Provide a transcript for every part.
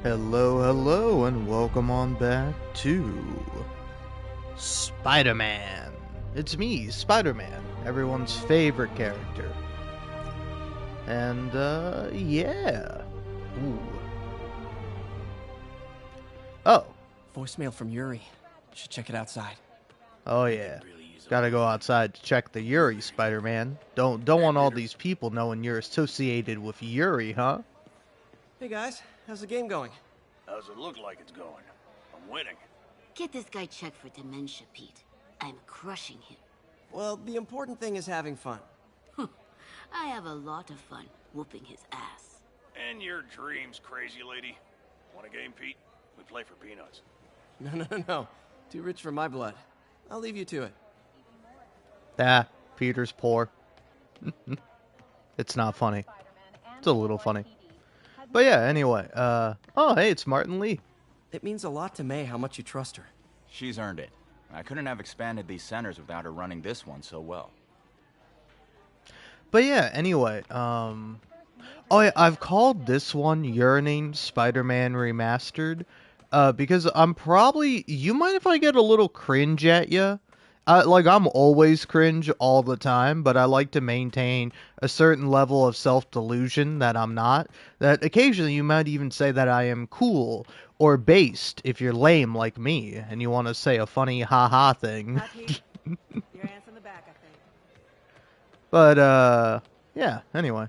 Hello, hello, and welcome on back to Spider-Man. It's me, Spider-Man, everyone's favorite character. And, yeah. Ooh. Oh. Voicemail from Yuri. Should check it outside. Oh, yeah. Gotta go outside to check the Yuri, Spider-Man. Don't want all these people knowing you're associated with Yuri, huh? Hey guys, how's the game going? How's it look like it's going? I'm winning. Get this guy checked for dementia, Pete. I'm crushing him. Well, the important thing is having fun. I have a lot of fun whooping his ass. And your dreams, crazy lady. Want a game, Pete? We play for peanuts. No. Too rich for my blood. I'll leave you to it. Ah, Peter's poor. It's not funny. It's a little funny. But yeah, anyway, oh, hey, it's Martin Lee. It means a lot to May how much you trust her. She's earned it. I couldn't have expanded these centers without her running this one so well. But yeah, anyway, oh yeah, I've called this one Yearning Spider-Man Remastered, because you mind if I get a little cringe at ya? Like, I'm always cringe all the time, but I like to maintain a certain level of self-delusion that I'm not. That occasionally you might even say that I am cool or based if you're lame like me and you want to say a funny ha-ha thing. Your aunt's in the back, I think. But, yeah, anyway.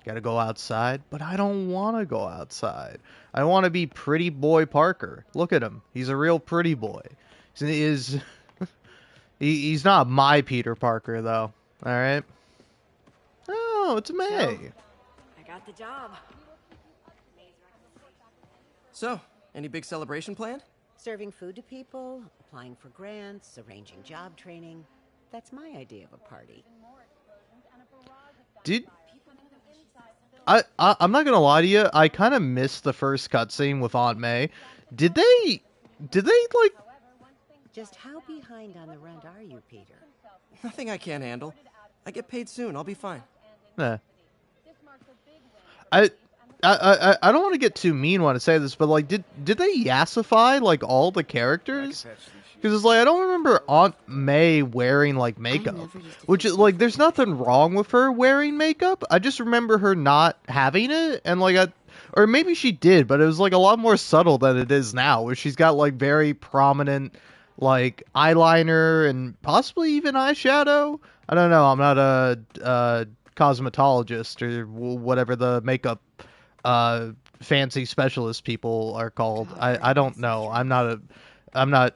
Gotta go outside, but I don't want to go outside. I want to be pretty boy Parker. Look at him. He's a real pretty boy. He's not my Peter Parker, though. Alright? Oh, it's May. I got the job. So, any big celebration planned? Serving food to people, applying for grants, arranging job training. That's my idea of a party. I'm not gonna lie to you, I kind of missed the first cutscene with Aunt May. Did they, like... Just how behind on the rent are you, Peter? Nothing I can't handle. I get paid soon, I'll be fine. I don't want to get too mean when I say this, but like, did they yassify like all the characters? Because it's like, I don't remember Aunt May wearing like makeup, which is like, there's nothing wrong with her wearing makeup. I just remember her not having it, and like, or maybe she did, but it was like a lot more subtle than it is now, where she's got like very prominent like eyeliner and possibly even eyeshadow. I don't know. I'm not a cosmetologist or whatever the makeup fancy specialist people are called. I don't know. I'm not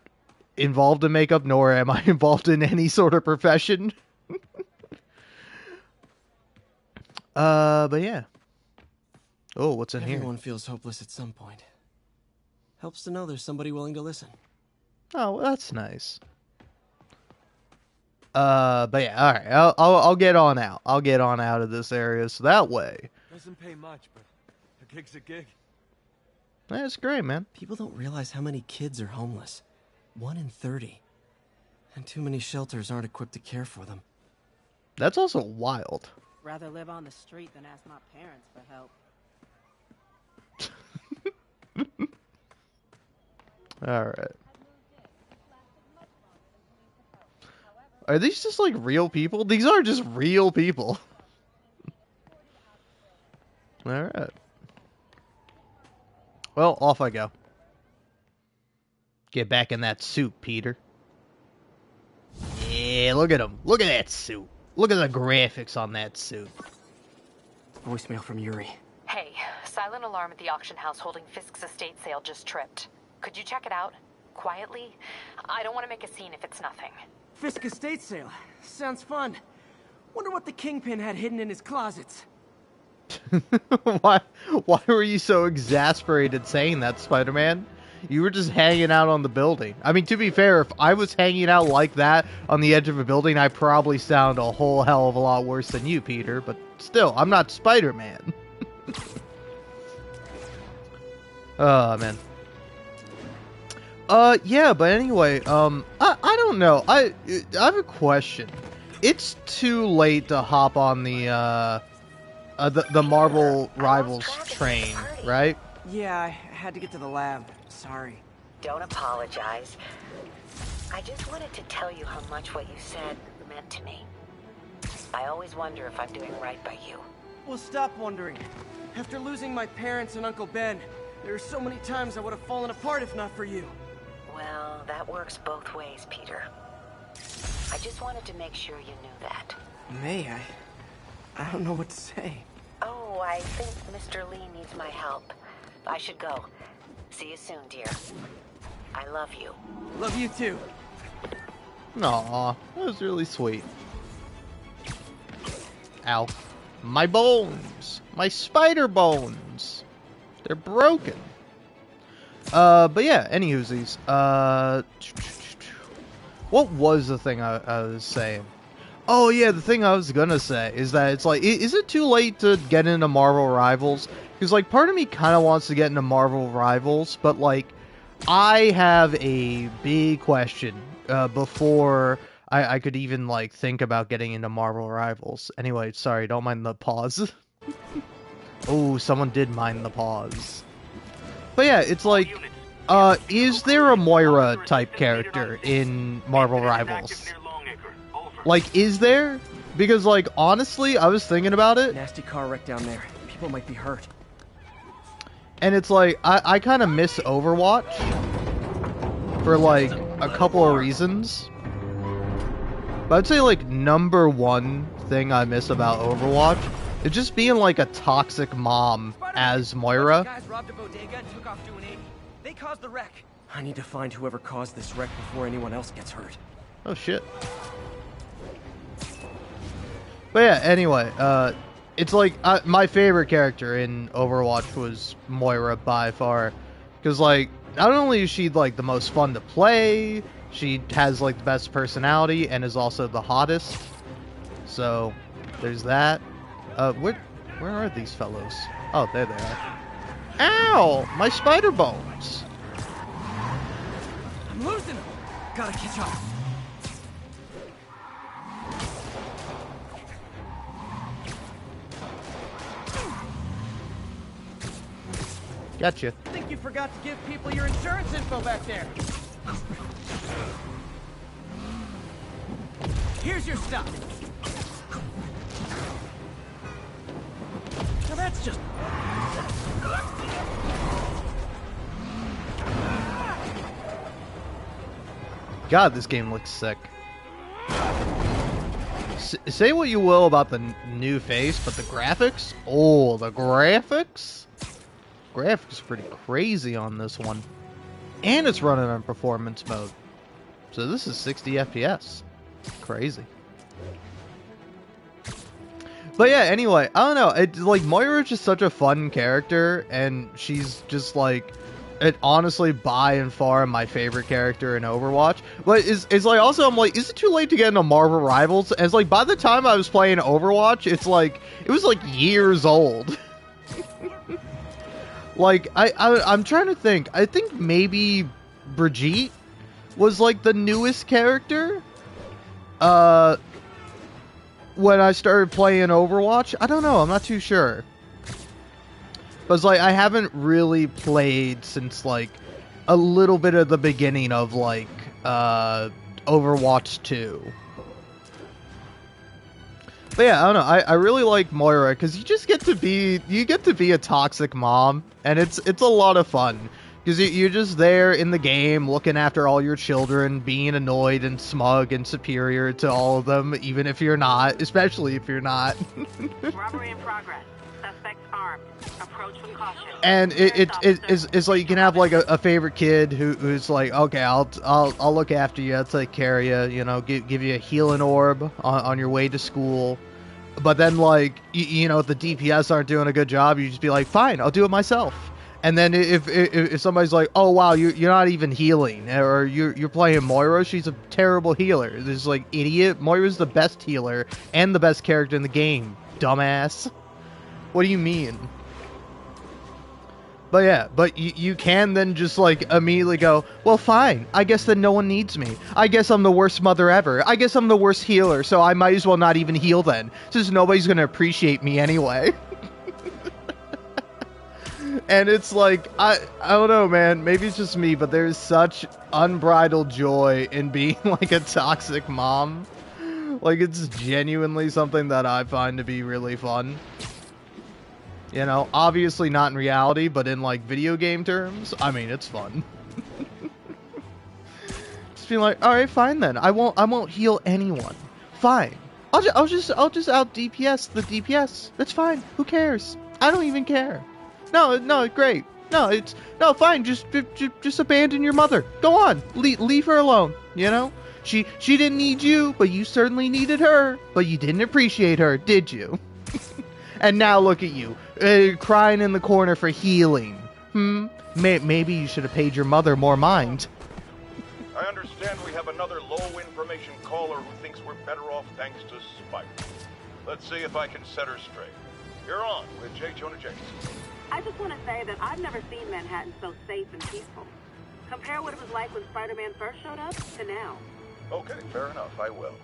involved in makeup, nor am I involved in any sort of profession. But yeah. Oh, what's in here? Everyone feels hopeless at some point. Helps to know there's somebody willing to listen. Oh, well, that's nice. But yeah, all right. I'll get on out. I'll get on out of this area, so that way. Doesn't pay much, but a gig's a gig. That's great, man. People don't realize how many kids are homeless. 1 in 30. And too many shelters aren't equipped to care for them. That's also wild. Rather live on the street than ask my parents for help. All right. Are these just like real people? These are just real people. All right. Well, off I go. Get back in that suit, Peter. Yeah, look at him. Look at that suit. Look at the graphics on that suit. Voicemail from Yuri. Hey, silent alarm at the auction house holding Fisk's estate sale just tripped. Could you check it out? Quietly? I don't want to make a scene if it's nothing. Fisk estate sale. Sounds fun. Wonder what the Kingpin had hidden in his closets. Why were you so exasperated saying that, Spider-Man? You were just hanging out on the building. I mean, to be fair, if I was hanging out like that on the edge of a building, I probably sound a whole hell of a lot worse than you, Peter. But still, I'm not Spider-Man. Oh, man. Yeah, but anyway, I don't know. I have a question. It's too late to hop on the Marvel Rivals train, right? Yeah, I had to get to the lab. Sorry. Don't apologize. I just wanted to tell you how much what you said meant to me. I always wonder if I'm doing right by you. Well, stop wondering. After losing my parents and Uncle Ben, there are so many times I would have fallen apart if not for you. Well, that works both ways, Peter. I just wanted to make sure you knew that. May, I don't know what to say. Oh, I think Mr. Lee needs my help. I should go. See you soon, dear. I love you. Love you too. Aw, that was really sweet. Ow. My bones! My spider bones! They're broken. But yeah, any Hoosies. What was the thing I was saying? Oh yeah, the thing I was gonna say is that it's like, is it too late to get into Marvel Rivals? Because like, part of me kind of wants to get into Marvel Rivals, but like, I have a big question before I could even like think about getting into Marvel Rivals. Anyway, sorry, don't mind the pause. Oh, someone did mind the pause. But yeah, it's like, is there a Moira type character in Marvel Rivals? Like, is there? Because like, honestly, I was thinking about it. Nasty car wreck down there. People might be hurt. And it's like, I kind of miss Overwatch for like a couple of reasons. But I'd say like number one thing I miss about Overwatch is just being like a toxic mom as Moira. Guys robbed a bodega and took off doing 80. They caused the wreck. I need to find whoever caused this wreck before anyone else gets hurt. Oh shit. But yeah, anyway, it's like, my favorite character in Overwatch was Moira by far. Because, like, not only is she, like, the most fun to play, she has, like, the best personality and is also the hottest. So, there's that. Where are these fellows? Oh, there they are. Ow! My spider bones! I'm losing them! Gotta catch up. Gotcha. I think you forgot to give people your insurance info back there. Here's your stuff. Now that's just... God, this game looks sick. Say what you will about the new face, but the graphics? Oh, the graphics? Graphics are pretty crazy on this one. And it's running on performance mode. So this is 60 FPS. Crazy. But yeah, anyway, I don't know. It's like, Moira's just such a fun character, and she's just like, honestly by and far my favorite character in Overwatch. But it's like, also I'm like, is it too late to get into Marvel Rivals? And it's like, by the time I was playing Overwatch, it's like, it was like years old. Like, I'm trying to think. I think maybe Brigitte was like the newest character when I started playing Overwatch. I don't know, I'm not too sure. But it's like, I haven't really played since like a little bit of the beginning of like Overwatch 2. But yeah, I don't know. I really like Moira because you get to be a toxic mom, and it's a lot of fun because you're just there in the game looking after all your children, being annoyed and smug and superior to all of them, even if you're not, especially if you're not. Robbery in progress. Suspect armed. Approach with caution. And it's like you can have like a favorite kid who's like, okay, I'll look after you, I'll take care of you, you know, give you a healing orb on your way to school. But then like you know, if the DPS aren't doing a good job, you just be like, fine, I'll do it myself. And then if somebody's like, oh wow, you're not even healing, or you're playing Moira, she's a terrible healer. This like, idiot, Moira's the best healer and the best character in the game, dumbass. What do you mean? But yeah, but you can then just like immediately go, well fine, I guess then no one needs me. I guess I'm the worst mother ever. I guess I'm the worst healer, so I might as well not even heal then, since nobody's gonna appreciate me anyway. And it's like, I don't know, man, maybe it's just me, but there's such unbridled joy in being like a toxic mom. Like, it's genuinely something that I find to be really fun. You know, obviously not in reality, but in like video game terms, I mean, it's fun. Just being like, all right, fine then. I won't heal anyone. Fine. I'll just out DPS the DPS. That's fine. Who cares? I don't even care. No, great. No, fine. Just abandon your mother. Go on. Leave her alone. You know, she didn't need you, but you certainly needed her. But you didn't appreciate her, did you? And now look at you, crying in the corner for healing. Maybe you should have paid your mother more mind. I understand we have another low-information caller who thinks we're better off thanks to Spider. Let's see if I can set her straight. You're on with J. Jonah Jameson. I just want to say that I've never seen Manhattan so safe and peaceful. Compare what it was like when Spider-Man first showed up to now. Okay, fair enough, I will.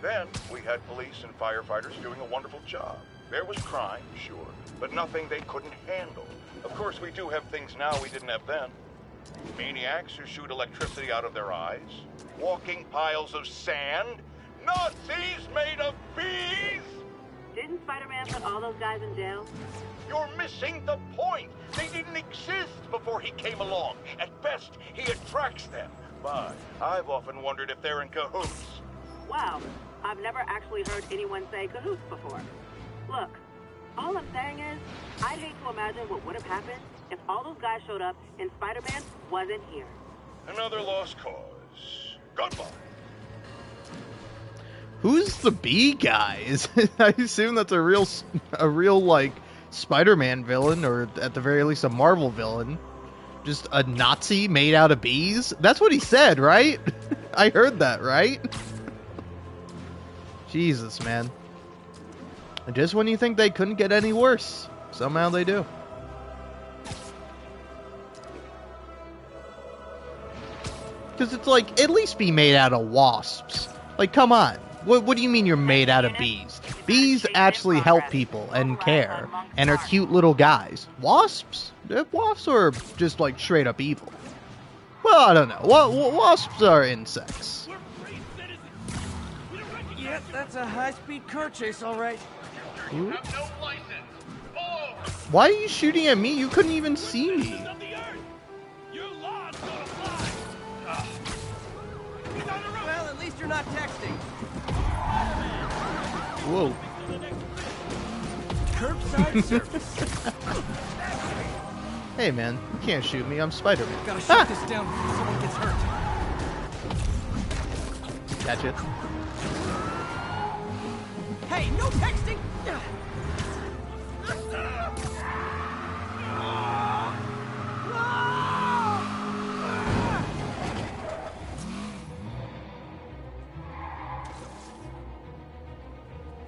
Then, we had police and firefighters doing a wonderful job. There was crime, sure, but nothing they couldn't handle. Of course, we do have things now we didn't have then. Maniacs who shoot electricity out of their eyes. Walking piles of sand. Nazis made of bees! Didn't Spider-Man put all those guys in jail? You're missing the point. They didn't exist before he came along. At best, he attracts them. But I've often wondered if they're in cahoots. Wow, I've never actually heard anyone say cahoots before. Look, all I'm saying is, I'd hate to imagine what would have happened if all those guys showed up and Spider-Man wasn't here. Another lost cause. Goodbye. Who's the B guys? I assume that's a real like Spider-Man villain, or at the very least a Marvel villain. Just a Nazi made out of bees? That's what he said, right? I heard that, right? Jesus, man. And just when you think they couldn't get any worse, somehow they do. Because it's like, at least be made out of wasps. Like, come on. What do you mean you're made out of bees? Bees actually help people and care, and are cute little guys. Wasps? Wasps are just like straight up evil. Well, I don't know. Wasps are insects. Yeah, that's a high-speed car chase, all right. Ooh. Why are you shooting at me? You couldn't even see me. Well, at least you're not texting. Whoa. Curbside service. Hey, man. You can't shoot me. I'm Spider-Man. Gotta shut this down before someone gets hurt. Catch it. Hey, no texting!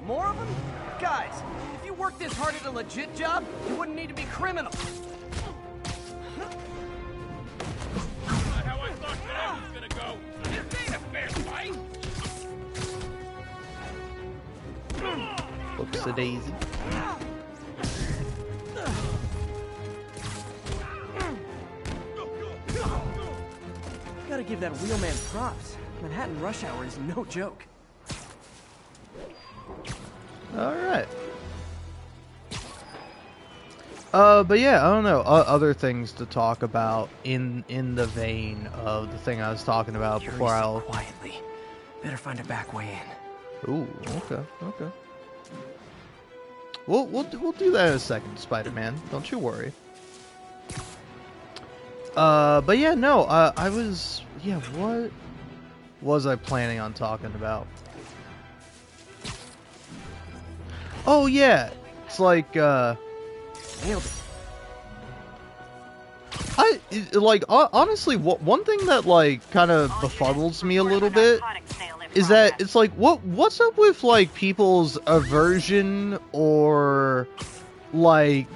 More of them? Guys, if you worked this hard at a legit job, you wouldn't need to be criminals. Not how I thought today was gonna go. This ain't a fair fight. Whoops a daisy. Gotta give that wheelman props. Manhattan rush hour is no joke. Alright. But yeah, I don't know. Other things to talk about in the vein of the thing I was talking about before I'll... quietly. Better find a back way in. Ooh, okay. We'll do that in a second, Spider-Man. Don't you worry. But yeah, no, I was... Yeah, what was I planning on talking about? Oh, yeah. It's like, Nailed it. Honestly, one thing that, like, kind of befuddles me a little bit is that it's like, what's up with, like, people's aversion or, like,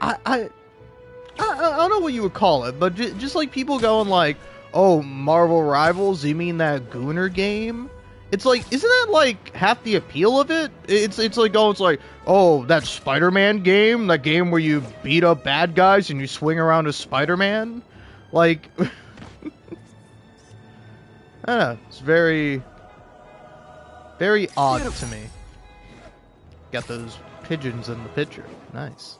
I don't know what you would call it, but just like people going like, oh, Marvel Rivals, you mean that Gooner game? it's like, isn't that like half the appeal of it? It's like, oh, it's like, oh, that Spider-Man game, that game where you beat up bad guys and you swing around as Spider-Man, like, I don't know, it's very, very odd to me. Got those pigeons in the picture, nice.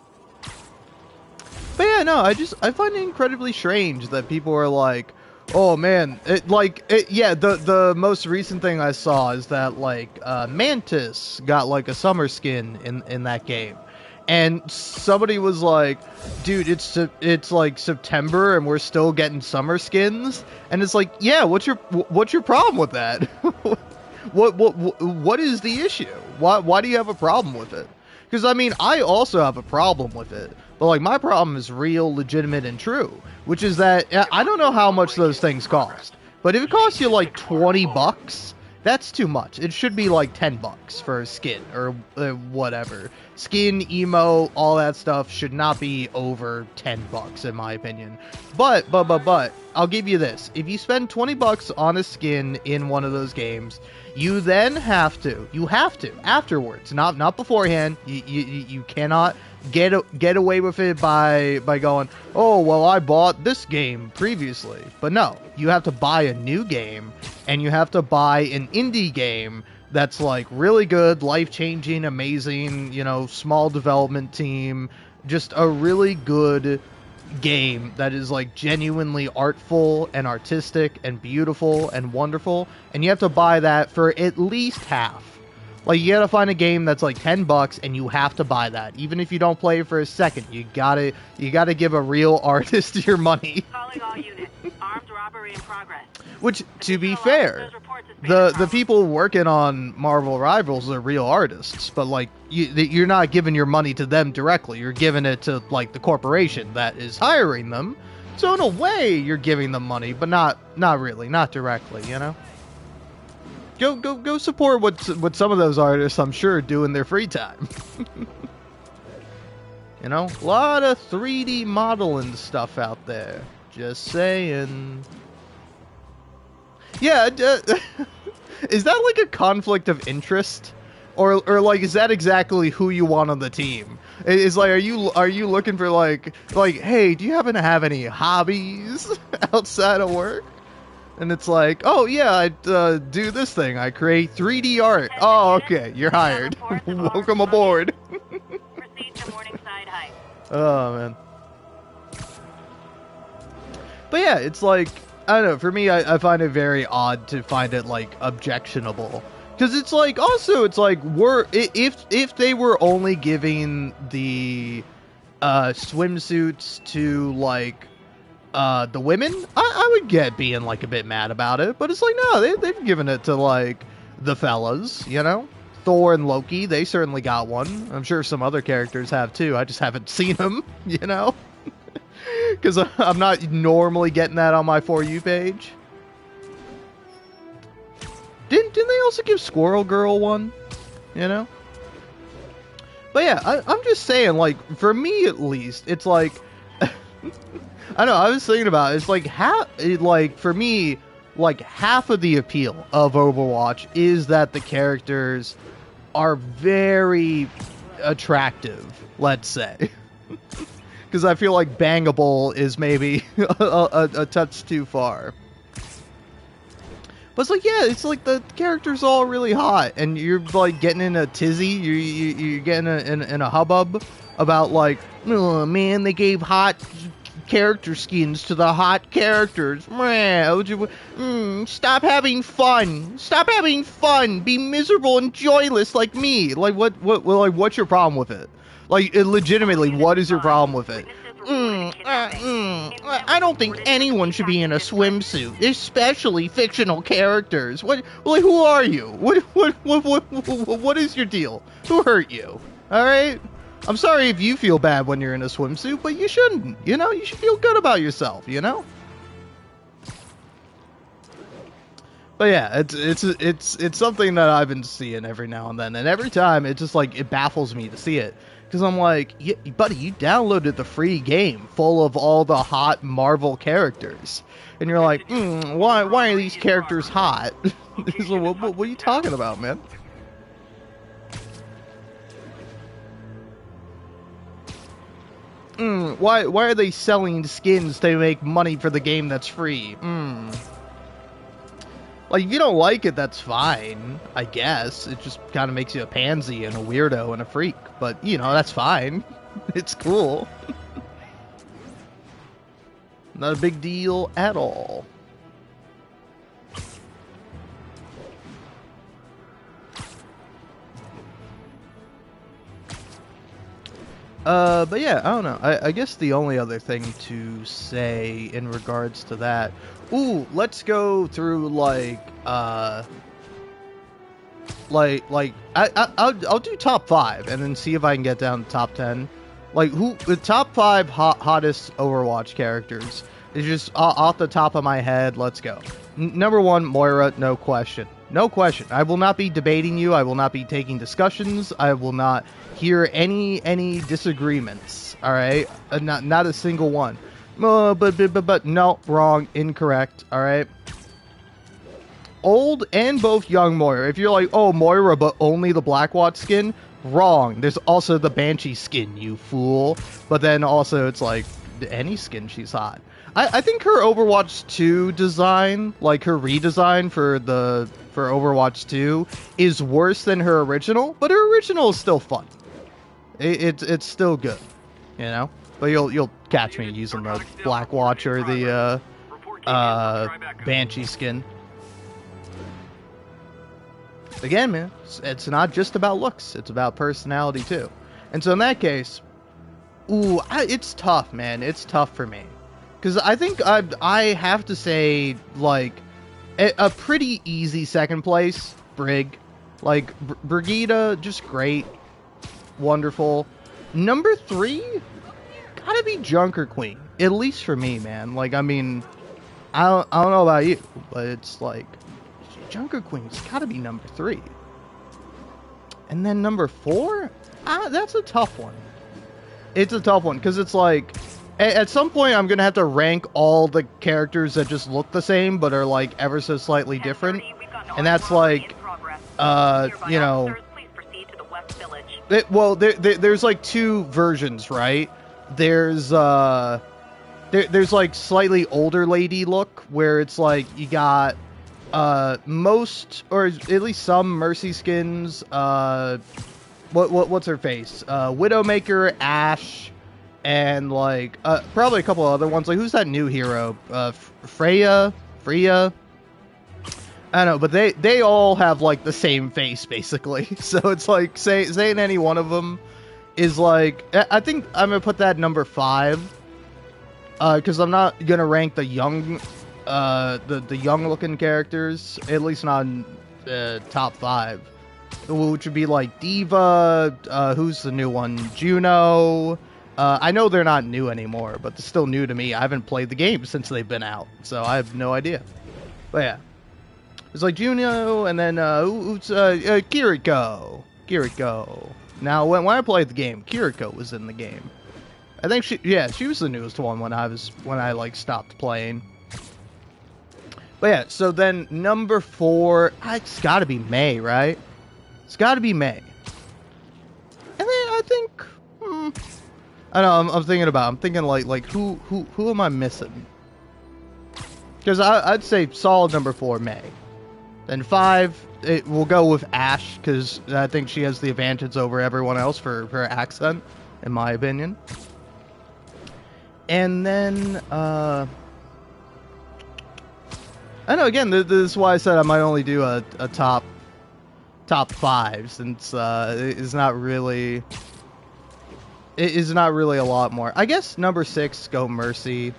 But yeah, no, I find it incredibly strange that people are like, oh man, yeah, the most recent thing I saw is that like Mantis got like a summer skin in that game, and somebody was like, dude, it's like September and we're still getting summer skins, and it's like, yeah, what's your problem with that? what is the issue? Why do you have a problem with it? Because, I mean, I also have a problem with it. But, like, my problem is real, legitimate, and true. Which is that, I don't know how much those things cost. But if it costs you, like, $20, that's too much. It should be, like, $10 for a skin. Or whatever. Skin, emo, all that stuff should not be over $10, in my opinion. But, I'll give you this. If you spend $20 on a skin in one of those games, you then have to afterwards, not beforehand. You cannot get away with it by going, oh, well, I bought this game previously. But no, you have to buy a new game, and you have to buy an indie game that's like really good, life-changing, amazing, you know, small development team, just a really good game that is like genuinely artful and artistic and beautiful and wonderful, and you have to buy that for at least half. Like, you gotta find a game that's like $10 and you have to buy that. Even if you don't play it for a second, you gotta give a real artist your money. Calling all units. Armed robbery in progress. Which, to be fair, the people working on Marvel Rivals are real artists, but like you're not giving your money to them directly. You're giving it to like the corporation that is hiring them. So in a way, you're giving them money, but not really, not directly. You know. Go support what some of those artists, I'm sure, do in their free time. You know, a lot of 3D modeling stuff out there. Just saying. Yeah, is that like a conflict of interest, or like is that exactly who you want on the team? Is like, are you looking for like hey, do you happen to have any hobbies outside of work? And it's like, oh yeah, I do this thing. I create 3D art. Oh, okay, you're hired. Welcome aboard. Proceed to Morningside Heights. Oh man. But yeah, it's like, I don't know. For me, I find it very odd to find it like objectionable, because it's like, also it's like, if they were only giving the swimsuits to like the women, I would get being like a bit mad about it. But it's like, no, they've given it to like the fellas, you know. Thor and Loki, they certainly got one. I'm sure some other characters have too. I just haven't seen them, you know. Because I'm not normally getting that on my For You page. Didn't they also give Squirrel Girl one? You know? But yeah, I'm just saying, like, for me at least, it's like... I don't know, I was thinking about it. It's like, for me, like, half of the appeal of Overwatch is that the characters are very attractive, let's say. Because I feel like bangable is maybe a touch too far. But it's like, yeah, it's like the character's all really hot, and you're like getting in a tizzy, you're getting in a hubbub about like, oh man, they gave hot character skins to the hot characters. Stop having fun. Stop having fun. Be miserable and joyless like me. Like what's your problem with it? Like, legitimately, what is your problem with it? I don't think anyone should be in a swimsuit, especially fictional characters. Who are you? What is your deal? Who hurt you? All right? I'm sorry if you feel bad when you're in a swimsuit, but you shouldn't. You know, you should feel good about yourself, you know? But yeah, it's something that I've been seeing every now and then, and every time it just like, it baffles me to see it. Because I'm like, yeah, buddy, you downloaded the free game full of all the hot Marvel characters. And you're like, why are these characters hot? So what are you talking about, man? Why are they selling skins to make money for the game that's free? Like, if you don't like it, that's fine, I guess. It just kind of makes you a pansy and a weirdo and a freak. But, you know, that's fine. It's cool. Not a big deal at all. But yeah, I don't know. I guess the only other thing to say in regards to that... Ooh, let's go through, like, I'll do top 5 and then see if I can get down to top 10. Like, the top 5 hottest Overwatch characters is just off the top of my head. Let's go. Number 1, Moira, no question. No question. I will not be debating you. I will not be taking discussions. I will not hear any disagreements. All right, not a single one. But no, wrong, incorrect. All right. Old and both young Moira. If you're like, oh, Moira, but only the Blackwatch skin, wrong. There's also the Banshee skin, you fool. But then also it's like any skin, she's hot. I think her Overwatch 2 design, like her redesign for Overwatch 2, is worse than her original, but her original is still fun. It's still good, you know. But you'll catch me using the Blackwatch or the Banshee skin. Again, man, it's not just about looks; it's about personality too. And so in that case, ooh, it's tough, man. It's tough for me. Because I think I have to say, like, a pretty easy second place, Brig. Like, Brigitte, just great. Wonderful. Number 3, gotta be Junker Queen. At least for me, man. Like, I mean, I don't know about you, but it's like, Junker Queen's gotta be number 3. And then number 4? That's a tough one. It's a tough one, because it's like... At some point, I'm going to have to rank all the characters that just look the same, but are, like, ever so slightly different. And that's, like, you know... there's, like, 2 versions, right? There's like, slightly older lady look, where it's, like, you got, most, or at least some Mercy skins, what's her face? Widowmaker, Ashe... And, like, probably a couple of other ones. Like, who's that new hero? Freya? I don't know, but they all have, like, the same face, basically. So it's like, saying any one of them is, like... I think I'm going to put that number 5. Because I'm not going to rank the young... the young-looking characters. At least not in top 5. Which would be, like, Diva. Who's the new one? Juno... I know they're not new anymore, but they're still new to me. I haven't played the game since they've been out, so I have no idea. But yeah. It's like Juno, and then, Kiriko. Now, when I played the game, Kiriko was in the game. I think she was the newest one when I, like, stopped playing. But yeah, so then, number 4, it's gotta be Mei, right? It's gotta be Mei. And then, I think, I know, I'm thinking like who am I missing? Because I'd say solid number 4, Mei. Then 5, we'll go with Ashe, because I think she has the advantage over everyone else for her accent, in my opinion. And then, I know, again, this is why I said I might only do a top 5, since it's not really... It is not really a lot more. I guess number 6, go Mercy.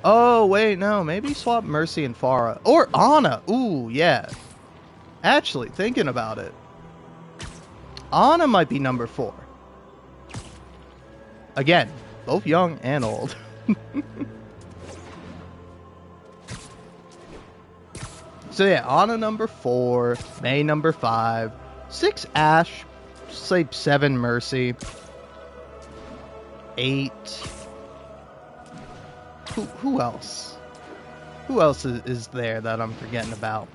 Oh, wait, no. Maybe swap Mercy and Pharah. Or Ana. Ooh, yeah. Actually, thinking about it. Ana might be number 4. Again, both young and old. So yeah, Ana number 4. Mei number 5. 6 Ashe. Say 7 Mercy. 8. Who else? Who else is there that I'm forgetting about?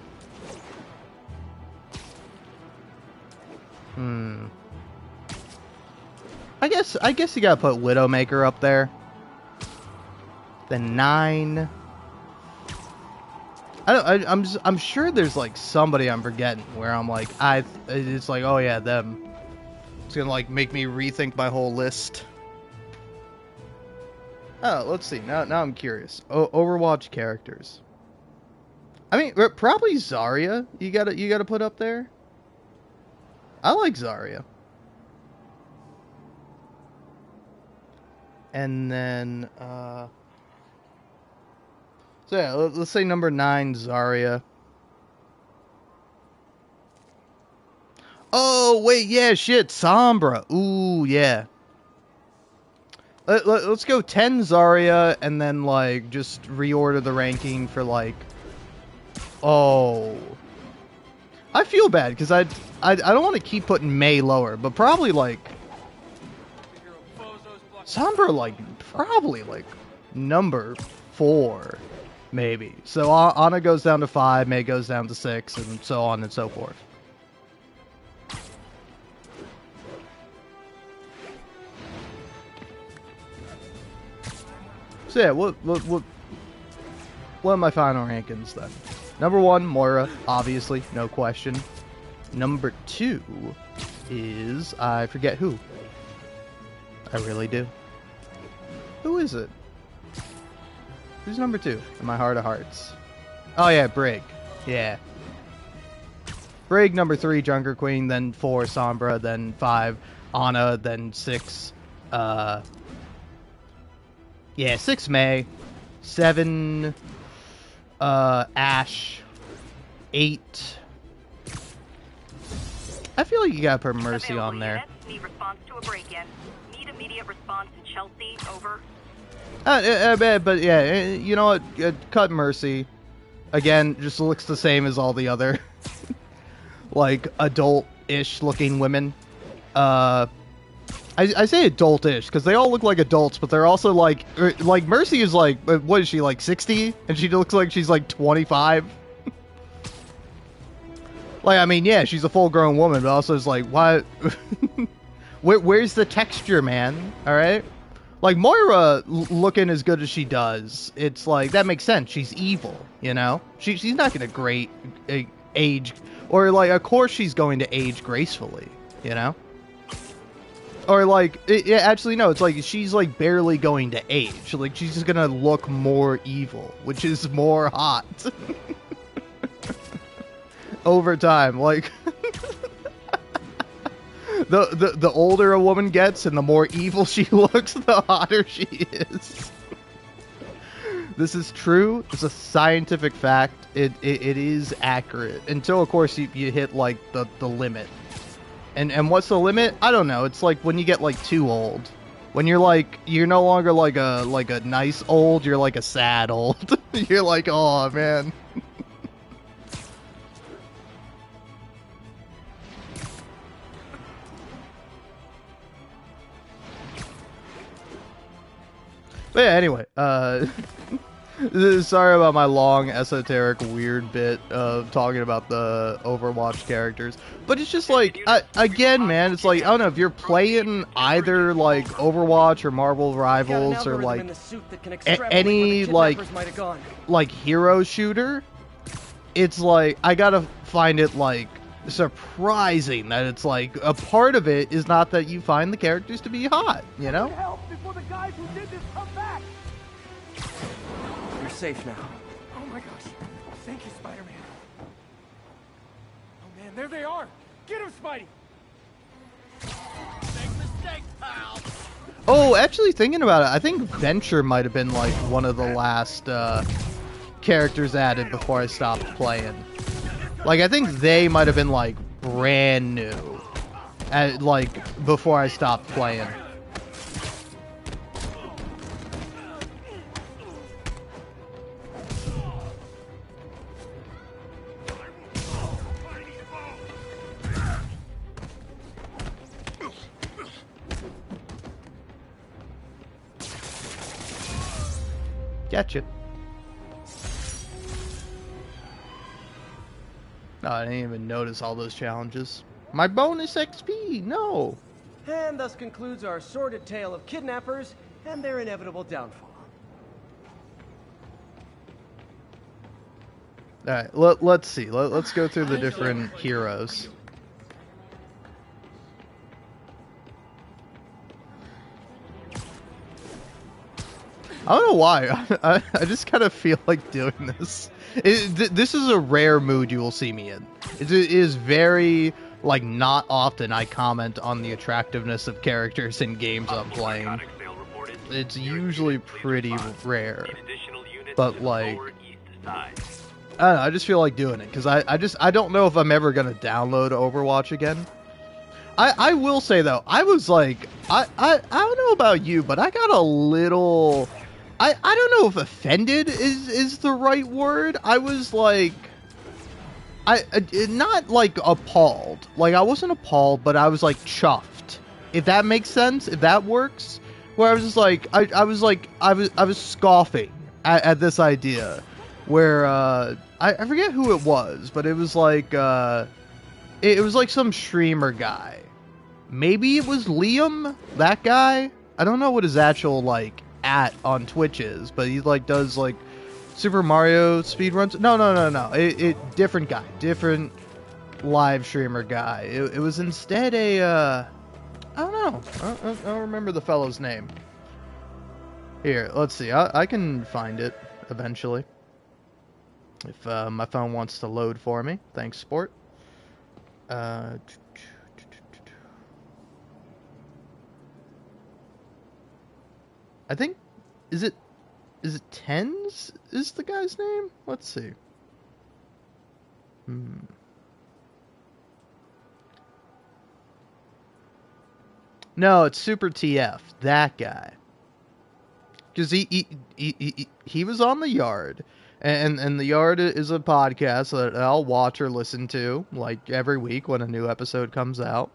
I guess you gotta put Widowmaker up there. Then 9. I'm sure there's like somebody I'm forgetting where I'm like it's like, oh yeah, them. It's gonna like make me rethink my whole list. Oh, let's see. Now I'm curious. Overwatch characters. I mean, probably Zarya. You gotta put up there. I like Zarya. And then so yeah, let's say number 9, Zarya. Oh wait, yeah, shit, Sombra. Ooh, yeah. Let's go 10 Zarya, and then like just reorder the ranking for like. Oh, I feel bad because I don't want to keep putting Mei lower, but probably like Sombra, like probably like number 4, maybe. So Ana goes down to 5, Mei goes down to 6, and so on and so forth. So yeah, what are my final rankings then? Number 1, Moira, obviously, no question. Number 2 is, I forget who. I really do. Who is it? Who's number 2 in my heart of hearts? Oh yeah, Brig. Yeah. Brig, number 3, Junker Queen, then 4, Sombra, then 5, Ana, then 6, yeah, 6 Mei, 7 Ashe, 8. I feel like you gotta put Mercy on there. Need response to a break-in. Need immediate response to Chelsea. Over. But yeah, you know what? Cut Mercy. Again, just looks the same as all the other like adult-ish looking women. I say adult-ish because they all look like adults, but they're also like Mercy is like, what is she, like 60? And she looks like she's like 25. Like, I mean, yeah, she's a full-grown woman, but also it's like, why? Where's the texture, man? All right, like Moira looking as good as she does, it's like that makes sense. She's evil, you know. She's not gonna age, or like, of course she's going to age gracefully, you know. Or like, yeah, actually no, it's like she's like barely going to age. Like she's just gonna look more evil, which is more hot over time. Like the older a woman gets and the more evil she looks, the hotter she is. This is true. It's a scientific fact. It is accurate until of course you hit like the limit. And what's the limit? I don't know. It's like when you get like too old. When you're no longer like a nice old, you're like a sad old. You're like, oh man. But yeah, anyway, sorry about my long, esoteric, weird bit of talking about the Overwatch characters. But it's just like, again, man, it's like, I don't know, if you're playing either, like, Overwatch or Marvel Rivals or, like, any, like, hero shooter, it's like, I gotta find it, like, surprising that it's like, a part of it is not that you find the characters to be hot, you know? Help before the guys who did this come back! You're safe now. Oh my gosh. Thank you, Spider-Man. Oh man, there they are! Get him, Spidey! Big mistake, pal! Oh, actually thinking about it, I think Venture might have been like one of the last characters added before I stopped playing. Like, I think they might have been like brand new, like before I stopped playing. Gotcha. No, I didn't even notice all those challenges. My bonus XP, no. And thus concludes our sordid tale of kidnappers and their inevitable downfall. Alright, let's see. Let's go through the different heroes. I don't know why. I just kind of feel like doing this. This is a rare mood you will see me in. It is very, like, not often I comment on the attractiveness of characters in games I'm playing. It's usually pretty rare. But, like, I don't know, I just feel like doing it. Because I don't know if I'm ever going to download Overwatch again. I will say, though, I was like, I don't know about you, but I got a little... I don't know if offended is the right word. I was like, not like appalled. Like, I wasn't appalled, but I was like chuffed. If that makes sense, if that works. Where I was just like, I was scoffing at this idea. Where I forget who it was, but it was like some streamer guy. Maybe it was Liam, that guy. I don't know what his actual like on Twitch is, but he like does like Super Mario speedruns. No. It different guy, different live streamer guy. It was instead a I don't know. I don't remember the fellow's name. Here, let's see. I can find it eventually if my phone wants to load for me. Thanks, sport. I think, is it Tens is the guy's name? Let's see. No, it's Super TF, that guy. Because he was on The Yard, and The Yard is a podcast that I'll watch or listen to, like, every week when a new episode comes out.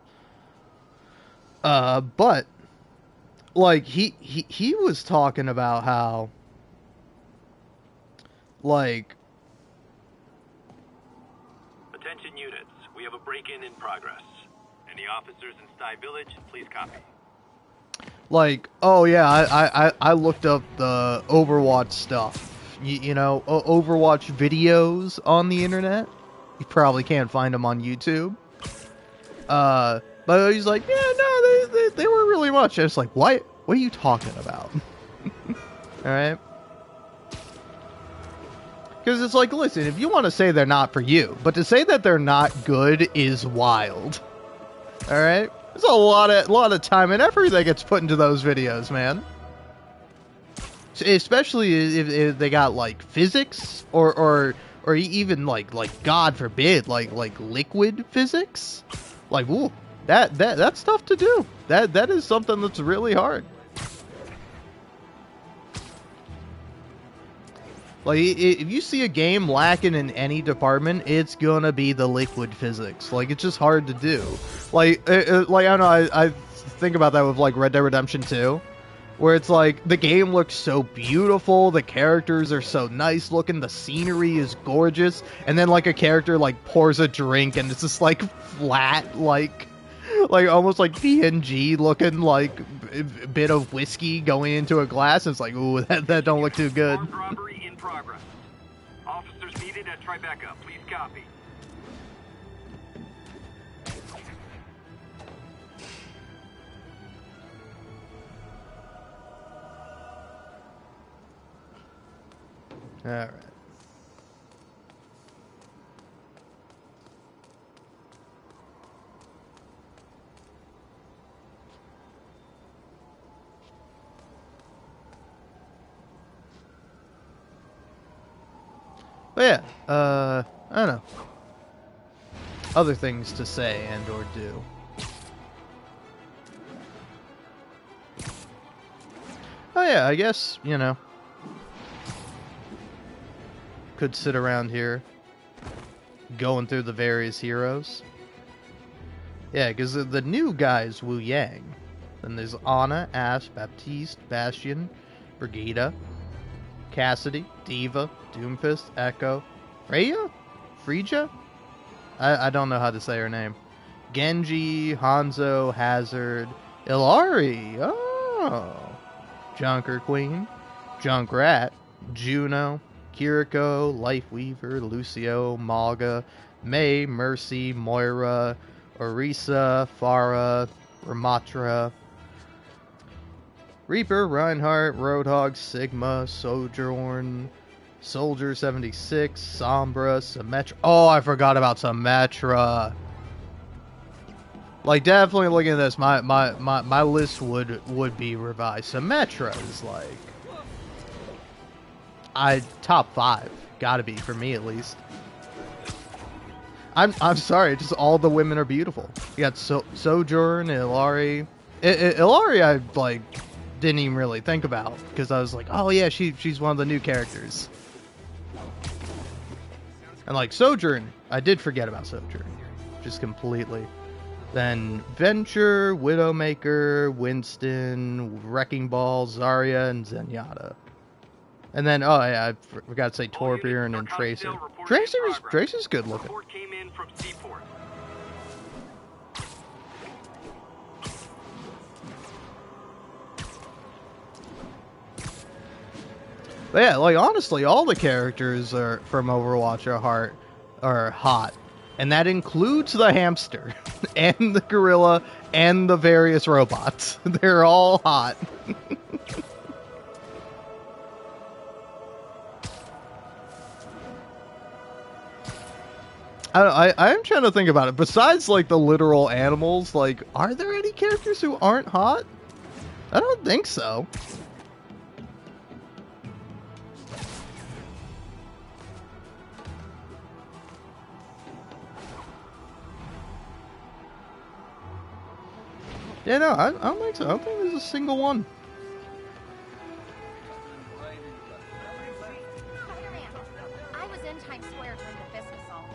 But... like, he was talking about how, like... Attention units, we have a break-in in progress. Any officers in Sty Village, please copy. Like, oh yeah, I looked up the Overwatch stuff. You know, Overwatch videos on the internet. You probably can't find them on YouTube. But he's like, yeah, no, they weren't really much. I was like, what are you talking about? Alright? Because it's like, listen, if you want to say they're not for you, but to say that they're not good is wild. Alright? There's a lot of time and effort that gets put into those videos, man. Especially if they got, like, physics, or even, like God forbid, like liquid physics. Like, ooh. That's tough to do. That is something that's really hard. Like, if you see a game lacking in any department, it's gonna be the liquid physics. Like, it's just hard to do. Like I don't know, I think about that with, like, Red Dead Redemption 2. Where it's like, the game looks so beautiful, the characters are so nice looking, the scenery is gorgeous, and then, like, a character, like, pours a drink, and it's just, like, flat, like almost like PNG looking, like a bit of whiskey going into a glass. It's like, ooh, that don't look too good. Armed robbery in progress. Officers needed at Tribeca. Please copy. All right. But yeah, I don't know. Other things to say and or do. Oh yeah, I guess, you know, could sit around here going through the various heroes. Yeah, because the new guy's Wu Yang. Then there's Ana, Ash, Baptiste, Bastion, Brigida. Cassidy, Diva, Doomfist, Echo, Freya? Frija? I don't know how to say her name. Genji, Hanzo, Hazard, Ilari, oh, Junker Queen, Junkrat, Juno, Kiriko, Lifeweaver, Lucio, Malga, May, Mercy, Moira, Orisa, Farah, Ramatra, Reaper, Reinhardt, Roadhog, Sigma, Sojourn, Soldier 76, Sombra, Symmetra. Oh, I forgot about Symmetra. Like, definitely looking at this, my list would be revised. Symmetra is like, top 5, gotta be for me at least. I'm sorry, just all the women are beautiful. You got Sojourn, Ilari. Ilari, I like didn't even really think about because I was like, oh yeah, she's one of the new characters. And like Sojourn, I did forget about Sojourn, just completely. Then Venture, Widowmaker, Winston, Wrecking Ball, Zarya, and Zenyatta. And then, oh yeah, I forgot to say Torbjorn and Tracer. Tracer's good looking. Came in from Seaport. But yeah, like honestly, all the characters from Overwatch are hot. And that includes the hamster, and the gorilla, and the various robots. They're all hot. I'm trying to think about it. Besides, like, the literal animals, like, are there any characters who aren't hot? I don't think so. Yeah, no, I don't think so. I don't think there's a single one. I was in Times Square during the Fisk assault.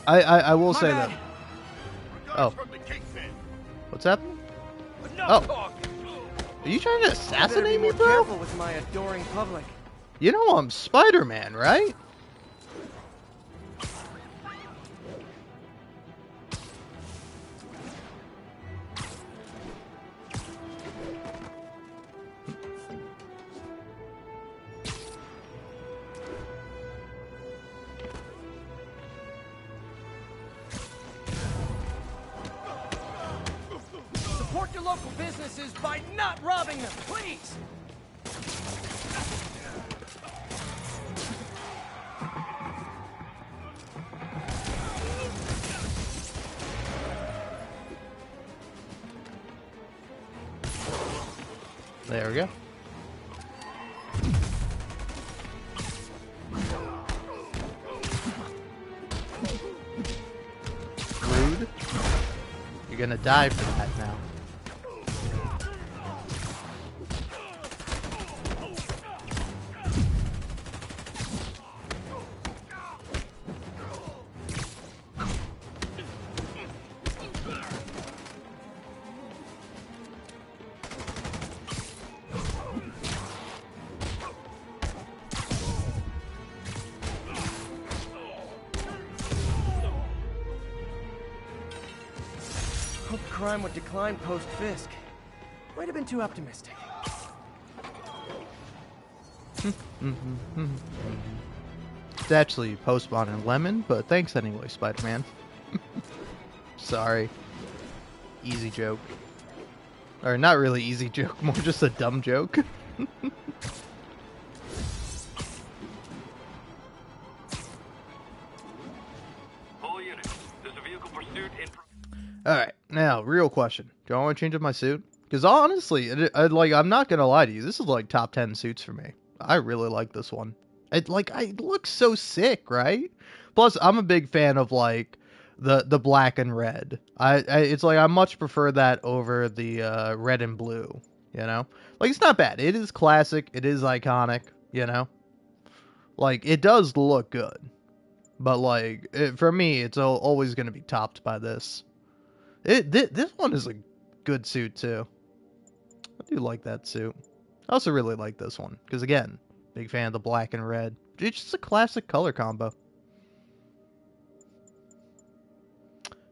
I will say that. Oh. What's happening? Oh. Are you trying to assassinate me, bro? Careful with my adoring public. You know I'm Spider-Man, right? Support your local businesses by not robbing them, please! There we go. Rude. You're gonna die for that now. Crime would decline post-Fisk. Might have been too optimistic. It's actually PostModernLemon, but thanks anyway, Spider-Man. Sorry. Easy joke. Or not really easy joke, more just a dumb joke. All units, there's a vehicle pursuit in... Alright, now, real question. Do I want to change up my suit? Because honestly, I'm not going to lie to you, this is like top 10 suits for me. I really like this one. It looks so sick, right? Plus, I'm a big fan of like the black and red. It's like I much prefer that over the red and blue, you know? Like, it's not bad. It is classic. It is iconic, you know? Like, it does look good. But like, for me, it's always going to be topped by this. This one is a good suit too. I do like that suit. I also really like this one because again, big fan of the black and red. It's just a classic color combo.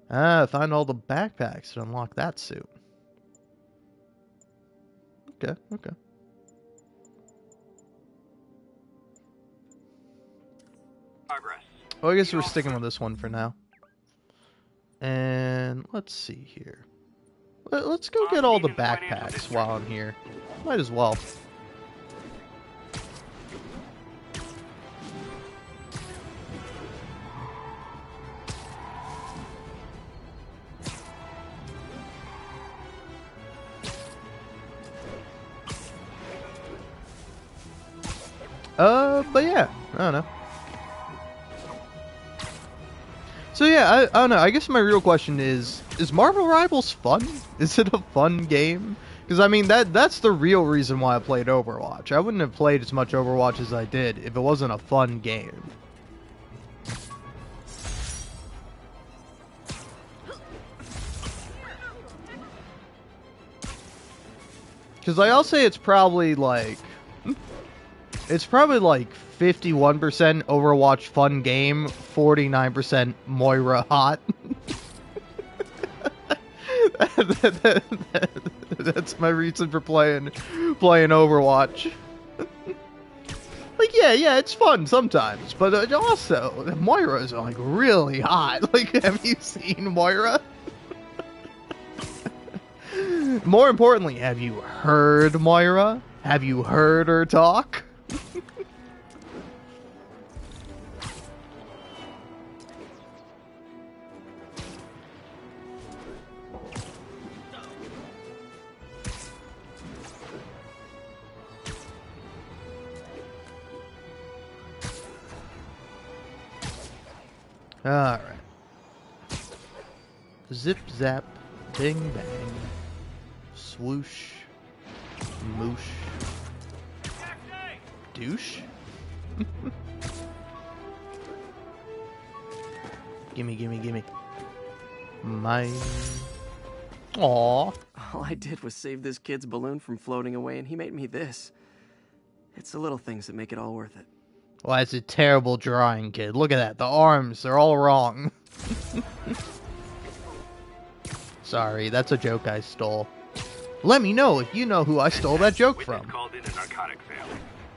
Find all the backpacks to unlock that suit. Okay. Progress. Well, I guess we're sticking with this one for now. And let's see here. Let's go get all the backpacks while I'm here. Might as well. But yeah, I don't know. So yeah, I don't know. I guess my real question is Marvel Rivals fun? Is it a fun game? Because I mean, that's the real reason why I played Overwatch. I wouldn't have played as much Overwatch as I did if it wasn't a fun game. Because I'll say it's probably like 51% Overwatch fun game, 49% Moira hot. That's my reason for playing Overwatch. Like, yeah, it's fun sometimes, but also Moira's like really hot. Like, have you seen Moira? More importantly, have you heard Moira? Have you heard her talk? Alright. Zip zap, bing bang, swoosh, moosh, douche. Gimme. Mine. Aww. All I did was save this kid's balloon from floating away, and he made me this. It's the little things that make it all worth it. Well, that's a terrible drawing, kid. Look at that. The arms, they're all wrong. Sorry, that's a joke I stole. Let me know if you know who I stole that joke from. Called in a narcotic sale.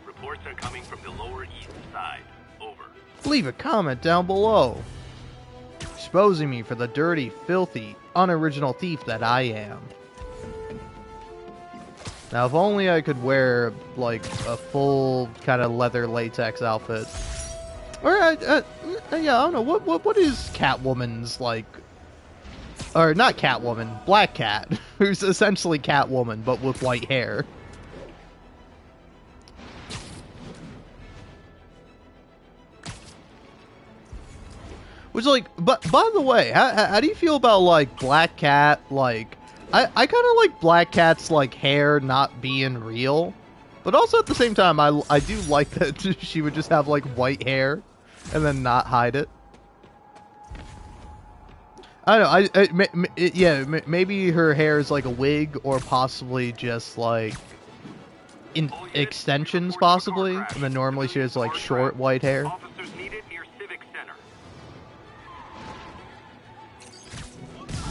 Reports are coming from the Lower East Side. Over. Leave a comment down below, exposing me for the dirty, filthy, unoriginal thief that I am. Now, if only I could wear, like, a full kind of leather latex outfit. Or, yeah, I don't know, what is Catwoman's, like... Or, not Catwoman, Black Cat, who's essentially Catwoman, but with white hair. Which, like, but by the way, how do you feel about, like, Black Cat, like... I kind of like Black Cat's, like, hair not being real. But also at the same time, I do like that she would just have, like, white hair and then not hide it. I don't know, yeah, maybe her hair is like a wig or possibly just, like, in extensions, possibly. And then normally she has, like, short white hair. Officers needed near Civic Center.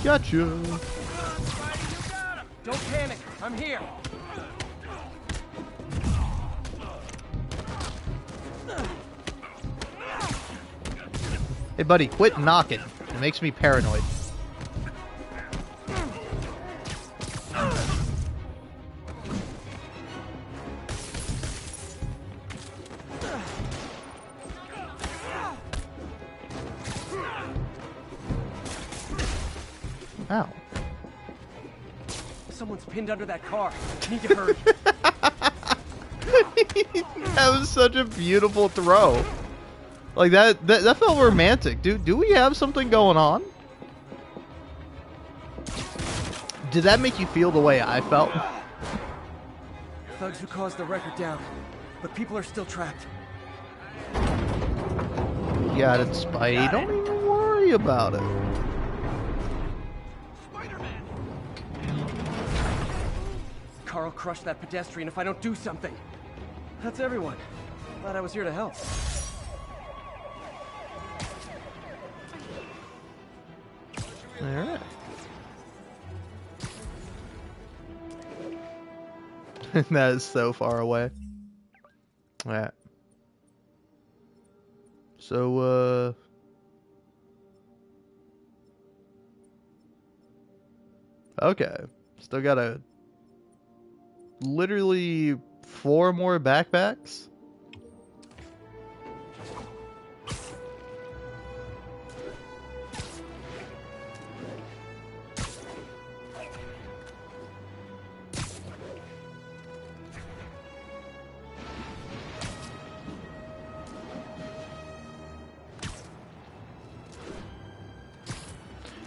Gotcha. Don't panic. I'm here. Hey, buddy, quit knocking. It makes me paranoid. Ow. Someone's pinned under that car. Need to hurry. That was such a beautiful throw. Like, that felt romantic. Do we have something going on? Did that make you feel the way I felt? Thugs who caused the record down, but people are still trapped. You got it, Spidey. Don't even worry about it. car will crush that pedestrian if I don't do something. That's everyone. Glad I was here to help. Alright. That is so far away. Alright. So, okay. Still got literally 4 more backpacks.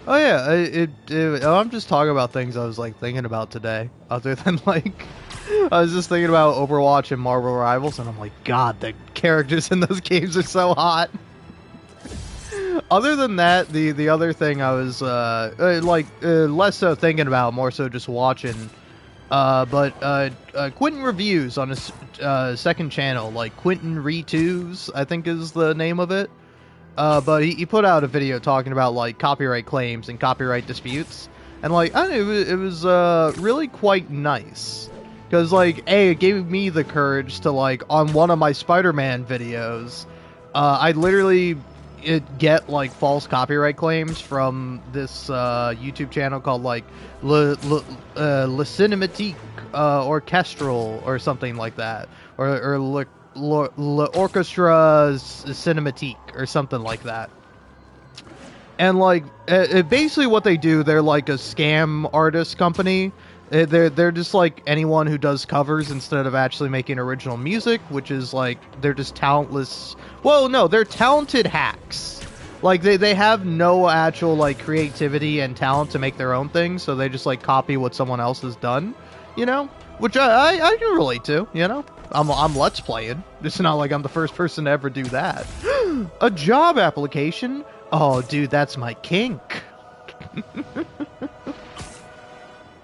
Oh yeah, I'm just talking about things I was like thinking about today, other than like, I was just thinking about Overwatch and Marvel Rivals, and I'm like, God, the characters in those games are so hot. Other than that, the other thing I was less so thinking about, more so just watching, but Quentin Reviews on his second channel, like Quentin Re2s, I think is the name of it. But he put out a video talking about like copyright claims and copyright disputes, and like I don't know, it was really quite nice, because like it gave me the courage to like on one of my Spider-Man videos, I literally get like false copyright claims from this YouTube channel called like Le Cinematique Orchestral or something like that, or L'Orchestra Cinematique or something like that. And like basically what they do, they're like a scam artist company. They're just like anyone who does covers instead of actually making original music, which is like they're just talentless. Well, no, they're talented hacks. Like they have no actual like creativity and talent to make their own things, so they just like copy what someone else has done, you know? Which I can relate to, you know? I'm Let's Playing. It's not like I'm the first person to ever do that. A job application? Oh, dude, that's my kink.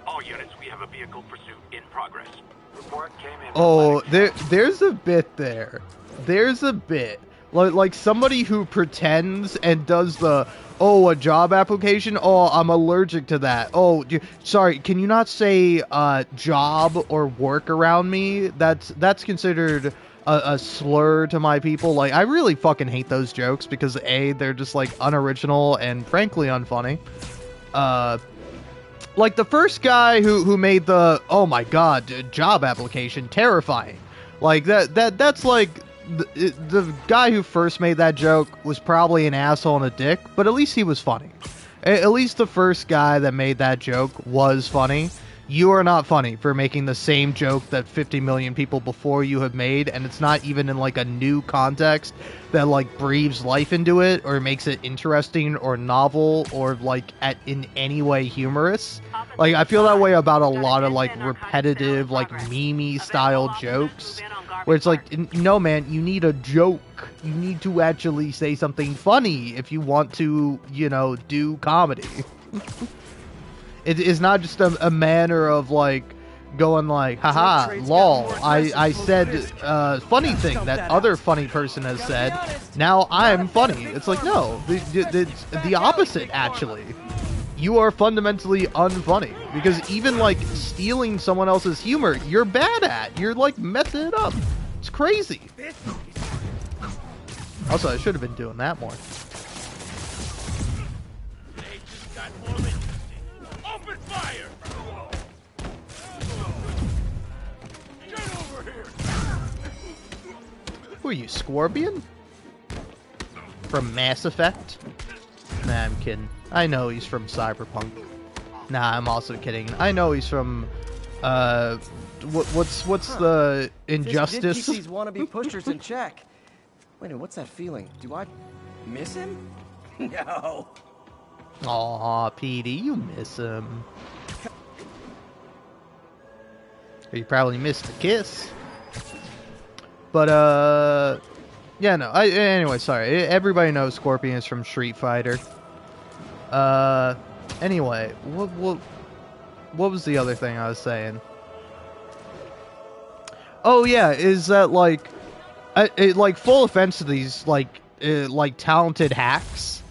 All units, we have a vehicle pursuit in progress. Report came in. Oh, there's a bit there. There's a bit. Like somebody who pretends and does the, oh, a job application? Oh, I'm allergic to that. Oh, sorry, can you not say job or work around me? That's considered a slur to my people. Like, I really fucking hate those jokes because A, they're just like unoriginal and frankly unfunny. Like the first guy who made the, oh my god, job application, terrifying. Like that's like the guy who first made that joke was probably an asshole and a dick, but at least he was funny. At least the first guy that made that joke was funny. You are not funny for making the same joke that 50 million people before you have made, and it's not even in like a new context that like breathes life into it or makes it interesting or novel or like in any way humorous. Like I feel that way about a lot of like repetitive like meme style jokes where it's like, no man, you need a joke. You need to actually say something funny if you want to, you know, do comedy. It is not just a manner of like going like, haha, lol, I said funny thing that other funny person has said, now I'm funny. It's like, no, it's the opposite actually. You are fundamentally unfunny, because even like stealing someone else's humor, you're bad at. You're like messing it up. It's crazy. Also, I should have been doing that more. Open fire! Get over here! Who are you, Scorpion? From Mass Effect? Nah, I'm kidding. I know he's from Cyberpunk. Nah, I'm also kidding. I know he's from, what's the Injustice? Did keep these wannabe pushers in check. Wait a minute, what's that feeling? Do I miss him? No. Aw, Petey, you miss him. You probably missed the kiss. But, yeah, no. Anyway, sorry. Everybody knows Scorpion is from Street Fighter. Anyway, what was the other thing I was saying? Oh yeah, is that like, like full offense to these like talented hacks.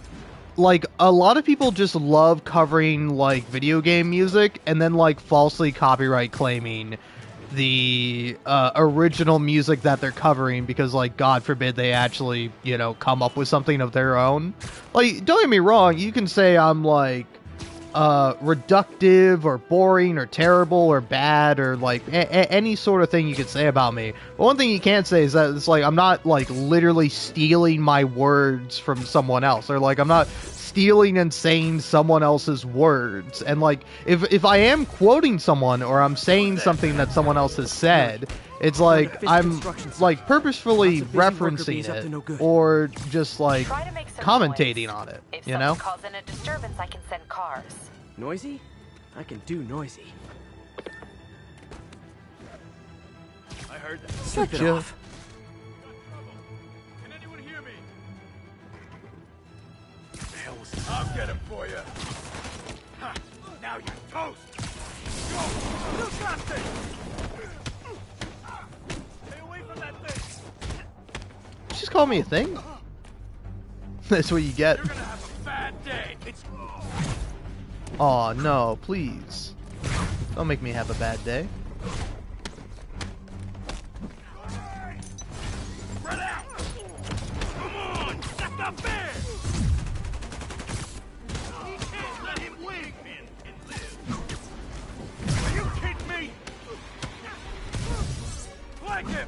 Like a lot of people just love covering like video game music and then like falsely copyright claiming the original music that they're covering because like God forbid they actually, you know, come up with something of their own. Like, don't get me wrong, you can say I'm like reductive or boring or terrible or bad or like any sort of thing you could say about me. But one thing you can't say is that it's like I'm not like literally stealing my words from someone else, or like I'm not stealing and saying someone else's words. And like if I am quoting someone or I'm saying something that someone else has said, it's like I'm like purposefully referencing it or just like commentating on it, If you know? someone calls in a disturbance, I can send cars. Noisy? I can do noisy. I heard that. Sleep it Chill. off. Can anyone hear me? I'll get him for you. Ha! Now you're toast. Go! You got this! Stay away from that thing! Just call me a thing. That's what you get. You're gonna have a bad day. It's... Aw, no, please. Don't make me have a bad day. Spread out! Come on! That's not fair! We can't let him win and live. Are you kidding me? Flank him!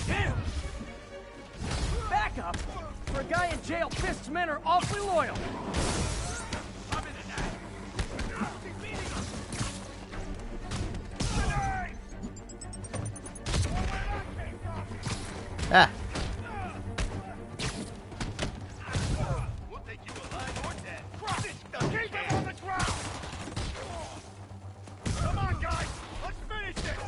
Damn! Back up! For a guy in jail, Fisk's men are awfully loyal. I'm in the net. He's beating us. Ah. We'll take you alive or dead. This doesn't keep him on the ground. Come on, guys. Let's finish this.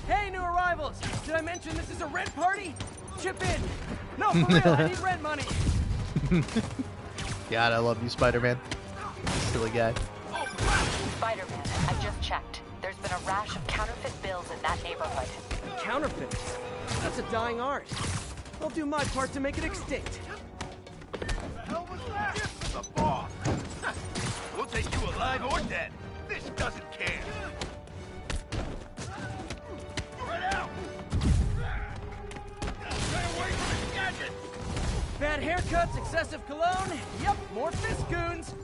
Hey, new arrivals! Did I mention this is a rent party? Chip in! No, for real, I need rent money! God, I love you, Spider-Man. Silly guy. Spider-Man, I just checked. There's been a rash of counterfeit bills in that neighborhood. Counterfeits? That's a dying art. I'll do my part to make it extinct. The hell was that? Give the boss. We'll take you alive or dead. This doesn't care. Spread out. Stay away from his gadget. Bad haircuts, excessive cologne. Yep, more Fisk goons.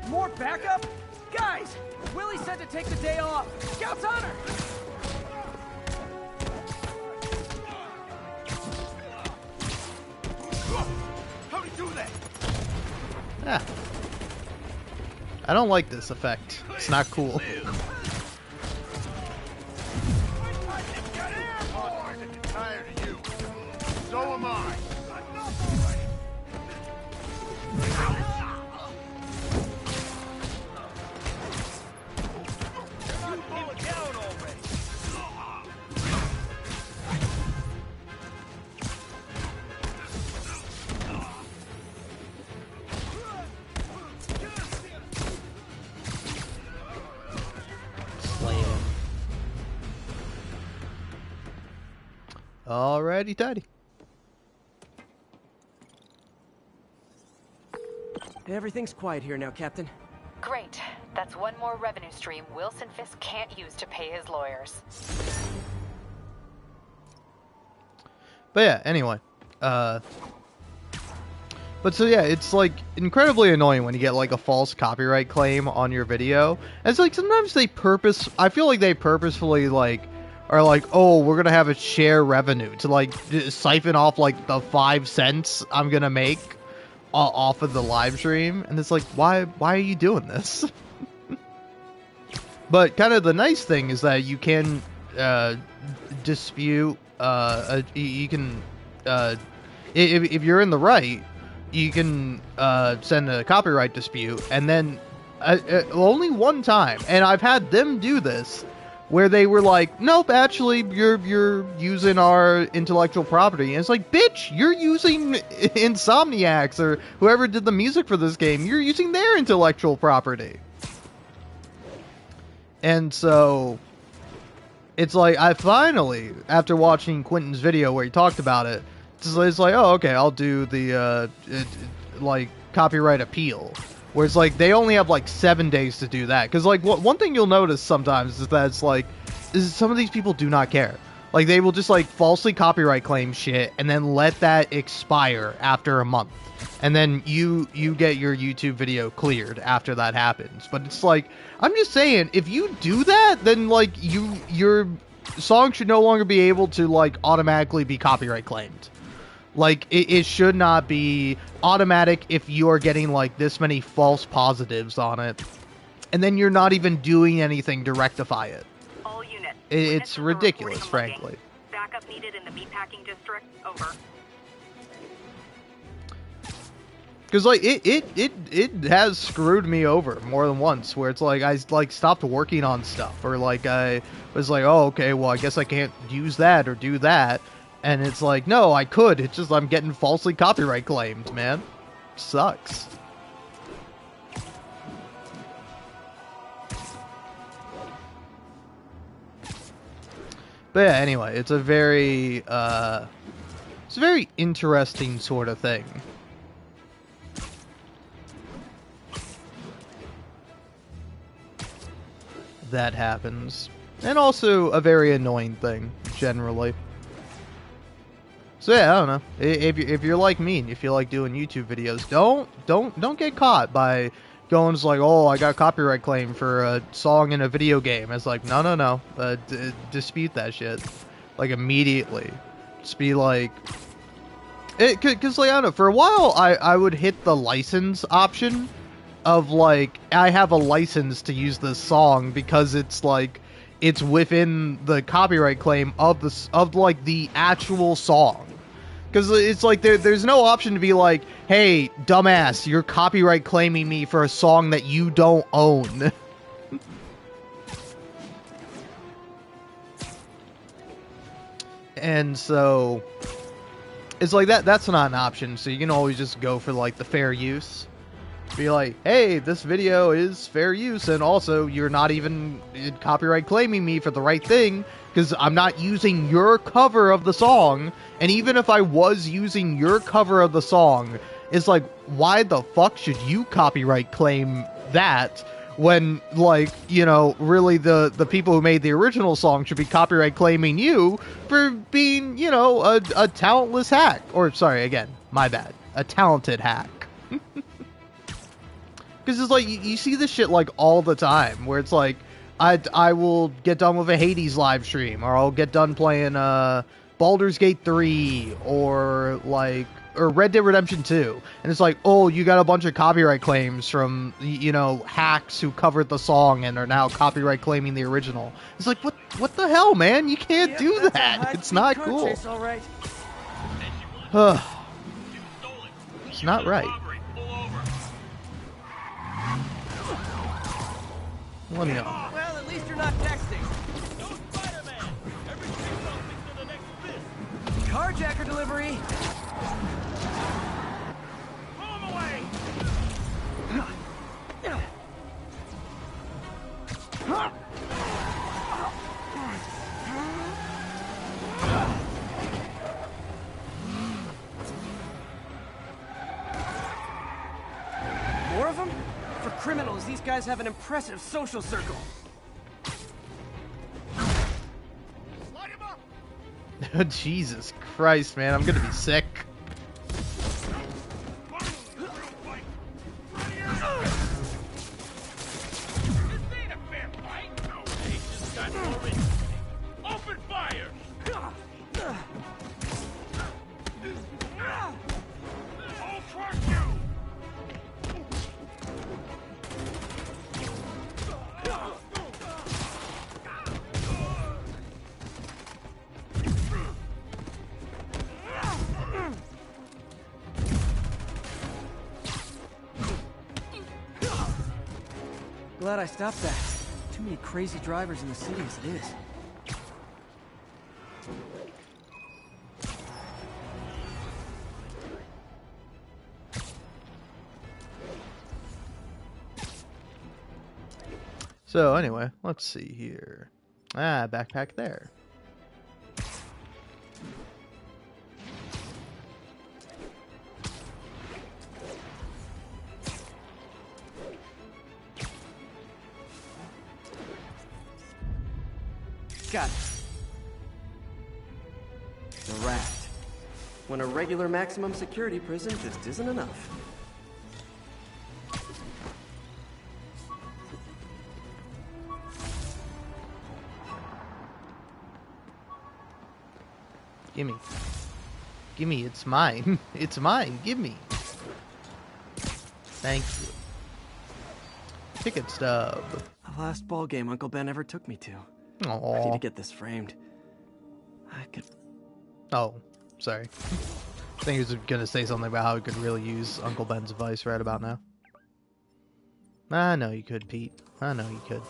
More backup? Guys, Willie said to take the day off. Scout's honor! How'd he do that? Ah. I don't like this effect. It's not cool. I'm tired of you. So am I. Alrighty, tidy. Everything's quiet here now, Captain. Great. That's one more revenue stream Wilson Fisk can't use to pay his lawyers. But yeah, anyway. But so yeah, it's like incredibly annoying when you get like a false copyright claim on your video. And it's like sometimes I feel like they purposefully like are like, oh, we're gonna have a share revenue to like siphon off like the 5 cents I'm gonna make off of the live stream. And it's like, why are you doing this? But kind of the nice thing is that you can dispute, you can if you're in the right, you can send a copyright dispute, and then only one time, and I've had them do this, where they were like, nope, actually, you're using our intellectual property. And it's like, bitch, you're using Insomniacs or whoever did the music for this game. You're using their intellectual property. And so it's like, I finally, after watching Quentin's video where he talked about it, it's like, oh, okay, I'll do the like copyright appeal. Where it's like, they only have like 7 days to do that. Because like, one thing you'll notice sometimes is that it's like, some of these people do not care. Like, they will just like falsely copyright claim shit and then let that expire after a month. And then you get your YouTube video cleared after that happens. But it's like, I'm just saying, if you do that, then like your song should no longer be able to like automatically be copyright claimed. Like, it should not be automatic if you are getting like this many false positives on it, and then you're not even doing anything to rectify it. All units. It's ridiculous, frankly. Backup needed in the meatpacking district. Over. Because like it has screwed me over more than once, where it's like I like stopped working on stuff, or like I was like, oh, okay, well, I guess I can't use that or do that, and it's like, no, I could. It's just I'm getting falsely copyright claimed, man. Sucks. But yeah, anyway, it's a very interesting sort of thing. That happens. And also a very annoying thing, generally. So yeah, I don't know. If you're like me and you feel like doing YouTube videos, don't get caught by going just like, oh, I got copyright claim for a song in a video game. It's like, no. Dispute that shit. Like, immediately. Just be like... Because, like, I don't know, for a while, I would hit the license option of, like, I have a license to use this song because it's, like, it's within the copyright claim of the actual song. Because it's like, there's no option to be like, hey, dumbass, you're copyright claiming me for a song that you don't own. And so, it's like, that's not an option, so you can always just go for, like, the fair use. Be like, hey, this video is fair use, and also, you're not even copyright claiming me for the right thing, because I'm not using your cover of the song, and even if I was using your cover of the song, it's like, why the fuck should you copyright claim that, when, like, you know, really the people who made the original song should be copyright claiming you for being, you know, a talentless hack. Or, sorry, again, my bad. A talented hack. Because it's like, you see this shit, like, all the time, where it's like, I will get done with a Hades live stream, or I'll get done playing Baldur's Gate 3, or, like, or Red Dead Redemption 2, and it's like, oh, you got a bunch of copyright claims from, you know, hacks who covered the song and are now copyright claiming the original. It's like, what the hell, man? You can't do that. It's not cool. Chase, all right. It's not right. Let me know. Well, at least you're not texting. No Spider-Man! Everything's something to the next fist! Carjacker delivery. Throw him away! More of them? For criminals, these guys have an impressive social circle. Light him up! Jesus Christ, man, I'm gonna be sick. Open fire! I'll crush you! glad I stopped that. Too many crazy drivers in the city as it is. So anyway, let's see here. Ah, backpack there. Got it. The raft. When a regular maximum security prison just isn't enough. Gimme. Gimme, it's mine. It's mine, gimme. Thank you. Ticket stub. The last ball game Uncle Ben ever took me to. Aww. Ready to get this framed. I could... Oh, sorry. I think he was gonna say something about how he could really use Uncle Ben's advice right about now. I know you could, Pete. I know you could.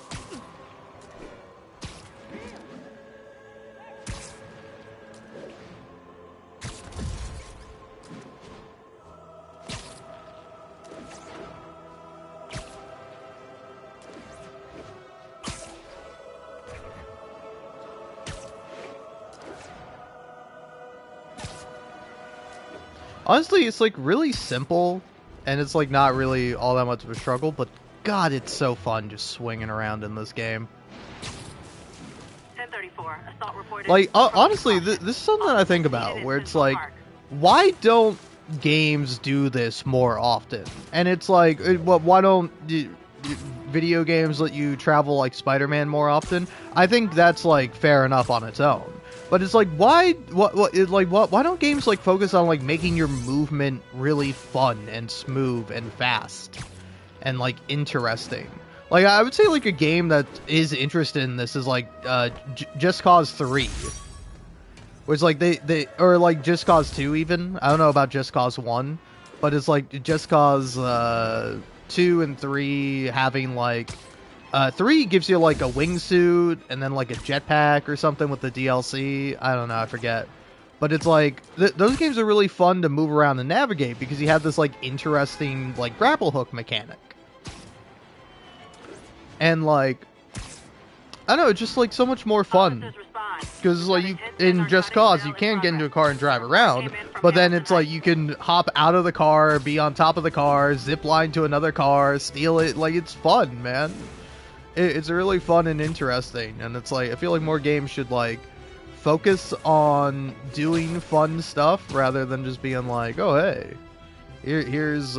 Honestly, it's like really simple, and it's like not really all that much of a struggle, but God, it's so fun just swinging around in this game. 1034, assault reported. Like, honestly, this is something I think about, where it's like, why don't games do this more often? And it's like, why don't video games let you travel like Spider-Man more often? I think that's like fair enough on its own. But it's like, why don't games like focus on like making your movement really fun and smooth and fast and like interesting? Like, I would say like a game that is interested in this is like Just Cause 3. Where it's like they or like Just Cause 2 even. I don't know about Just Cause 1, but it's like Just Cause 2 and 3 having like 3 gives you like a wingsuit and then like a jetpack or something with the DLC. I don't know, I forget. But it's like those games are really fun to move around and navigate because you have this like interesting like grapple hook mechanic. And like, I don't know, it's just like so much more fun. Because like you, in Just Cause, you can get into a car and drive around, but then it's like you can hop out of the car, be on top of the car, zip line to another car, steal it. Like, it's fun, man. It's really fun and interesting, and it's like I feel like more games should like focus on doing fun stuff rather than just being like, oh hey, here's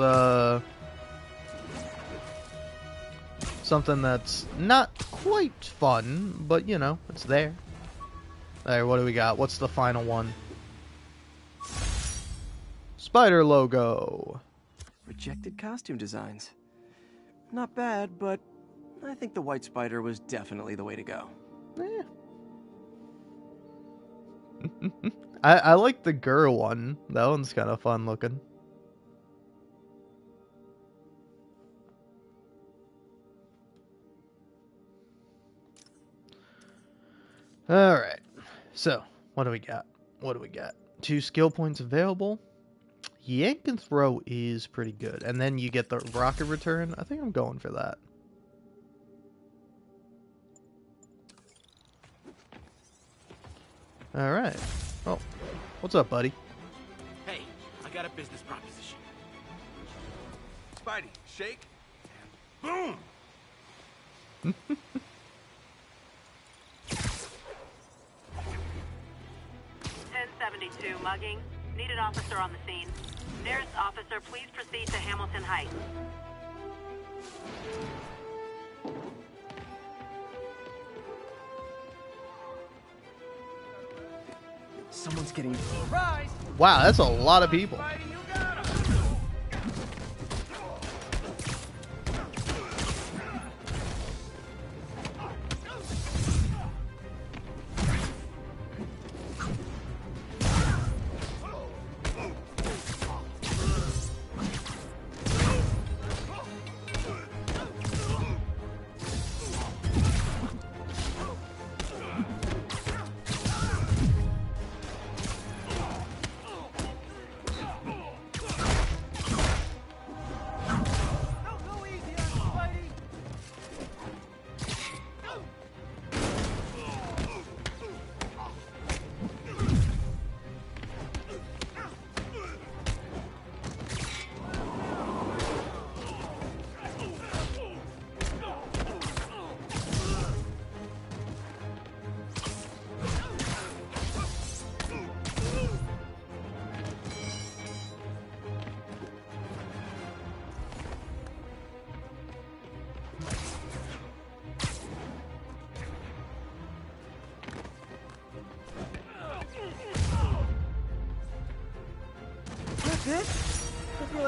something that's not quite fun, but you know, it's there. There, what do we got? What's the final one? Spider logo. Rejected costume designs. Not bad, but I think the white spider was definitely the way to go. Eh. I like the girl one. That one's kind of fun looking. Alright. So, what do we got? What do we got? 2 skill points available. Yank and throw is pretty good. And then you get the rocket return. I think I'm going for that. Alright. Oh. What's up, buddy? Hey, I got a business proposition. Spidey, shake, and boom! 1072, mugging. Need an officer on the scene. Nearest officer, please proceed to Hamilton Heights. Someone's getting... Wow, that's a lot of people.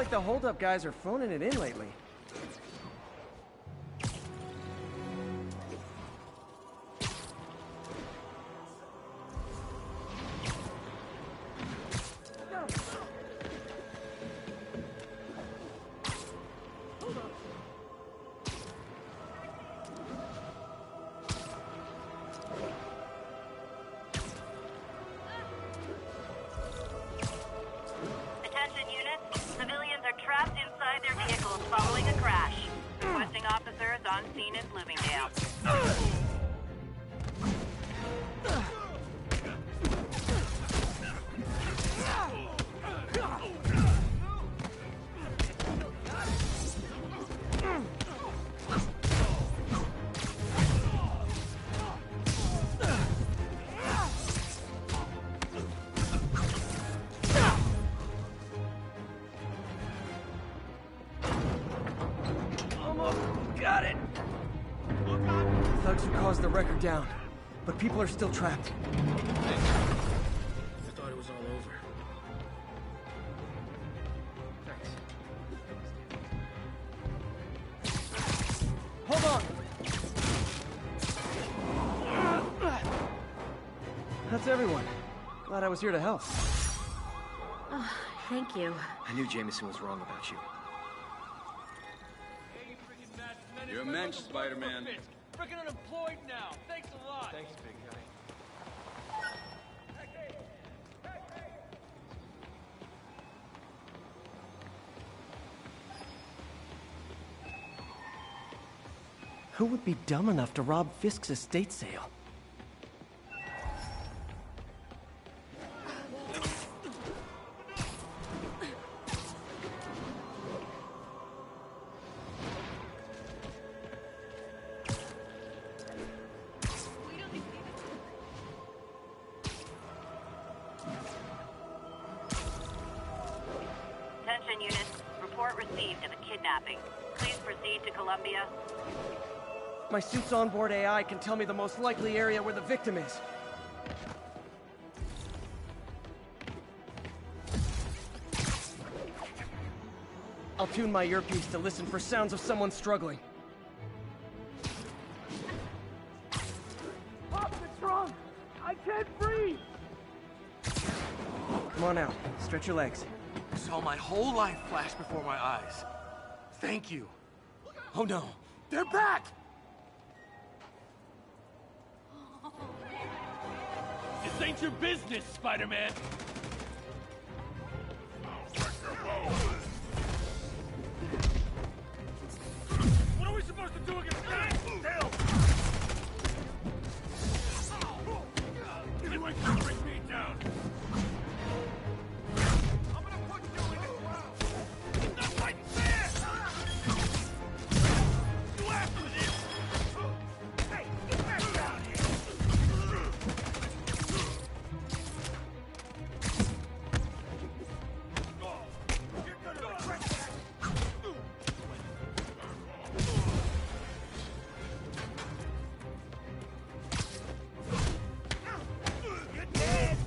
like the hold-up guys are phoning it in lately. Attention units, civilians are trapped inside their vehicles following a crash. Requesting officers on scene in Bloomingdale. Got it! Thugs who caused the wrecker down, but people are still trapped. I thought it was all over. Hold on! That's everyone. Glad I was here to help. Oh, thank you. I knew Jameson was wrong about you. You're a mensch, Spider-Man. Freaking unemployed now. Thanks a lot. Thanks, big guy. Who would be dumb enough to rob Fisk's estate sale? Attention units, report received of a kidnapping. Please proceed to Columbia. My suit's onboard AI can tell me the most likely area where the victim is. I'll tune my earpiece to listen for sounds of someone struggling. Pop, what's wrong? I can't breathe. Come on out. Stretch your legs. I saw my whole life flash before my eyes. Thank you. Oh no, they're back! This ain't your business, Spider-Man! What are we supposed to do against that? Hell! You ain't gonna bring me down! I'm gonna put you in the ground! It's not fighting fair! You after this! Hey, get back down here! You're gonna regret that! You're dead!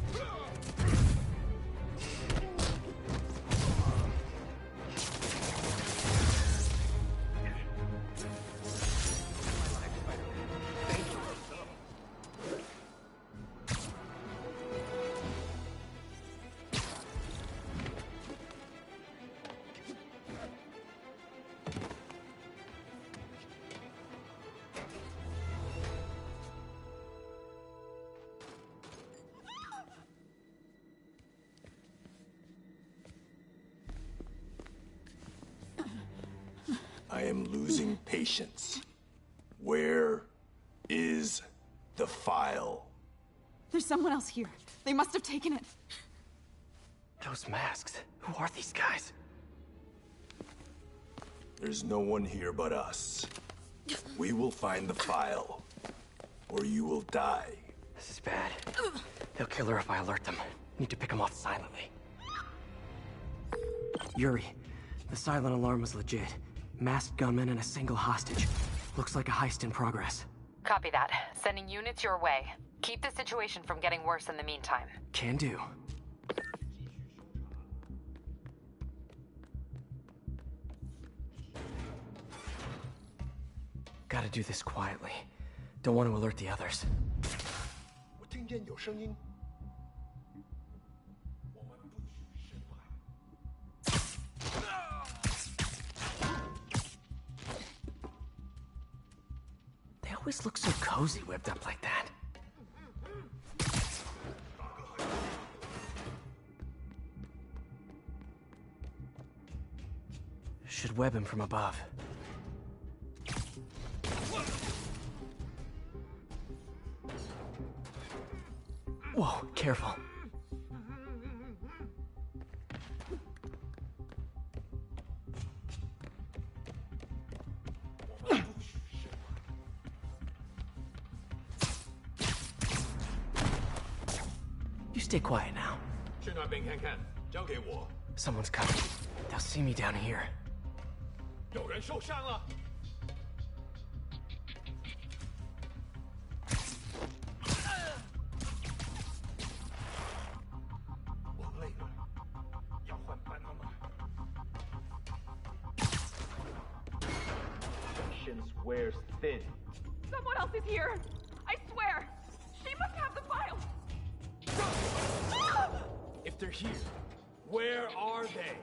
I am losing patience. Where is the file? There's someone else here. They must have taken it. Those masks. Who are these guys? There's no one here but us. We will find the file, or you will die. This is bad. They'll kill her if I alert them. Need to pick them off silently. Yuri, the silent alarm was legit. Masked gunmen and a single hostage. Looks like a heist in progress. Copy that. Sending units your way. Keep the situation from getting worse in the meantime. Can do. gotta do this quietly. Don't want to alert the others. 我听见有声音。 They always look so cozy whipped up like that. Should web him from above. Whoa, careful. You stay quiet now. 去那边看看，交给我。 Someone's coming. They'll see me down here. 有人受伤了。我累了，要换班了吗 Patience wears thin. Someone else is here. I swear. She must have the file. If they're here, where are they?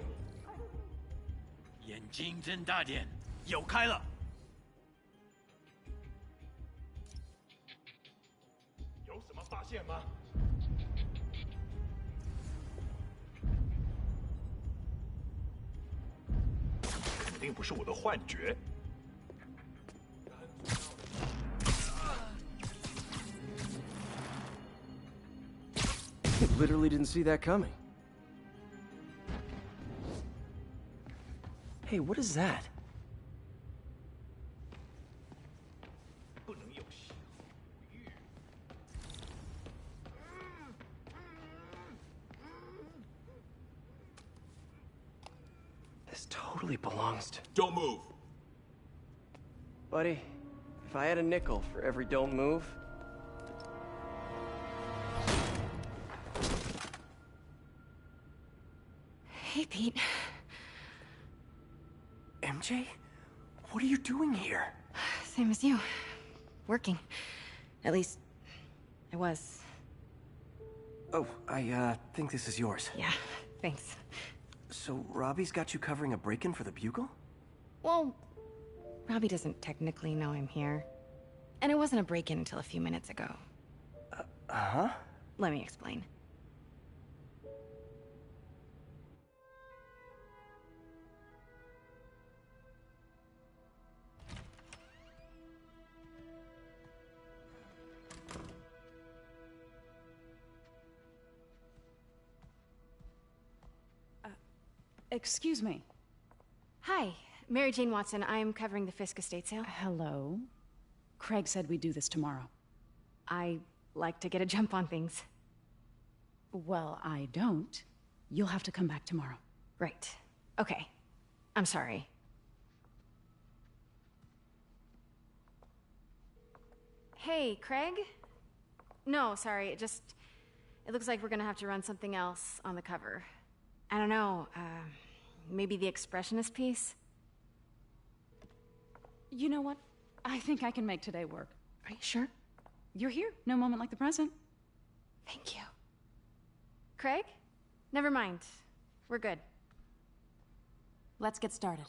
眼睛睁大点，有开了。有什么发现吗？肯定不是我的幻觉。 Literally didn't see that coming. Hey, what is that? 不能有小鱼。 This totally belongs to... Don't move. Buddy, if I had a nickel for every don't move... Hey, Pete. MJ? What are you doing here? Same as you. Working. At least, I was. Oh, I think this is yours. Yeah, thanks. So, Robbie's got you covering a break-in for the Bugle? Well, Robbie doesn't technically know I'm here. And it wasn't a break-in until a few minutes ago. Uh-huh? Let me explain. Excuse me. Hi, Mary Jane Watson. I'm covering the Fisk estate sale. Hello. Craig said we'd do this tomorrow. I like to get a jump on things. Well, I don't. You'll have to come back tomorrow. Right. Okay. I'm sorry. Hey, Craig? No, sorry. It looks like we're gonna have to run something else on the cover. I don't know, maybe the expressionist piece? You know what? I think I can make today work. Are you sure? You're here. No moment like the present. Thank you. Craig? Never mind. We're good. Let's get started.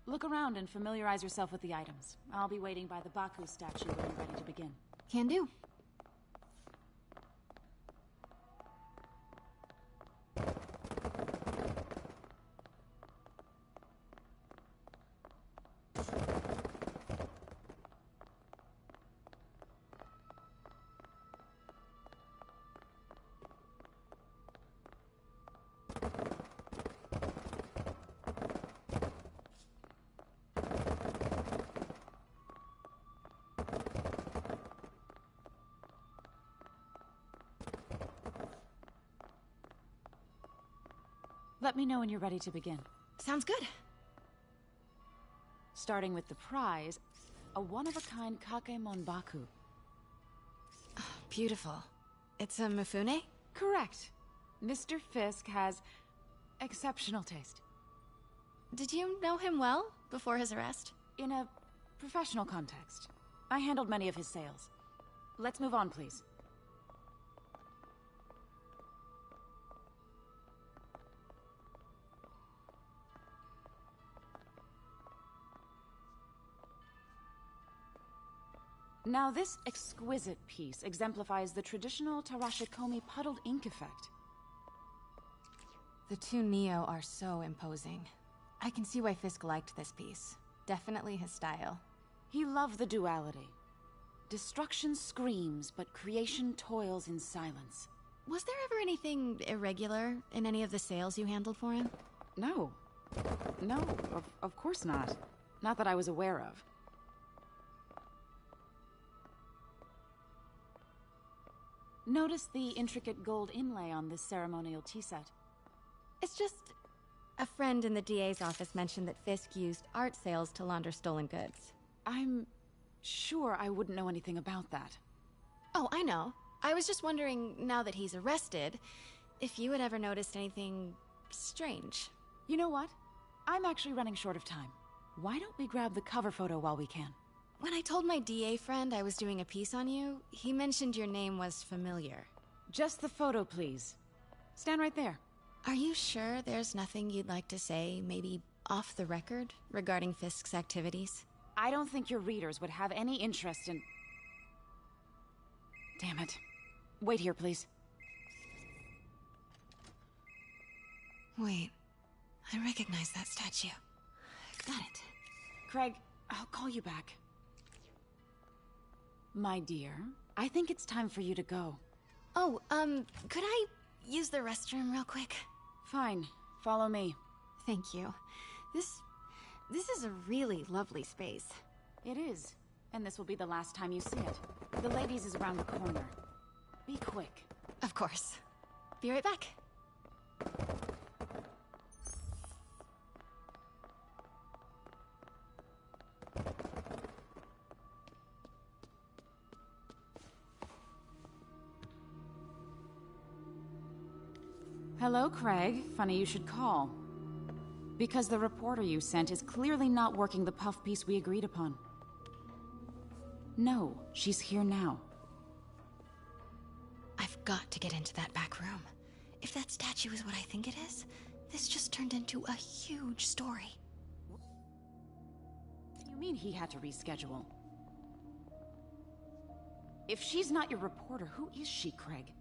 Look around and familiarize yourself with the items. I'll be waiting by the Baku statue when you're ready to begin. Can do. Let me know when you're ready to begin. Sounds good. Starting with the prize, a one-of-a-kind Kakemon Baku. Oh, beautiful. It's a Mifune? Correct. Mr. Fisk has exceptional taste. Did you know him well before his arrest? In a professional context. I handled many of his sales. Let's move on, please. Now, this exquisite piece exemplifies the traditional Tarashikomi puddled ink effect. The two Neo are so imposing. I can see why Fisk liked this piece. Definitely his style. He loved the duality. Destruction screams, but creation toils in silence. Was there ever anything irregular in any of the sales you handled for him? No. No, of course not. Not that I was aware of. Notice the intricate gold inlay on this ceremonial tea set. It's just... a friend in the DA's office mentioned that Fisk used art sales to launder stolen goods. I'm sure I wouldn't know anything about that. Oh, I know. I was just wondering, now that he's arrested, if you had ever noticed anything strange. You know what? I'm actually running short of time. Why don't we grab the cover photo while we can? When I told my DA friend I was doing a piece on you, he mentioned your name was familiar. Just the photo, please. Stand right there. Are you sure there's nothing you'd like to say, maybe off the record, regarding Fisk's activities? I don't think your readers would have any interest in... Damn it. Wait here, please. Wait. I recognize that statue. Got it. Craig, I'll call you back. My dear, I think it's time for you to go. Oh, could I use the restroom real quick? Fine. Follow me. Thank you. This is a really lovely space. It is. And this will be the last time you see it. The ladies is around the corner. Be quick. Of course. Be right back. Hello, Craig. Funny you should call. Because the reporter you sent is clearly not working the puff piece we agreed upon. No, she's here now. I've got to get into that back room. If that statue is what I think it is, this just turned into a huge story. What do you mean he had to reschedule? If she's not your reporter, who is she, Craig?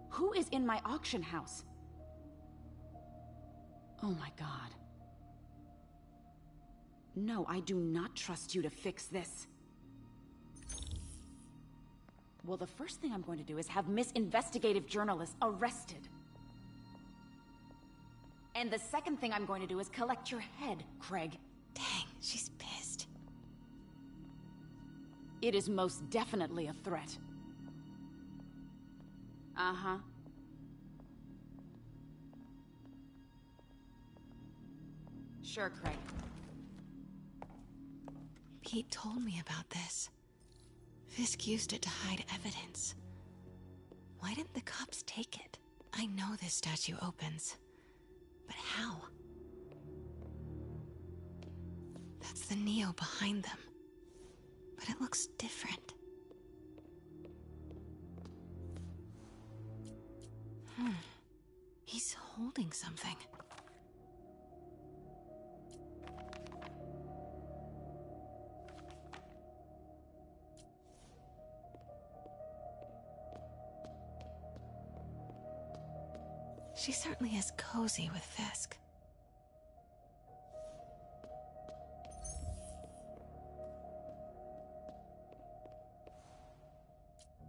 Who is in my auction house? Oh my god. No, I do not trust you to fix this. Well, the first thing I'm going to do is have Miss Investigative Journalist arrested. And the second thing I'm going to do is collect your head, Craig. Dang, she's pissed. It is most definitely a threat. Uh-huh. Sure, Craig. Pete told me about this. Fisk used it to hide evidence. Why didn't the cops take it? I know this statue opens. But how? That's the Neo behind them. But it looks different. He's holding something. She certainly is cozy with Fisk.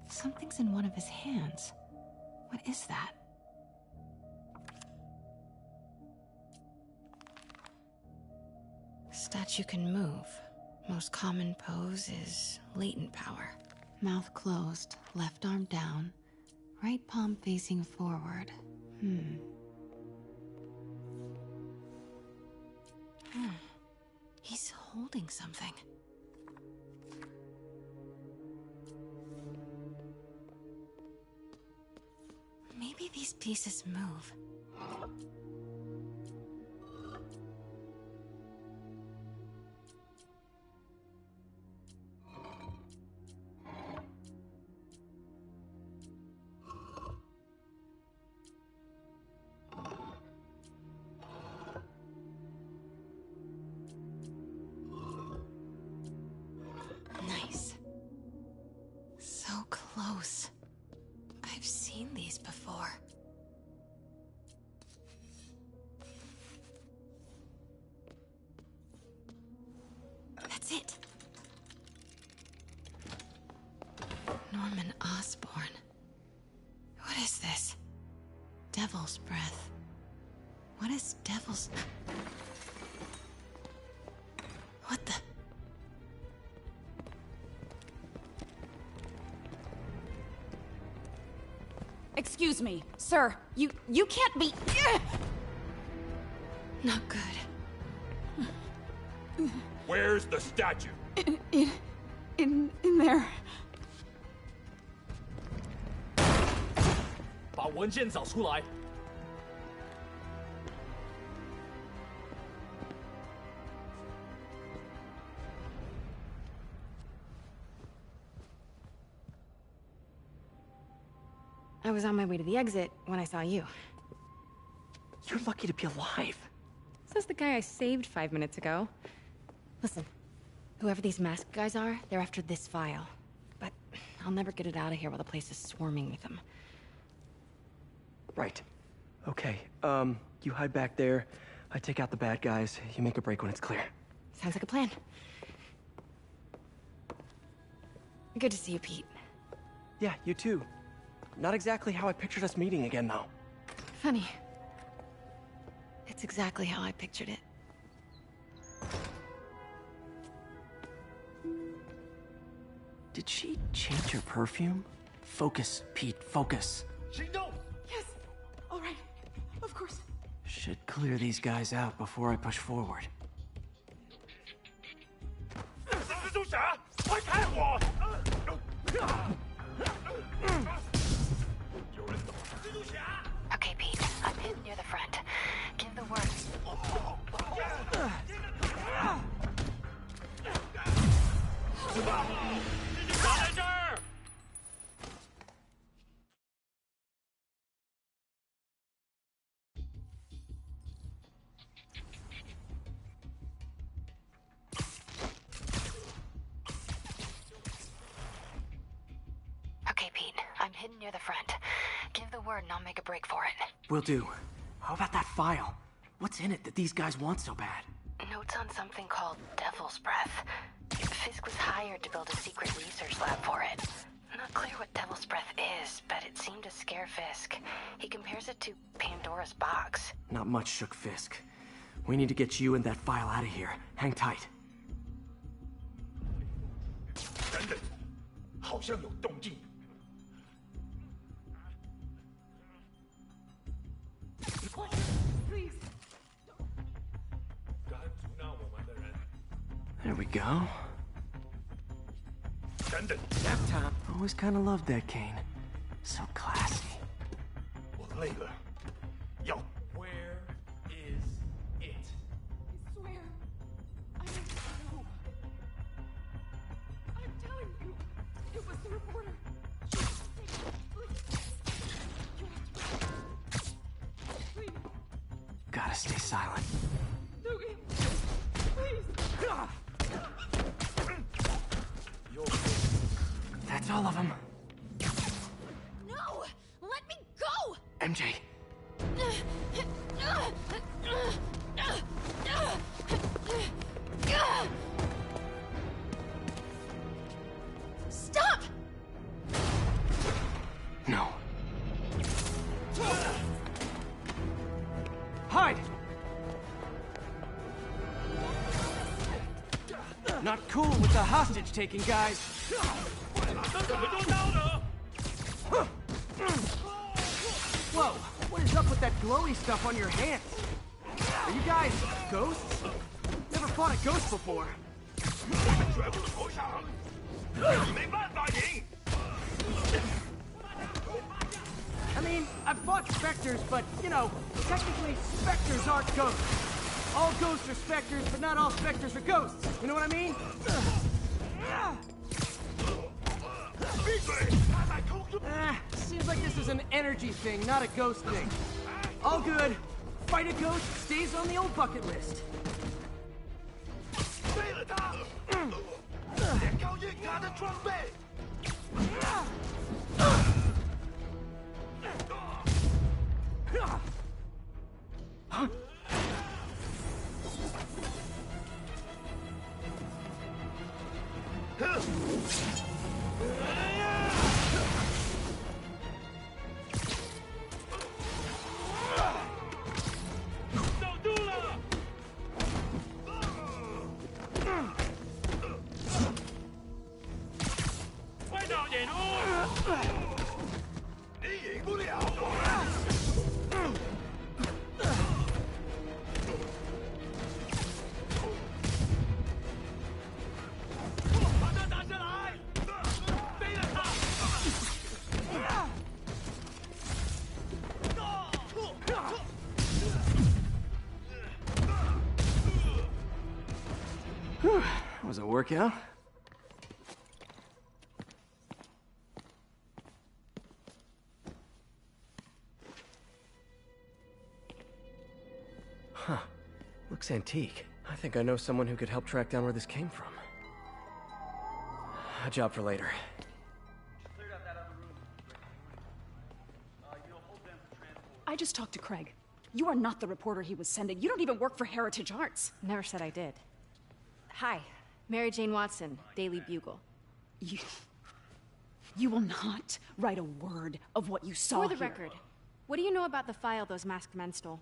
Something's in one of his hands. What is that? Statue can move. Most common pose is latent power. Mouth closed, left arm down, right palm facing forward. He's holding something. Maybe these pieces move. house. I've seen these before. That's it. Norman Osborn. What is this? Devil's breath. What is devil's... What the... Excuse me, sir. You can't be... Not good. Where's the statue? In there. 把文件找出来。 I was on my way to the exit when I saw you. You're lucky to be alive. Says the guy I saved 5 minutes ago. Listen, whoever these masked guys are, they're after this file. But I'll never get it out of here while the place is swarming with them. Right. Okay, you hide back there. I take out the bad guys. You make a break when it's clear. Sounds like a plan. Good to see you, Pete. Yeah, you too. Not exactly how I pictured us meeting again, though. Funny. It's exactly how I pictured it. Did she change her perfume? Focus, Pete, focus. Yes! All right. Of course. Should clear these guys out before I push forward. 蜘蛛侠，快看我！ Okay, Pete. I'm hidden near the front. Give the word. Okay, Pete. I'm hidden near the front. Give the word and I'll make a break for it. Will do. How about that file? What's in it that these guys want so bad? Notes on something called Devil's Breath. Fisk was hired to build a secret research lab for it. Not clear what Devil's Breath is, but it seemed to scare Fisk. He compares it to Pandora's box. Not much shook Fisk. We need to get you and that file out of here. Hang tight. 等等，好像有动静。 Please. There we go. 等等， Nap time. Always kind of loved that cane. So classy. 我累了，要 Where is it? I swear. I don't know. I'm telling you. It was the reporter. Please. Gotta stay silent. Please. That's all of them. No! Let me go! MJ. Stop! No. Hide! Not cool with the hostage-taking, guys. Whoa, what is up with that glowy stuff on your hands? Are you guys ghosts? Never fought a ghost before. 全部投降，你没办法赢。 I mean, I've fought specters, but, you know, technically specters aren't ghosts. All ghosts are specters, but not all specters are ghosts. You know what I mean? 闭嘴！他在偷吃。 Seems like this is an energy thing, not a ghost thing. All good. Fight a ghost stays on the old bucket list. 废了他！别靠近他的装备。Was it a workout? Huh. Looks antique. I think I know someone who could help track down where this came from. A job for later. I just talked to Craig. You are not the reporter he was sending. You don't even work for Heritage Arts. Never said I did. Hi, Mary Jane Watson, Daily Bugle. You will not write a word of what you saw For the here. record, what do you know about the file those masked men stole?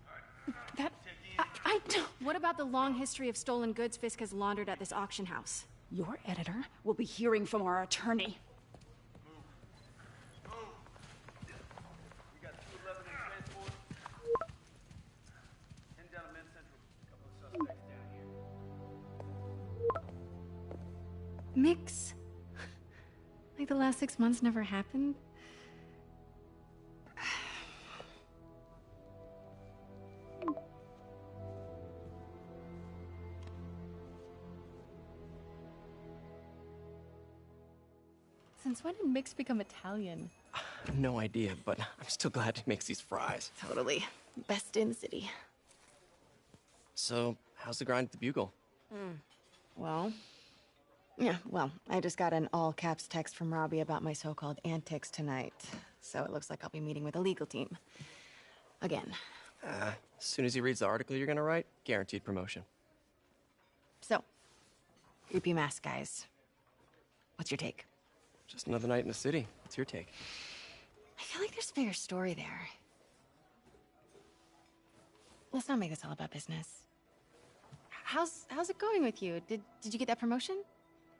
I don't... What about the long history of stolen goods Fisk has laundered at this auction house? Your editor will be hearing from our attorney. Mix? Like the last 6 months never happened? Since when did Mix become Italian? No idea, but I'm still glad he makes these fries. Totally. Best in the city. So, how's the grind at the Bugle? Well, I just got an all-caps text from Robbie about my so-called antics tonight. So it looks like I'll be meeting with a legal team. Again. As soon as he reads the article you're gonna write, guaranteed promotion. So, creepy mask guys. What's your take? Just another night in the city. What's your take? I feel like there's a bigger story there. Let's not make this all about business. How's it going with you? Did you get that promotion?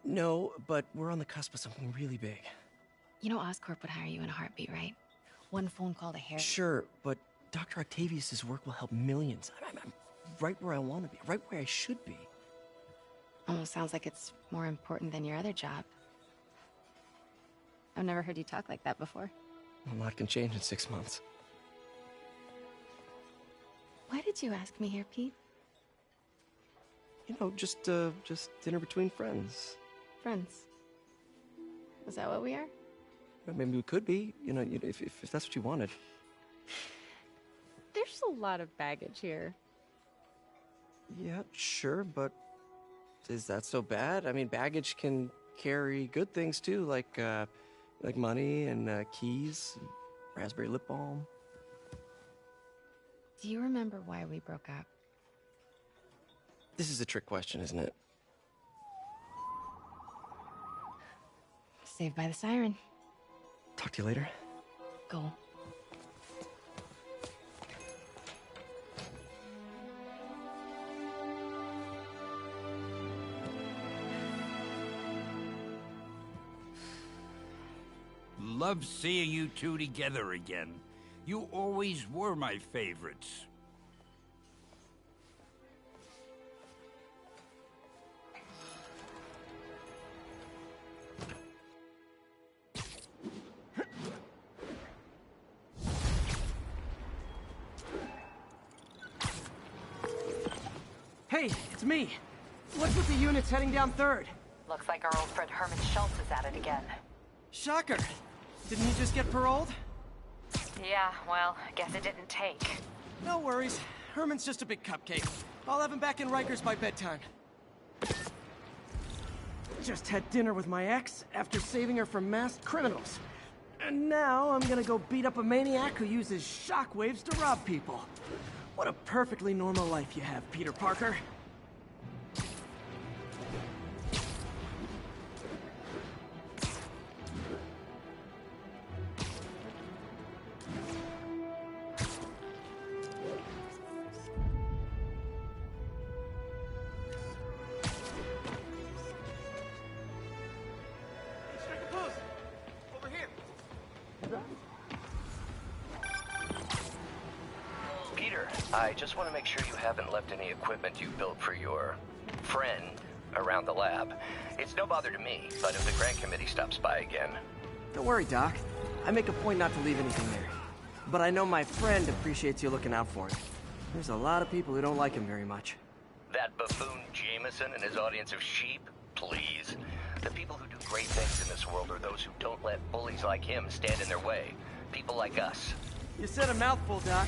No, but we're on the cusp of something really big. You know Oscorp would hire you in a heartbeat, right? One phone call to Harry. Sure, but Dr. Octavius's work will help millions. I'm right where I want to be, right where I should be. Almost sounds like it's more important than your other job. I've never heard you talk like that before. A lot can change in 6 months. Why did you ask me here, Pete? You know, just dinner between friends. Friends. Is that what we are? Well, maybe we could be, if that's what you wanted. There's a lot of baggage here. Yeah, sure, but is that so bad? I mean, baggage can carry good things too, like money and keys, and raspberry lip balm. Do you remember why we broke up? This is a trick question, isn't it? Saved by the siren. Talk to you later. Go. Love seeing you two together again. You always were my favorites. Hey, it's me. What's with the units heading down 3rd? Looks like our old friend Herman Schultz is at it again. Shocker. Didn't he just get paroled? Yeah, well, I guess it didn't take. No worries. Herman's just a big cupcake. I'll have him back in Rikers by bedtime. Just had dinner with my ex after saving her from masked criminals. And now I'm gonna go beat up a maniac who uses shockwaves to rob people. What a perfectly normal life you have, Peter Parker. Peter, I just want to make sure you haven't left any equipment you built for your friend around the lab. It's no bother to me, but if the grant committee stops by again... Don't worry, Doc. I make a point not to leave anything there. But I know my friend appreciates you looking out for him. There's a lot of people who don't like him very much. That buffoon Jameson and his audience of sheep? Please. The people who do great things in this world are those who don't let bullies like him stand in their way. People like us. You said a mouthful, Doc.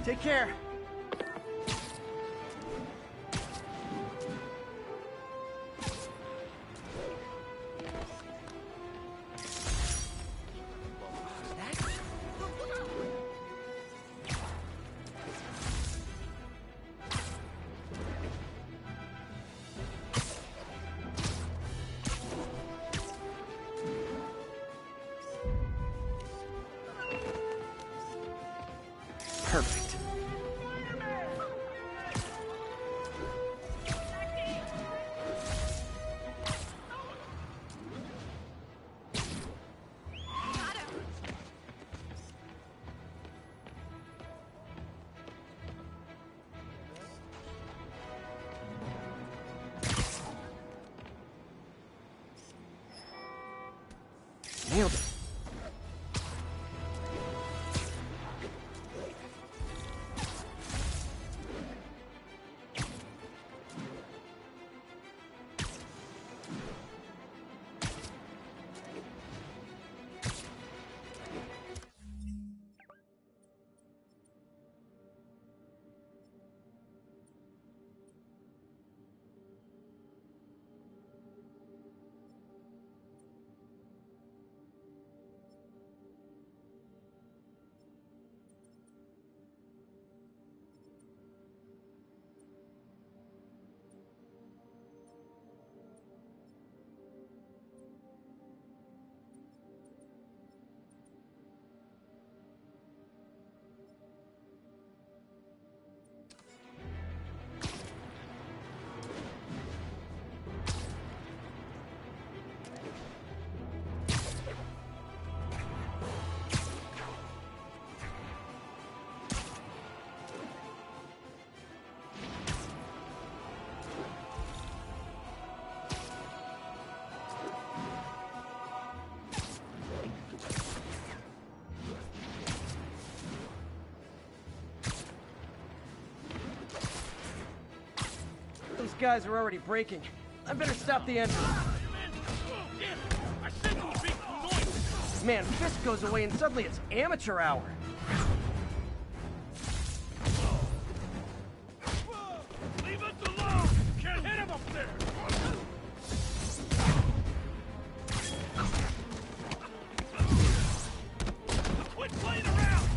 Take care. Perfect. Nailed it. Those guys are already breaking. I better stop the engine. Man, Fisk goes away and suddenly it's amateur hour. Leave us alone! Can't hit him up there! Quit playing around!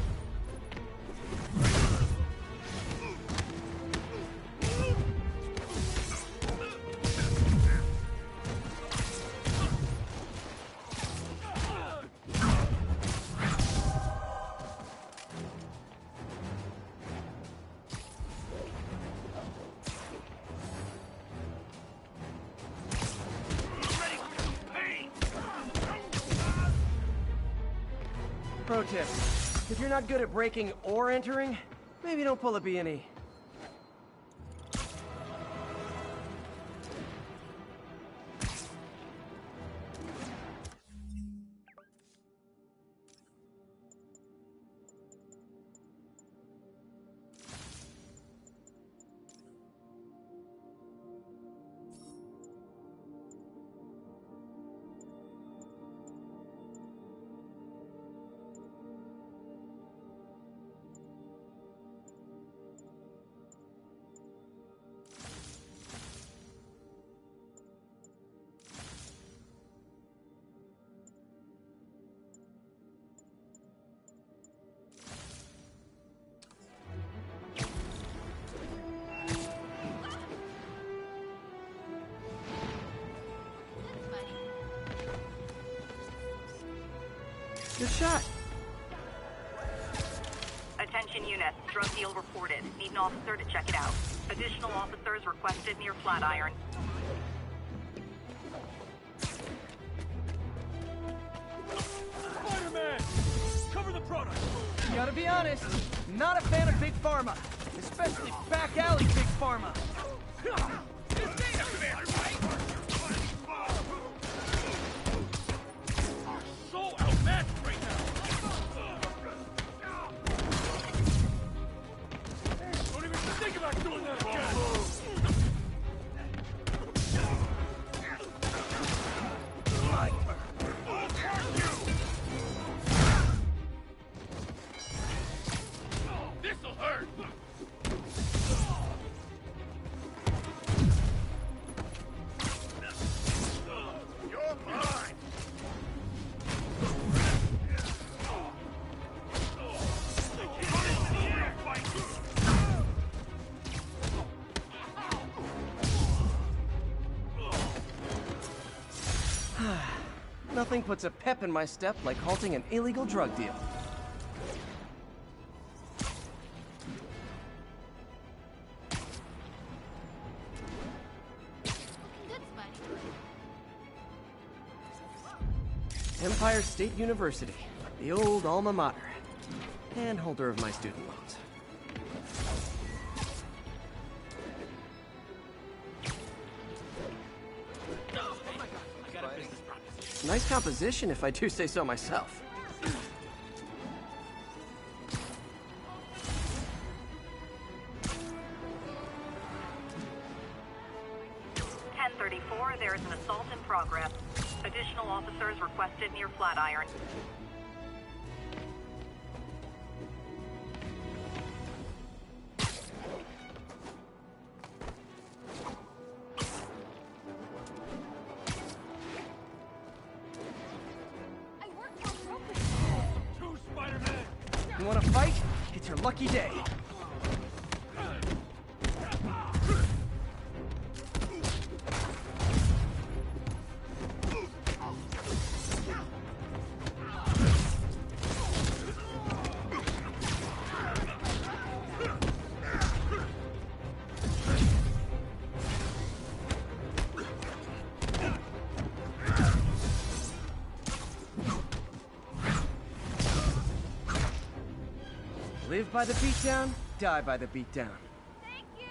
Pro tip, if you're not good at braking or entering, maybe don't pull a B&E. Good shot. Attention units, drug deal reported. Need an officer to check it out. Additional officers requested near Flatiron. Spider-Man! Cover the product! Gotta be honest, not a fan of Big Pharma. Especially back alley Big Pharma. This ain't a fair fight! So outmatched right now! Don't even think about doing that again! This'll hurt! You're mine! Nothing puts a pep in my step like halting an illegal drug deal. Empire State University, the old alma mater, and holder of my student loans. Nice composition, if I do say so myself. There is an assault in progress. Additional officers requested near Flatiron. Two Spider-Man! You wanna fight? It's your lucky day. Live by the beatdown, die by the beatdown. Thank you!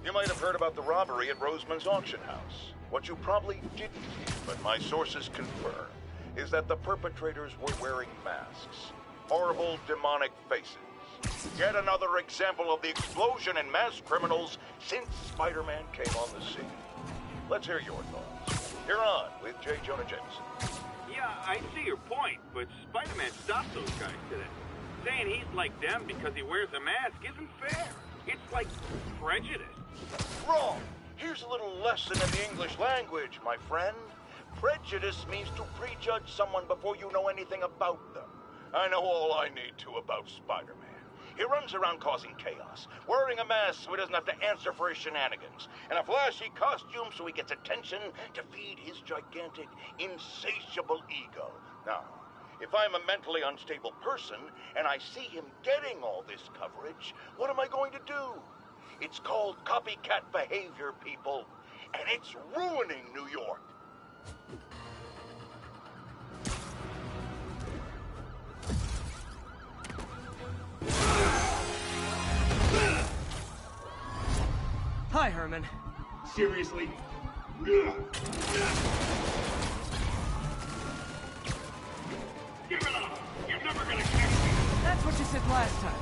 You might have heard about the robbery at Roseman's auction house. What you probably didn't hear, but my sources confirm, is that the perpetrators were wearing masks. Horrible, demonic faces. Yet another example of the explosion in mass criminals since Spider-Man came on the scene. Let's hear your thoughts. You're on with J. Jonah Jameson. Yeah, I see your point, but Spider-Man stopped those guys today. Saying he's like them because he wears a mask isn't fair. It's like prejudice. Wrong. Here's a little lesson in the English language, my friend. Prejudice means to prejudge someone before you know anything about them. I know all I need to about Spider-Man. He runs around causing chaos, wearing a mask so he doesn't have to answer for his shenanigans, and a flashy costume so he gets attention to feed his gigantic, insatiable ego. Now, if I'm a mentally unstable person and I see him getting all this coverage, what am I going to do? It's called copycat behavior, people, and it's ruining New York. Hi, Herman. Seriously? Give it up! You're never gonna catch me! That's what you said last time.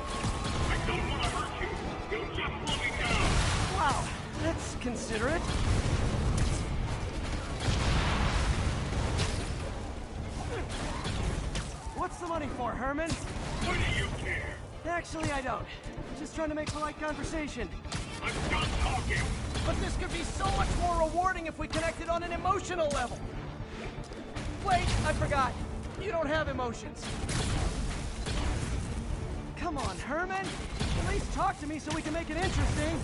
I don't want to hurt you! You'll just slow me down! Wow, that's considerate. What's the money for, Herman? What do you care? Actually, I don't. Just trying to make polite conversation. I'm done talking! But this could be so much more rewarding if we connected on an emotional level. Wait, I forgot. You don't have emotions. Come on, Herman. At least talk to me so we can make it interesting.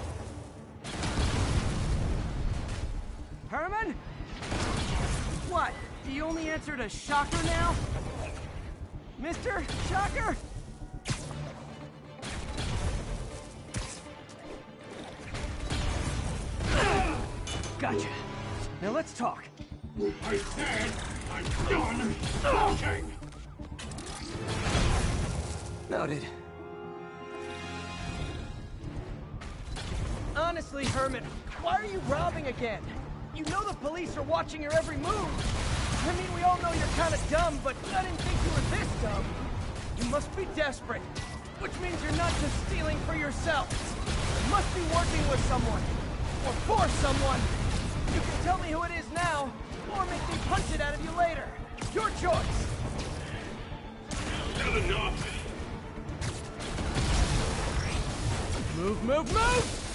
Herman? What? Do you only answer to Shocker now? Mr. Shocker? Gotcha. Now let's talk. I said I'm done talking! Noted. Honestly, Herman, why are you robbing again? You know the police are watching your every move. I mean, we all know you're kind of dumb, but I didn't think you were this dumb. You must be desperate, which means you're not just stealing for yourself. You must be working with someone, or for someone. You can tell me who it is now, or make me punch it out of you later. Your choice. That's enough! Move, move, move!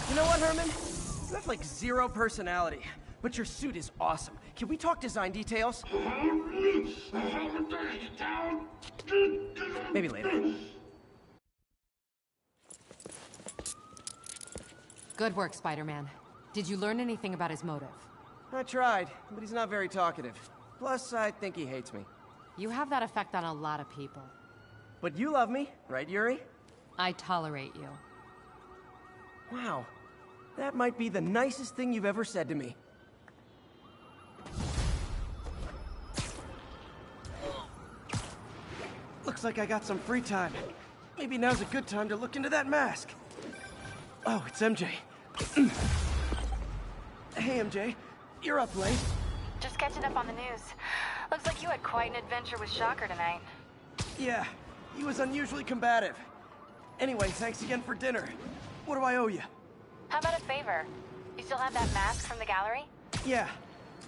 You know what, Herman? You have like zero personality, but your suit is awesome. Can we talk design details? Maybe later. Good work, Spider-Man. Did you learn anything about his motive? I tried, but he's not very talkative. Plus, I think he hates me. You have that effect on a lot of people. But you love me, right, Yuri? I tolerate you. Wow. That might be the nicest thing you've ever said to me. Looks like I got some free time. Maybe now's a good time to look into that mask. Oh, it's MJ. Hey, MJ. You're up late. Just catching up on the news. Looks like you had quite an adventure with Shocker tonight. Yeah, he was unusually combative. Anyway, thanks again for dinner. What do I owe you? How about a favor? You still have that mask from the gallery? Yeah.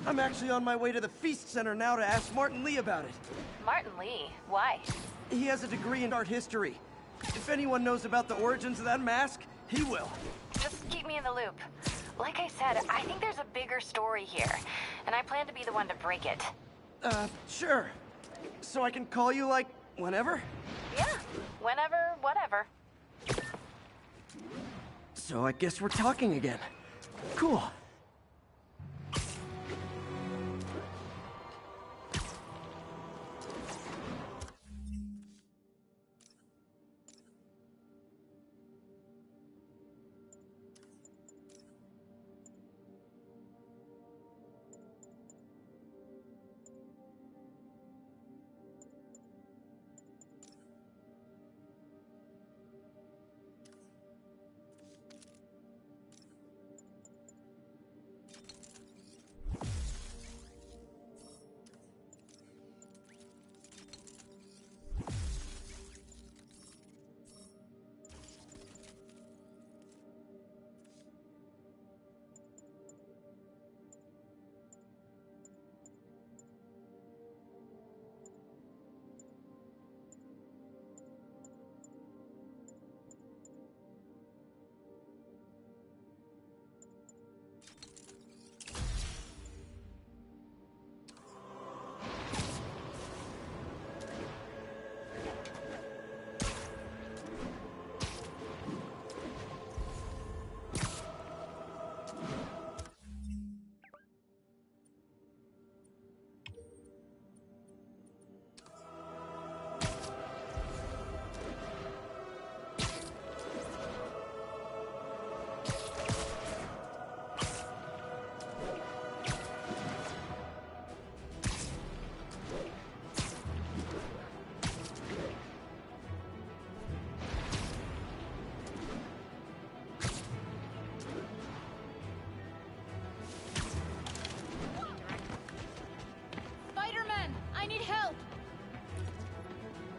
I'm actually on my way to the Feast Center now to ask Martin Lee about it. Martin Lee? Why? He has a degree in art history. If anyone knows about the origins of that mask, he will. Just keep me in the loop. Like I said, I think there's a bigger story here, and I plan to be the one to break it. Sure. So I can call you, like, whenever? Yeah, whenever, whatever. So I guess we're talking again. Cool.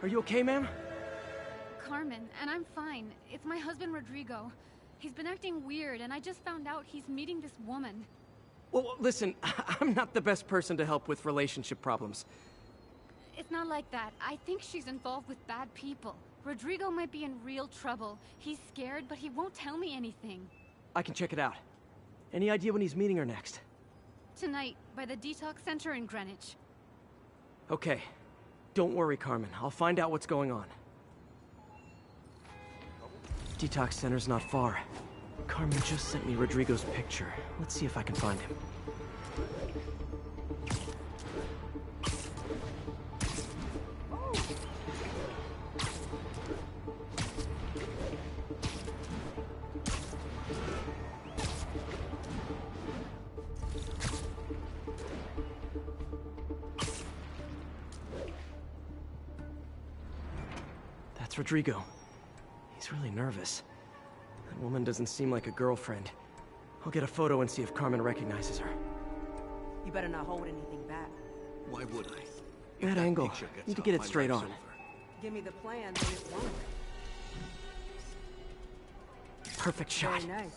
Are you okay, ma'am? Carmen, and I'm fine. It's my husband, Rodrigo. He's been acting weird, and I just found out he's meeting this woman. Well, listen, I'm not the best person to help with relationship problems. It's not like that. I think she's involved with bad people. Rodrigo might be in real trouble. He's scared, but he won't tell me anything. I can check it out. Any idea when he's meeting her next? Tonight, by the detox center in Greenwich. Okay. Don't worry, Carmen. I'll find out what's going on. Detox center's not far. Carmen just sent me Rodrigo's picture. Let's see if I can find him. That's Rodrigo. He's really nervous. That woman doesn't seem like a girlfriend. I'll get a photo and see if Carmen recognizes her. You better not hold anything back. Why would I? That angle. Need to get it straight on. Give me the plan, then it won't. Perfect shot. Very nice.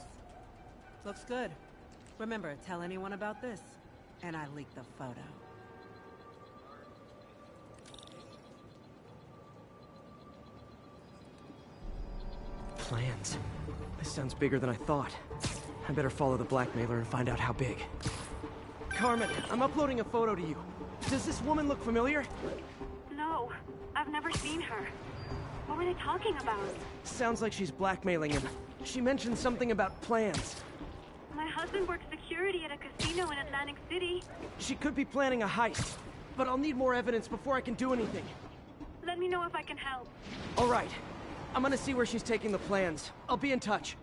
Looks good. Remember, tell anyone about this, and I leak the photo. Plans. This sounds bigger than I thought. I better follow the blackmailer and find out how big. Carmen, I'm uploading a photo to you. Does this woman look familiar? No, I've never seen her. What were they talking about? Sounds like she's blackmailing him. She mentioned something about plans. My husband works security at a casino in Atlantic City. She could be planning a heist, but I'll need more evidence before I can do anything. Let me know if I can help. All right. I'm gonna see where she's taking the plans. I'll be in touch.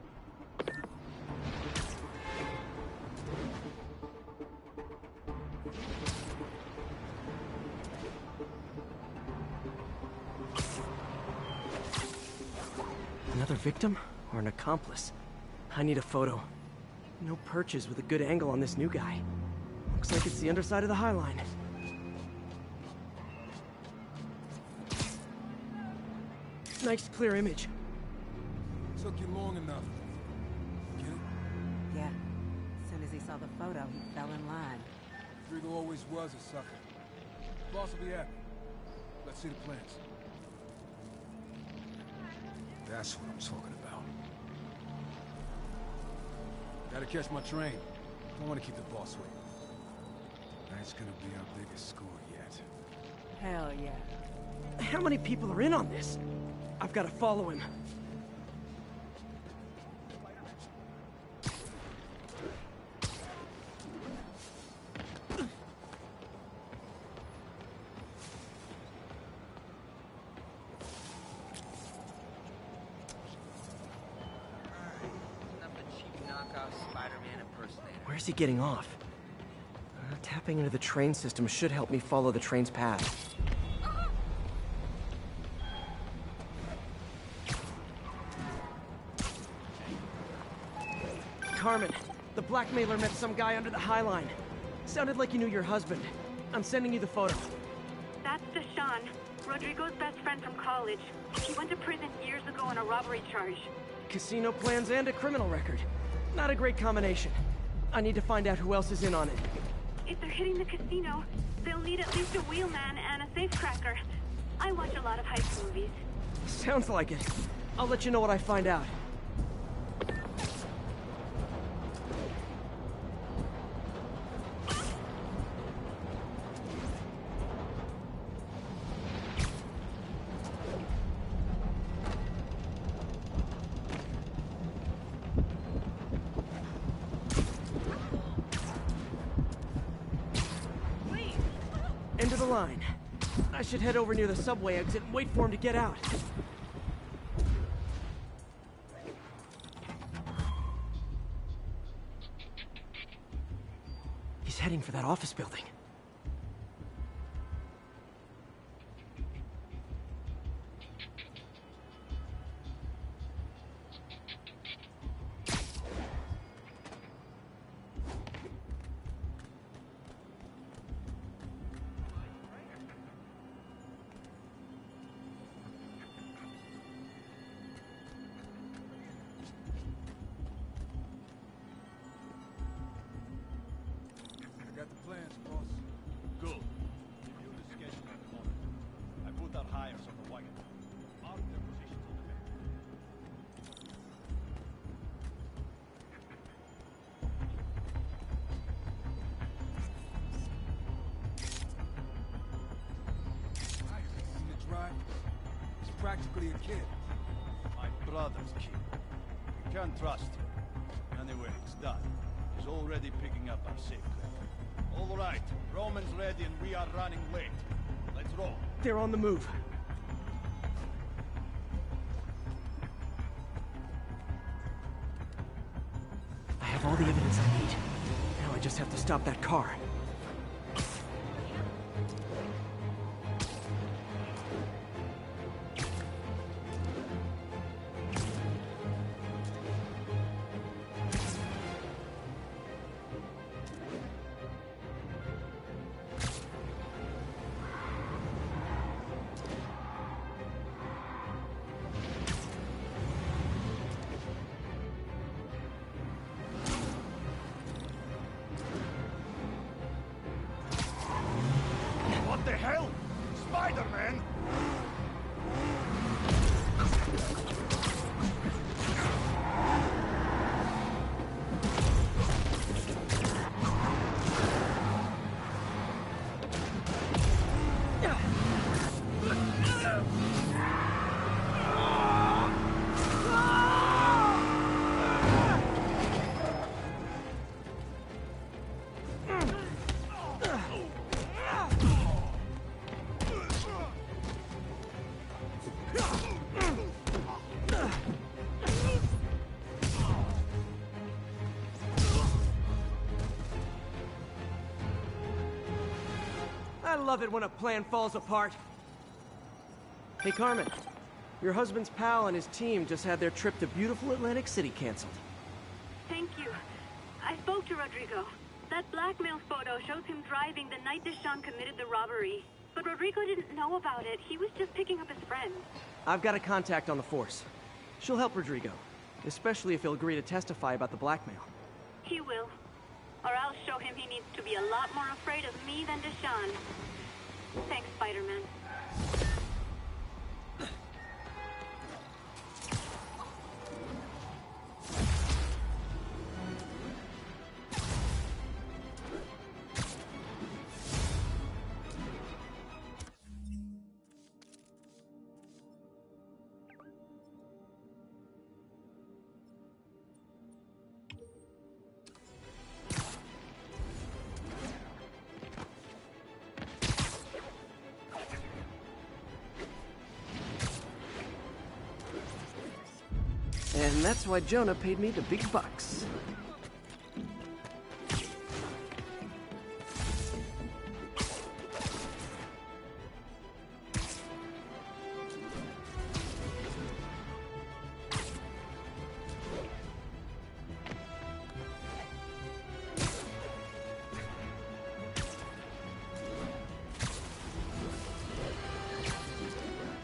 Another victim or an accomplice? I need a photo. No perches with a good angle on this new guy. Looks like it's the underside of the High Line. Nice clear image. Took you long enough. Get it? Yeah. As soon as he saw the photo, he fell in line. Rodrigo always was a sucker. Boss will be happy. Let's see the plans. That's what I'm talking about. Gotta catch my train. Don't want to keep the boss waiting. That's gonna be our biggest score yet. Hell yeah. How many people are in on this? I've got to follow him. Where's he getting off? Tapping into the train system should help me follow the train's path. Carmen, the blackmailer met some guy under the High Line. Sounded like you knew your husband. I'm sending you the photo. That's Deshaun, Rodrigo's best friend from college. He went to prison years ago on a robbery charge. Casino plans and a criminal record. Not a great combination. I need to find out who else is in on it. If they're hitting the casino, they'll need at least a wheelman and a safecracker. I watch a lot of heist movies. Sounds like it. I'll let you know what I find out. End of the line. I should head over near the subway exit and wait for him to get out. He's heading for that office building. got the plans, boss. Good. Review the schedule at the moment. I put our hires on the wagon. Mark their positions on the map. In the drive, he's practically a kid. My brother's kid. We can't trust him. Anyway, it's done. He's already picking up our secret. All right, Roman's ready and we are running late. Let's roll. They're on the move. I have all the evidence I need. Now I just have to stop that car. What the hell? Spider-Man! I love it when a plan falls apart. Hey, Carmen. Your husband's pal and his team just had their trip to beautiful Atlantic City canceled. Thank you. I spoke to Rodrigo. That blackmail photo shows him driving the night Deshawn committed the robbery. But Rodrigo didn't know about it. He was just picking up his friend. I've got a contact on the force. She'll help Rodrigo, especially if he'll agree to testify about the blackmail. He will. Or I'll show him he needs to be a lot more afraid of me than Deshawn. Thanks, Spider-Man. And that's why Jonah paid me the big bucks.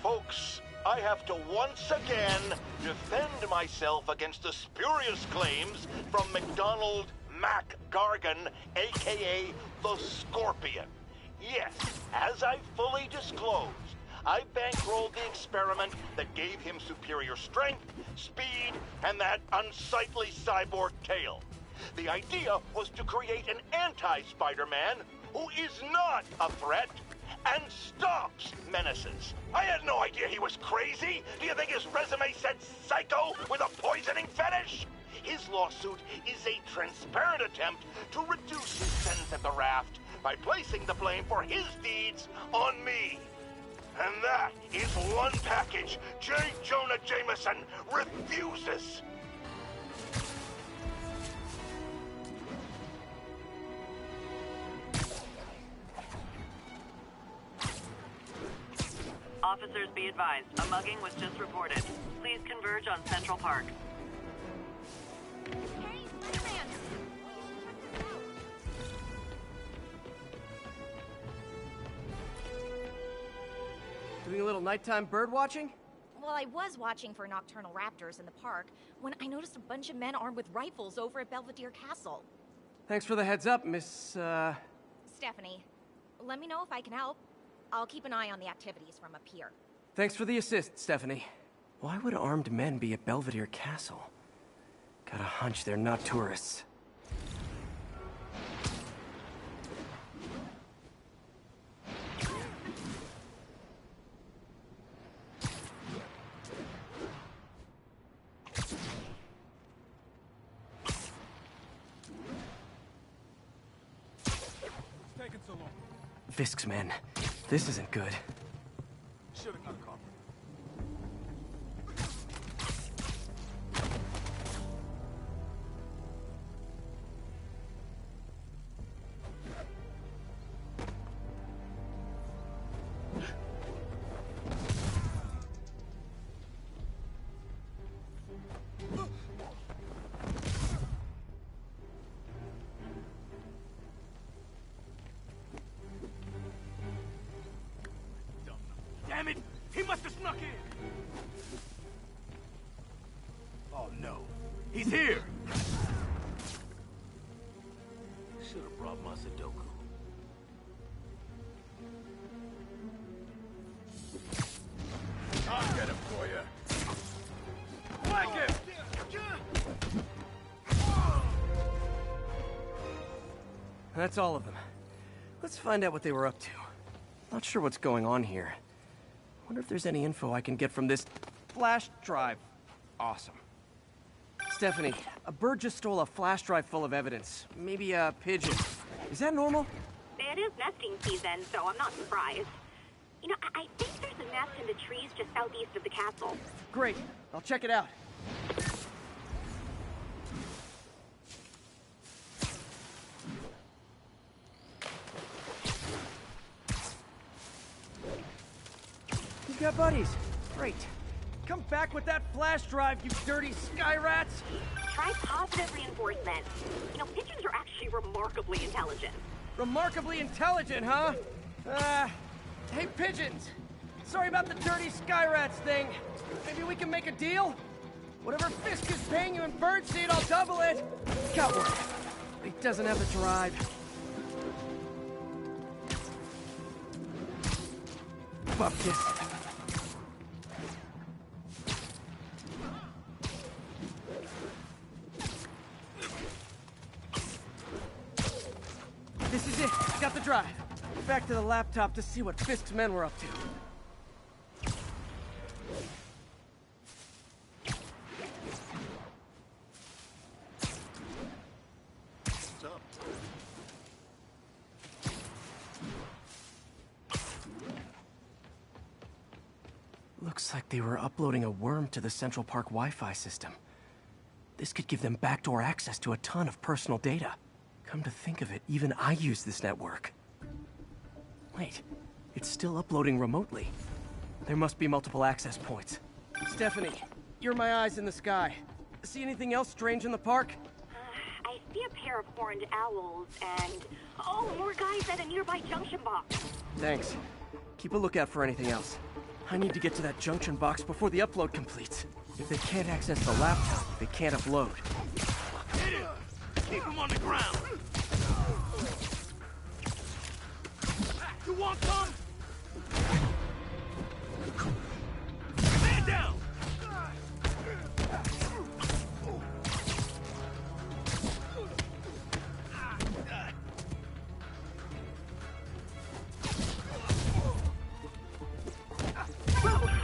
Folks, I have to once again defend myself against the spurious claims from McDonald Mac Gargan, aka the Scorpion. Yes, as I fully disclosed, I bankrolled the experiment that gave him superior strength, speed, and that unsightly cyborg tail. The idea was to create an anti-Spider-Man who is not a threat and stops menaces. I had no idea he was crazy. Do you think his resume said psycho with a poisoning fetish? His lawsuit is a transparent attempt to reduce his sentence at the raft by placing the blame for his deeds on me. And that is one package J. Jonah Jameson refuses. Officers be advised, a mugging was just reported. Please converge on Central Park. Hey, Spider-Man! Doing a little nighttime bird watching? Well, I was watching for nocturnal raptors in the park when I noticed a bunch of men armed with rifles over at Belvedere Castle. Thanks for the heads up, Miss, Stephanie. Let me know if I can help. I'll keep an eye on the activities from up here. Thanks for the assist, Stephanie. Why would armed men be at Belvedere Castle? Got a hunch they're not tourists. Taking so long. Fisk's men. This isn't good. Should've got a copy. Damn it! He must have snuck in! Oh no. He's here! Should have brought my Sudoku. I'll get him for you. Whack him! That's all of them. Let's find out what they were up to. Not sure what's going on here. Wonder if there's any info I can get from this flash drive. Awesome. Stephanie, a bird just stole a flash drive full of evidence. Maybe a pigeon. Is that normal? It is nesting season, so I'm not surprised. You know, I think there's a nest in the trees just southeast of the castle. Great. I'll check it out. You've got buddies. Great. Come back with that flash drive, you dirty sky rats! Try positive reinforcement. You know, pigeons are actually remarkably intelligent. Remarkably intelligent, huh? Hey, pigeons! Sorry about the dirty sky rats thing. Maybe we can make a deal? Whatever Fisk is paying you in birdseed, I'll double it! Got one. He doesn't have the drive. Fuck this. This is it. Got the drive. Back to the laptop to see what Fisk's men were up to. What's up? Looks like they were uploading a worm to the Central Park Wi-Fi system. This could give them backdoor access to a ton of personal data. Come to think of it, even I use this network. Wait, it's still uploading remotely. There must be multiple access points. Stephanie, you're my eyes in the sky. See anything else strange in the park? I see a pair of horned owls and... oh, more guys at a nearby junction box. Thanks. Keep a lookout for anything else. I need to get to that junction box before the upload completes. If they can't access the laptop, they can't upload. Hit him! Keep him on the ground! You want some? Man down!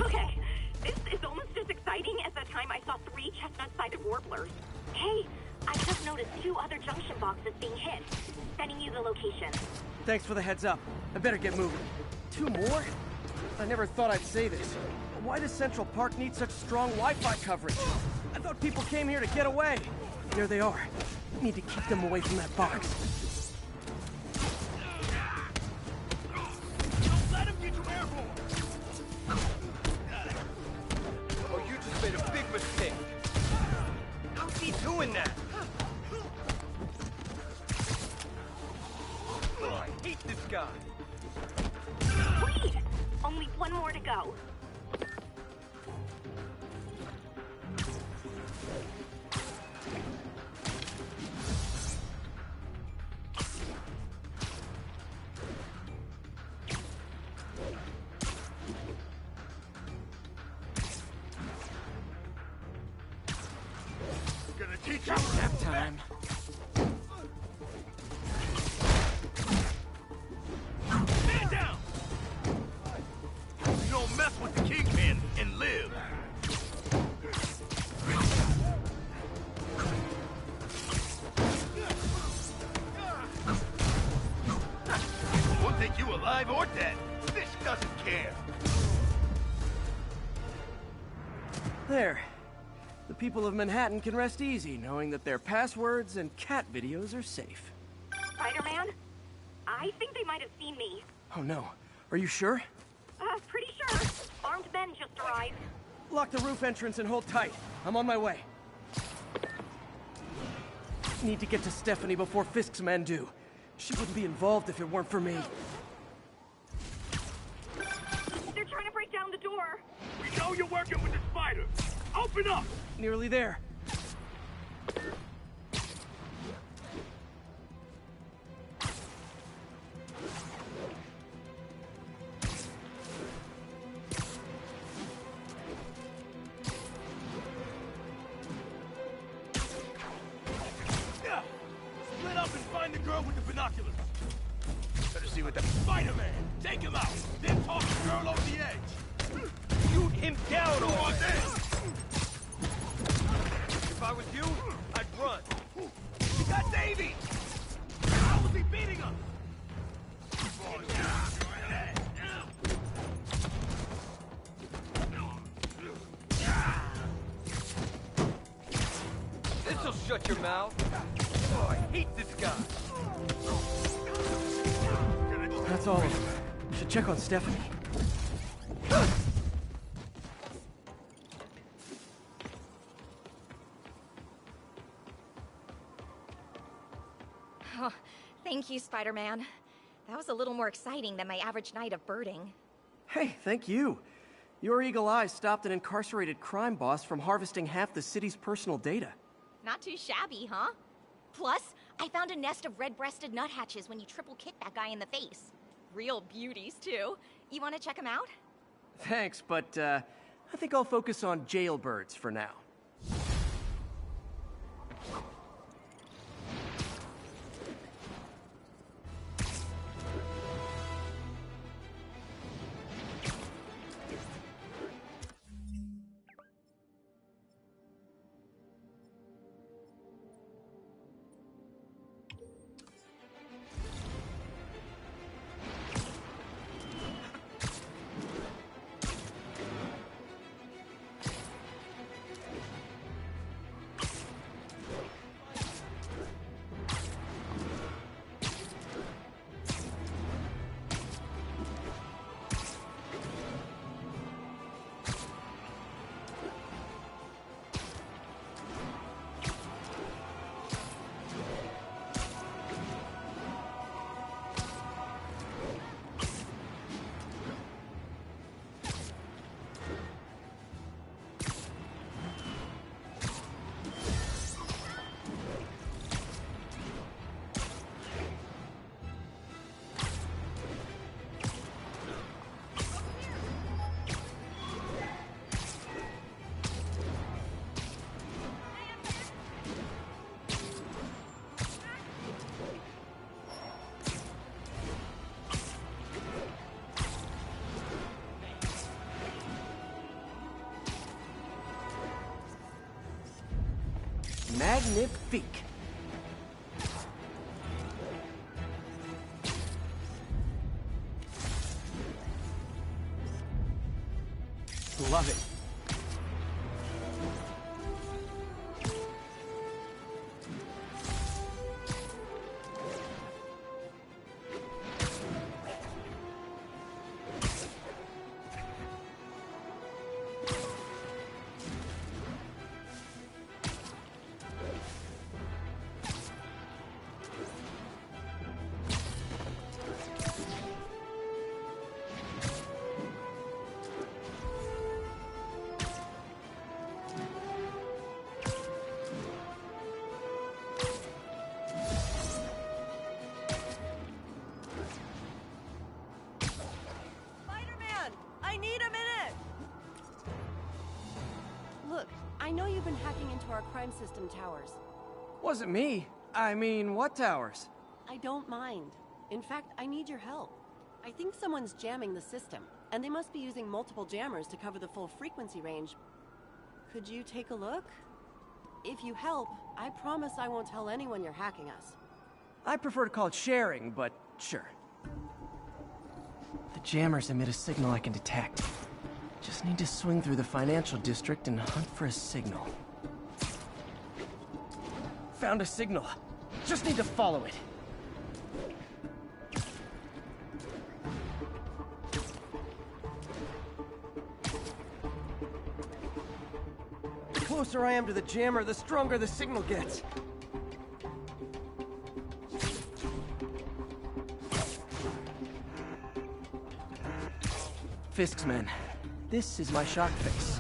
Okay, this is almost as exciting as the time I saw 3 chestnut-sided warblers. Hey, I just noticed 2 other junction boxes being hit. Sending you the location. Thanks for the heads up. I better get moving. 2 more? I never thought I'd say this. Why does Central Park need such strong Wi-Fi coverage? I thought people came here to get away. There they are. Need to keep them away from that box. Don't let him get you airborne! Oh, you just made a big mistake. How's he doing that? Oh, I hate this guy. Wait! Only 1 more to go. teach you. Nap time. Stand down! You don't mess with the Kingpin and live. We'll take you alive or dead. This doesn't care. There. The people of Manhattan can rest easy knowing that their passwords and cat videos are safe. Spider-Man? I think they might have seen me. Oh no. Are you sure? Pretty sure. Armed men just arrived. Lock the roof entrance and hold tight. I'm on my way. Need to get to Stephanie before Fisk's men do. She wouldn't be involved if it weren't for me. They're trying to break down the door. We know you're working with the spider. Open up! Nearly there. Yeah. Split up and find the girl with the binoculars. Better see what the Spider-Man. Take him out. Then toss the girl over the edge. Shoot him down on this. If I was you, I'd run. We got Davey! How was he beating us? This'll shut your mouth. Oh, I hate this guy. That's all of them. Should check on Stephanie. Oh, thank you, Spider-Man. That was a little more exciting than my average night of birding. Hey, thank you. Your eagle eyes stopped an incarcerated crime boss from harvesting half the city's personal data. Not too shabby, huh? Plus, I found a nest of red-breasted nuthatches when you triple kicked that guy in the face. Real beauties, too. You want to check them out? Thanks, but I think I'll focus on jailbirds for now. Magnifique. Love it. I know you've been hacking into our crime system towers. Wasn't me. I mean, what towers? I don't mind. In fact, I need your help. I think someone's jamming the system, and they must be using multiple jammers to cover the full frequency range. Could you take a look? If you help, I promise I won't tell anyone you're hacking us. I prefer to call it sharing, but sure. The jammers emit a signal I can detect. Just need to swing through the financial district and hunt for a signal. Found a signal. Just need to follow it. The closer I am to the jammer, the stronger the signal gets. Fisk's men. This is my shock face.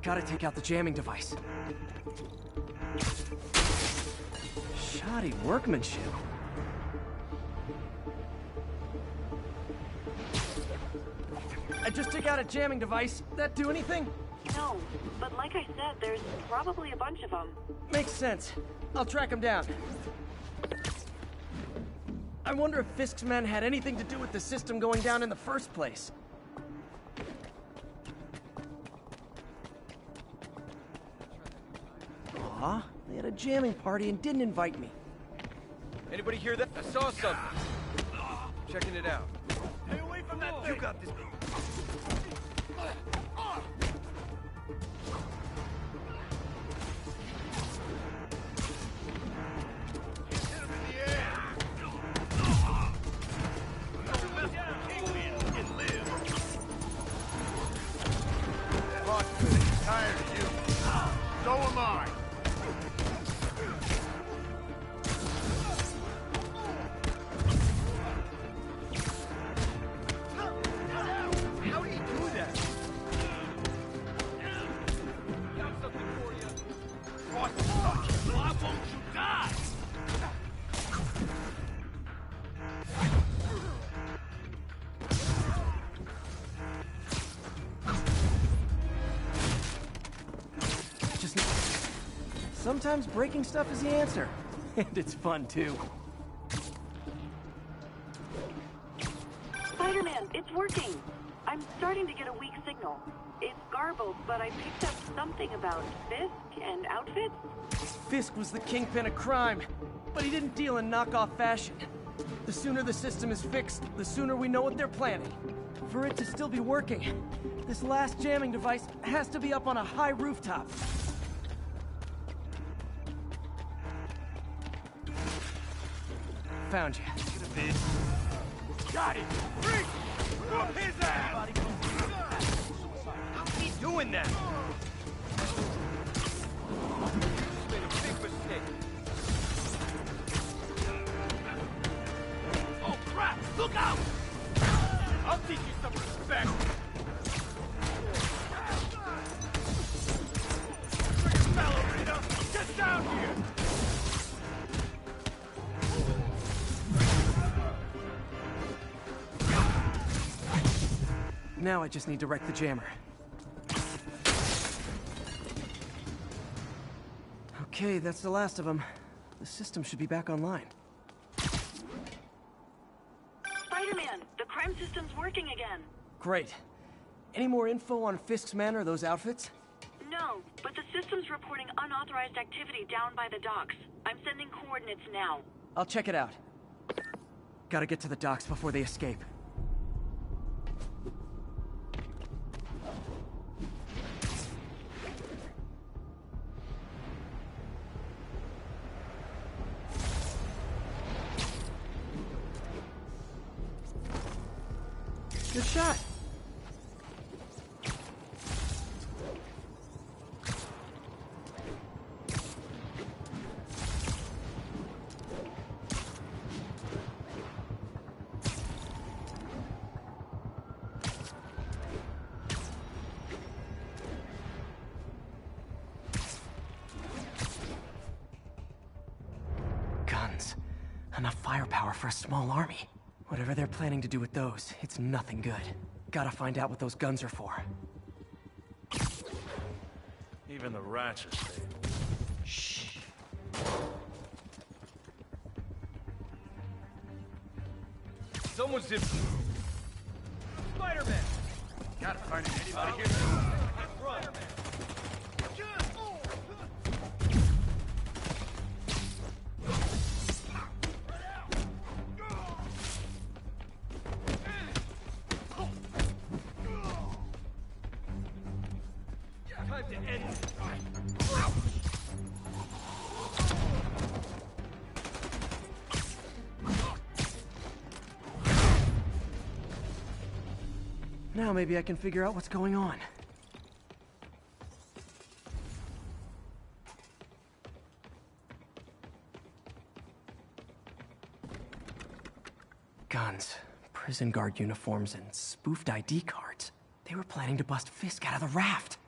Gotta take out the jamming device. Shoddy workmanship. I just took out a jamming device. That do anything? No, but like I said, there's probably a bunch of them. Makes sense. I'll track them down. I wonder if Fisk's men had anything to do with the system going down in the first place. Aw, they had a jamming party and didn't invite me. Anybody hear that? I saw something. Checking it out. Stay away from that thing! You got this. Tired of you. So am I. How do you do that? Got something for you. Why won't you die? Sometimes breaking stuff is the answer. And it's fun, too. Spider-Man, it's working. I'm starting to get a weak signal. It's garbled, but I picked up something about Fisk and outfits. Fisk was the kingpin of crime, but he didn't deal in knockoff fashion. The sooner the system is fixed, the sooner we know what they're planning. For it to still be working, this last jamming device has to be up on a high rooftop. Found you. Got it! Freak! Whoop his ass! How's he doing that? You made a big mistake. Oh crap! Look out! I'll teach you some respect. Bring your fellow, Rita! Get down here! Now I just need to wreck the jammer. Okay, that's the last of them. The system should be back online. Spider-Man, the crime system's working again. Great. Any more info on Fisk's men or those outfits? No, but the system's reporting unauthorized activity down by the docks. I'm sending coordinates now. I'll check it out. Gotta get to the docks before they escape. Good shot. Guns. Enough firepower for a small army. Whatever they're planning to do with those, it's nothing good. Gotta find out what those guns are for. Even the rats are staying. Shh. Someone's in... Spider-Man! Gotta find anybody here. Run! Time to end this. Now maybe I can figure out what's going on. Guns, prison guard uniforms, and spoofed ID cards. They were planning to bust Fisk out of the raft.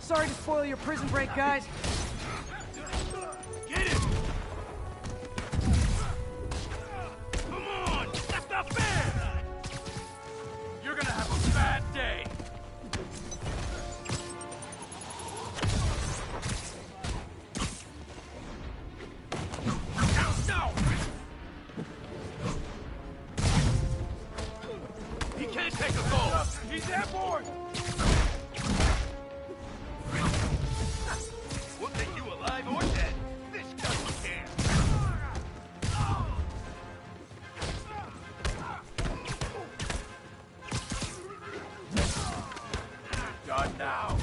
Sorry to spoil your prison break, guys. Get it! Come on! That's not fair! You're gonna have a bad day! Now! He can't take a goal! He's airborne! We'll take you alive or dead. This doesn't care. Done now.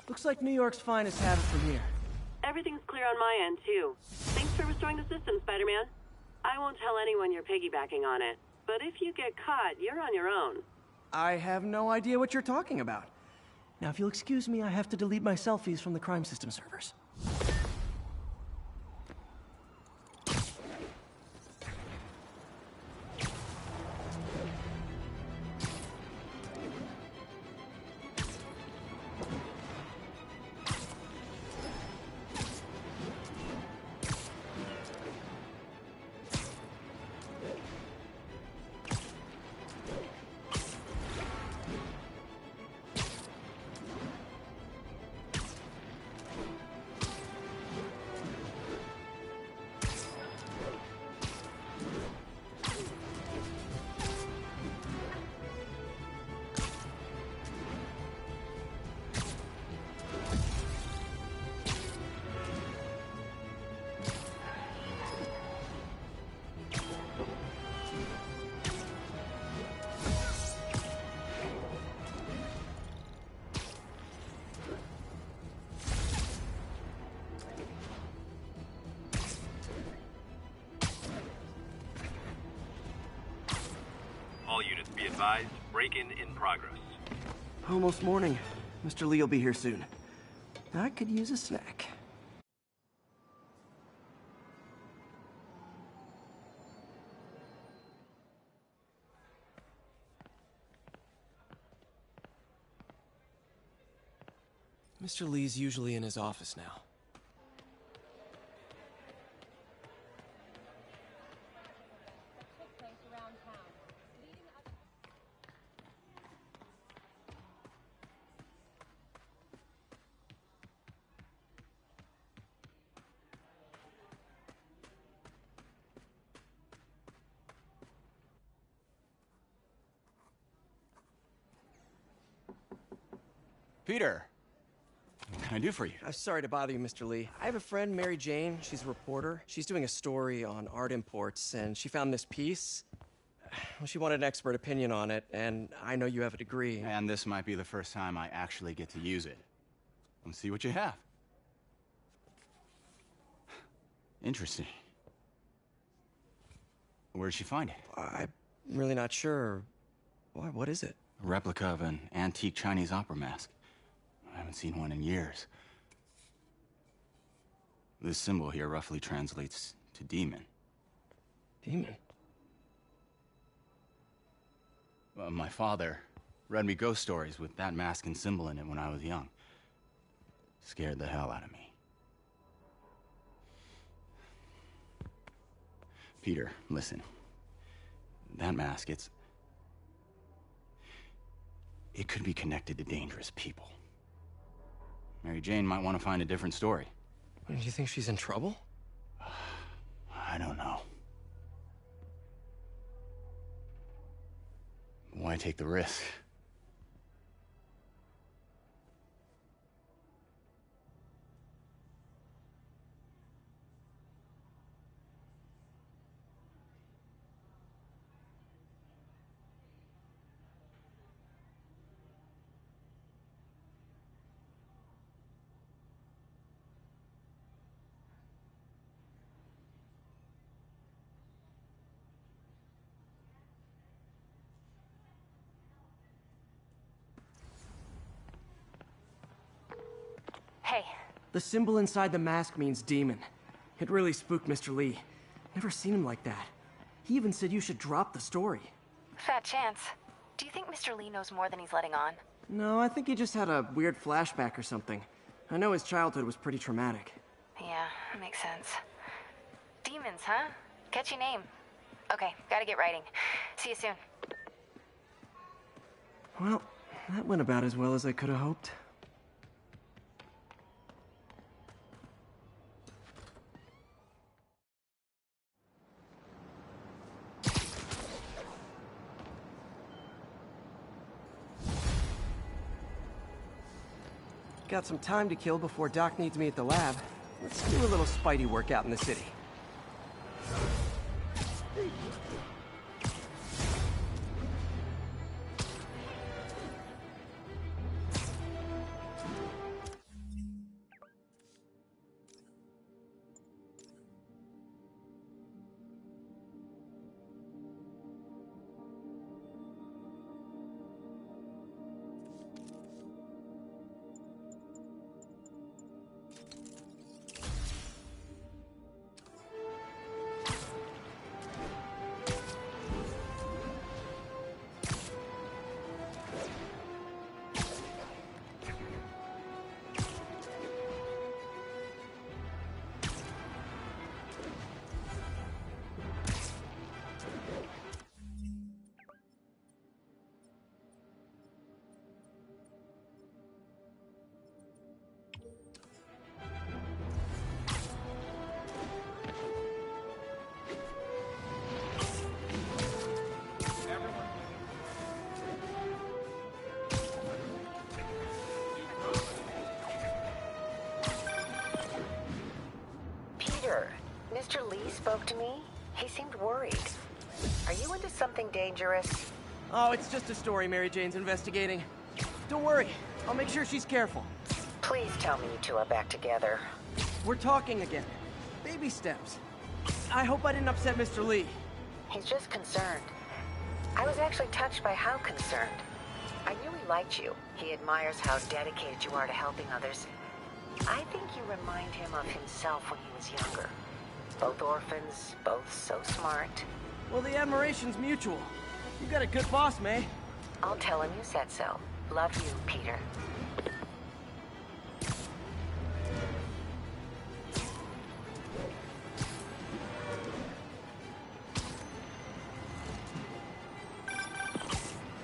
Looks like New York's finest have it from here. Everything's clear on my end, too. Thanks for restoring the system, Spider-Man. I won't tell anyone you're piggybacking on it, but if you get caught, you're on your own. I have no idea what you're talking about. Now, if you'll excuse me, I have to delete my selfies from the crime system servers. All units be advised, break-in in progress. Almost morning. Mr. Lee will be here soon. I could use a snack. Mr. Lee's usually in his office now. Peter! can I do for you? I'm sorry to bother you, Mr. Lee. I have a friend, Mary Jane. She's a reporter. She's doing a story on art imports, and she found this piece. Well, she wanted an expert opinion on it, and I know you have a degree. And this might be the first time I actually get to use it. Let's see what you have. Interesting. Where did she find it? I'm really not sure. Why, what is it? A replica of an antique Chinese opera mask. I haven't seen one in years. This symbol here roughly translates to demon. Demon? My father read me ghost stories with that mask and symbol in it when I was young. Scared the hell out of me. Peter, listen. That mask, it could be connected to dangerous people. Mary Jane might want to find a different story. Do you think she's in trouble? I don't know. Why take the risk? Hey. The symbol inside the mask means demon. It really spooked Mr. Lee. Never seen him like that. He even said you should drop the story. Fat chance. Do you think Mr. Lee knows more than he's letting on? No, I think he just had a weird flashback or something. I know his childhood was pretty traumatic. Yeah, makes sense. Demons, huh? Catchy name. Okay, gotta get writing. See you soon. Well, that went about as well as I could have hoped. Got some time to kill before Doc needs me at the lab. Let's do a little Spidey workout in the city. Mr. Lee spoke to me. He seemed worried. Are you into something dangerous? Oh, it's just a story Mary Jane's investigating. Don't worry, I'll make sure she's careful. Please tell me you two are back together. We're talking again. Baby steps. I hope I didn't upset Mr. Lee. He's just concerned. I was actually touched by how concerned. I knew he liked you. He admires how dedicated you are to helping others. I think you remind him of himself when he was younger. Both orphans, both so smart. Well, the admiration's mutual. You got a good boss, May. I'll tell him you said so. Love you, Peter.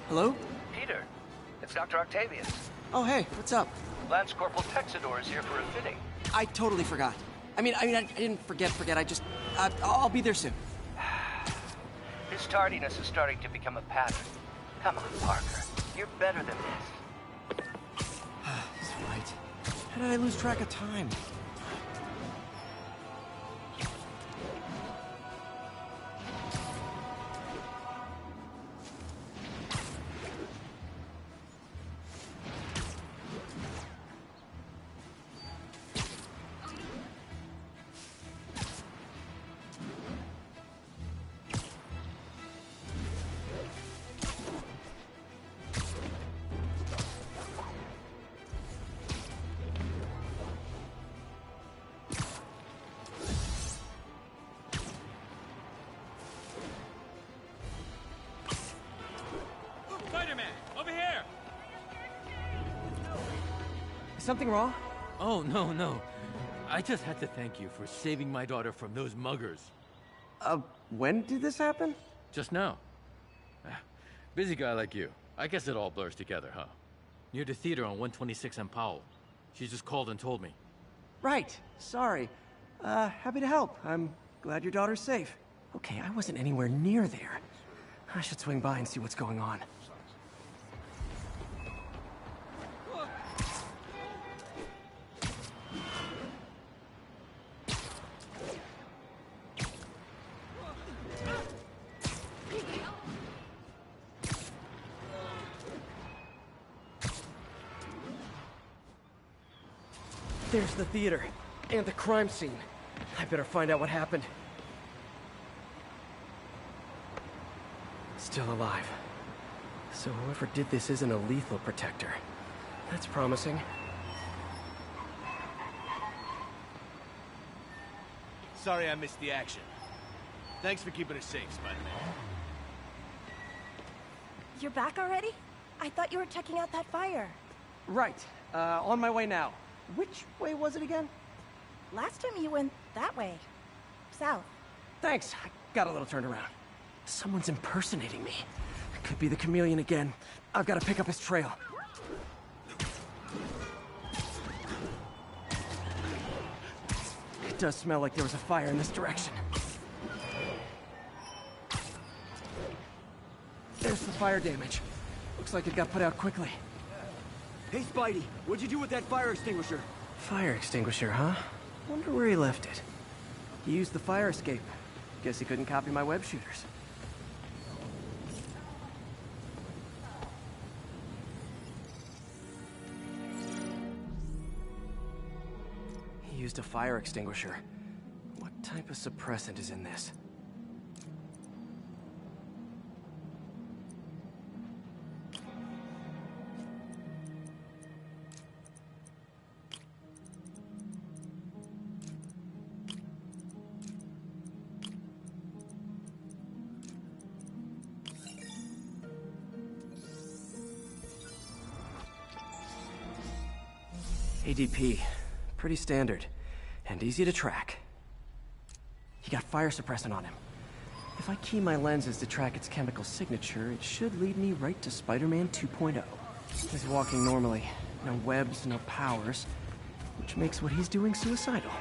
Hello? Peter, it's Dr. Octavius. Oh, hey, what's up? Lance Corporal Texidor is here for a fitting. I totally forgot. I didn't forget. I'll be there soon. His tardiness is starting to become a pattern. Come on, Parker. You're better than this. He's right. How did I lose track of time? Something wrong? Oh, no. I just had to thank you for saving my daughter from those muggers. When did this happen? Just now. Busy guy like you. I guess it all blurs together, huh? Near the theater on 126 and Powell. She just called and told me. Right. Sorry. Happy to help. I'm glad your daughter's safe. Okay, I wasn't anywhere near there. I should swing by and see what's going on. There's the theater, and the crime scene. I better find out what happened. Still alive. So whoever did this isn't a lethal protector. That's promising. Sorry I missed the action. Thanks for keeping us safe, Spider-Man. You're back already? I thought you were checking out that fire. Right. On my way now. Which way was it again? Last time you went that way. South. Thanks. I got a little turned around. Someone's impersonating me. It could be the chameleon again. I've got to pick up his trail. It does smell like there was a fire in this direction. There's the fire damage. Looks like it got put out quickly. Hey, Spidey, what'd you do with that fire extinguisher? Fire extinguisher, huh? Wonder where he left it. He used the fire escape. Guess he couldn't copy my web shooters. He used a fire extinguisher. What type of suppressant is in this? ADP. Pretty standard. And easy to track. He got fire suppressant on him. If I key my lenses to track its chemical signature, it should lead me right to Spider-Man 2.0. He's walking normally. No webs, no powers. Which makes what he's doing suicidal.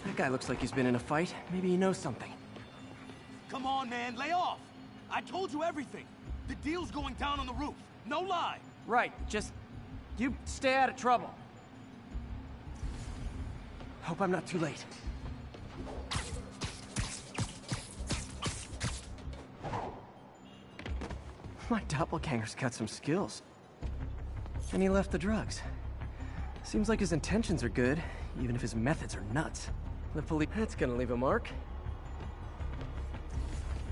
That guy looks like he's been in a fight. Maybe he knows something. Come on, man, lay off! I told you everything. The deal's going down on the roof. No lie. Right, just... you stay out of trouble. Hope I'm not too late. My doppelganger's got some skills. And he left the drugs. Seems like his intentions are good, even if his methods are nuts. The police... That's gonna leave a mark.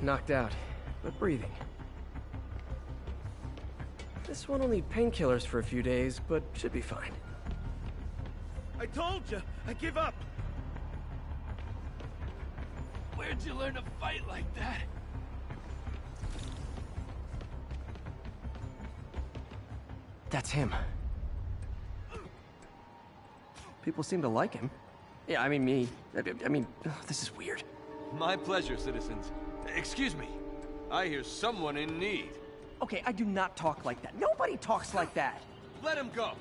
Knocked out, but breathing. This one will need painkillers for a few days, but should be fine. I told you, I give up. Where'd you learn to fight like that? That's him. People seem to like him. Yeah, I mean me. I mean, this is weird. My pleasure, citizens. Excuse me. I hear someone in need. Okay, I do not talk like that. Nobody talks like that. Let him go.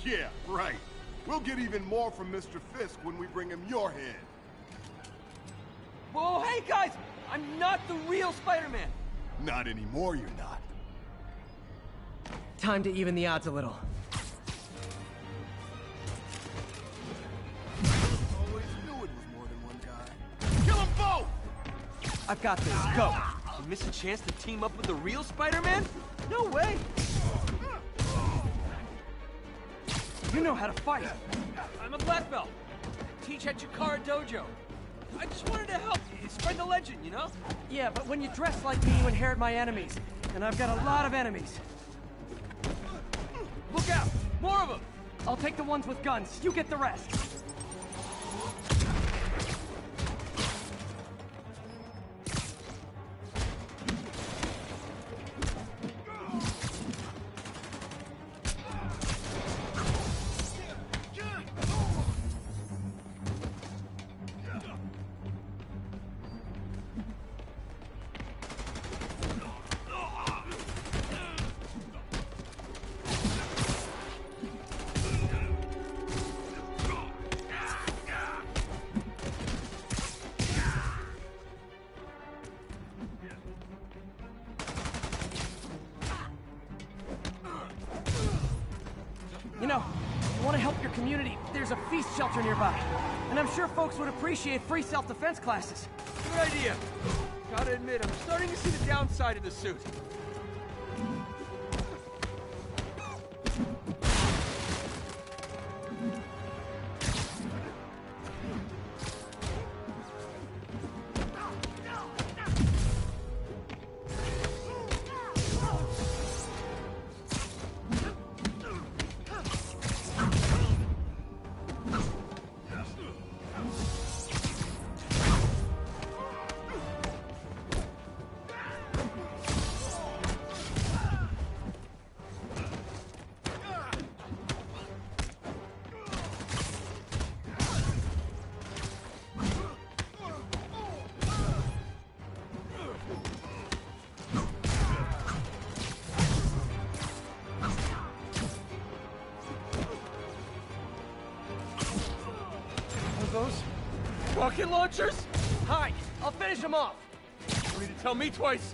Yeah, right. We'll get even more from Mr. Fisk when we bring him your head. Whoa, hey guys! I'm not the real Spider-Man! Not anymore, you're not. Time to even the odds a little. Always knew it was more than one guy. Kill them both! I've got this, go! You miss a chance to team up with the real Spider-Man? No way! You know how to fight! I'm a black belt. Teach at Chikara Dojo. I just wanted to help spread the legend, you know? Yeah, but when you dress like me, you inherit my enemies. And I've got a lot of enemies. Look out! More of them! I'll take the ones with guns. You get the rest. You know, if you want to help your community, there's a feast shelter nearby. And I'm sure folks would appreciate free self-defense classes. Good idea. Gotta admit, I'm starting to see the downside of the suit. Those rocket launchers? Hi, I'll finish them off. You need to tell me twice.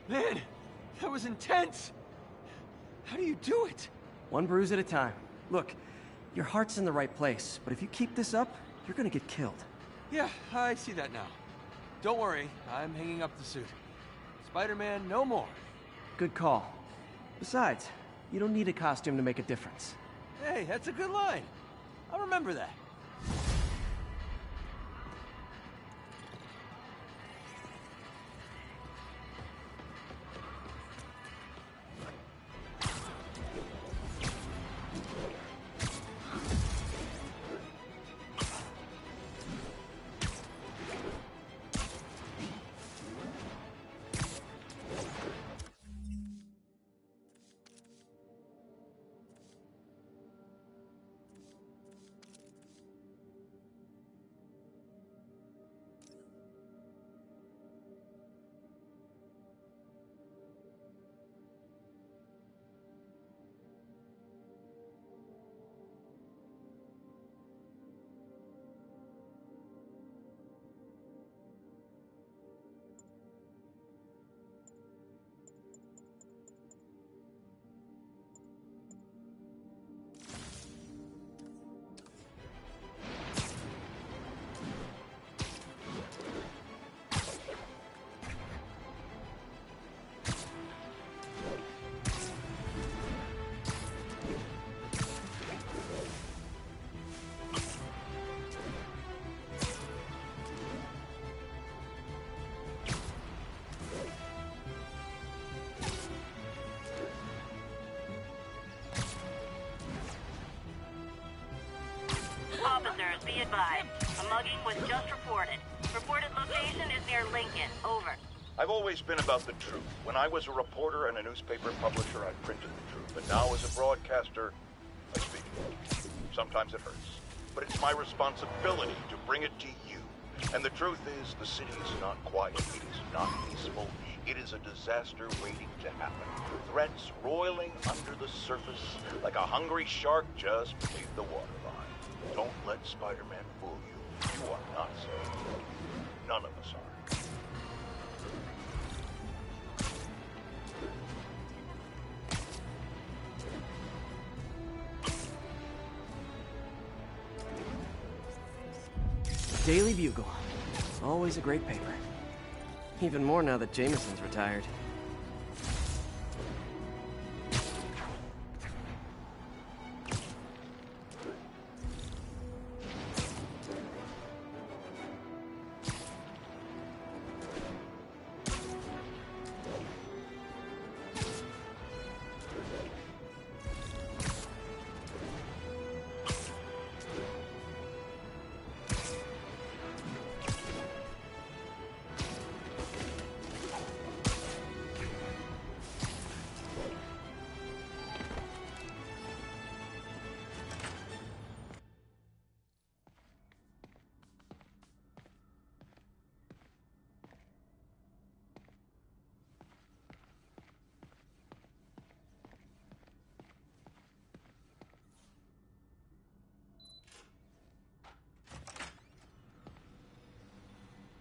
Man, that was intense! How do you do it? One bruise at a time. Look, your heart's in the right place, but if you keep this up, you're gonna get killed. Yeah, I see that now. Don't worry, I'm hanging up the suit. Spider-Man, no more. Good call. Besides, you don't need a costume to make a difference. Hey, that's a good line. I'll remember that. just reported. Reported location is near Lincoln. Over. I've always been about the truth. When I was a reporter and a newspaper publisher, I printed the truth. But now as a broadcaster, I speak it. Sometimes it hurts. But it's my responsibility to bring it to you. And the truth is, the city is not quiet. It is not peaceful. It is a disaster waiting to happen. Threats roiling under the surface like a hungry shark just beneath the waterline. Don't let Spider-Man fool you. You are not safe. None of us are. Daily Bugle. Always a great paper. Even more now that Jameson's retired.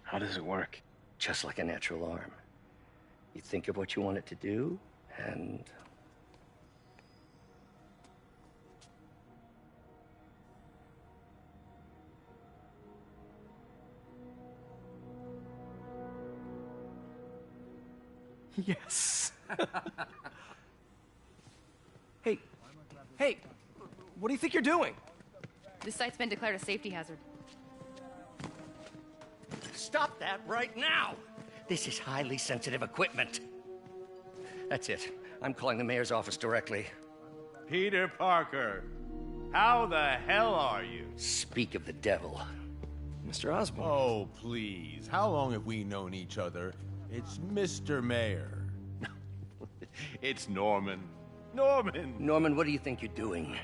How does it work? Just like a natural arm. You think of what you want it to do, and... Yes. Hey, what do you think you're doing? This site's been declared a safety hazard. Stop that right now! This is highly sensitive equipment. That's it. I'm calling the mayor's office directly. Peter Parker, how the hell are you? Speak of the devil. Mr. Osborn. Oh, please. How long have we known each other? It's Mr. Mayor. It's Norman. Norman! Norman, what do you think you're doing?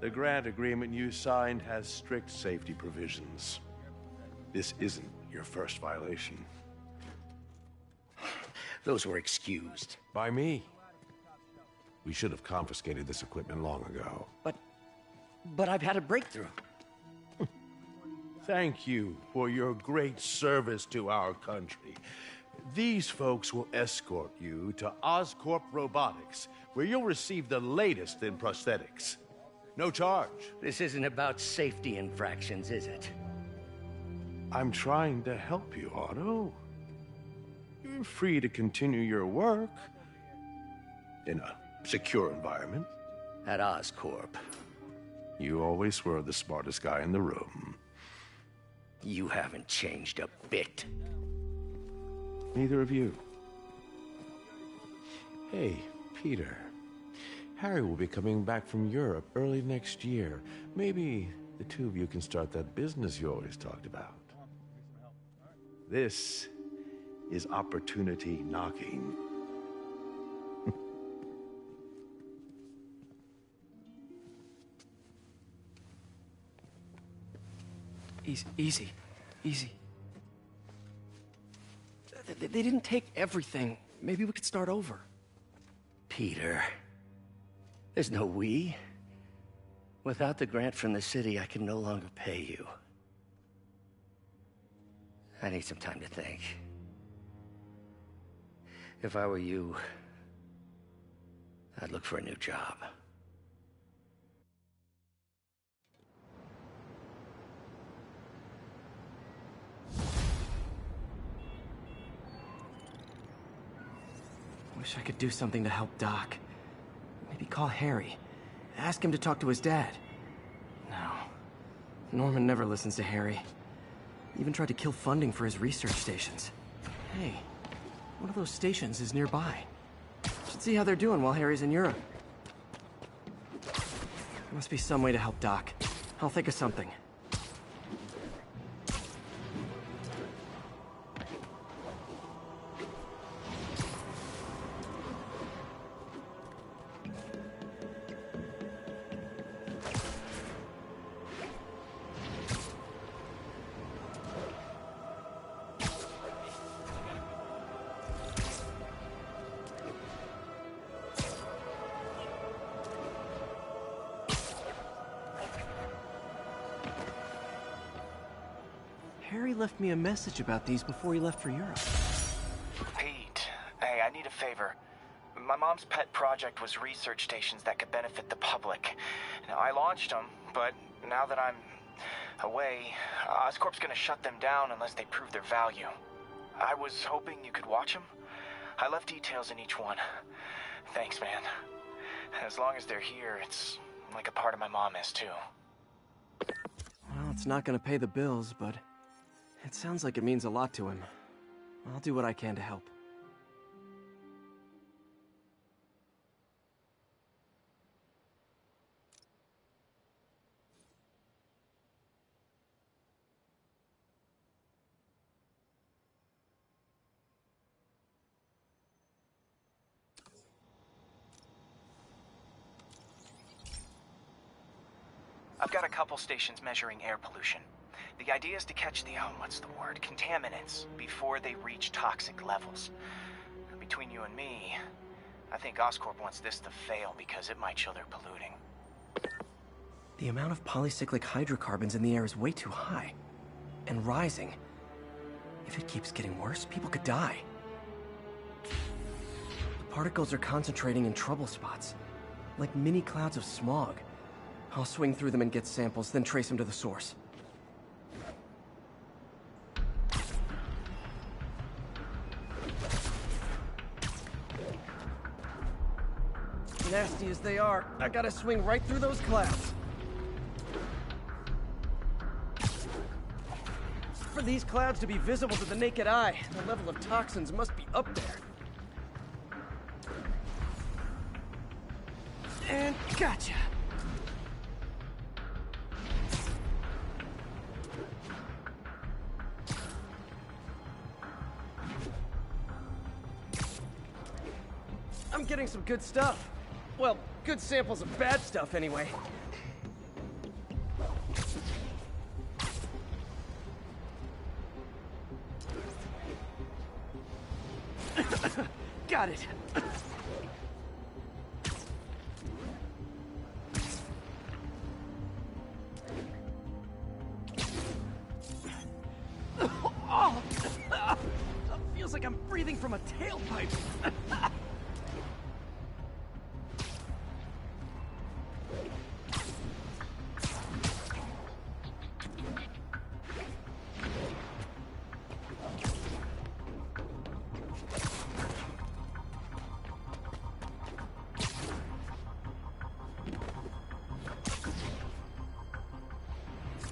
The grant agreement you signed has strict safety provisions. This isn't your first violation. Those were excused. By me. We should have confiscated this equipment long ago. But I've had a breakthrough. Thank you for your great service to our country. These folks will escort you to Oscorp Robotics, where you'll receive the latest in prosthetics. No charge. This isn't about safety infractions, is it? I'm trying to help you, Otto. You're free to continue your work in a secure environment. At Oscorp. You always were the smartest guy in the room. You haven't changed a bit. Neither of you. Hey, Peter. Harry will be coming back from Europe early next year. Maybe the two of you can start that business you always talked about. This is opportunity knocking. Easy. They didn't take everything. Maybe we could start over. Peter, there's no we. Without the grant from the city, I can no longer pay you. I need some time to think. If I were you, I'd look for a new job. Wish I could do something to help Doc. Maybe call Harry. Ask him to talk to his dad. No. Norman never listens to Harry. Even tried to kill funding for his research stations. Hey, one of those stations is nearby. Should see how they're doing while Harry's in Europe. There must be some way to help Doc. I'll think of something. Harry left me a message about these before he left for Europe. Pete, hey, I need a favor. My mom's pet project was research stations that could benefit the public. Now, I launched them, but now that I'm away, Oscorp's gonna shut them down unless they prove their value. I was hoping you could watch them. I left details in each one. Thanks, man. As long as they're here, it's like a part of my mom is, too. Well, it's not gonna pay the bills, but it sounds like it means a lot to him. I'll do what I can to help. I've got a couple stations measuring air pollution. The idea is to catch the, contaminants before they reach toxic levels. Between you and me, I think Oscorp wants this to fail because it might show they're polluting. The amount of polycyclic hydrocarbons in the air is way too high. And rising. If it keeps getting worse, people could die. The particles are concentrating in trouble spots, like mini clouds of smog. I'll swing through them and get samples, then trace them to the source. Nasty as they are, I gotta swing right through those clouds. For these clouds to be visible to the naked eye, the level of toxins must be up there. And gotcha! I'm getting some good stuff. Well, good samples of bad stuff, anyway. Got it. Oh, feels like I'm breathing from a tailpipe.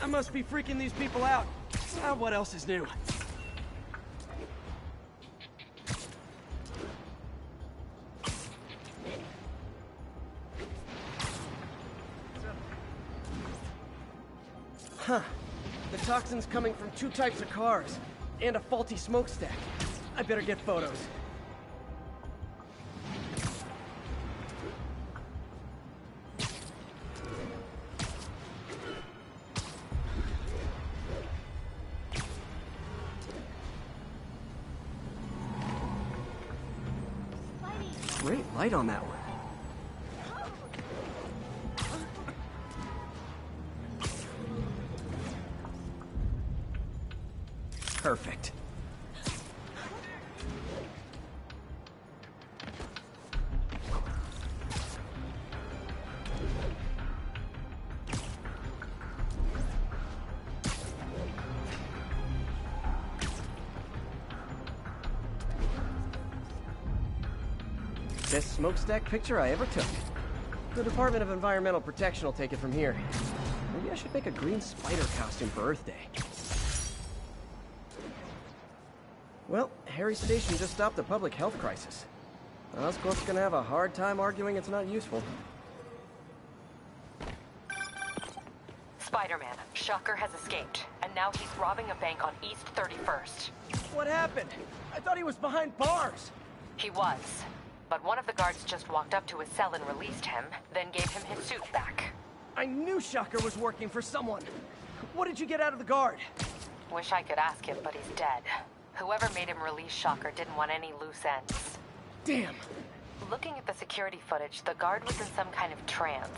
I must be freaking these people out. What else is new? Huh. The toxin's coming from two types of cars, and a faulty smokestack. I better get photos. Great light on that one. Perfect. Best smokestack picture I ever took. The Department of Environmental Protection will take it from here. Maybe I should make a green spider costume for Earth Day. Well, Harry's station just stopped a public health crisis. Oscorp's gonna have a hard time arguing it's not useful. Spider-Man, Shocker has escaped, and now he's robbing a bank on East 31st. What happened? I thought he was behind bars. He was. But one of the guards just walked up to his cell and released him, then gave him his suit back. I knew Shocker was working for someone. What did you get out of the guard? Wish I could ask him, but he's dead. Whoever made him release Shocker didn't want any loose ends. Damn. Looking at the security footage, the guard was in some kind of trance.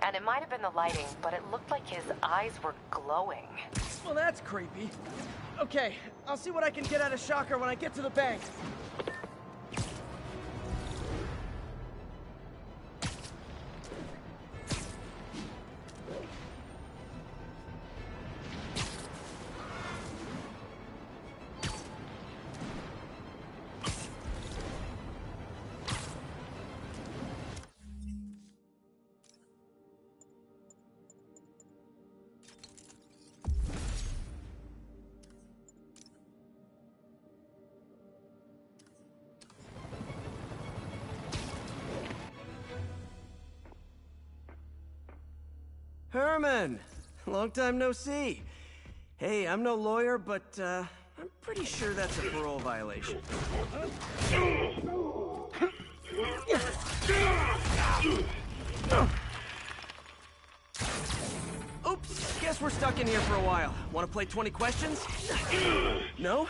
And it might have been the lighting, but it looked like his eyes were glowing. Well, that's creepy. Okay, I'll see what I can get out of Shocker when I get to the bank. Herman! Long time no see. Hey, I'm no lawyer, but, I'm pretty sure that's a parole violation. Oops, guess we're stuck in here for a while. Want to play 20 questions? No?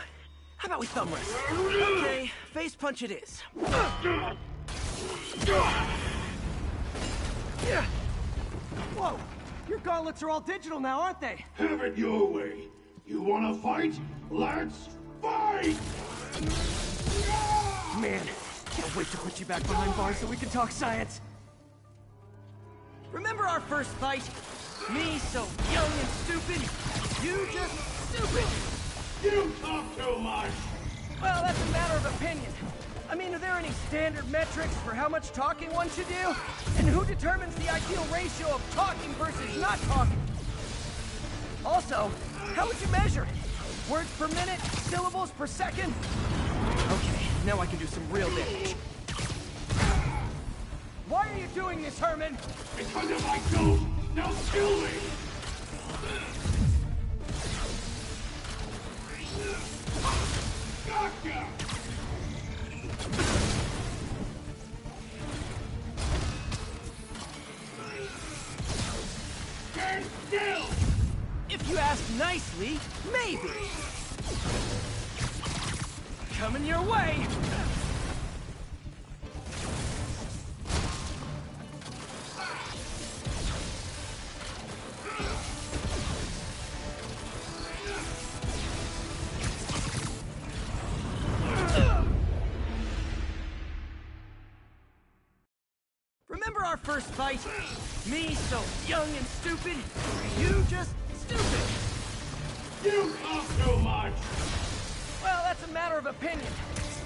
How about we thumb wrestle? Okay, face punch it is. Whoa! Your gauntlets are all digital now, aren't they? Have it your way. You wanna fight? Let's fight! Man, can't wait to put you back behind bars so we can talk science. Remember our first fight? Me so young and stupid, you just stupid. You talk too much. Well, that's a matter of opinion. I mean, are there any standard metrics for how much talking one should do? And who determines the ideal ratio of talking versus not talking? Also, how would you measure it? Words per minute? Syllables per second? Okay, now I can do some real damage. Why are you doing this, Herman? Because if I don't, they'll kill me. Gotcha! Stand still! If you ask nicely, maybe. Coming your way! Remember our first fight? Me so young and stupid, you just stupid. You talk too much. Well, that's a matter of opinion.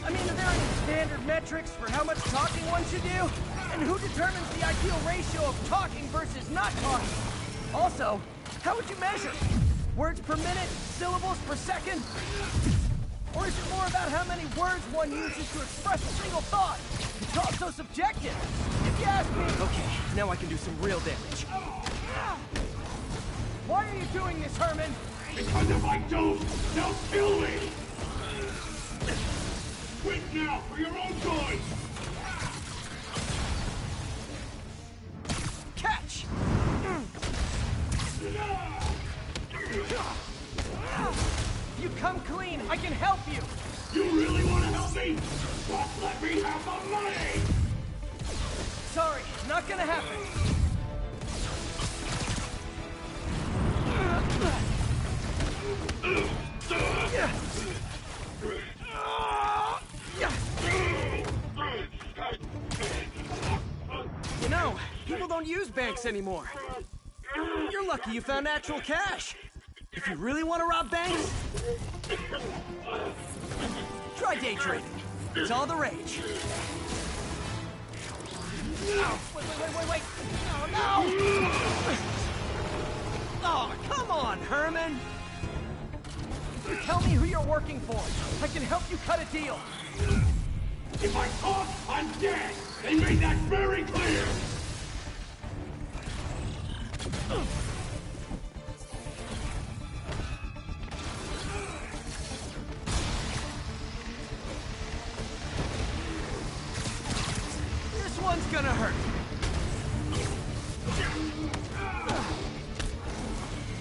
I mean, are there any standard metrics for how much talking one should do? And who determines the ideal ratio of talking versus not talking? Also, how would you measure? Words per minute? Syllables per second? Or is it more about how many words one uses to express a single thought? It's all so subjective. If you ask me... Okay, now I can do some real damage. Why are you doing this, Herman? Because if I don't, they'll kill me! Quit now, for your own good! Catch! You come clean, I can help you! You really want to help me? Just let me have the money! Sorry, not gonna happen. You know, people don't use banks anymore. You're lucky you found actual cash. If you really want to rob banks, try day trading. It's all the rage. Oh, wait. Oh, no! Oh, come on, Herman! You tell me who you're working for. I can help you cut a deal. If I talk, I'm dead! They made that very clear! This one's gonna hurt.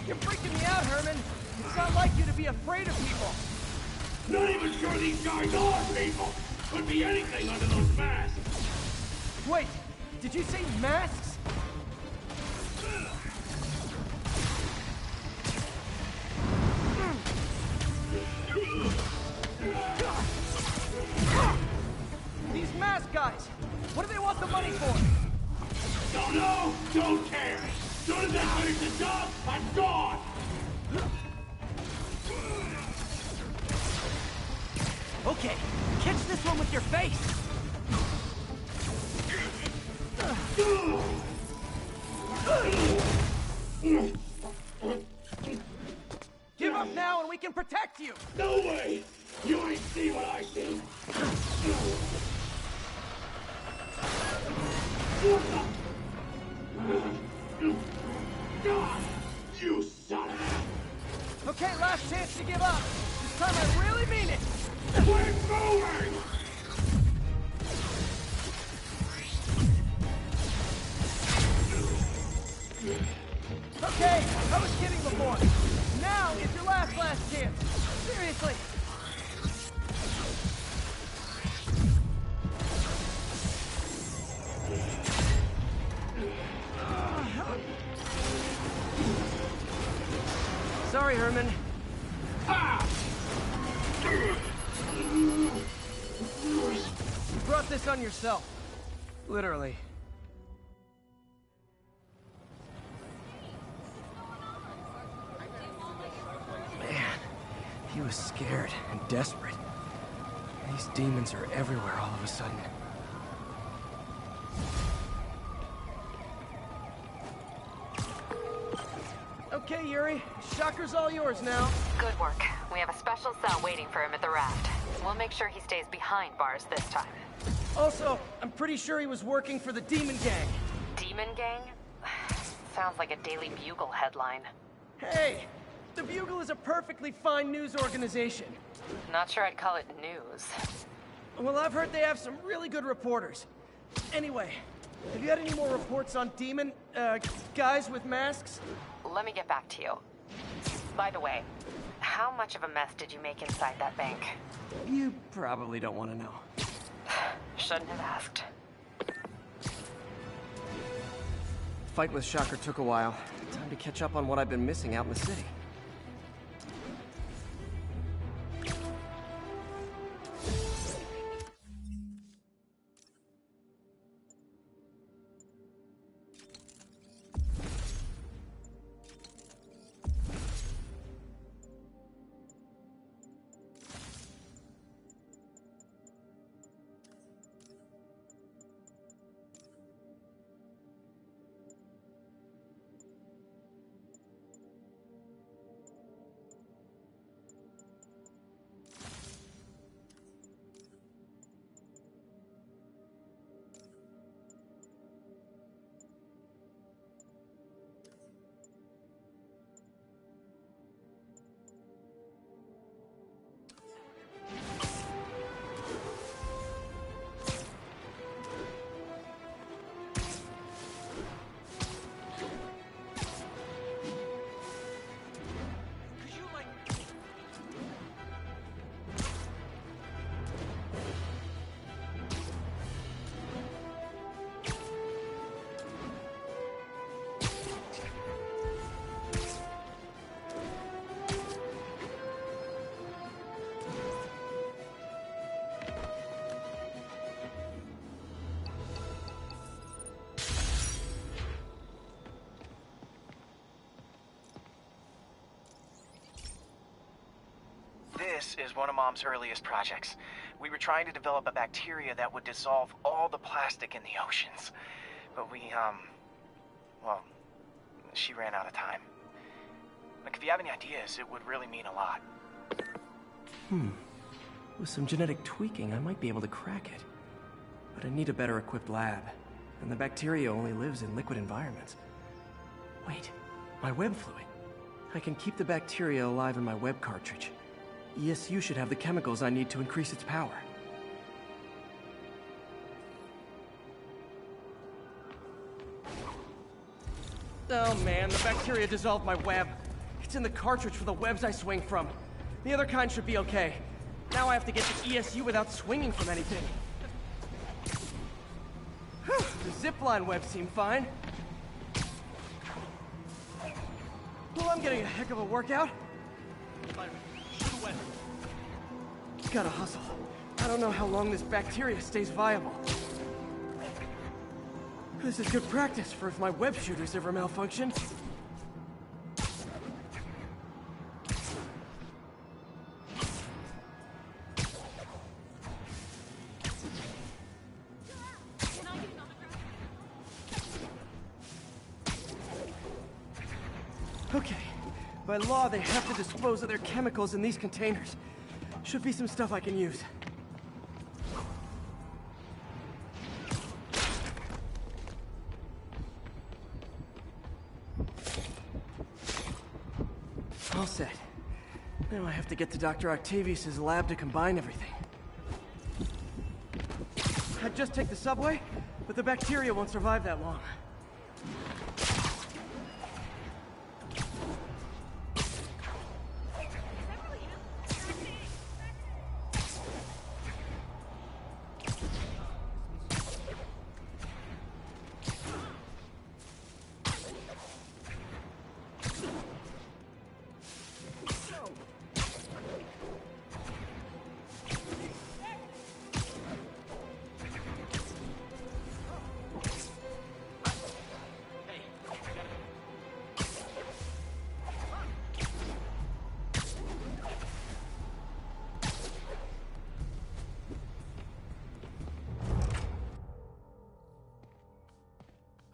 You're freaking me out, Herman. It's not like you to be afraid of people. Not even sure these guys are people! Could be anything under those masks! Wait, did you say masks? waiting for? Don't know, don't care. Soon as I finish the job, I'm gone. Okay, catch this one with your face. Give up now and we can protect you! No way! You ain't see what I see! God! You son of a... Okay, last chance to give up. This time I really mean it! We're moving! Okay, I was kidding before. Now is your last chance. Seriously. Sorry, Herman. You brought this on yourself. Literally. He was scared and desperate. These demons are everywhere all of a sudden. Okay, Yuri. Shocker's all yours now. Good work. We have a special cell waiting for him at the raft. We'll make sure he stays behind bars this time. Also, I'm pretty sure he was working for the Demon Gang. Demon Gang? Sounds like a Daily Bugle headline. Hey! The Bugle is a perfectly fine news organization. Not sure I'd call it news. Well, I've heard they have some really good reporters. Anyway, have you had any more reports on demon, guys with masks? Let me get back to you. By the way, how much of a mess did you make inside that bank? You probably don't want to know. Shouldn't have asked. Fight with Shocker took a while. Time to catch up on what I've been missing out in the city. This is one of Mom's earliest projects. We were trying to develop a bacteria that would dissolve all the plastic in the oceans. But well, she ran out of time. Like, if you have any ideas, it would really mean a lot. With some genetic tweaking, I might be able to crack it. But I need a better equipped lab. And the bacteria only lives in liquid environments. Wait, my web fluid. I can keep the bacteria alive in my web cartridge. ESU should have the chemicals I need to increase its power. Oh man, the bacteria dissolved my web. It's in the cartridge for the webs I swing from. The other kind should be okay. Now I have to get to ESU without swinging from anything. The zipline webs seem fine. Well, I'm getting a heck of a workout. Gotta hustle. I don't know how long this bacteria stays viable. This is good practice for if my web shooters ever malfunction. Okay. By law, they have to dispose of their chemicals in these containers. Should be some stuff I can use. All set. Now I have to get to Dr. Octavius's lab to combine everything. I'd just take the subway, but the bacteria won't survive that long.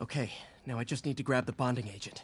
Okay, now I just need to grab the bonding agent.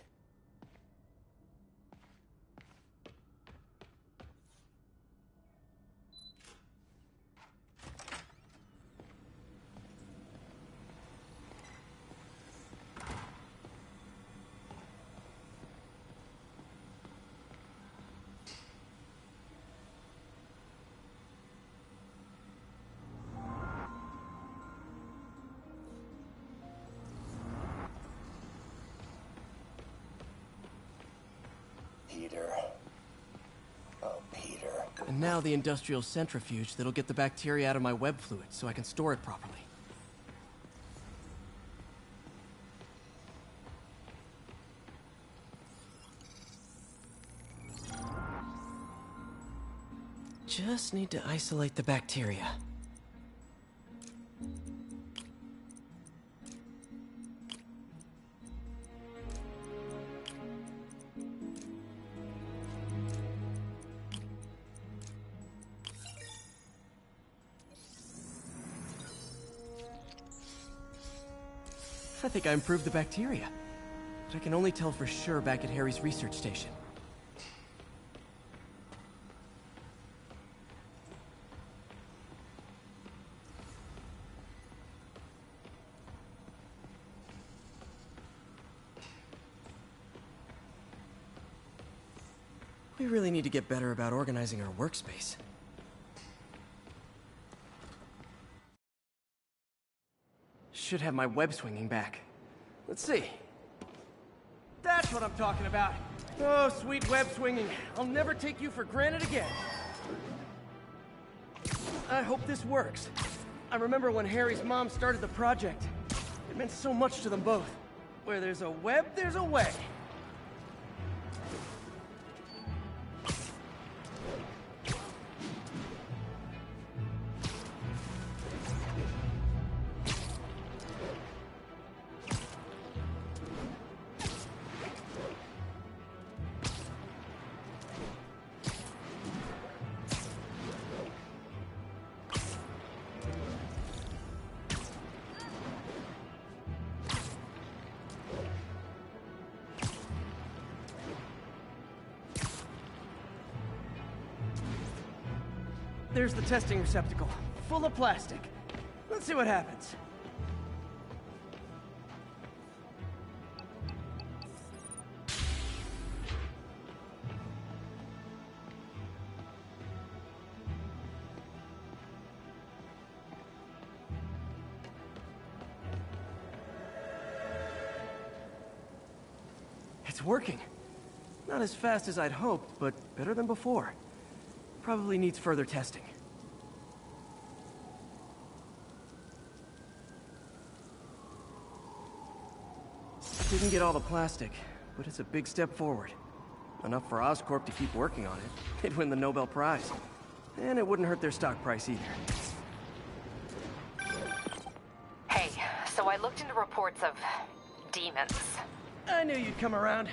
Peter. Oh, Peter. And now the industrial centrifuge that'll get the bacteria out of my web fluid so I can store it properly. Just need to isolate the bacteria. I think I improved the bacteria, but I can only tell for sure back at Harry's research station. We really need to get better about organizing our workspace. Should have my web swinging back. Let's see. That's what I'm talking about. Oh, sweet web swinging. I'll never take you for granted again. I hope this works. I remember when Harry's mom started the project. It meant so much to them both. Where there's a web, there's a way. There's the testing receptacle, full of plastic. Let's see what happens. It's working. Not as fast as I'd hoped, but better than before. Probably needs further testing. Didn't get all the plastic, but it's a big step forward. Enough for Oscorp to keep working on it. They'd win the Nobel Prize. And it wouldn't hurt their stock price either. Hey, so I looked into reports of demons. I knew you'd come around.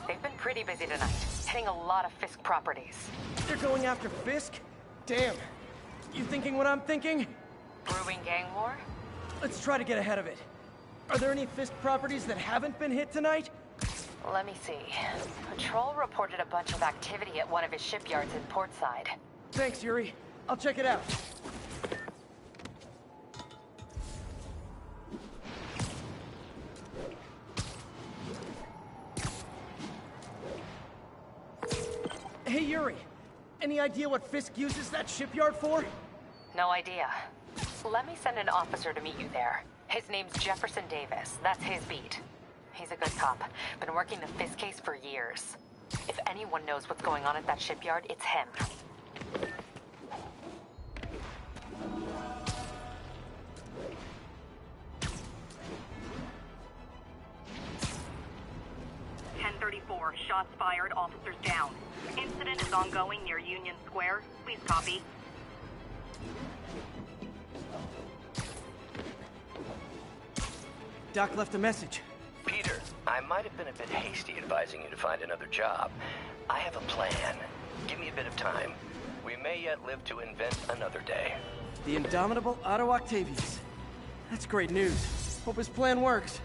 They've been pretty busy tonight, hitting a lot of Fisk properties. They're going after Fisk? Damn. You thinking what I'm thinking? Brewing gang war? Let's try to get ahead of it. Are there any Fisk properties that haven't been hit tonight? Let me see. Patrol reported a bunch of activity at one of his shipyards in Portside. Thanks, Yuri. I'll check it out. Hey, Yuri. Any idea what Fisk uses that shipyard for? No idea. Let me send an officer to meet you there. His name's Jefferson Davis. That's his beat. He's a good cop. Been working the Fisk case for years. If anyone knows what's going on at that shipyard, it's him. Shots fired, officers down. Incident is ongoing near Union Square. Please copy. Doc left a message. Peter, I might have been a bit hasty advising you to find another job. I have a plan. Give me a bit of time. We may yet live to invent another day. The indomitable Otto Octavius. That's great news. Hope his plan works.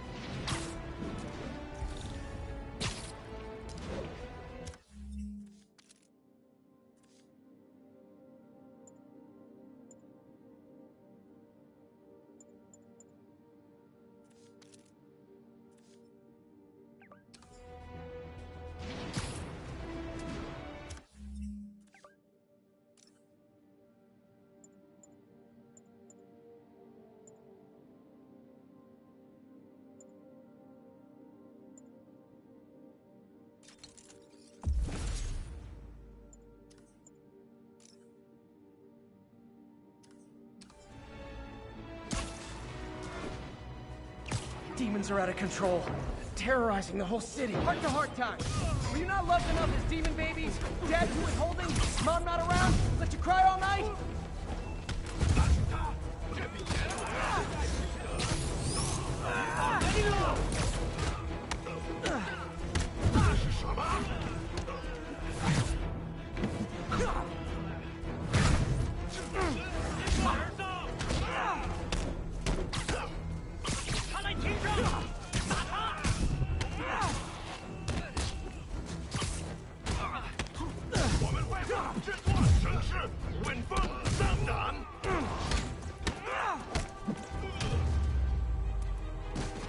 Demons are out of control, terrorizing the whole city. Heart-to-heart time. Were you not loved enough as demon babies? Dad too withholding? Mom not around? Let you cry all night?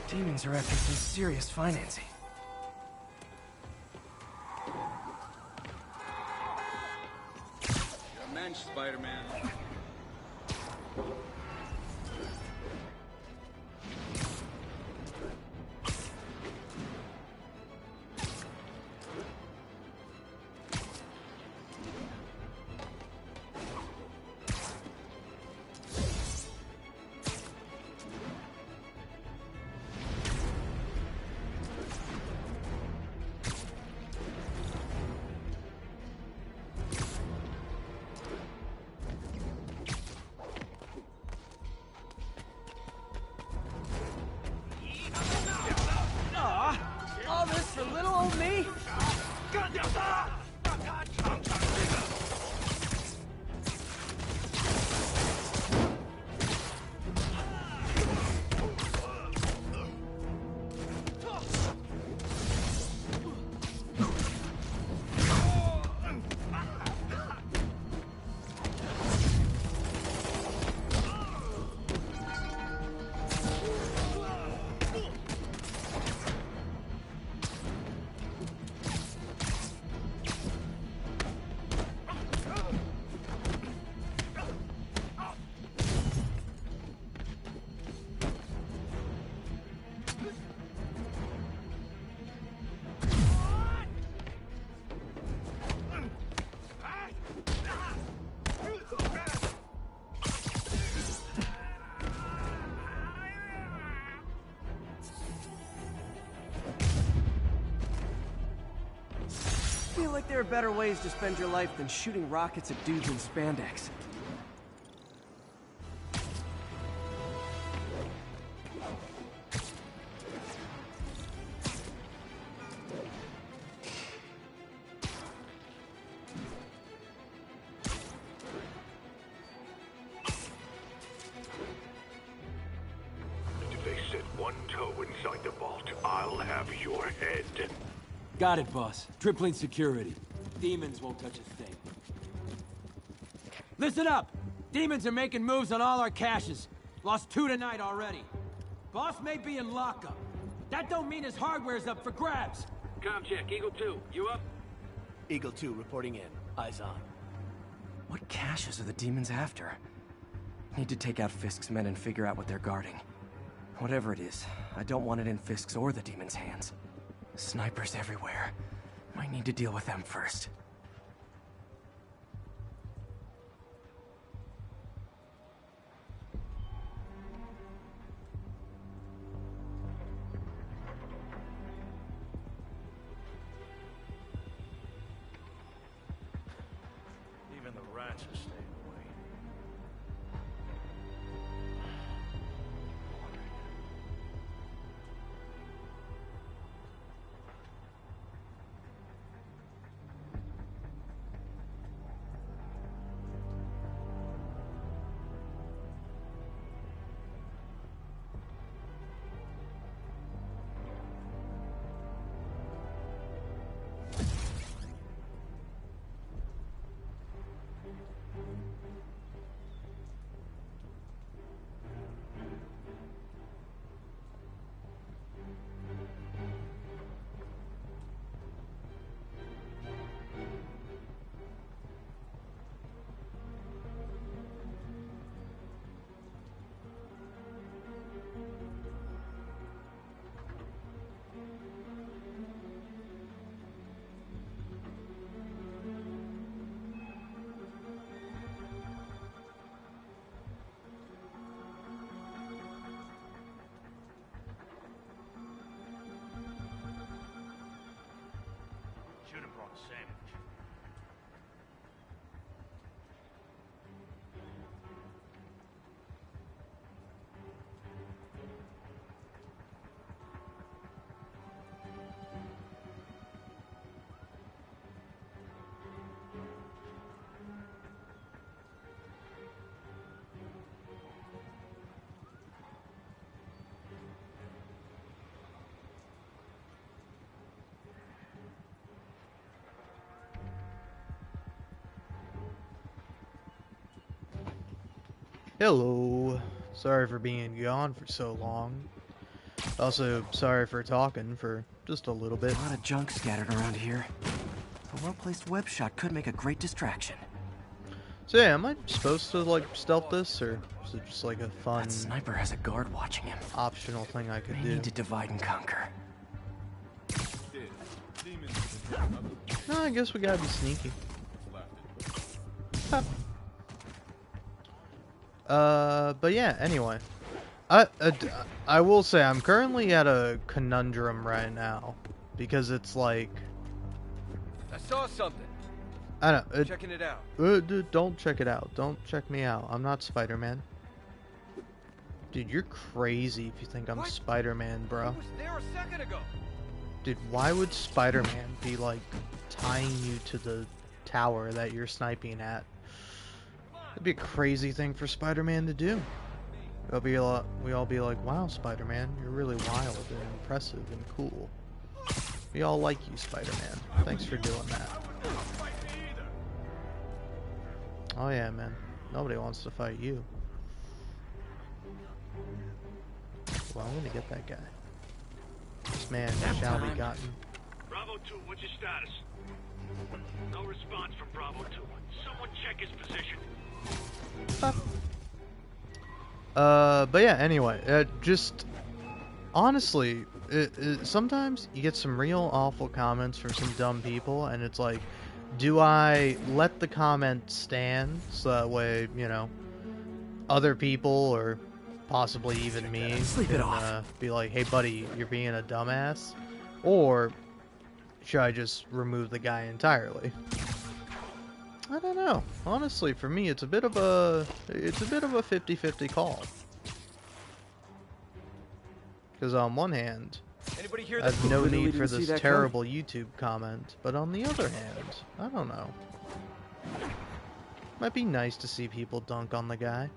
Demons are after some serious financing. Your mensch, Spider-Man. All this for little old me? I feel like there are better ways to spend your life than shooting rockets at dudes in spandex. Got it, boss. Tripling security. Demons won't touch a thing. Listen up! Demons are making moves on all our caches. Lost 2 tonight already. Boss may be in lockup. That don't mean his hardware's up for grabs. Com check, Eagle 2, you up? Eagle 2 reporting in. Eyes on. What caches are the demons after? Need to take out Fisk's men and figure out what they're guarding. Whatever it is, I don't want it in Fisk's or the demons' hands. Snipers everywhere. Might need to deal with them first. Even the rats are staying away. Should have brought a sandwich. Hello. Sorry for being gone for so long. Also, sorry for talking for just a little bit. A lot of junk scattered around here. A well-placed web shot could make a great distraction. So yeah, am I supposed to like stealth this, or is it just like a fun... That sniper has a guard watching him. Optional thing I could do? Need to divide and conquer. No, I guess we gotta be sneaky. Huh. But yeah, anyway. I will say I'm currently at a conundrum right now. Because it's like... I saw something. I know. Checking it out. Don't check it out. Don't check me out. I'm not Spider-Man. Dude, you're crazy if you think I'm Spider-Man, bro. I was there a second ago. Dude, why would Spider-Man be, like, tying you to the tower that you're sniping at? That'd be a crazy thing for Spider-Man to do. We all be like, wow, Spider-Man, you're really wild and impressive and cool. We all like you, Spider-Man. Thanks for doing that. Oh yeah, man. Nobody wants to fight you. Well, I'm gonna get that guy. This man shall be gotten. Bravo 2, what's your status? No response from Bravo 2. Someone check his position. But yeah, anyway, just honestly, sometimes you get some real awful comments from some dumb people, and it's like, do I let the comment stand so that way, you know, other people or possibly even me can be like, hey buddy, you're being a dumbass, or should I just remove the guy entirely? I don't know. Honestly, for me, it's a bit of a 50-50 call. Because on one hand, I have no need for this terrible YouTube comment, but on the other hand, I don't know. Might be nice to see people dunk on the guy.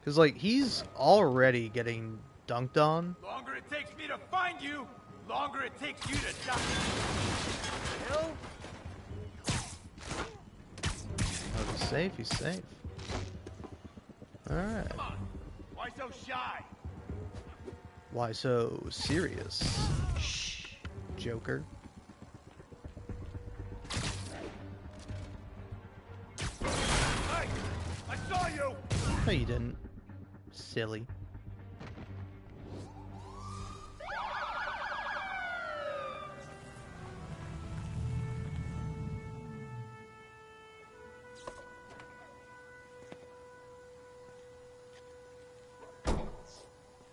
Because, like, he's already getting dunked on. Longer it takes me to find you, longer it takes you to die. Hill? Oh, he's safe, he's safe. Alright. Come on. Why so shy? Why so serious? Shh, Joker. Hey! I saw you! No, you didn't. Silly.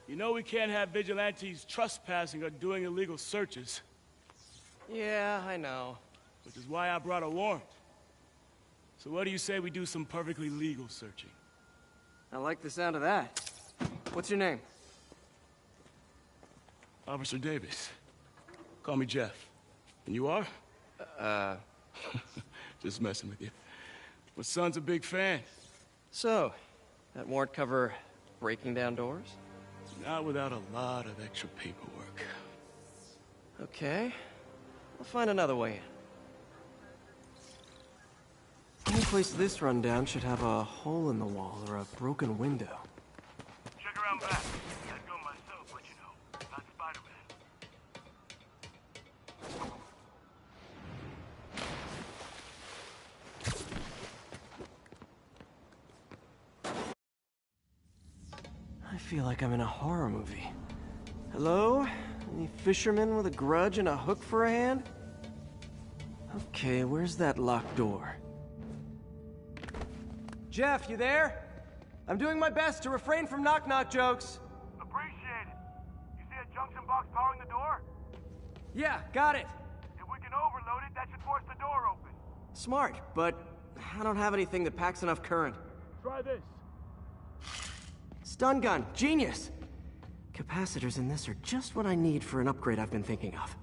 You know we can't have vigilantes trespassing or doing illegal searches. Yeah, I know. Which is why I brought a warrant. So what do you say we do some perfectly legal searching? I like the sound of that. What's your name? Officer Davis. Call me Jeff. And you are? Just messing with you. My son's a big fan. So, that warrant cover breaking down doors? Not without a lot of extra paperwork. Okay. We'll find another way in. Any place this rundown should have a hole in the wall or a broken window. Check around back. I'd go myself, but you know, not Spider-Man. I feel like I'm in a horror movie. Hello? Any fisherman with a grudge and a hook for a hand? Okay, where's that locked door? Jeff, you there? I'm doing my best to refrain from knock-knock jokes. Appreciate it. You see a junction box powering the door? Yeah, got it. If we can overload it, that should force the door open. Smart, but I don't have anything that packs enough current. Try this. Stun gun, genius! Capacitors in this are just what I need for an upgrade I've been thinking of.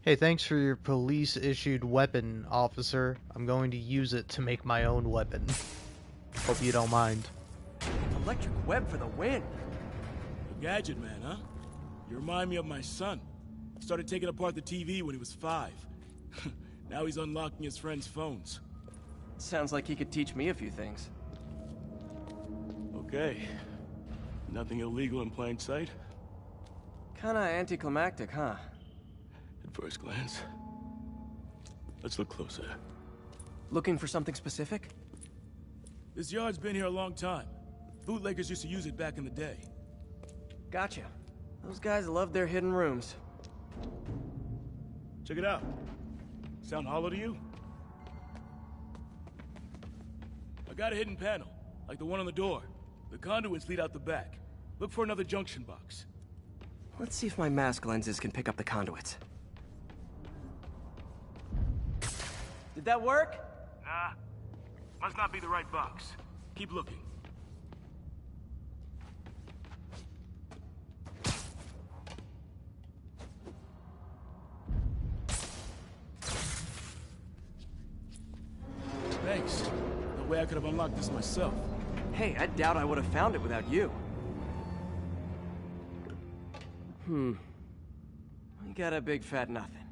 Hey, thanks for your police-issued weapon, officer. I'm going to use it to make my own weapon. Hope you don't mind. Electric web for the win! A gadget man, huh? You remind me of my son. Started taking apart the TV when he was 5. Now he's unlocking his friends' phones. Sounds like he could teach me a few things. Okay. Nothing illegal in plain sight? Kinda anticlimactic, huh? At first glance. Let's look closer. Looking for something specific? This yard's been here a long time. Bootleggers used to use it back in the day. Gotcha. Those guys love their hidden rooms. Check it out. Sound hollow to you? I got a hidden panel, like the one on the door. The conduits lead out the back. Look for another junction box. Let's see if my mask lenses can pick up the conduits. Did that work? Nah. Must not be the right box. Keep looking. Thanks. No way I could have unlocked this myself. Hey, I doubt I would have found it without you. We got a big fat nothing.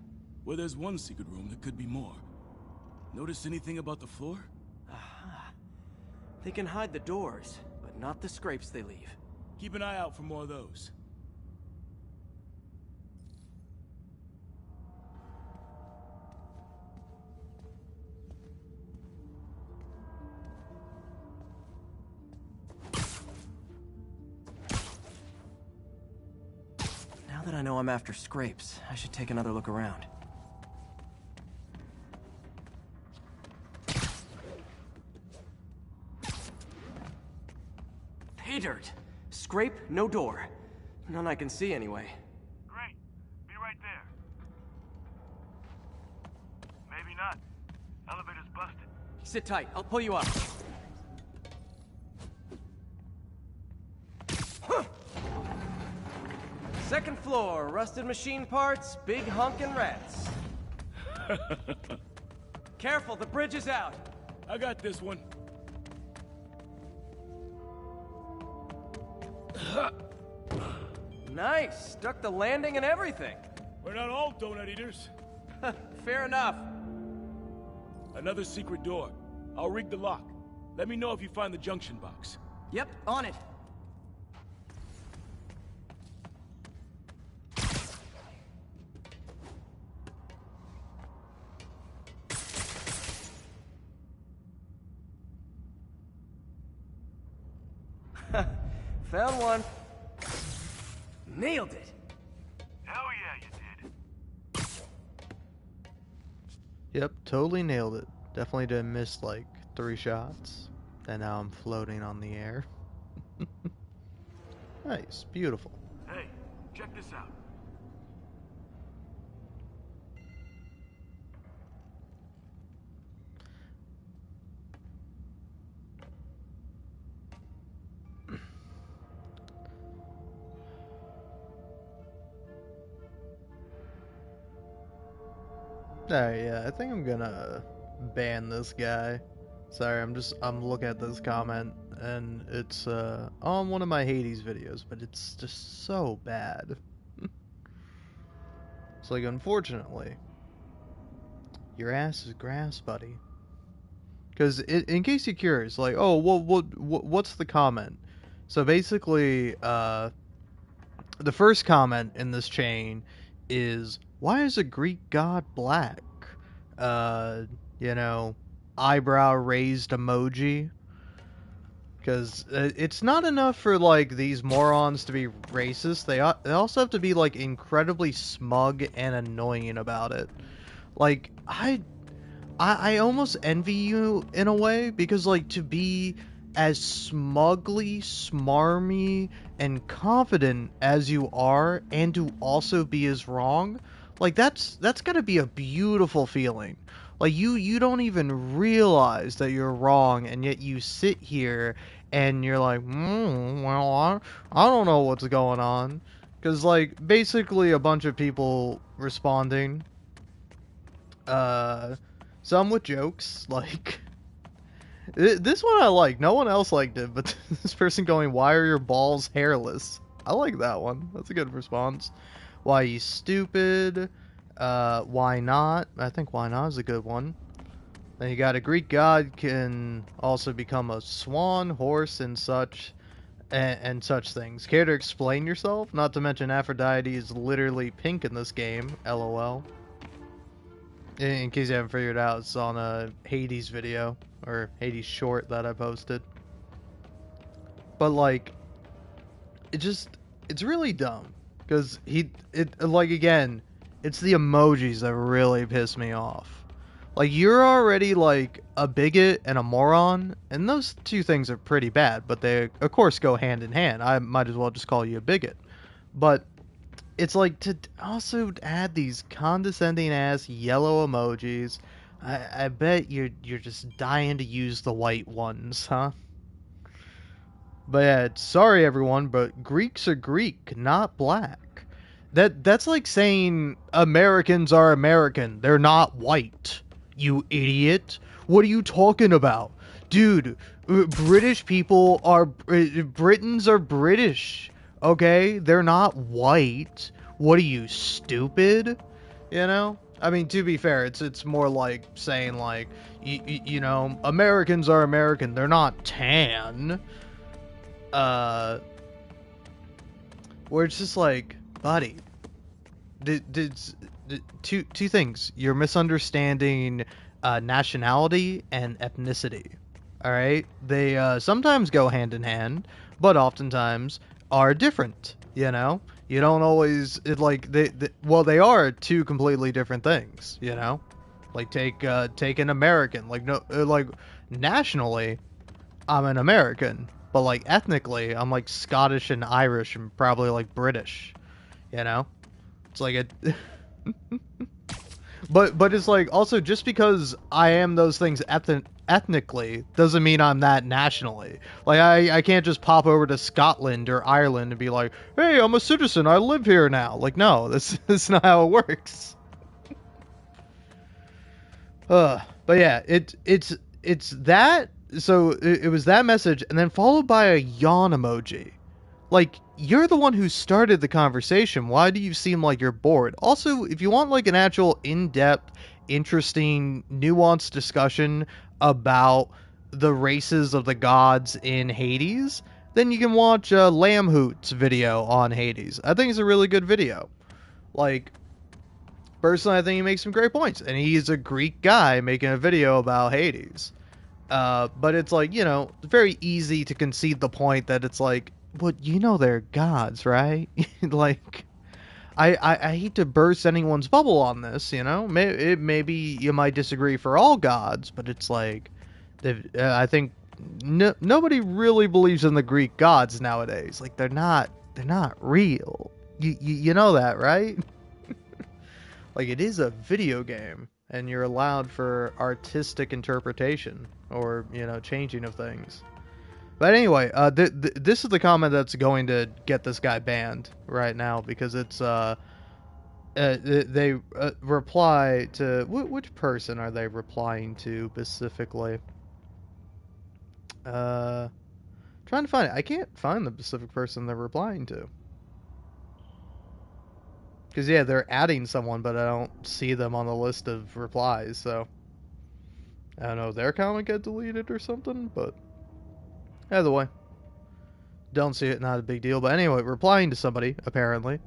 Well, there's one secret room, there could be more. Notice anything about the floor? Aha. They can hide the doors, but not the scrapes they leave. Keep an eye out for more of those. Now that I know I'm after scrapes, I should take another look around. Pay dirt! Scrape, no door. None I can see anyway. Great. Be right there. Maybe not. Elevator's busted. Sit tight, I'll pull you up. Second floor, rusted machine parts, big honkin' rats. Careful, the bridge is out. I got this one. Nice, stuck the landing and everything. We're not all donut eaters. Fair enough. Another secret door. I'll rig the lock. Let me know if you find the junction box. Yep, on it. Found one. Nailed it. Hell yeah, you did. Yep, totally nailed it. Definitely didn't miss like 3 shots. And now I'm floating on the air. Nice, beautiful. Hey, check this out. Alright, yeah, I think I'm gonna ban this guy. Sorry, I'm looking at this comment, and it's on one of my Hades videos, but it's just so bad. It's like, unfortunately, your ass is grass, buddy. Because in case you're curious, like, oh, what's the comment? So basically, the first comment in this chain is, why is a Greek god black? You know, eyebrow raised emoji. Because it's not enough for, like, these morons to be racist. They also have to be, like, incredibly smug and annoying about it. Like, I almost envy you in a way, because, like, to be as smugly, smarmy, and confident as you are, and to also be as wrong, like, that's gotta be a beautiful feeling. Like, you don't even realize that you're wrong, and yet you sit here and you're like, well, I don't know what's going on. Because, like, basically a bunch of people responding, some with jokes, like, this one I like, no one else liked it, but this person going, why are your balls hairless? I like that one, that's a good response. Why you stupid? Why not? I think why not is a good one. Then you got a Greek god can also become a swan, horse, and such, and such things. Care to explain yourself? Not to mention Aphrodite is literally pink in this game, lol. In case you haven't figured it out, it's on a Hades video, or Hades short that I posted. But, like, it's really dumb. Because like, again, it's the emojis that really piss me off. Like, you're already, like, a bigot and a moron, and those two things are pretty bad, but they, of course, go hand in hand. I might as well just call you a bigot. But it's like, to also add these condescending-ass yellow emojis, I bet you're just dying to use the white ones, huh? But yeah, sorry everyone, but Greeks are Greek, not black. That's like saying Americans are American, they're not white. You idiot. What are you talking about? Dude, British people are... Britons are British, okay? They're not white. What are you, stupid? You know? I mean, to be fair, it's more like saying, like, you know, Americans are American, they're not tan. Where it's just like, buddy, two things. You're misunderstanding nationality and ethnicity. All right, they sometimes go hand in hand, but oftentimes are different. You know, you don't always they are two completely different things. You know, like take an American. Like nationally, I'm an American, but like ethnically, I'm like Scottish and Irish and probably like British. You know, it's like a But it's like, also, just because I am those things ethnically doesn't mean I'm that nationally. Like, I can't just pop over to Scotland or Ireland and be like, hey, I'm a citizen, I live here now. Like, no, that's not how it works. But yeah, it's that. So it was that message, and then followed by a yawn emoji. Like, you're the one who started the conversation. Why do you seem like you're bored? Also, if you want like an actual in-depth, interesting, nuanced discussion about the races of the gods in Hades, then you can watch Lamb Hoot's video on Hades. I think it's a really good video. Like, personally, I think he makes some great points, and he's a Greek guy making a video about Hades. But it's like, you know, it's very easy to concede the point that it's like, but you know they're gods, right? Like, I hate to burst anyone's bubble on this, you know? Maybe you might disagree for all gods, but it's like, I think nobody really believes in the Greek gods nowadays. Like, they're not real. You know that, right? Like, it is a video game, and you're allowed for artistic interpretation, or, you know, changing of things. But anyway, this is the comment that's going to get this guy banned right now, because it's, they reply to, which person are they replying to specifically? Trying to find it. I can't find the specific person they're replying to. Because, yeah, they're adding someone, but I don't see them on the list of replies, so I don't know if their comment got deleted or something, but either way, don't see it, not a big deal. But anyway, replying to somebody, apparently,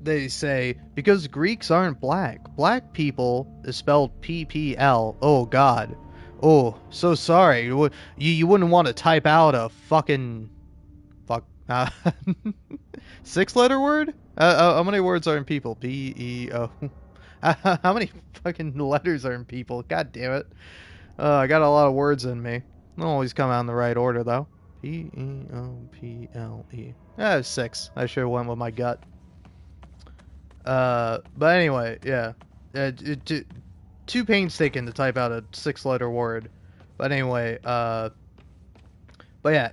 they say, because Greeks aren't black people is spelled PPL. Oh, God. Oh, so sorry. You wouldn't want to type out a fucking... six-letter word? How many words are in people? P-E-O. How many fucking letters are in people? God damn it. I got a lot of words in me. Don't always come out in the right order, though. P-E-O-P-L-E. Yeah, 6. I sure went with my gut. But anyway, yeah. Too painstaking to type out a 6-letter word. But anyway, but yeah,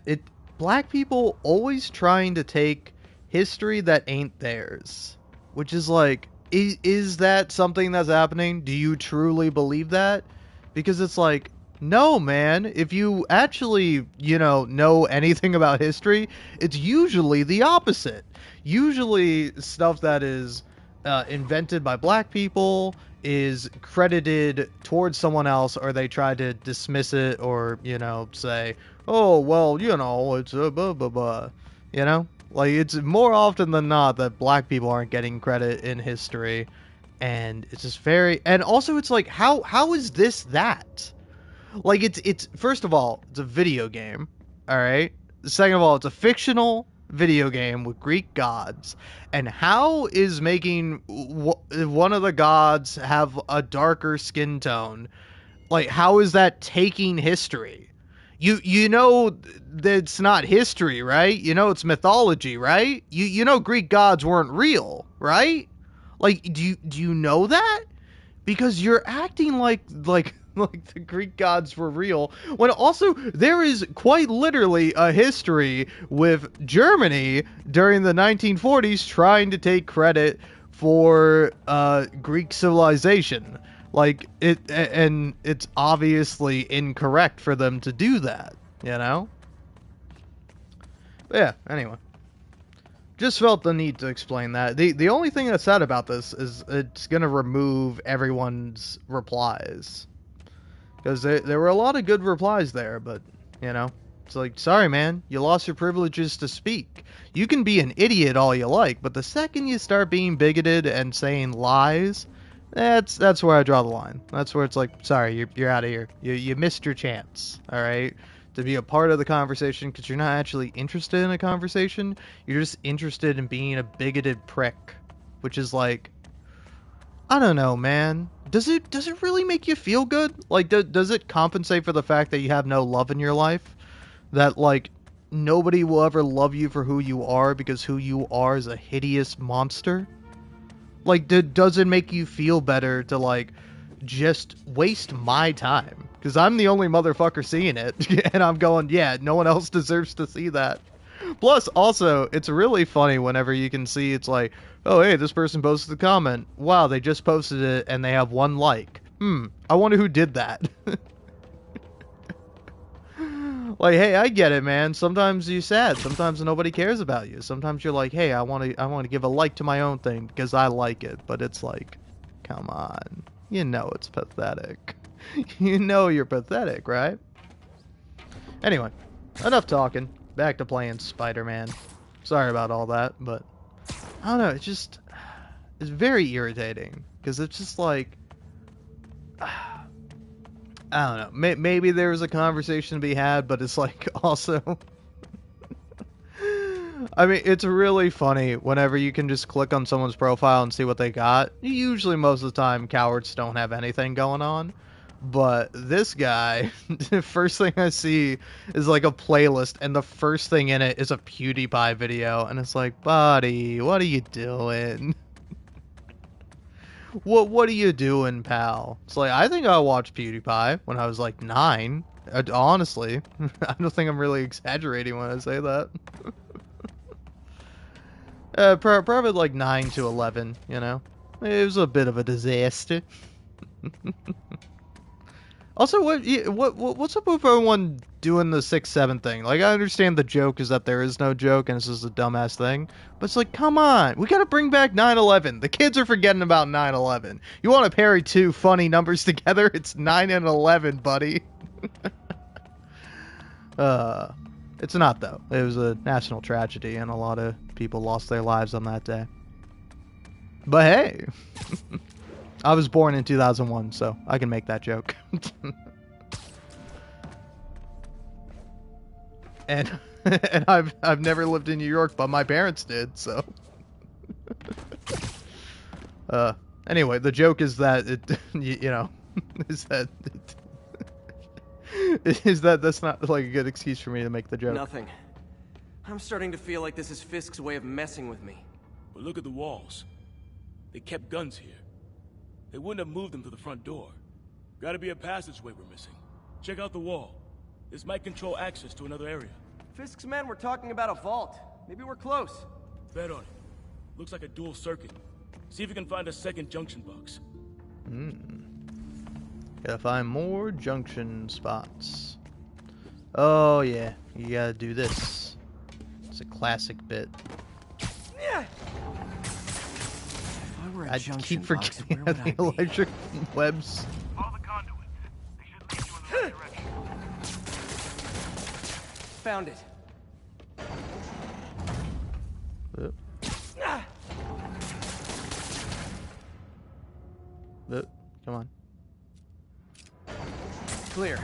black people always trying to take history that ain't theirs. Which is like, is that something that's happening? Do you truly believe that? Because it's like, no, man. If you actually, you know anything about history, it's usually the opposite. Usually stuff that is invented by black people is credited towards someone else, or they try to dismiss it, or, say, oh, well, it's a blah, blah, blah. Like, it's more often than not that black people aren't getting credit in history. And it's just very... And also, it's like, how is this that? Like, it's first of all, it's a video game, alright? Second of all, it's a fictional video game with Greek gods. And how is making one of the gods have a darker skin tone, like, how is that taking history? You know that's not history, right? You know it's mythology, right? You know Greek gods weren't real, right? Like, do you know that? Because you're acting like the Greek gods were real, when also there is quite literally a history with Germany during the 1940s trying to take credit for Greek civilization. Like, and it's obviously incorrect for them to do that, But yeah, anyway. Just felt the need to explain that. The only thing that's sad about this is it's going to remove everyone's replies. Because there were a lot of good replies there, but, it's like, sorry, man, you lost your privileges to speak. You can be an idiot all you like, but the second you start being bigoted and saying lies... That's where I draw the line. That's where it's like, sorry, you're out of here. You missed your chance, all right, to be a part of the conversation, because you're not actually interested in a conversation. You're just interested in being a bigoted prick, which is like, I don't know, man. Does it really make you feel good? Like, does it compensate for the fact that you have no love in your life? That, like, nobody will ever love you for who you are because who you are is a hideous monster? Like, does it make you feel better to, like, just waste my time? Because I'm the only motherfucker seeing it, and I'm going, yeah, no one else deserves to see that. Plus, also, it's really funny whenever you can see it's like, oh, hey, this person posted a comment. Wow, they just posted it, and they have 1 like. I wonder who did that. Like, hey, I get it, man. Sometimes you're sad. Sometimes nobody cares about you. Sometimes you're like, hey, I want to give a like to my own thing because I like it. But it's like, come on. You know it's pathetic. You know you're pathetic, right? Anyway, enough talking. Back to playing Spider-Man. Sorry about all that, but I don't know. It's very irritating because it's just like, I don't know. Maybe there was a conversation to be had, but it's like also... I mean, it's really funny whenever you can just click on someone's profile and see what they got. Usually, most of the time, cowards don't have anything going on. But this guy, the first thing I see is like a playlist, and the first thing in it is a PewDiePie video. And it's like, buddy, what are you doing? What are you doing, pal? It's like, I think I watched PewDiePie when I was like 9. Honestly, I don't think I'm really exaggerating when I say that. Probably like 9 to 11, you know? It was a bit of a disaster. Also, what's up with everyone doing the 6-7 thing? Like, I understand the joke is that there is no joke and it's just a dumbass thing. But it's like, come on. We gotta bring back 9/11. The kids are forgetting about 9/11. You want to parry 2 funny numbers together? It's 9 and 11, buddy. It's not, though. It was a national tragedy and a lot of people lost their lives on that day. But hey... I was born in 2001, so I can make that joke. and I've never lived in New York, but my parents did, so. Anyway, the joke is that is that that's not like a good excuse for me to make the joke. Nothing. I'm starting to feel like this is Fisk's way of messing with me. But look at the walls. They kept guns here. They wouldn't have moved them to the front door. Gotta be a passageway we're missing. Check out the wall. This might control access to another area. Fisk's men were talking about a vault. Maybe we're close. Bet on it. Looks like a dual circuit. See if you can find a second junction box. Gotta find more junction spots. Oh yeah, you gotta do this. It's a classic bit. Yeah. I keep forgetting the electric webs. Follow the conduit. They should lead you in the right direction. Found it. Come on. Clear.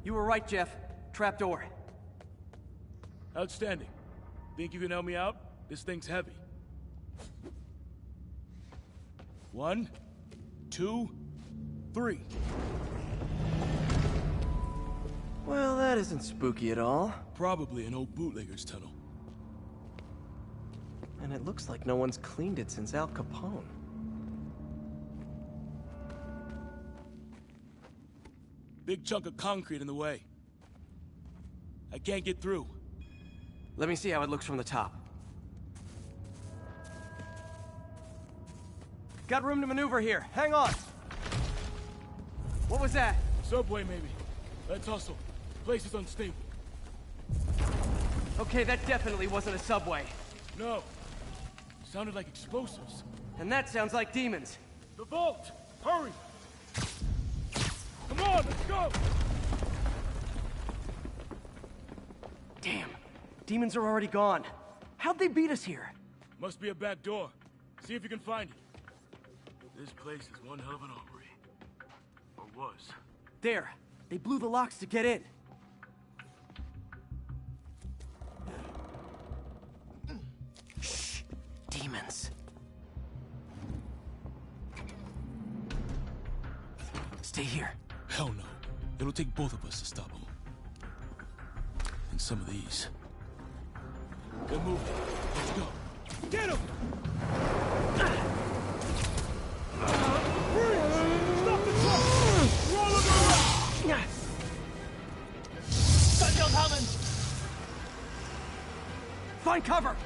You were right, Jeff. Trapdoor. Outstanding. Think you can help me out? This thing's heavy. 1, 2, 3. Well, that isn't spooky at all. Probably an old bootlegger's tunnel. And it looks like no one's cleaned it since Al Capone. Big chunk of concrete in the way. I can't get through. Let me see how it looks from the top. Got room to maneuver here. Hang on. What was that? Subway, maybe. Let's hustle. Place is unstable. Okay, that definitely wasn't a subway. No. Sounded like explosives. And that sounds like demons. The vault! Hurry! Come on, let's go! Damn. Demons are already gone. How'd they beat us here? Must be a back door. See if you can find it. This place is one hell of an armory. Or was. There. They blew the locks to get in. Shh. Demons. Stay here. Hell no. It'll take both of us to stop them. some of these. Good move. Let's go. Get him! Stop the truck! Roll him around! Gunshot coming! Find cover!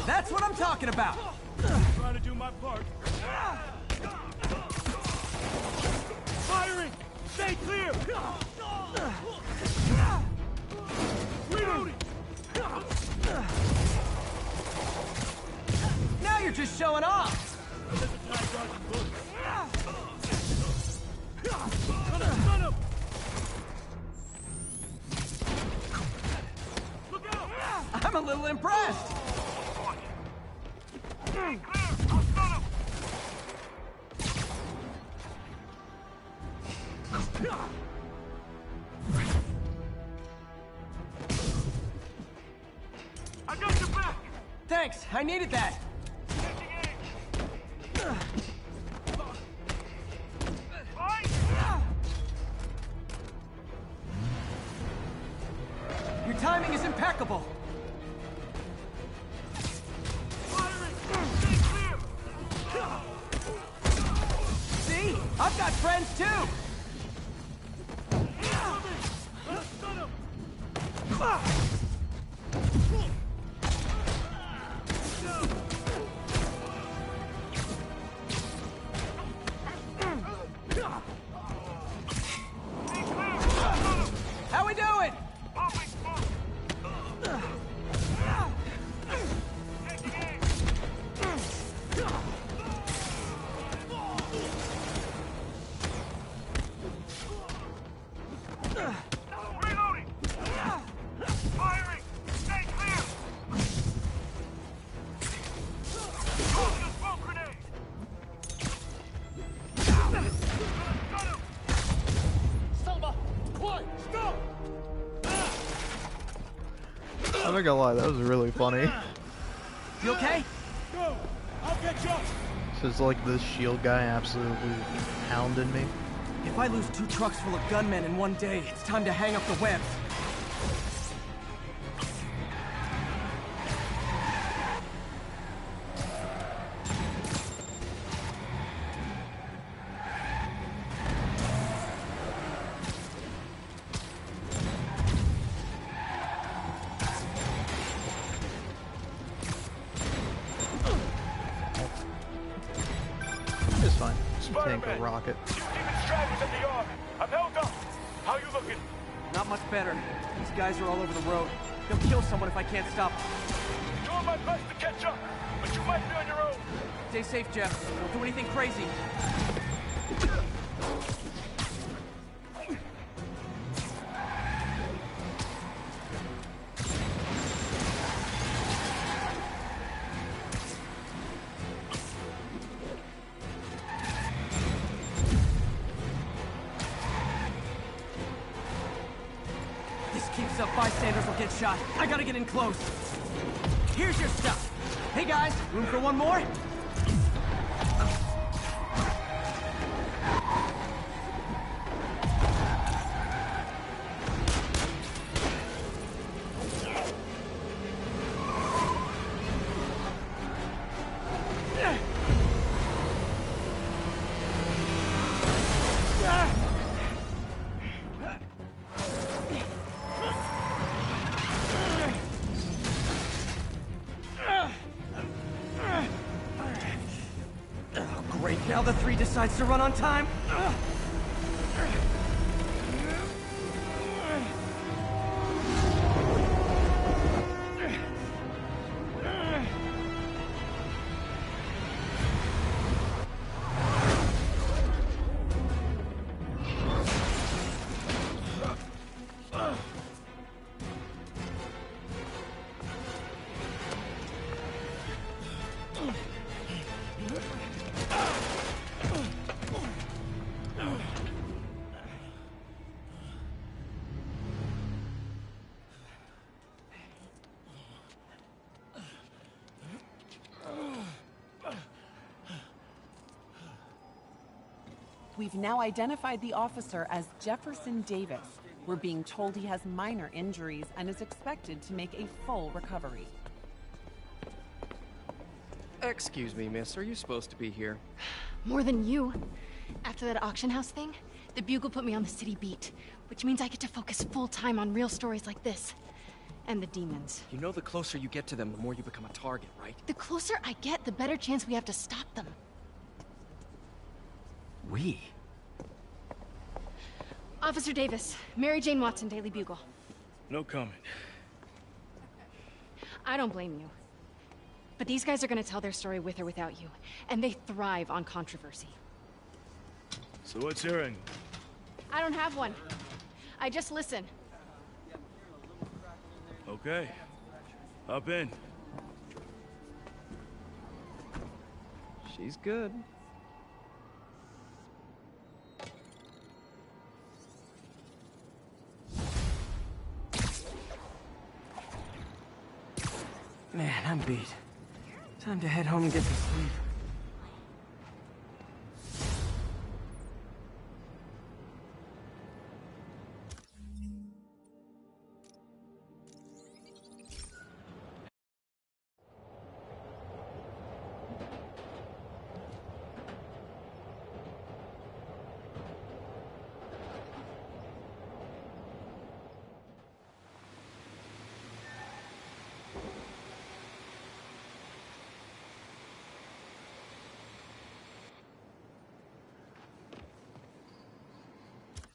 That's what I'm talking about! Trying to do my part. Firing! Stay clear! Reloading! Now you're just showing off! I'm a little impressed! I got your back! Thanks, I needed that! Your timing is impeccable! See? I've got friends too! How we doing? Reloading! Firing! Stay clear! Toss the smoke grenade! Got him! Selma! Quiet! Stop! I'm not gonna lie, that was really funny. You okay? Go! I'll catch up! So it's like this shield guy absolutely hounded me. If I lose 2 trucks full of gunmen in one day, it's time to hang up the webs. It's fine. Tank a rocket. Stragglers at the yard. I'm held up. How you looking? Not much better. These guys are all over the road. They'll kill someone if I can't stop them. Doing my best to catch up, but you might be on your own. Stay safe, Jeff. Don't do anything crazy. Keeps up, bystanders will get shot. I gotta get in close. Here's your stuff. Hey guys, room for one more? Great, now the 3 decides to run on time. We've now identified the officer as Jefferson Davis. We're being told he has minor injuries and is expected to make a full recovery. Excuse me, miss. Are you supposed to be here? More than you. After that auction house thing, the Bugle put me on the city beat, which means I get to focus full time on real stories like this. And the demons. You know the closer you get to them, the more you become a target, right? The closer I get, the better chance we have to stop them. We? Officer Davis, Mary Jane Watson, Daily Bugle. No comment. I don't blame you. But these guys are gonna tell their story with or without you, and they thrive on controversy. So what's your angle? I don't have one. I just listen. Okay. Hop in. She's good. Man, I'm beat. Time to head home and get some sleep.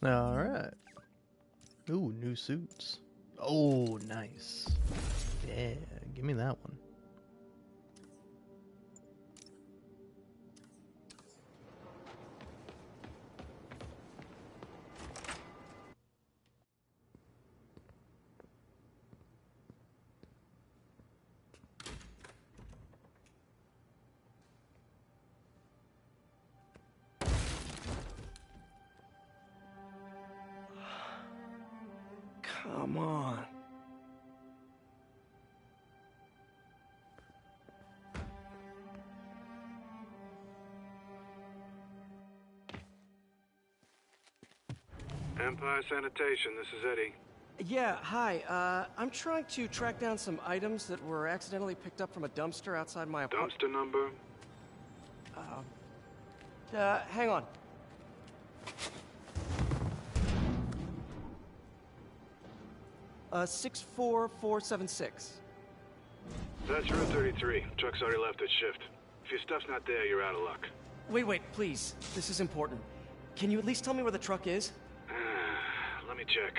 Alright. Ooh, new suits. Oh, nice. Yeah, give me that one. Come on. Empire Sanitation, this is Eddie. Yeah, hi. I'm trying to track down some items that were accidentally picked up from a dumpster outside my apartment. Dumpster number? Hang on. Uh, 64476. That's Route 33. Truck's already left its shift. If your stuff's not there, you're out of luck. Wait, please. This is important. Can you at least tell me where the truck is? Let me check.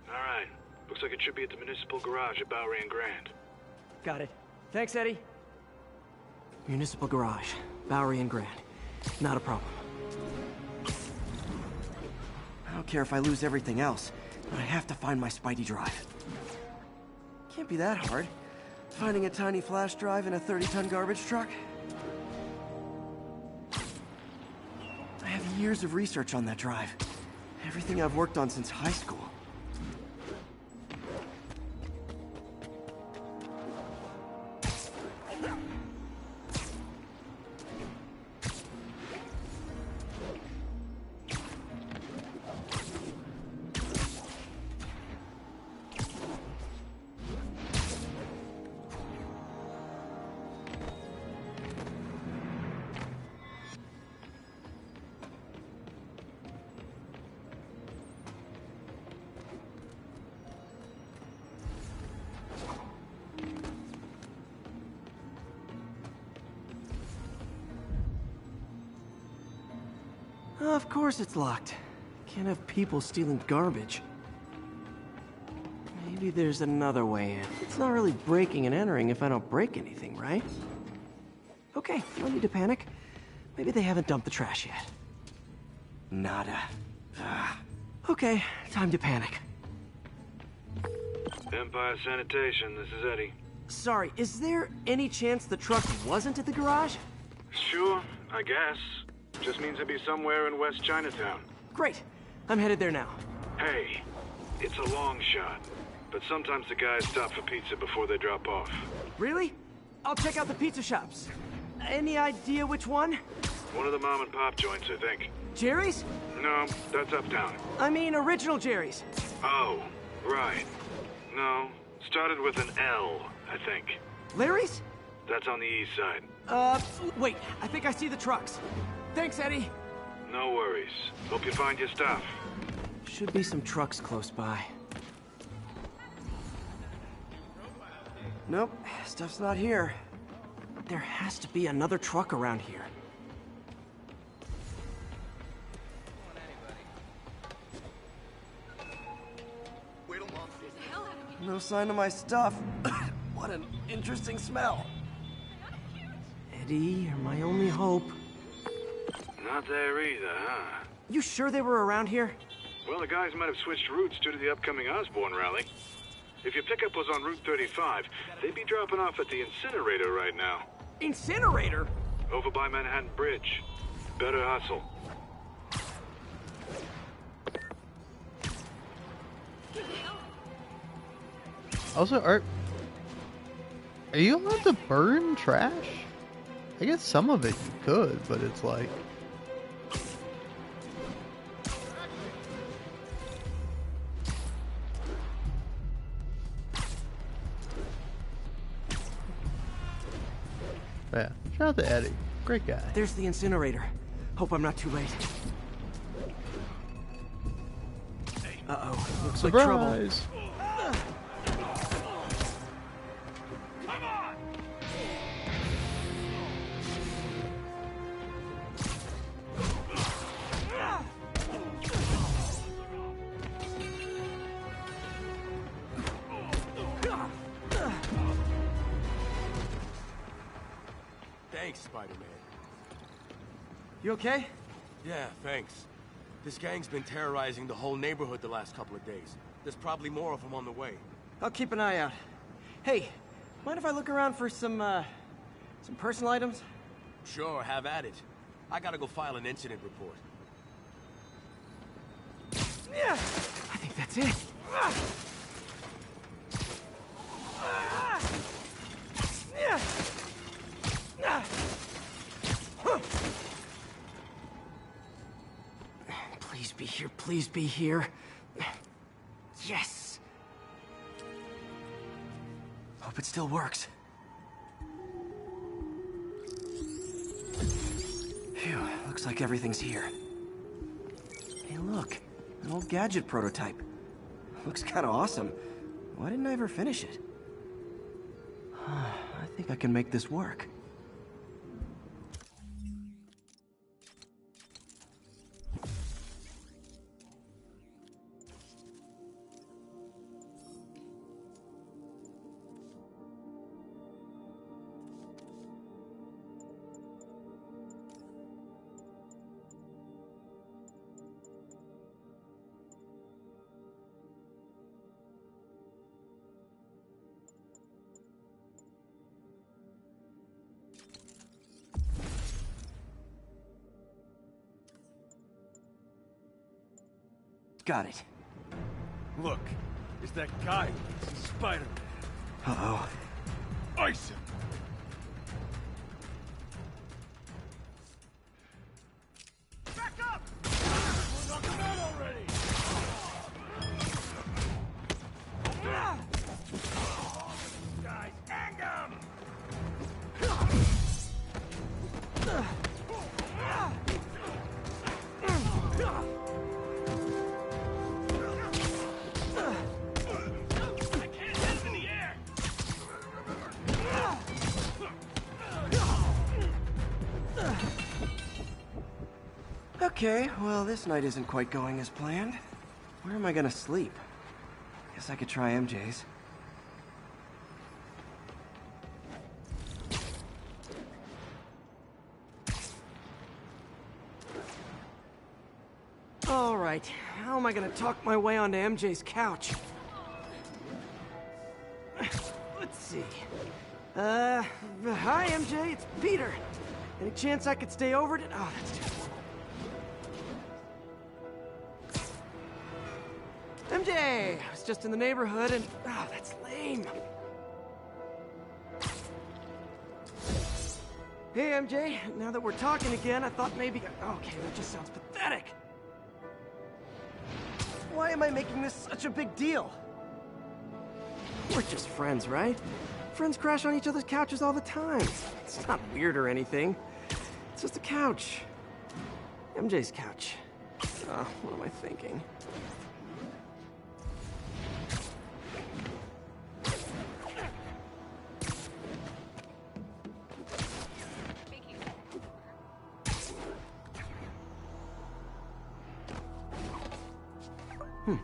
Alright. Looks like it should be at the municipal garage at Bowery and Grand. Got it. Thanks, Eddie. Municipal garage, Bowery and Grand. Not a problem. I don't care if I lose everything else, but I have to find my Spidey drive. Can't be that hard. Finding a tiny flash drive in a 30-ton garbage truck? I have years of research on that drive. Everything I've worked on since high school. Of course it's locked. Can't have people stealing garbage. Maybe there's another way in. It's not really breaking and entering if I don't break anything, right? Okay, no need to panic. Maybe they haven't dumped the trash yet. Nada. Okay, time to panic. Empire Sanitation, this is Eddie. Sorry, is there any chance the truck wasn't at the garage? Sure, I guess. Just means it'd be somewhere in West Chinatown. Great. I'm headed there now. Hey, it's a long shot, but sometimes the guys stop for pizza before they drop off. Really? I'll check out the pizza shops. Any idea which one? One of the mom and pop joints, I think. Jerry's? No, that's uptown. I mean, original Jerry's. Oh, right. No, started with an L, I think. Larry's? That's on the east side. Wait, I think I see the trucks. Thanks, Eddie. No worries. Hope you find your stuff. Should be some trucks close by. Nope, stuff's not here. There has to be another truck around here. No sign of my stuff. What an interesting smell. Eddie, you're my only hope. Not there either, huh? You sure they were around here? Well, the guys might have switched routes due to the upcoming Osborne rally. If your pickup was on Route 35, they'd be dropping off at the incinerator right now. Incinerator? Over by Manhattan Bridge. Better hustle. Also, are you allowed to burn trash? I guess some of it you could, but it's like... Yeah, shout out to Eddie. Great guy. There's the incinerator. Hope I'm not too late. Uh-oh. Looks like trouble. Surprise! Thanks, Spider-Man. You okay? Yeah, thanks. This gang's been terrorizing the whole neighborhood the last couple of days. There's probably more of them on the way. I'll keep an eye out. Hey, mind if I look around for some personal items? Sure, have at it. I gotta go file an incident report. Yeah, I think that's it. Please be here, please be here. Yes! Hope it still works. Phew, looks like everything's here. Hey, look, an old gadget prototype. Looks kind of awesome. Why didn't I ever finish it? I think I can make this work. Got it. Look, it's that guy. It's Spider-Man. Uh-oh. Ice him. Back up! Knock him out already! Guys, hang him! Okay, well, this night isn't quite going as planned. Where am I gonna sleep? Guess I could try MJ's. All right, how am I gonna talk my way onto MJ's couch? Let's see. Hi, MJ, it's Peter. Any chance I could stay over Oh, that's too formal. MJ! I was just in the neighborhood and... Oh, that's lame. Hey, MJ. Now that we're talking again, I thought maybe... Okay, that just sounds pathetic. pathetic. Why am I making this such a big deal? We're just friends, right? Friends crash on each other's couches all the time. It's not weird or anything. It's just a couch. MJ's couch. Oh, what am I thinking?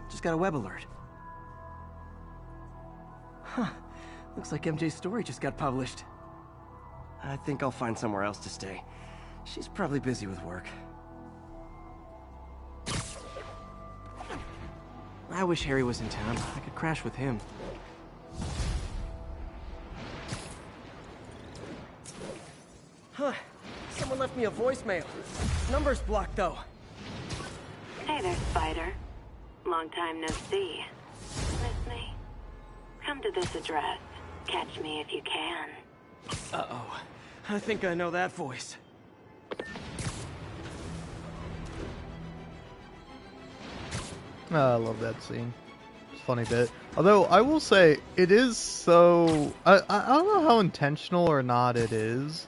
Just got a web alert. Huh. Looks like MJ's story just got published. I think I'll find somewhere else to stay. She's probably busy with work. I wish Harry was in town. I could crash with him. Huh. Someone left me a voicemail. Number's blocked, though. Hey there, Spider. Long time no see. Miss me? Come to this address. Catch me if you can. Uh-oh. I think I know that voice. I love that scene. It's a funny bit. Although, I will say, it is so... I don't know how intentional or not it is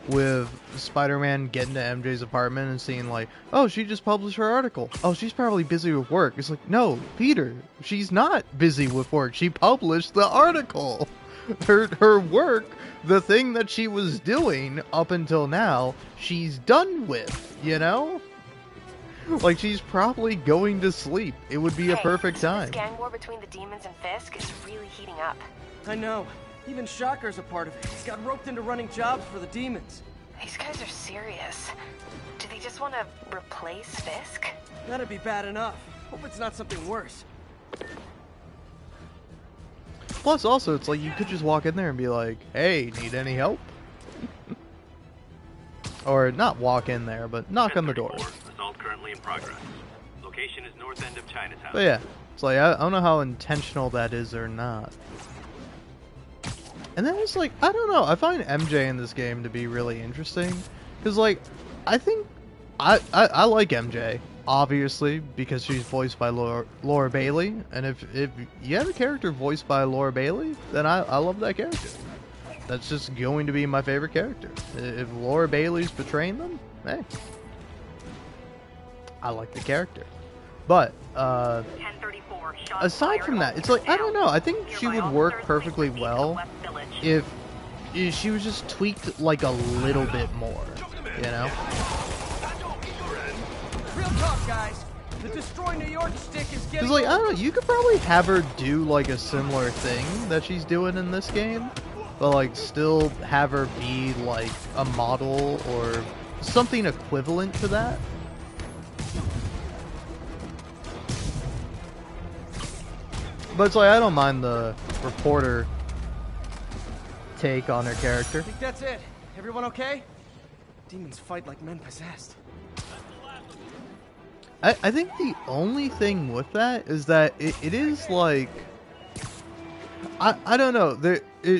with Spider-Man getting to MJ's apartment and seeing like, oh, she just published her article. Oh, she's probably busy with work. It's like, no, Peter, she's not busy with work. She published the article. Her work, the thing that she was doing up until now, she's done with, you know? Like, she's probably going to sleep. It would be a perfect time. This gang war between the demons and Fisk is really heating up. I know. Even Shocker's a part of it. He's got roped into running jobs for the demons. These guys are serious. Do they just want to replace Fisk? That'd be bad enough. Hope it's not something worse. Plus, also, it's like you could just walk in there and be like, hey, need any help? Or not walk in there, but knock on the door. Assault currently in progress. Location is north end of Chinatown. But yeah, it's like, I don't know how intentional that is or not. And then it's like, I don't know, I find MJ in this game to be really interesting. Because, like, I think, I like MJ, obviously, because she's voiced by Laura Bailey. And if you have a character voiced by Laura Bailey, then I love that character. That's just going to be my favorite character. If Laura Bailey's portraying them, hey. I like the character. But, aside from that, it's like, I don't know, I think she would work perfectly well if she was just tweaked like a little bit more, you know? Real talk, guys. The Destroy New York stick is getting... Because, like, I don't know, you could probably have her do, like, a similar thing that she's doing in this game, but, like, still have her be, like, a model or something equivalent to that. But it's like, I don't mind the reporter take on her character. I think that's it. Everyone okay? Demons fight like men possessed. I think the only thing with that is that it is like... I don't know.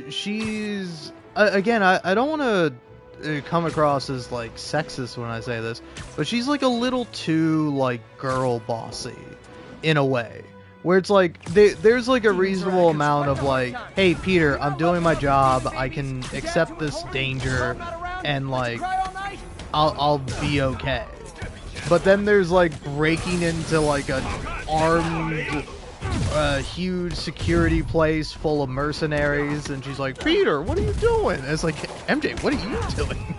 She's... Again, I don't want to come across as, like, sexist when I say this, but she's, like, a little too, like, girl bossy, in a way. Where it's like, there's like a reasonable amount of like, hey Peter, I'm doing my job, I can accept this danger, and like, I'll be okay. But then there's like breaking into like an armed, huge security place full of mercenaries, and she's like, Peter, what are you doing? And it's like, MJ, what are you doing?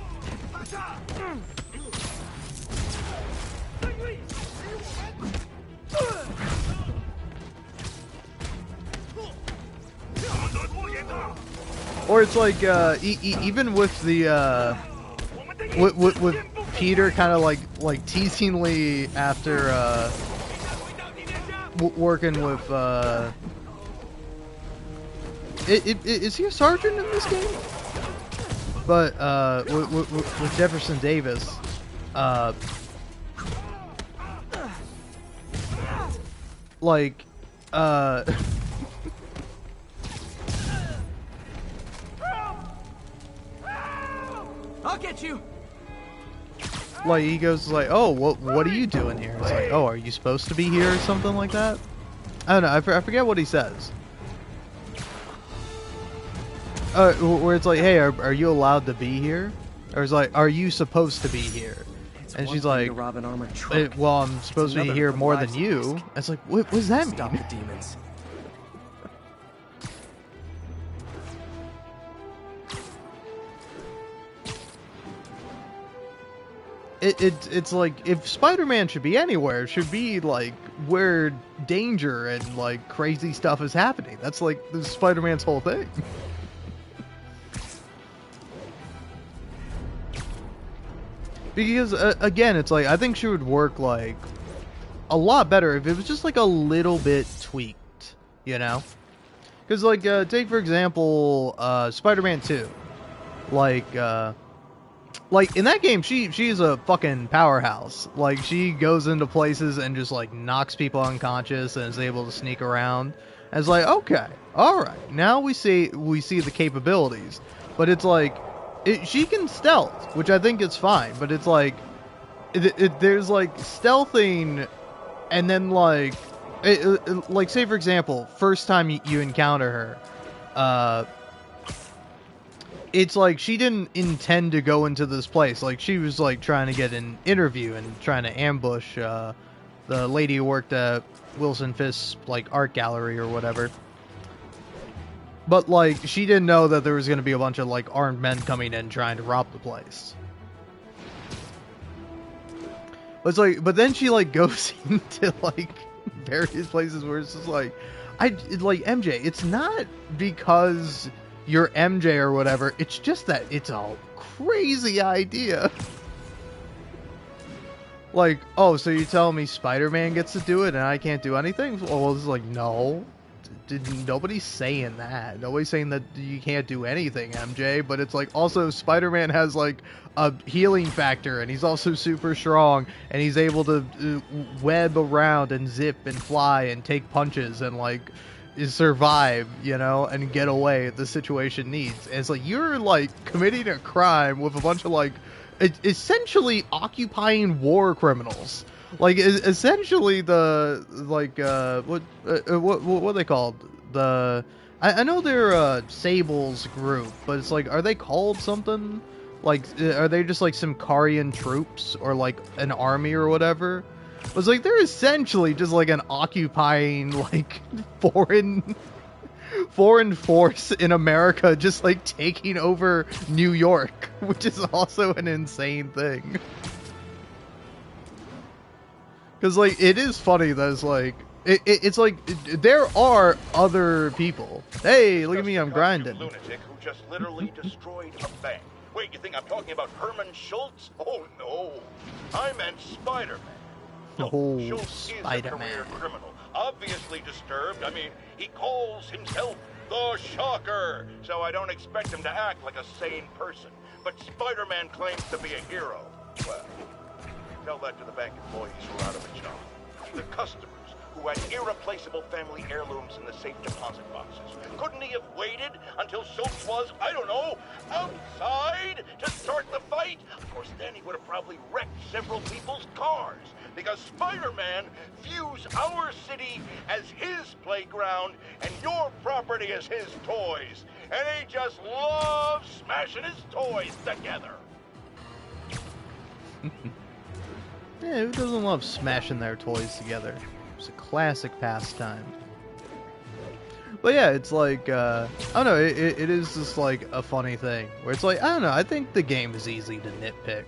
Or it's like, even with the, with Peter kind of like teasingly after, working with, is he a sergeant in this game? But, with Jefferson Davis, like, I'll get you. like he goes like, "Oh, what are you doing here?" It's like, "Oh, are you supposed to be here?" or something like that. I don't know. I forget what he says. Where it's like, "Hey, are you allowed to be here?" Or it's like, "Are you supposed to be here?" And she's like, rob an armored truck. "Well, I'm supposed to be here more than you." It's like, what does that mean? Stop the demons. It's like, if Spider-Man should be anywhere, it should be like where danger and like crazy stuff is happening. That's like Spider-Man's whole thing. Because again, it's like, I think she would work like a lot better if it was just like a little bit tweaked, you know? Because like take for example Spider-Man 2, like in that game, she's a fucking powerhouse. Like, she goes into places and just like knocks people unconscious and is able to sneak around. And it's like, okay, all right, now we see the capabilities. But it's like, she can stealth, which I think is fine. But it's like, there's like stealthing, and then like, like say for example, first time you encounter her, it's like she didn't intend to go into this place. Like, she was like trying to get an interview and trying to ambush the lady who worked at Wilson Fisk's like art gallery or whatever. But like, she didn't know that there was going to be a bunch of like armed men coming in trying to rob the place. But it's like, but then she like goes into like various places where it's just like, like MJ, it's not because you're MJ or whatever, it's just that it's a crazy idea. Like, oh, so you tell me Spider-Man gets to do it and I can't do anything? Well, it's like, no. Nobody's saying that. Nobody's saying that you can't do anything, MJ, but it's like, also Spider-Man has like a healing factor, and he's also super strong, and he's able to web around and zip and fly and take punches and like survive, you know, and get away if the situation needs. And it's like, you're like committing a crime with a bunch of like essentially occupying war criminals. Like, essentially the like what are they called? The I know they're Sable's group, but it's like, are they called something? Like, are they just like some Karian troops or like an army or whatever? It's like, they're essentially just like an occupying like foreign force in America, just like taking over New York, which is also an insane thing. Because like, it is funny that it's like it's like there are other people. Hey, look at me, I'm grinding. Lunatic who just literally destroyed a bank. Wait, you think I'm talking about Herman Schultz? Oh no, I meant Spider-Man. Oh, Schultz is a career criminal, obviously disturbed. I mean, he calls himself the Shocker, so I don't expect him to act like a sane person. But Spider-Man claims to be a hero. Well, tell that to the bank employees who are out of a job. The customers who had irreplaceable family heirlooms in the safe deposit boxes. Couldn't he have waited until Schultz was, I don't know, outside to start the fight? Of course, then he would have probably wrecked several people's cars, because Spider-Man views our city as his playground and your property as his toys. And he just loves smashing his toys together. Yeah, who doesn't love smashing their toys together? It's a classic pastime. But yeah, it's like, I don't know, it is just like a funny thing, where it's like, I don't know, I think the game is easy to nitpick.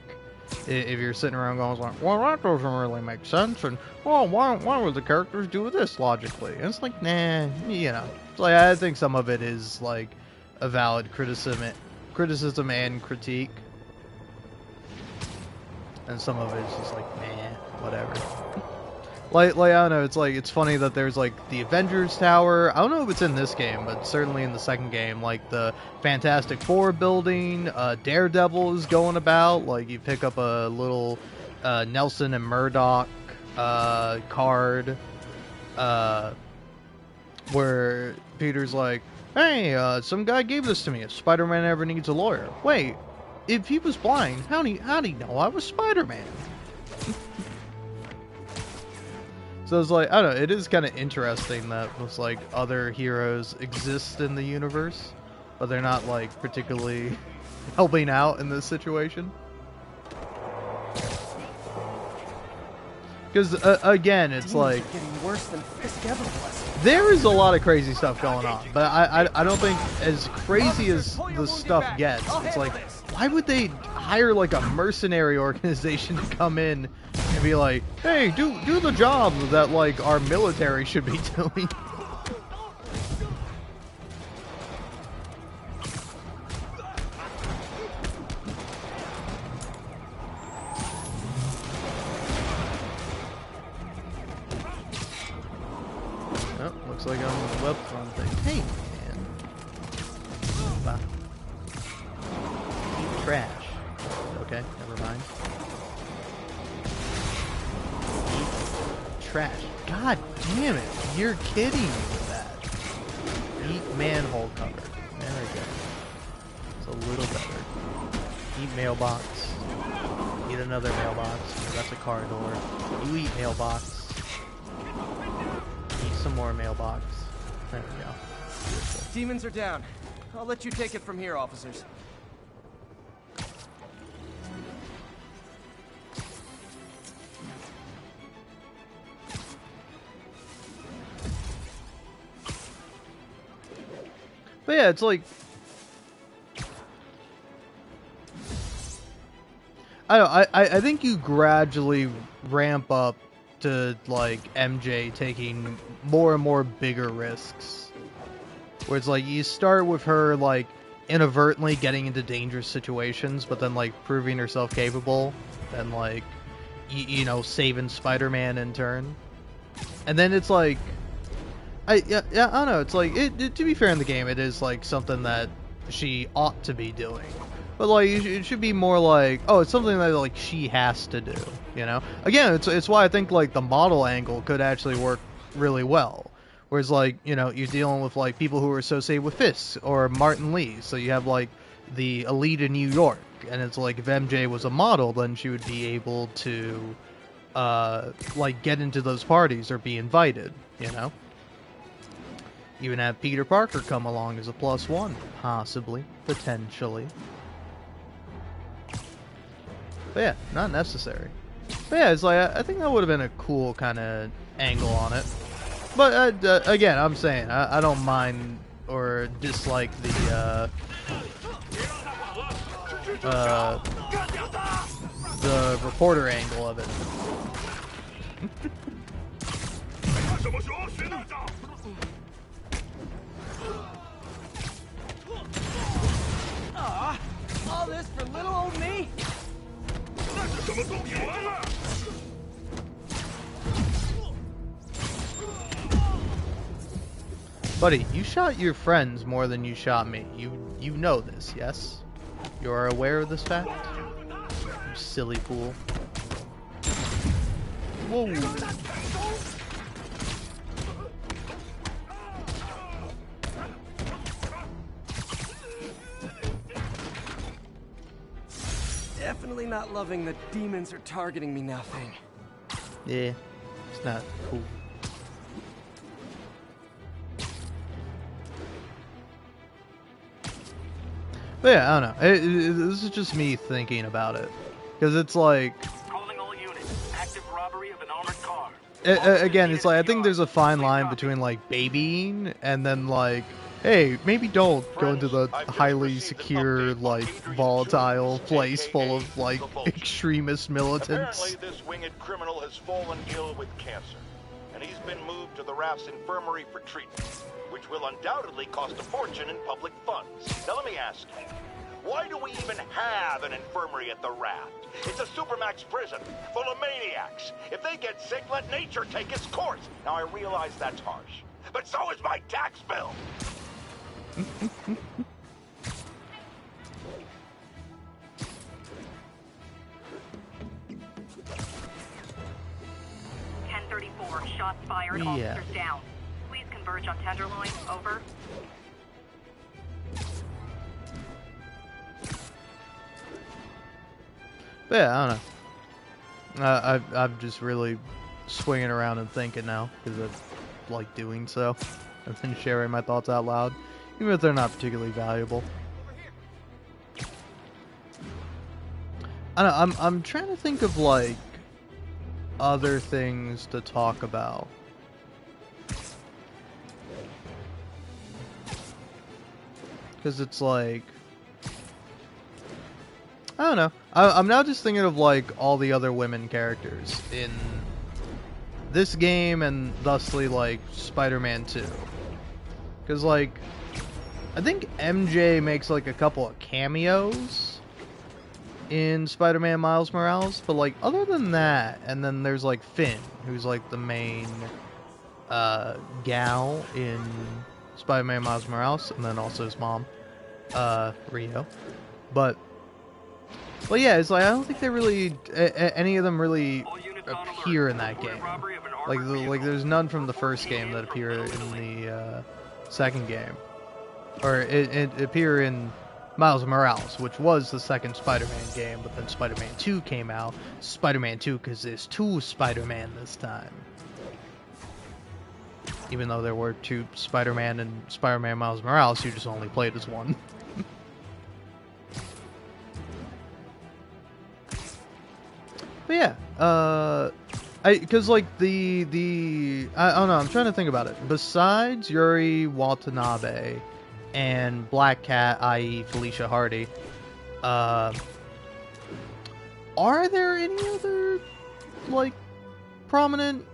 If you're sitting around going like, well, that doesn't really make sense, and, well, why would the characters do this logically? And it's like, nah, you know. It's like, I think some of it is like a valid criticism and critique. And some of it is just like, nah, whatever. Like I don't know, it's like, it's funny that there's like the Avengers Tower. I don't know if it's in this game, but certainly in the second game, like the Fantastic Four building, Daredevil is going about. Like, you pick up a little Nelson and Murdoch card, where Peter's like, hey, some guy gave this to me if Spider-Man ever needs a lawyer. Wait, if he was blind, how'd he know I was Spider-Man? So it's like, I don't know, it is kind of interesting that those like other heroes exist in the universe, but they're not like particularly helping out in this situation. Because again, it's like getting worse than Fisk ever was. There is a lot of crazy stuff going on, but I don't think as crazy as the stuff gets. It's like, why would they hire like a mercenary organization to come in and be like, hey, do the job that like our military should be doing? Oh, looks like I'm on the web front thing. Hey, man. Bye. Eat trash. Okay, never mind. Eat trash. God damn it. You're kidding me with that. Eat manhole cover. There we go. It's a little better. Eat mailbox. Eat another mailbox. That's a car door. You eat mailbox. Some more mailbox. There we go. Beautiful. Demons are down. I'll let you take it from here, officers. But yeah, it's like I think you gradually ramp up to like MJ taking more and more bigger risks, where it's like you start with her like inadvertently getting into dangerous situations, but then like proving herself capable, and like you know, saving Spider-Man in turn, and then it's like I don't know, it's like it to be fair, in the game it is like something that she ought to be doing. But like, it should be more like, oh, it's something that like she has to do, you know. Again, it's why I think like the model angle could actually work really well. Whereas like, you know, you're dealing with like people who are associated with Fisk or Martin Lee, so you have like the elite in New York, and it's like if MJ was a model, then she would be able to like get into those parties or be invited, you know. Even have Peter Parker come along as a +1, possibly, potentially. But yeah, not necessary. But yeah, it's like, I think that would have been a cool kind of angle on it. But again, I'm saying, I don't mind or dislike the reporter angle of it. Aw, all this for little old me? Buddy, you shot your friends more than you shot me. You know this, yes? You are aware of this fact? You silly fool. Whoa. Definitely not loving the demons are targeting me now thing. Yeah, it's not cool. But yeah, I don't know. This is just me thinking about it. Because it's like... Calling all units. Active robbery of an armored car. Again, it's like, I think there's a fine line between like babying and then like, hey, maybe don't go into the highly secure, like, volatile place full of like extremist militants. Apparently this winged criminal has fallen ill with cancer, and he's been moved to the Raft's infirmary for treatment, which will undoubtedly cost a fortune in public funds. Now let me ask you, why do we even have an infirmary at the Raft? It's a supermax prison full of maniacs. If they get sick, let nature take its course. Now I realize that's harsh, but so is my tax bill. 1034, shots fired, officers down. Please converge on Tenderloin, over. But yeah, I don't know. I'm just really swinging around and thinking now because I like doing so, and then sharing my thoughts out loud, even if they're not particularly valuable. I don't know, I'm trying to think of like other things to talk about. Because it's like, I don't know. I'm now just thinking of like all the other women characters in this game and thusly like Spider-Man 2. Because like, I think MJ makes like a couple of cameos in Spider-Man Miles Morales, but like other than that, and then there's like Finn, who's like the main gal in Spider-Man Miles Morales, and then also his mom, Rio. But yeah, it's like I don't think they really any of them really appear in that game. Like there's none from the first game that appear in the second game, or it appear in Miles Morales, which was the second Spider-Man game, but then Spider-Man 2 came out. Spider-Man 2 because there's two Spider-Man this time. Even though there were two Spider-Man and Spider-Man Miles Morales, you just only played as one. But yeah, because like I don't know, I'm trying to think about it. Besides Yuri Watanabe and Black Cat, i.e. Felicia Hardy, are there any other like prominent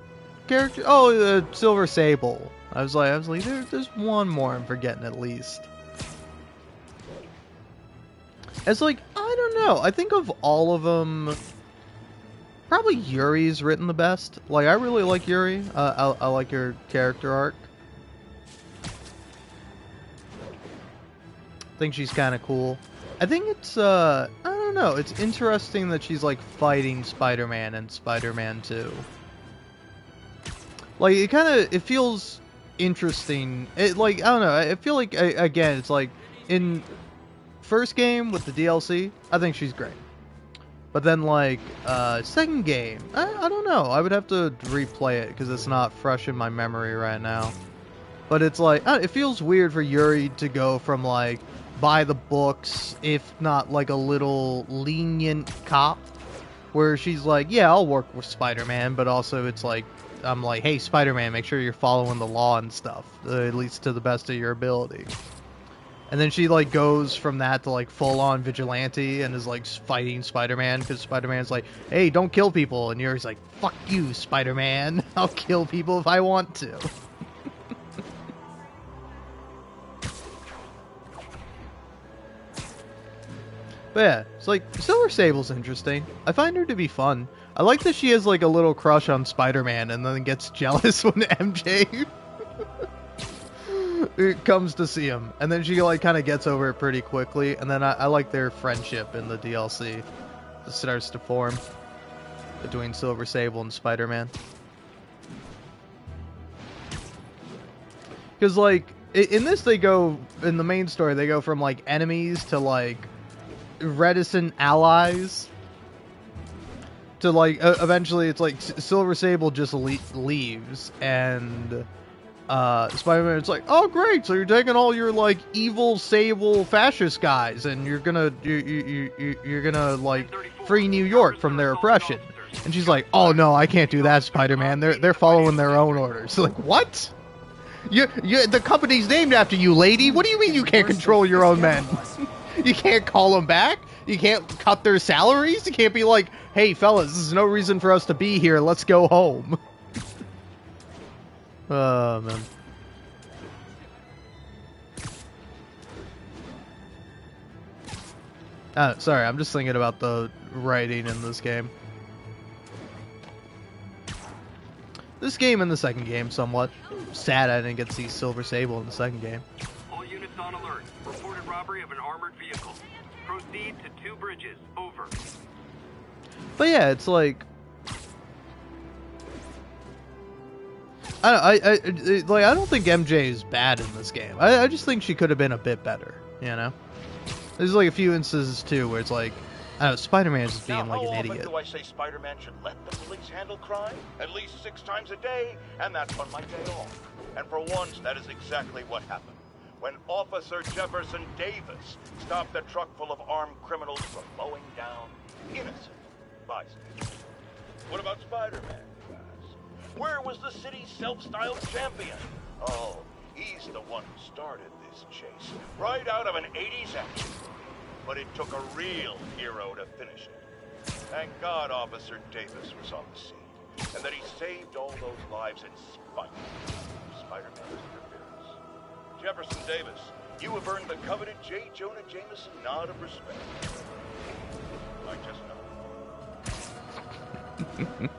characters? Oh, Silver Sable. I was like, there's one more I'm forgetting at least. It's like, I don't know. I think of all of them, probably Yuri's written the best. Like, I really like Yuri. I like her character arc. I think she's kind of cool. I think it's, I don't know, it's interesting that she's, like, fighting Spider-Man and Spider-Man 2. Like, it feels interesting. Like, I don't know, I feel like, again, it's like, in first game with the DLC, I think she's great. But then, like, second game, I don't know, I would have to replay it, because it's not fresh in my memory right now. But it's like, it feels weird for Yuri to go from, like, by the books, if not like a little lenient cop, where she's like, yeah, I'll work with Spider-Man, but also it's like, I'm like, hey, Spider-Man, make sure you're following the law and stuff, at least to the best of your ability. And then she like goes from that to like full-on vigilante and is like fighting Spider-Man, because Spider-Man's like, hey, don't kill people, and Yuri's like, fuck you, Spider-Man, I'll kill people if I want to. But yeah, it's like, Silver Sable's interesting. I find her to be fun. I like that she has like a little crush on Spider-Man and then gets jealous when MJ comes to see him. And then she like kind of gets over it pretty quickly. And then I like their friendship in the DLC. It starts to form between Silver Sable and Spider-Man. Because like, in this in the main story, they go from like enemies to like reticent allies to like eventually it's like Silver Sable just leaves and Spider-Man it's like, oh great, so you're taking all your like evil Sable fascist guys and you're gonna like free New York from their oppression. And she's like, oh no, I can't do that, Spider-Man, they're following their own orders. Like, what? The company's named after you, lady. What do you mean you can't control your own men? You can't call them back? You can't cut their salaries? You can't be like, hey, fellas, there's no reason for us to be here. Let's go home. Oh, man. Sorry, I'm just thinking about the writing in this game. This game and the second game, somewhat. Sad I didn't get to see Silver Sable in the second game. All units on alert. Reported robbery of an armored vehicle. Proceed to 2 bridges. Over. But yeah, it's like, I don't think MJ is bad in this game. I just think she could have been a bit better, you know? There's like a few instances too where it's like, I don't know, Spider-Man's just being Now, like how an often idiot. do I say Spider-Man should let the police handle crime? At least 6 times a day, and that's on my day off. And for once, that is exactly what happened. When Officer Jefferson Davis stopped a truck full of armed criminals from mowing down innocent bystanders. What about Spider-Man, you ask? Where was the city's self-styled champion? Oh, he's the one who started this chase, right out of an 80s action movie. But it took a real hero to finish it. Thank God Officer Davis was on the scene, and that he saved all those lives in spite of Spider-Man's interference. Jefferson Davis, you have earned the coveted J. Jonah Jameson nod of respect. I just know.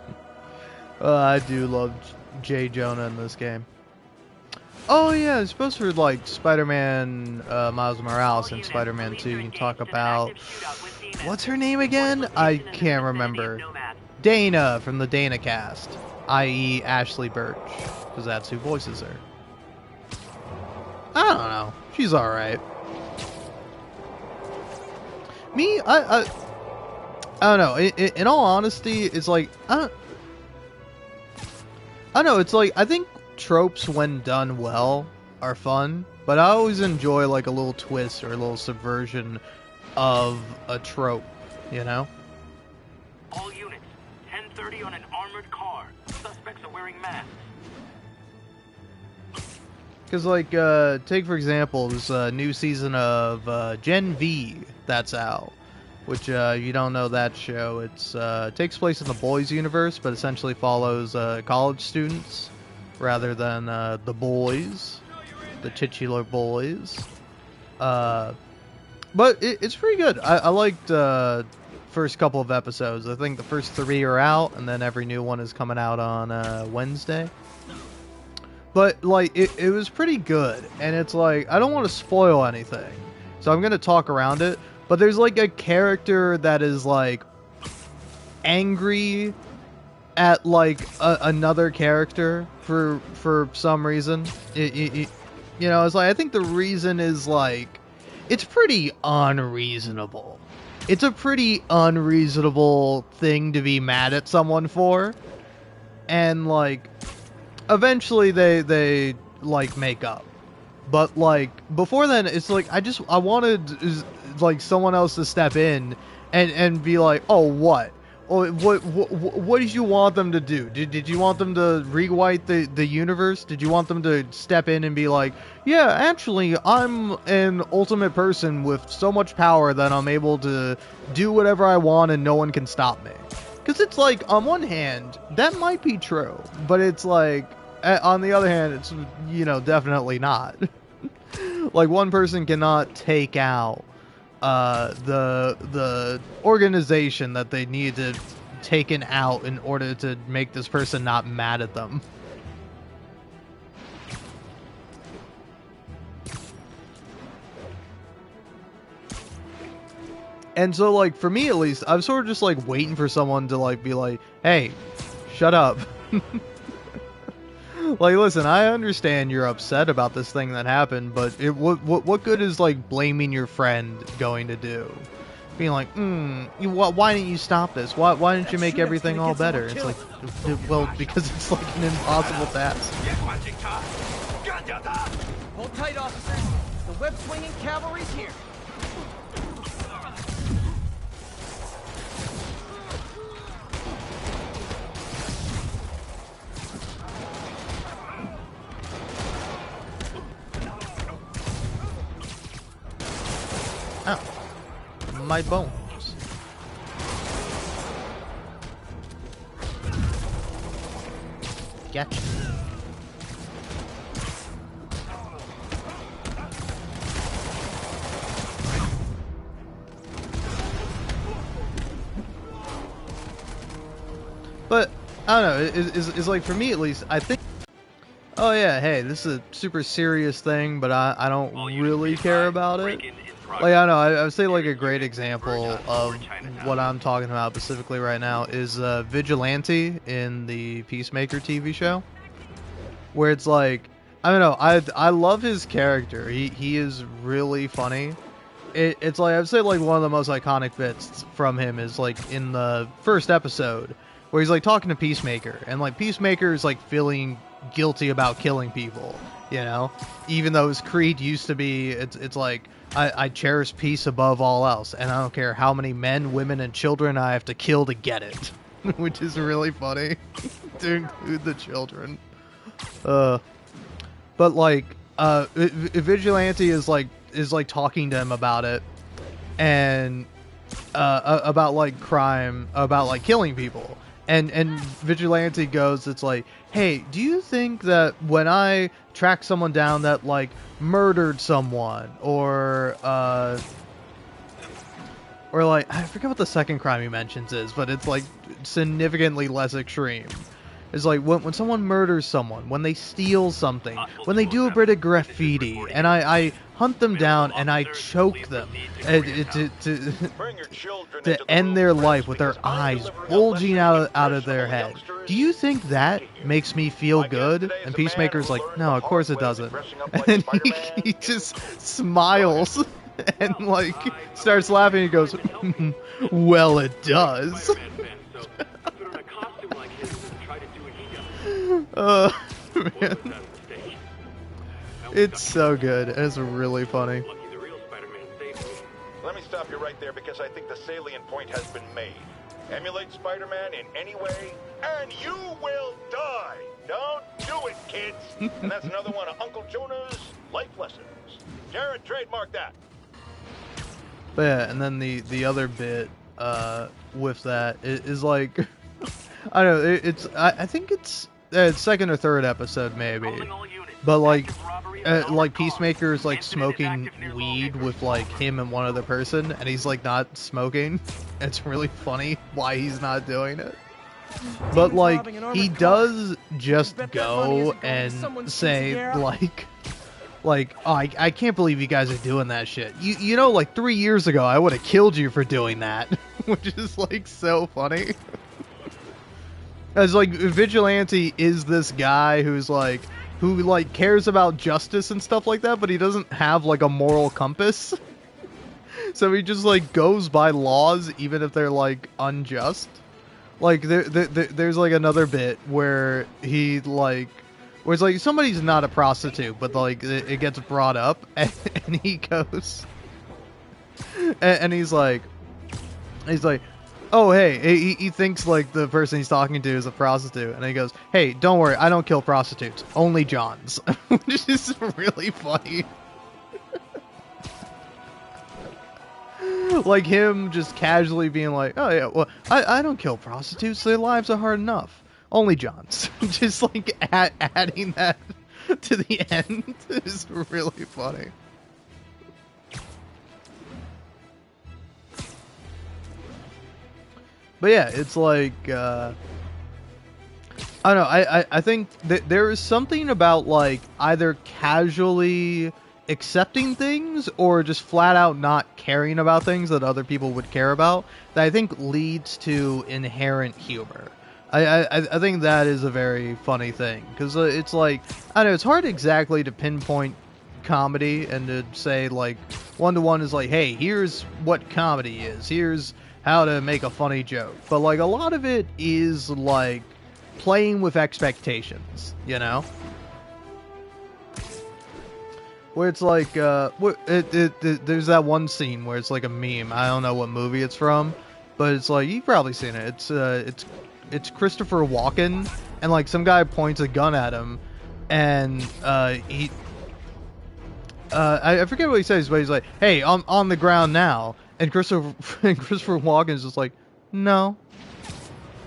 I do love J. Jonah in this game. Oh yeah, it's supposed to be like Spider-Man Miles Morales and Spider-Man 2. You can talk about... What's her name again? I can't remember. Dana from the Dana cast, i.e. Ashley Birch, because that's who voices her. I don't know. She's alright. Me, I don't know. In all honesty, it's like... I don't know, it's like, I think tropes, when done well, are fun, but I always enjoy like a little twist or a little subversion of a trope, you know? All units, 10:30 on an armored car. Suspects are wearing masks. Because, like, take for example this new season of Gen V that's out, which you don't know that show. It's takes place in the boys universe, but essentially follows college students rather than the boys, the titular boys. But it's pretty good. I liked first couple of episodes. I think the first 3 are out, and then every new one is coming out on Wednesday. But like it was pretty good, and it's like I don't want to spoil anything, so I'm gonna talk around it. But there's like a character that is like angry at like another character for some reason. You know, it's like I think the reason is like it's pretty unreasonable. It's a pretty unreasonable thing to be mad at someone for, and like eventually they like make up. But like before then, it's like I wanted like someone else to step in and be like, oh, what? Oh, what did you want them to do? Did you want them to rewrite the universe? Did you want them to step in and be like, yeah, actually, I'm an ultimate person with so much power that I'm able to do whatever I want and no one can stop me? Because it's like, on one hand, that might be true, but it's like, on the other hand, it's, you know, definitely not. Like, one person cannot take out the organization that they need to taken out in order to make this person not mad at them. And so, like, for me at least, I'm sort of just like waiting for someone to like be like, hey, shut up. Like, listen, I understand you're upset about this thing that happened, but what good is, like, blaming your friend going to do? Being like, why didn't you stop this? Why didn't you make everything all better? It's like, well, because it's, like, an impossible task. Hold tight, officers. The web-swinging cavalry's here. Ow. My bones. Gotcha. But, I don't know, it's like, for me at least, I think... Oh yeah, hey, this is a super serious thing, but I don't really care about it. Like, I don't know, I would say like a great example of what I'm talking about specifically right now is Vigilante in the Peacemaker TV show. Where it's like, I don't know, I love his character. He is really funny. it's like I'd say like one of the most iconic bits from him is like in the first episode where he's like talking to Peacemaker, and like Peacemaker is like feeling guilty about killing people, you know, even though his creed used to be it's like I cherish peace above all else, and I don't care how many men, women, and children I have to kill to get it, which is really funny to include the children. But like Vigilante is like talking to him about it, and about like crime, about like killing people, and Vigilante goes, it's like, hey, do you think that when I track someone down that like murdered someone, or like, I forget what the second crime he mentions is, but it's like significantly less extreme. It's like when someone murders someone, when they steal something, when they do a bit of graffiti, and I hunt them down and I choke them to end their life with their eyes bulging out of their head. Do you think that makes me feel good? And Peacemaker's like, no, of course it doesn't. And he just smiles and like starts laughing and goes, well, it does. Man. It's so good. It's really funny. Let me stop you right there because I think the salient point has been made. Emulate Spider-Man in any way, and you will die. Don't do it, kids. And that's another one of Uncle Jonah's life lessons. Jared, trademark that. But yeah, and then the other bit with that is like, I don't know, I think it's second or third episode maybe, but like Peacemaker's like smoking weed with like him and one other person, and he's like not smoking. It's really funny why he's not doing it, but like he does just go and say like, oh, I can't believe you guys are doing that shit. You know, like 3 years ago I would have killed you for doing that, which is like so funny. As like Vigilante is this guy who cares about justice and stuff like that, but he doesn't have like a moral compass. So he just like goes by laws even if they're like unjust. Like there's like another bit where where it's like somebody's not a prostitute, but like it gets brought up, and he goes and he's like, oh, hey, he thinks like the person he's talking to is a prostitute, and he goes, hey, don't worry, I don't kill prostitutes, only Johns, which is really funny. Like him just casually being like, oh yeah, well, I don't kill prostitutes, their lives are hard enough, only Johns. Just like adding that to the end is really funny. But yeah, it's like, I don't know, I think that there is something about like either casually accepting things or just flat out not caring about things that other people would care about that I think leads to inherent humor. I think that is a very funny thing, because it's like, I don't know, it's hard exactly to pinpoint comedy and to say like one-to-one is like, hey, here's what comedy is, here's how to make a funny joke. But like a lot of it is like playing with expectations, you know? Where it's like, there's that one scene where it's like a meme. I don't know what movie it's from, but it's like, you've probably seen it. It's Christopher Walken, and like some guy points a gun at him, and I forget what he says, but he's like, hey, I'm on the ground now. And Christopher Walken is just like, no.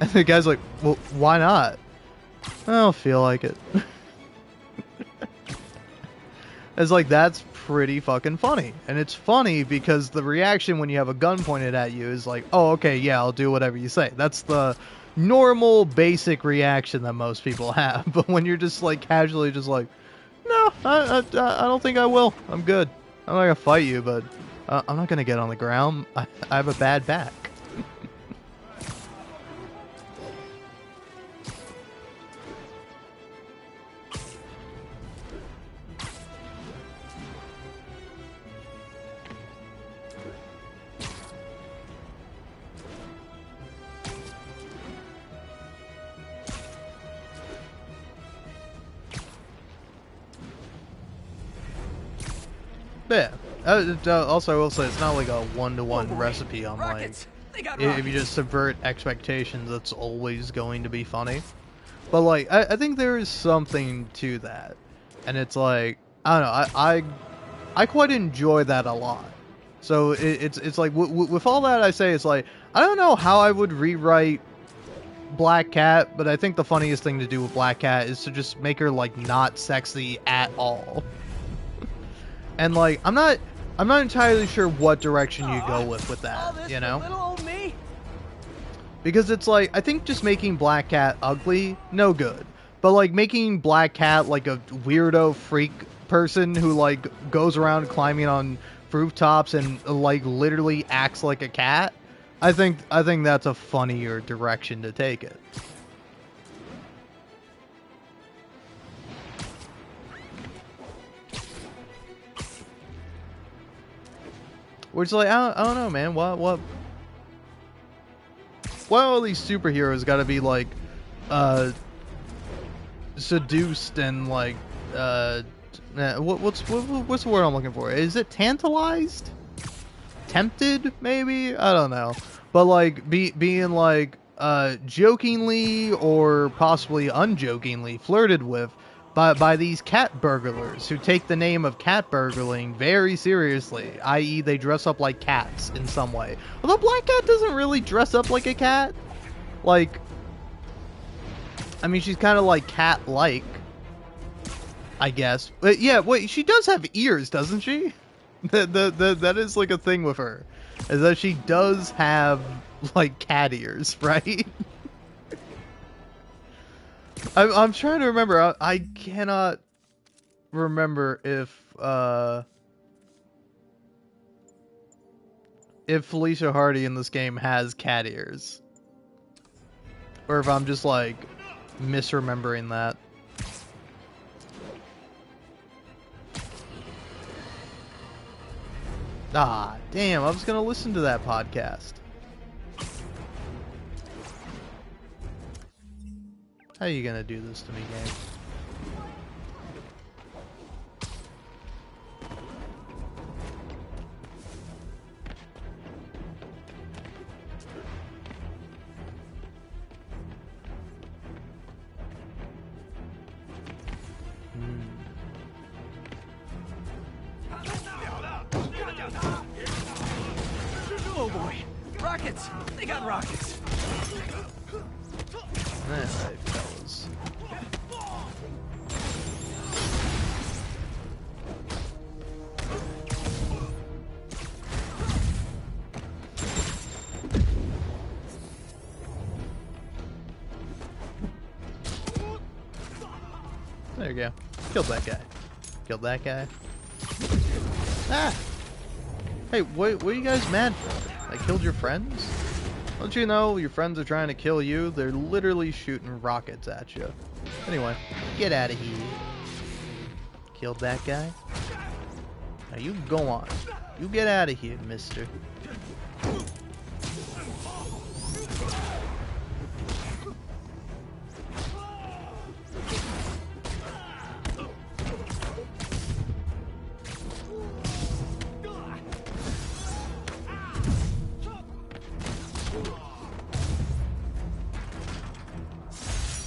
And the guy's like, well, why not? I don't feel like it. It's like, that's pretty fucking funny. And it's funny because the reaction when you have a gun pointed at you is like, oh, okay, yeah, I'll do whatever you say. That's the normal, basic reaction that most people have. But when you're just like casually just like, no, I don't think I will. I'm good. I'm not gonna fight you, but I'm not gonna get on the ground. I have a bad back. Yeah. Also, I will say it's not like a one-to-one recipe on Rockets! They got if you just subvert expectations, that's always going to be funny. But like, I think there is something to that, and it's like I don't know. I quite enjoy that a lot. So it's like with all that I say, it's like I don't know how I would rewrite Black Cat, but I think the funniest thing to do with Black Cat is to just make her like not sexy at all. And like I'm not entirely sure what direction you go with that, you know? Little old me? Because it's like I think just making Black Cat ugly, no good. But like making Black Cat like a weirdo freak person who like goes around climbing on rooftops and like literally acts like a cat, I think that's a funnier direction to take it. Which like I don't know, man. What all these superheroes got to be like seduced and like what's the word I'm looking for? Is it tantalized? Tempted, maybe? I don't know. But like being like jokingly or possibly unjokingly flirted with by these cat burglars who take the name of cat burgling very seriously, i.e. they dress up like cats in some way. Although Black Cat doesn't really dress up like a cat. Like, I mean, she's kind of like cat-like, I guess. But yeah, wait, she does have ears, doesn't she? That is like a thing with her, is that she does have like cat ears, right? I'm trying to remember. I cannot remember if Felicia Hardy in this game has cat ears, or if I'm just like misremembering that. Ah, damn, I was gonna listen to that podcast. How are you gonna do this to me, game? Oh boy, rockets! They got rockets. Alright, fellas. There you go. Killed that guy. Killed that guy. Ah! Hey, what are you guys mad for? I killed your friends? Don't you know your friends are trying to kill you? They're literally shooting rockets at you. Anyway, get out of here. Killed that guy? Now you go on. You get out of here, mister.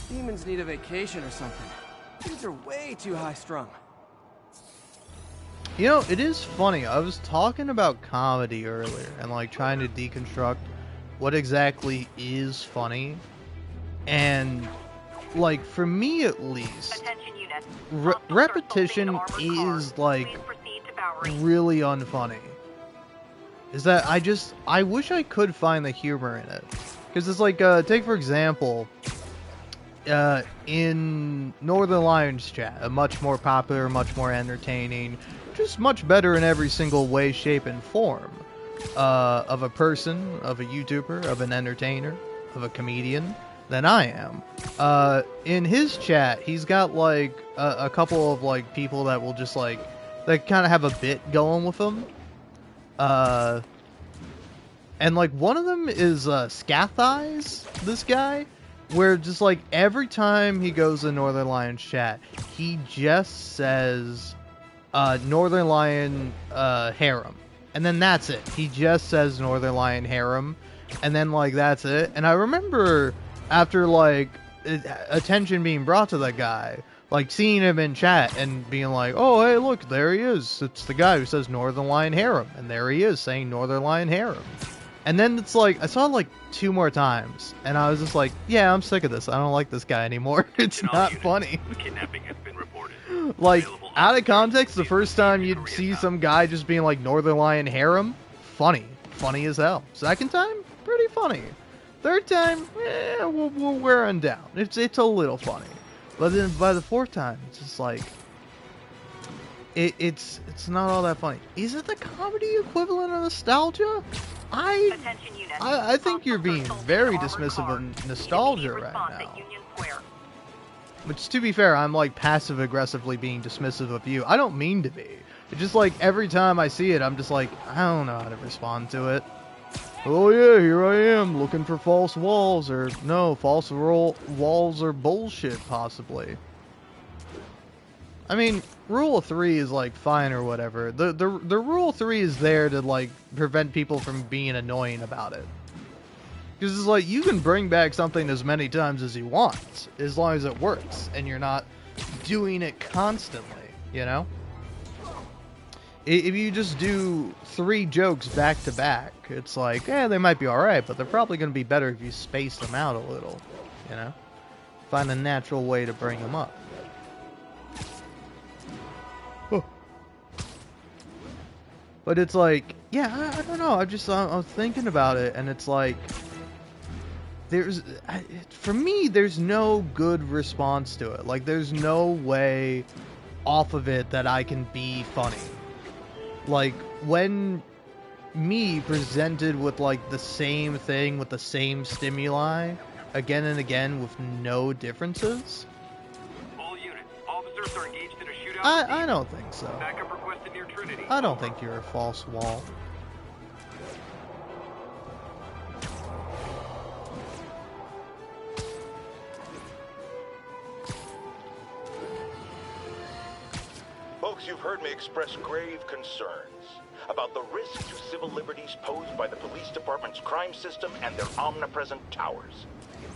Demons need a vacation or something. These are way too high-strung. You know, it is funny. I was talking about comedy earlier and like trying to deconstruct what exactly is funny. And like for me at least, repetition is like really unfunny. Is that I wish I could find the humor in it. Because it's like, take for example, in Northern Lions chat, a much more popular, much more entertaining, just much better in every single way, shape, and form, of a person, of a YouTuber, of an entertainer, of a comedian than I am. In his chat, he's got like a couple of like people that will just like, that kind of have a bit going with them. And like one of them is Scath Eyes, this guy, where just like every time he goes to Northern Lions chat, he just says Northern Lion harem. And then that's it. He just says Northern Lion harem. And then, like, that's it. And I remember after, like, attention being brought to that guy, like, seeing him in chat and being like, oh, hey, look, there he is. It's the guy who says Northern Lion harem. And there he is saying Northern Lion harem. And then it's like, I saw it like 2 more times. And I was just like, yeah, I'm sick of this. I don't like this guy anymore. It's not funny. Kidnapping has been reported. Like, out of context, the first time you'd see some guy just being like Northern Lion harem, funny. Funny as hell. Second time, pretty funny. Third time, we're wearing down. It's a little funny. But then by the 4th time, it's just like, it's not all that funny. Is it the comedy equivalent of nostalgia? I think you're being very dismissive of nostalgia right now. Which, to be fair, I'm like passive-aggressively being dismissive of you. I don't mean to be. It's just like every time I see it, I'm just like, I don't know how to respond to it. Oh yeah, here I am, looking for false walls, or no, false walls or bullshit, possibly. I mean, Rule 3 is like fine or whatever. The Rule 3 is there to like prevent people from being annoying about it. Because it's like, you can bring back something as many times as you want, as long as it works, and you're not doing it constantly, you know? If you just do 3 jokes back to back, it's like, they might be alright, but they're probably going to be better if you space them out a little, you know? Find a natural way to bring them up. But it's like, yeah, I don't know, I was thinking about it, and it's like, for me, there's no good response to it. Like, there's no way off of it that I can be funny. Like, when me presented with, like, the same thing with the same stimuli again and again with no differences, all units, officers are engaged in a shootout. I don't think so. Backup requested near Trinity. I don't think you're a false wall. Folks, you've heard me express grave concerns about the risk to civil liberties posed by the police department's crime system and their omnipresent towers.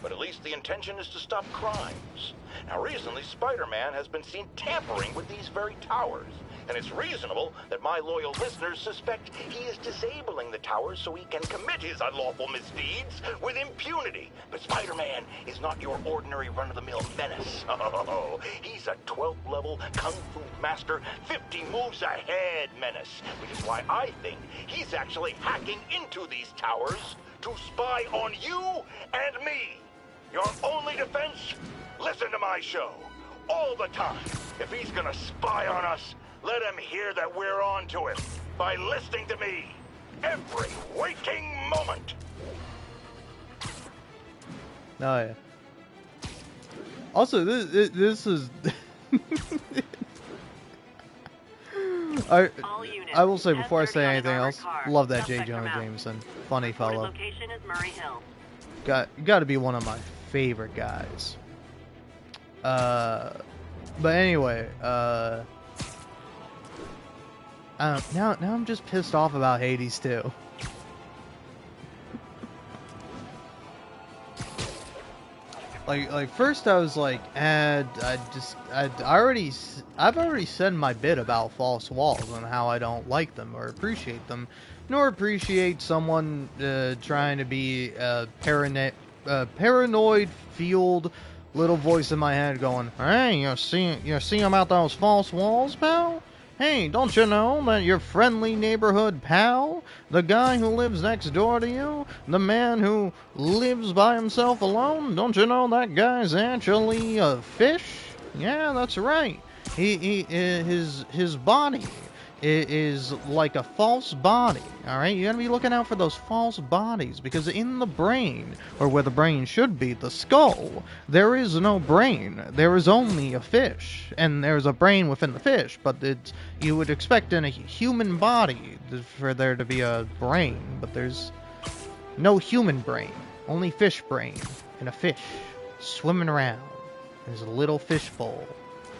But at least the intention is to stop crimes. Now, recently, Spider-Man has been seen tampering with these very towers, and it's reasonable that my loyal listeners suspect he is disabling the towers so he can commit his unlawful misdeeds with impunity. But Spider-Man is not your ordinary run-of-the-mill menace. Oh, he's a 12th level Kung Fu master, 50 moves ahead menace, which is why I think he's actually hacking into these towers to spy on you and me. Your only defense? Listen to my show. All the time. If he's gonna spy on us, let him hear that we're on to him by listening to me every waking moment. Oh, yeah. Also, this is... I will say, before I say anything else, love that J. Jonah Jameson. Funny fellow. Location is Murray Hill. Got to be one of my favorite guys. But anyway, now I'm just pissed off about Hades too. Like first I was like, I've already said my bit about false walls and how I don't like them or appreciate them, nor appreciate someone trying to be a paranoid-fueled little voice in my head going, "Hey, you see about those false walls, pal? Hey, don't you know that your friendly neighborhood pal, the guy who lives next door to you, the man who lives by himself alone, don't you know that guy's actually a fish? Yeah, that's right. His body is like a false body, alright? You gotta be looking out for those false bodies, because in the brain, or where the brain should be, the skull, there is no brain. There is only a fish, and there's a brain within the fish, but you would expect in a human body for there to be a brain, but there's no human brain, only fish brain, and a fish swimming around. There's a little fishbowl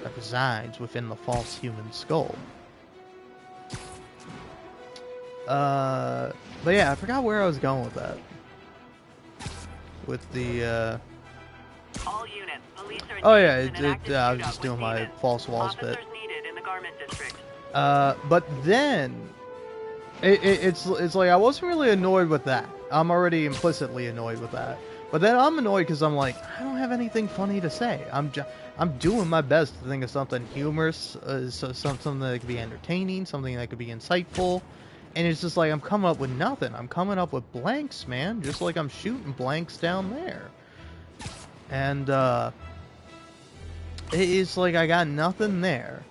that resides within the false human skull. But yeah, I forgot where I was going with that. With the, All units, police are oh yeah, engaged in an active I was shootout just with doing my demons. false walls bit. Officers needed in the garment district. But then, it's like I wasn't really annoyed with that. I'm already implicitly annoyed with that. But then I'm annoyed because I'm like, I don't have anything funny to say. I'm doing my best to think of something humorous, something that could be entertaining, something that could be insightful. And it's just like, I'm coming up with nothing. I'm coming up with blanks, man. Just like I'm shooting blanks down there. And, it's like I got nothing there.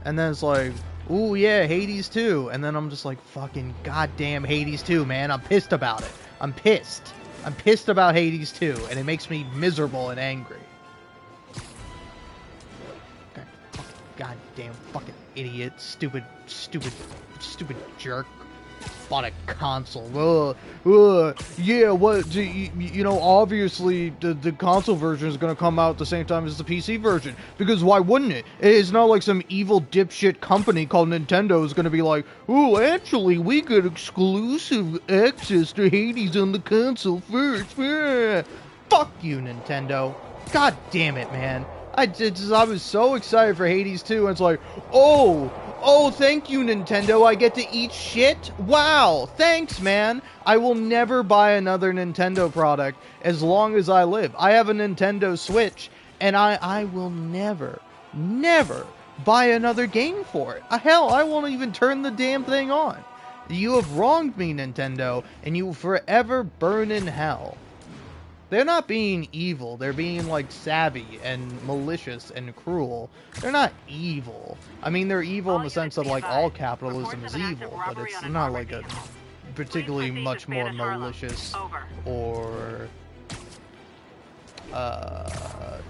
And then it's like, ooh, yeah, Hades 2. And then I'm just like, fucking goddamn Hades 2, man. I'm pissed about it. I'm pissed. I'm pissed about Hades 2. And it makes me miserable and angry. God, goddamn fucking idiot. Stupid jerk. Bought a console. Yeah, what? You know, obviously the console version is going to come out at the same time as the PC version. Because why wouldn't it? It's not like some evil dipshit company called Nintendo is going to be like, oh, actually, we got exclusive access to Hades on the console first. Fuck you, Nintendo. God damn it, man. I was so excited for Hades 2, and it's like, oh, thank you, Nintendo, I get to eat shit? Wow, thanks, man. I will never buy another Nintendo product as long as I live. I have a Nintendo Switch, and I will never buy another game for it. Hell, I won't even turn the damn thing on. You have wronged me, Nintendo, and you will forever burn in hell. They're not being evil. They're being, like, savvy and malicious and cruel. They're not evil. I mean, they're evil in the sense that, like, all capitalism is evil, but it's not, like, a particularly much more malicious or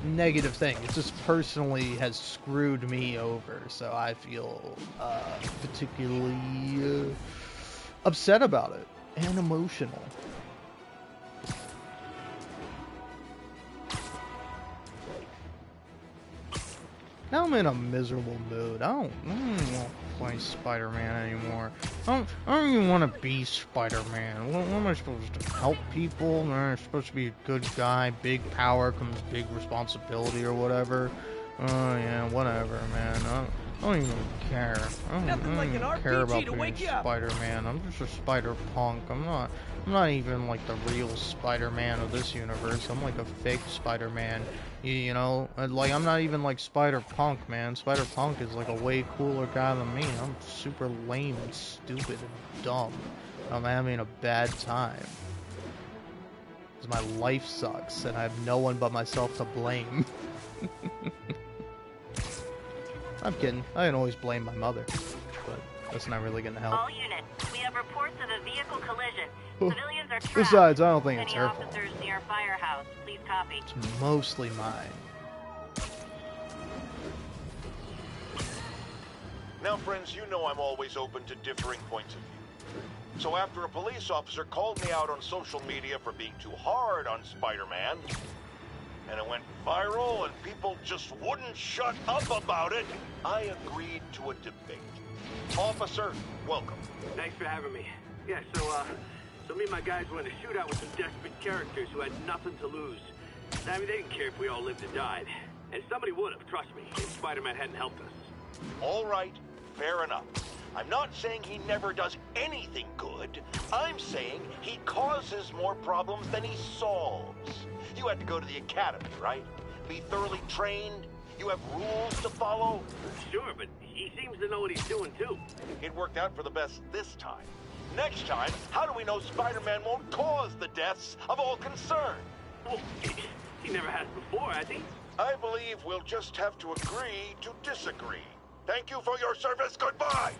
negative thing. It just personally has screwed me over, so I feel particularly upset about it and emotional. Now I'm in a miserable mood. I don't want to play Spider-Man anymore. I don't even want to be Spider-Man. What am I supposed to help people? I'm supposed to be a good guy. Big power comes big responsibility or whatever. Oh yeah, whatever, man. I don't even care. I don't even care about being Spider-Man. I'm just a Spider-Punk. I'm not even like the real Spider-Man of this universe. I'm like a fake Spider-Man. You know, like, I'm not even like Spider-Punk, man. Spider-Punk is like a way cooler guy than me. I'm super lame and stupid and dumb. I'm having a bad time. Because my life sucks, and I have no one but myself to blame. I'm kidding. I can always blame my mother. But that's not really going to help. All units, we have reports of a vehicle collision. Civilians are trapped. Besides, I don't think it's her fault. Officers near Firehouse, please copy. It's mostly mine. Now, friends, you know I'm always open to differing points of view. So after a police officer called me out on social media for being too hard on Spider-Man, and it went viral and people just wouldn't shut up about it, I agreed to a debate. Officer, welcome. Thanks for having me. Yeah, so me and my guys were in a shootout with some desperate characters who had nothing to lose. I mean, they didn't care if we all lived or died. And somebody would have, trust me, if Spider-Man hadn't helped us. All right, fair enough. I'm not saying he never does anything good. I'm saying he causes more problems than he solves. You had to go to the academy, right? Be thoroughly trained? You have rules to follow? Sure, but he seems to know what he's doing, too. It worked out for the best this time. Next time, how do we know Spider-Man won't cause the deaths of all concerned? Well, he never has before, has he? I believe we'll just have to agree to disagree. Thank you for your service. Goodbye!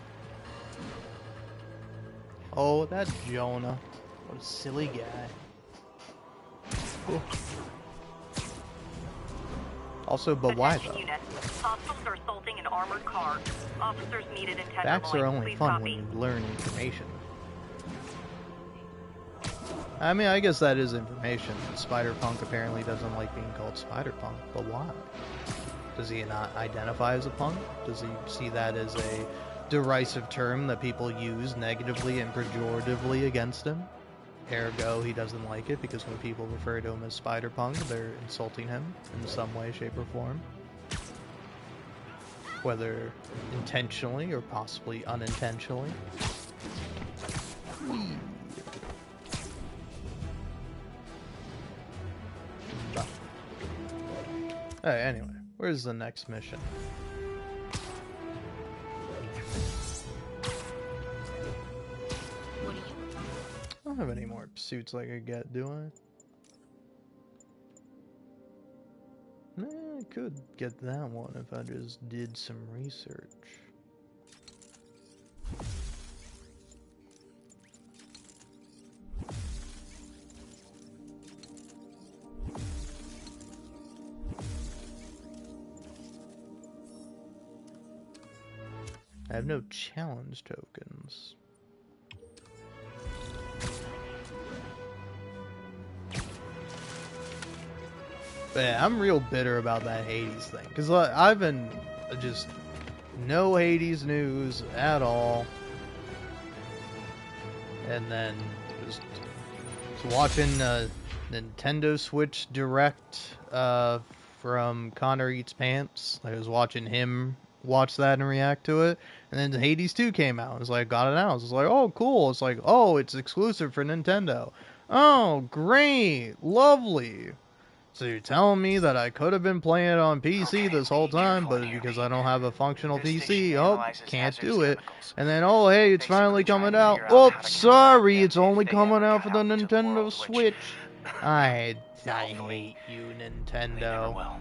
Oh, that's Jonah. What a silly guy. Cool. Also, but why though? Hostiles are assaulting an armored car. Officers needed in Tenderloin. Facts are only Please fun copy. when you learn information. I mean, I guess that is information. Spider-Punk apparently doesn't like being called Spider-Punk, but why? Does he not identify as a punk? Does he see that as derisive term that people use negatively and pejoratively against him. Ergo, he doesn't like it because when people refer to him as Spider-Punk, they're insulting him in some way, shape, or form. Whether intentionally or possibly unintentionally. Hey, anyway, where's the next mission? I don't have any more suits I could get, do I? I could get that one if I just did some research. I have no challenge tokens. But yeah, I'm real bitter about that Hades thing. Because I've been just no Hades news at all. And then just watching Nintendo Switch Direct from Connor Eats Pants. I was watching him watch that and react to it. And then Hades 2 came out. It was like, got it announced. It's like, oh, cool. It's like, oh, it's exclusive for Nintendo. Oh, great. Lovely. So you're telling me that I could have been playing it on PC this whole time, but because I don't have a functional PC, oh, can't do it. And then, oh, hey, it's finally coming out. Oh, sorry, it's only coming out for the Nintendo Switch. I hate you, Nintendo.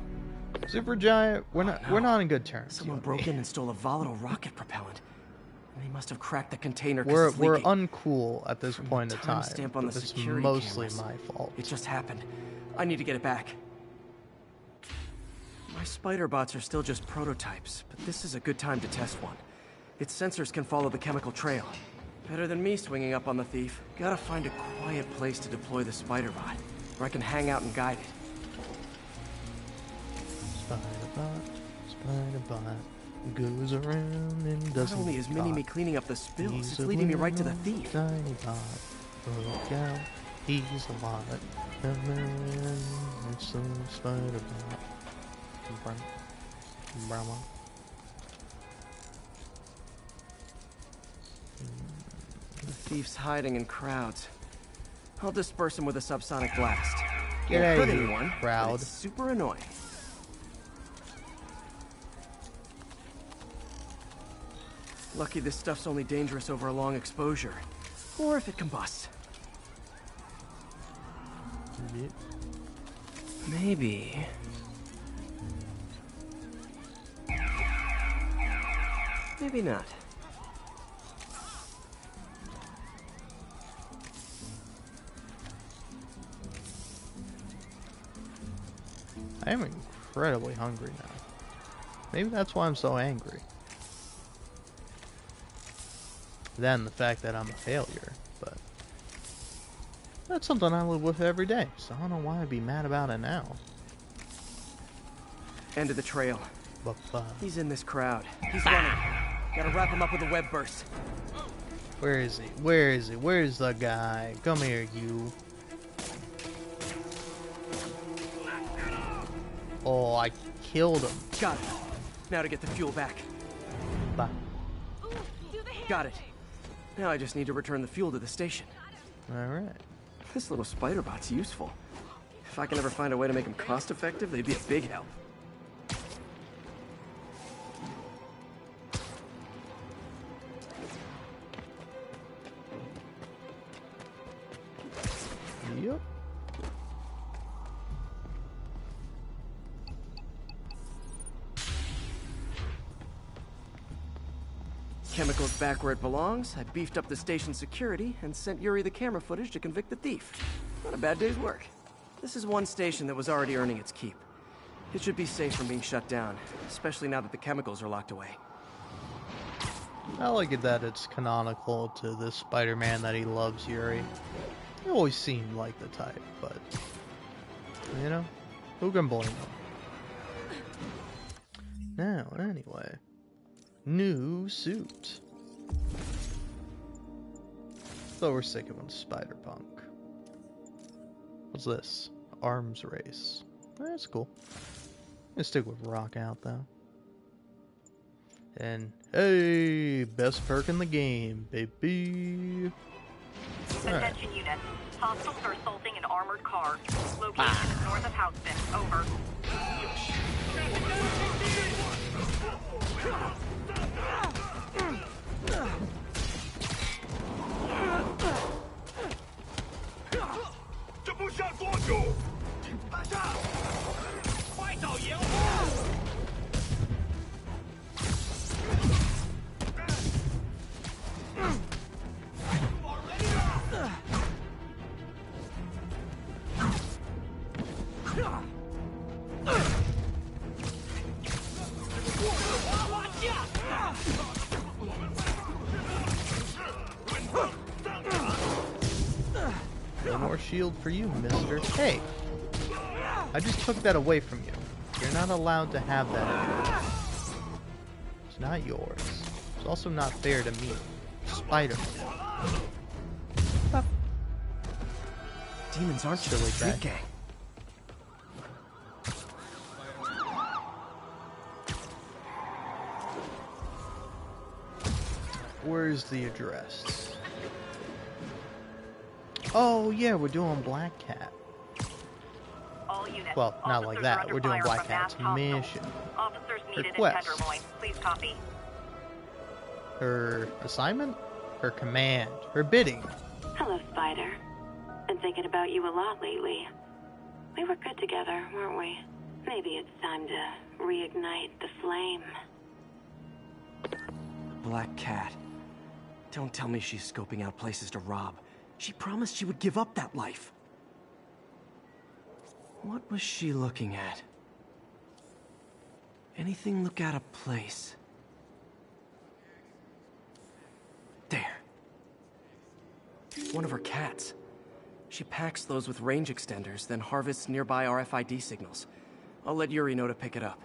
Supergiant, we're not in good terms. Someone broke in and stole a volatile rocket propellant. And they must have cracked the container. We're uncool at this point in time. Stamp on the it's security mostly cameras. my fault. It just happened. I need to get it back. My spider bots are still just prototypes, but this is a good time to test one. Its sensors can follow the chemical trail. Better than me swinging up on the thief. Gotta find a quiet place to deploy the spider bot, where I can hang out and guide it. Spider bot goes around and doesn't. Not only is Mini-Me cleaning up the spills, it's leading me right to the thief. Tiny bot, look out, he's a lot. It's a spider bot. Brahma. The thief's hiding in crowds. I'll disperse him with a subsonic blast. Get out of here, crowd. It's super annoying. Lucky this stuff's only dangerous over a long exposure. Or if it combusts. Maybe. Maybe not. I am incredibly hungry now. Maybe that's why I'm so angry. Then the fact that I'm a failure, but that's something I live with every day, so I don't know why I'd be mad about it now. End of the trail. He's in this crowd. He's running. Gotta wrap him up with a web burst. Where is he? Where is he? Where's the guy? Come here, you. Oh, I killed him. Got it. Now to get the fuel back. Bye. Got it. Now I just need to return the fuel to the station. Alright. This little spider bot's useful. If I can ever find a way to make them cost-effective, they'd be a big help. Yep. Chemicals back where it belongs. I beefed up the station security and sent Yuri the camera footage to convict the thief. Not a bad day's work. This is one station that was already earning its keep. It should be safe from being shut down, especially now that the chemicals are locked away. I like it that it's canonical to this Spider-Man that he loves Yuri. He always seemed like the type, but you know, who can blame him? Now, anyway, new suit. Though we're sticking with Spider-Punk. What's this? Arms race. That's cool. I'm gonna stick with Rock Out though. And hey, best perk in the game, baby. Attention units. Hostiles are assaulting an armored car. Location is north of Houston. Over. No more shield for you, mister. Hey! I just took that away from you. You're not allowed to have that anymore. It's not yours. It's also not fair to me. Spider-Man. Demons aren't Silly just a street guy. gang. Where's the address? Oh yeah, we're doing Black Cat. All units. Well, not like Officers are that. under We're doing fire Black from Cat's masked hostiles. mission. Officers needed in Request. Tenderloin. Please copy. Her assignment? Her command. Her bidding. Hello, Spider. Been thinking about you a lot lately. We were good together, weren't we? Maybe it's time to reignite the flame. Black Cat. Don't tell me she's scoping out places to rob. She promised she would give up that life. What was she looking at? Anything look out of place? There. One of her cats. She packs those with range extenders, then harvests nearby RFID signals. I'll let Yuri know to pick it up.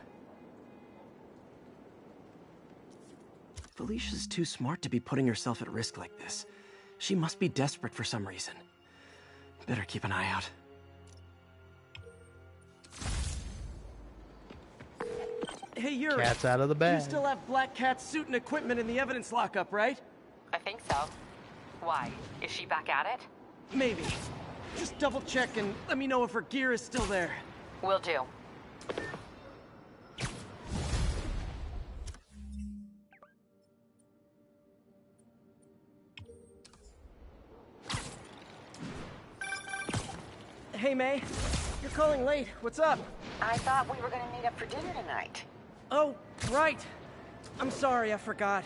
Felicia's too smart to be putting herself at risk like this. She must be desperate for some reason. Better keep an eye out. Hey, Yuri. Cat's out of the bag. You still have Black Cat's suit and equipment in the evidence lockup, right? I think so. Why? Is she back at it? Maybe. Just double check and let me know if her gear is still there. Will do. Hey, May. You're calling late. What's up? I thought we were gonna meet up for dinner tonight. Oh, right. I'm sorry, I forgot.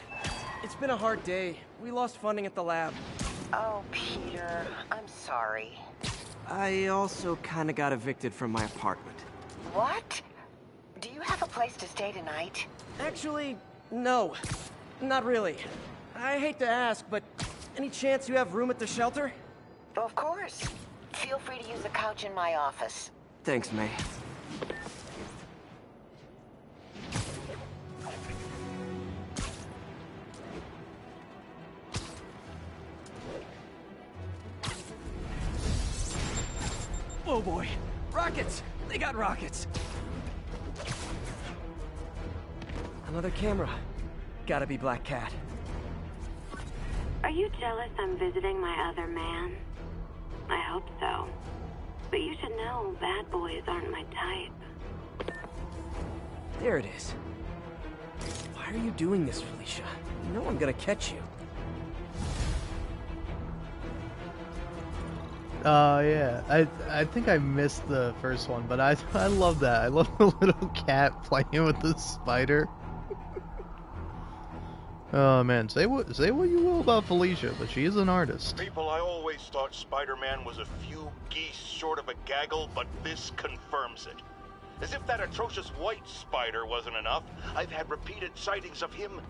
It's been a hard day. We lost funding at the lab. Oh, Peter, I'm sorry. I also kinda got evicted from my apartment. What? Do you have a place to stay tonight? Actually, no. Not really. I hate to ask, but any chance you have room at the shelter? Of course. Feel free to use the couch in my office. Thanks, May. Oh boy, rockets! They got rockets! Another camera. Gotta be Black Cat. Are you jealous I'm visiting my other man? I hope so. But you should know bad boys aren't my type. There it is. Why are you doing this, Felicia? You know I'm gonna catch you. Yeah. I think I missed the first one, but I love that. I love the little cat playing with the spider. Oh man, say what you will about Felicia, but she is an artist. People, I always thought Spider-Man was a few geese short of a gaggle, but this confirms it. As if that atrocious white spider wasn't enough, I've had repeated sightings of him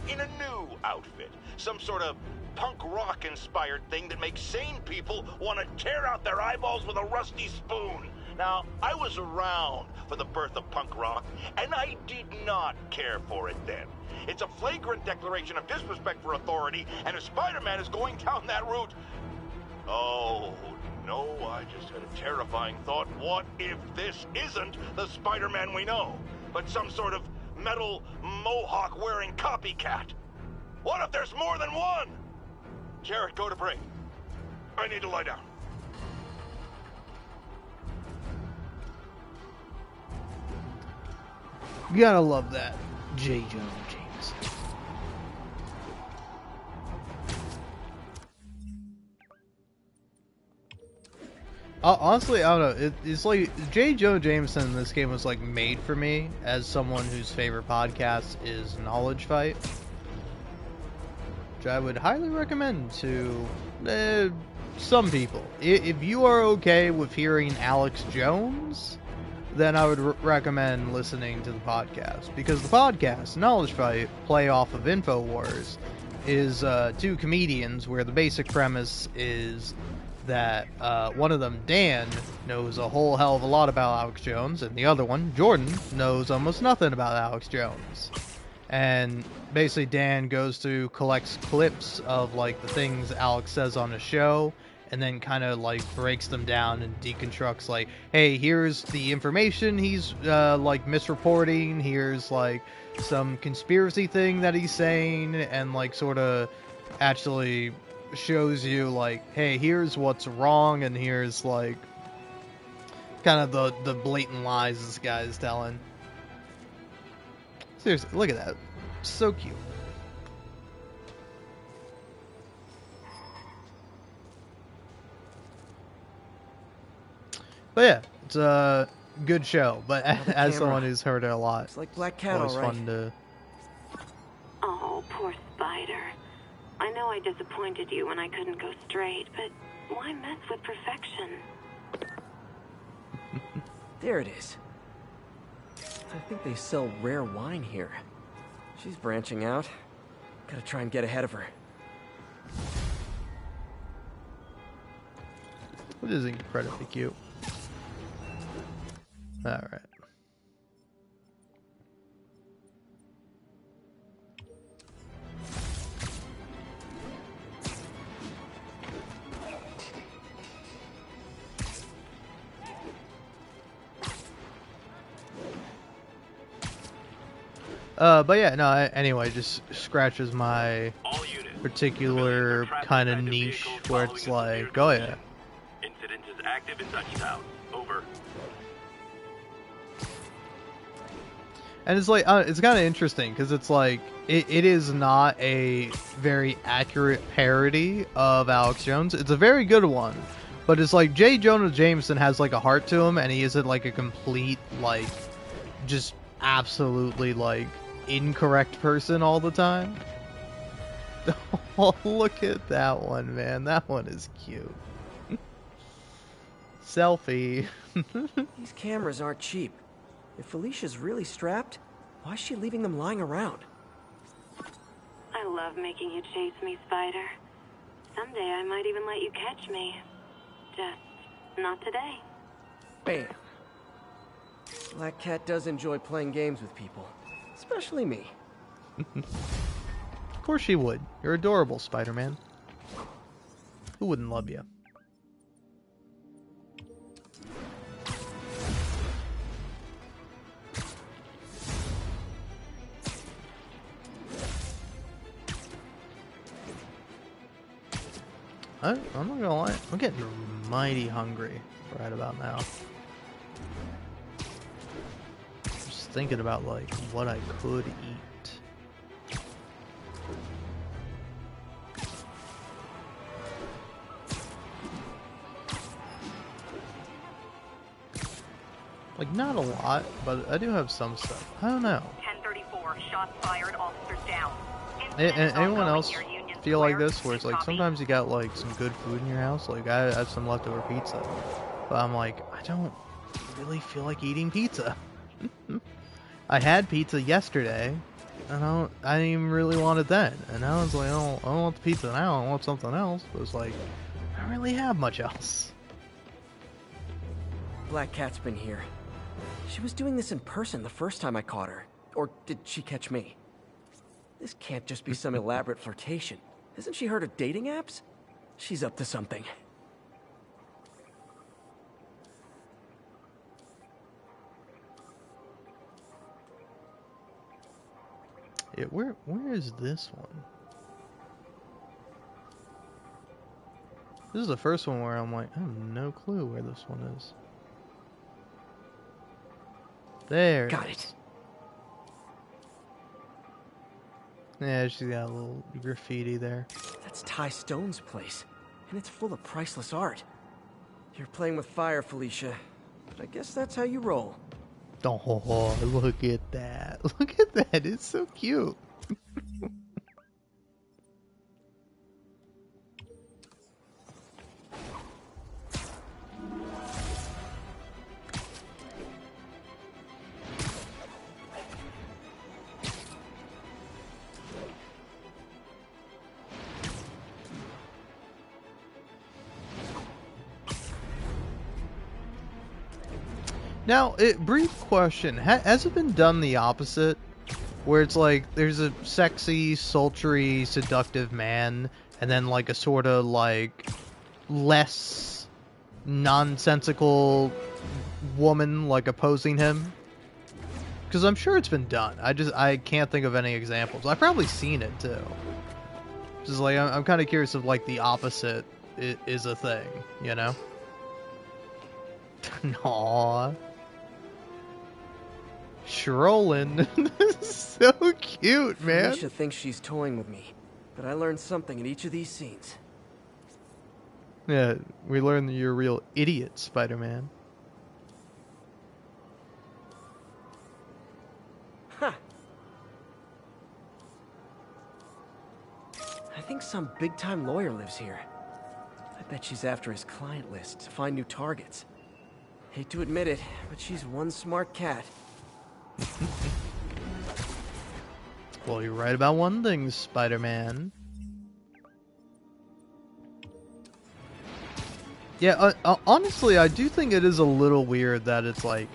in a new outfit. Some sort of punk rock-inspired thing that makes sane people want to tear out their eyeballs with a rusty spoon. Now, I was around for the birth of punk rock, and I did not care for it then. It's a flagrant declaration of disrespect for authority, and if Spider-Man is going down that route... Oh, no, I just had a terrifying thought. What if this isn't the Spider-Man we know, but some sort of metal mohawk-wearing copycat? What if there's more than one? Jared, go to break. I need to lie down. You gotta love that, J. Jonah Jameson. Honestly, I don't know. It's like J. Jonah Jameson in this game was like made for me as someone whose favorite podcast is Knowledge Fight, which I would highly recommend to some people. If you are okay with hearing Alex Jones, then I would recommend listening to the podcast, because the podcast, Knowledge Fight, play off of InfoWars, is two comedians where the basic premise is that one of them, Dan, knows a whole hell of a lot about Alex Jones, and the other one, Jordan, knows almost nothing about Alex Jones. And basically Dan goes through, collects clips of like the things Alex says on the show, and then kind of like breaks them down and deconstructs like, hey, here's the information he's like misreporting, here's like some conspiracy thing that he's saying, and like sort of actually shows you like, hey, here's what's wrong, and here's like kind of the blatant lies this guy is telling. Seriously, look at that. So cute. But yeah, it's a good show. But as someone who's heard it a lot, it's like Black Cat, always all right. fun to... Oh, poor Spider. I know I disappointed you when I couldn't go straight, but why mess with perfection? There it is. I think they sell rare wine here. She's branching out. Gotta try and get ahead of her. It is incredibly cute. Alright. But yeah, no, anyway, just scratches my particular kind of niche where it's like, oh yeah. Incident is active in touchdown. Over. And it's like, it's kind of interesting, because it's like, it is not a very accurate parody of Alex Jones. It's a very good one, but it's like J. Jonah Jameson has like a heart to him, and he isn't like a complete, like, just absolutely like incorrect person all the time. Oh, look at that one, man. That one is cute. Selfie. These cameras aren't cheap. If Felicia's really strapped, why is she leaving them lying around? I love making you chase me, Spider. Someday I might even let you catch me. Just not today. Bam. Black Cat does enjoy playing games with people. Especially me. Of course she would. You're adorable, Spider-Man. Who wouldn't love you? I'm not gonna lie, I'm getting mighty hungry right about now. Just thinking about like what I could eat. Like not a lot, but I do have some stuff. I don't know. 1034, shots fired, officers down. Anyone else feel like this, where it's like sometimes you got like some good food in your house? Like I have some leftover pizza, but I'm like, I don't really feel like eating pizza. I had pizza yesterday, and I didn't even really want it then, and now it's like, I don't want the pizza now, I want something else. But it's like, I don't really have much else. Black Cat's been here. She was doing this in person the first time I caught her. Or did she catch me? This can't just be some elaborate flirtation. Hasn't she heard of dating apps? She's up to something. Yeah, where is this one? This is the first one where I'm like, I have no clue where this one is. There. Got it. Yeah, she's got a little graffiti there. That's Ty Stone's place, and it's full of priceless art. You're playing with fire, Felicia, but I guess that's how you roll. Oh, look at that. Look at that. It's so cute. Now, brief question. Has it been done the opposite? Where it's like, there's a sexy, sultry, seductive man, and then like a sort of like, less nonsensical woman like opposing him? Because I'm sure it's been done. I can't think of any examples. I've probably seen it too. Just like, I'm kind of curious if like the opposite is a thing, you know? Aww. Strolling. So cute, man. Felicia thinks she's toying with me, but I learned something in each of these scenes. Yeah, we learned that you're a real idiot, Spider-Man. Huh. I think some big-time lawyer lives here. I bet she's after his client list to find new targets. Hate to admit it, but she's one smart cat. Well, you're right about one thing, Spider-Man. Yeah, honestly, I do think it is a little weird that it's like,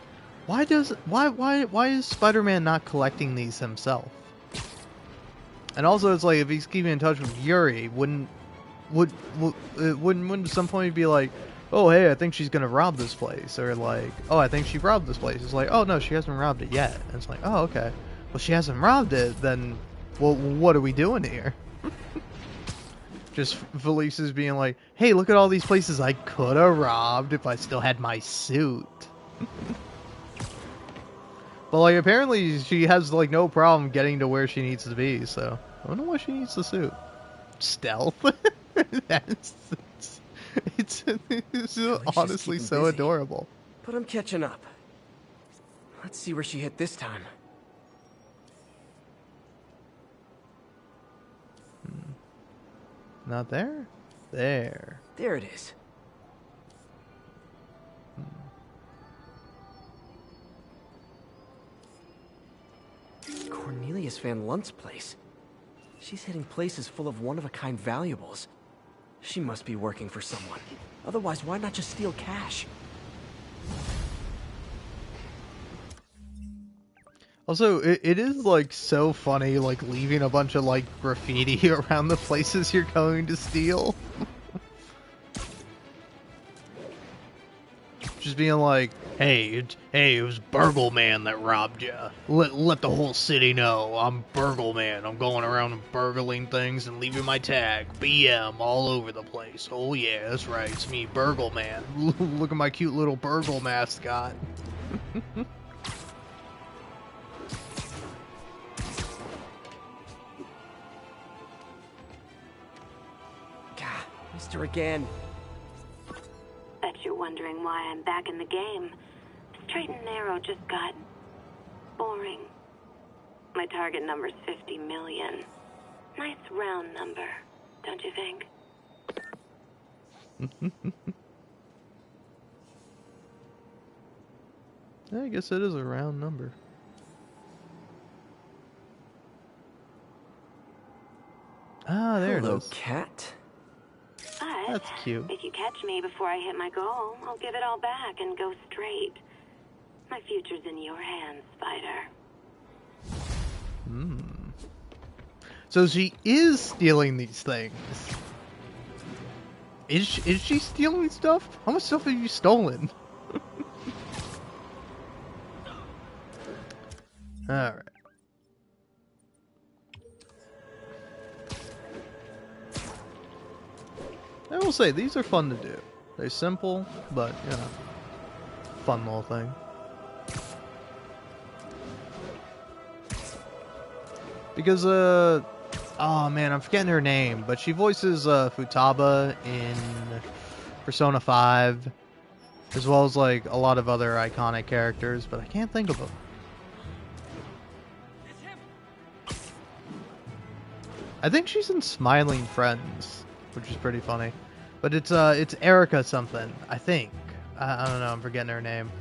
why is Spider-Man not collecting these himself? And also, it's like, if he's keeping in touch with Yuri, wouldn't at some point be like, oh, hey, I think she's gonna rob this place, or like, oh, I think she robbed this place. It's like, oh, no, she hasn't robbed it yet. And it's like, oh, okay. Well, she hasn't robbed it, then, well, what are we doing here? Just Felicia's being like, hey, look at all these places I could have robbed if I still had my suit. But, like, apparently she has, like, no problem getting to where she needs to be, so I don't know why she needs the suit. Stealth? It's honestly so busy. adorable. But I'm catching up. Let's see where she hit this time. Not there? There. There it is. Cornelius Van Lunt's place. She's hitting places full of one-of-a-kind valuables. She must be working for someone. Otherwise, why not just steal cash? Also, it is, like, so funny, like, leaving a bunch of, like, graffiti around the places you're going to steal. Just being like, hey, it was Burgle Man that robbed you. Let the whole city know I'm Burgle Man. I'm going around and burgling things and leaving my tag, BM, all over the place. Oh yeah, that's right, it's me, Burgle Man. Look at my cute little Burgle mascot. Missed her again. Bet you're wondering why I'm back in the game. Straight and narrow just got boring. My target number's 50 million. Nice round number, don't you think? Yeah, I guess it is a round number. Ah, there Hello, it is. cat. But That's cute. If you catch me before I hit my goal, I'll give it all back and go straight. My future's in your hands, Spider. So she is stealing these things. Is she stealing stuff? How much stuff have you stolen? Alright. I will say, these are fun to do. They're simple, but, you know, fun little thing. Because, oh man, I'm forgetting her name, but she voices Futaba in Persona 5, as well as, like, a lot of other iconic characters, but I can't think of them. I think she's in Smiling Friends, which is pretty funny. But it's Erica something, I think. I don't know, I'm forgetting her name.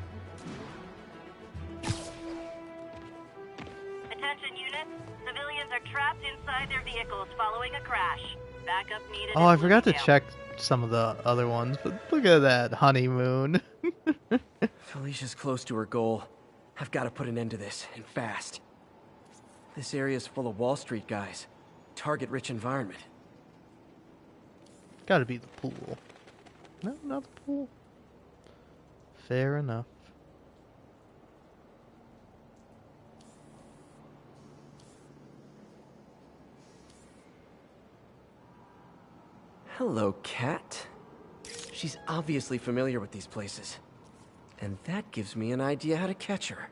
Attention units, civilians are trapped inside their vehicles following a crash. Backup needed. Oh, I forgot to check some of the other ones, but look at that honeymoon. Felicia's close to her goal. I've got to put an end to this, and fast. This area's full of Wall Street guys. Target-rich environment. Gotta be the pool. No, not the pool. Fair enough. Hello, Cat. She's obviously familiar with these places. And that gives me an idea how to catch her.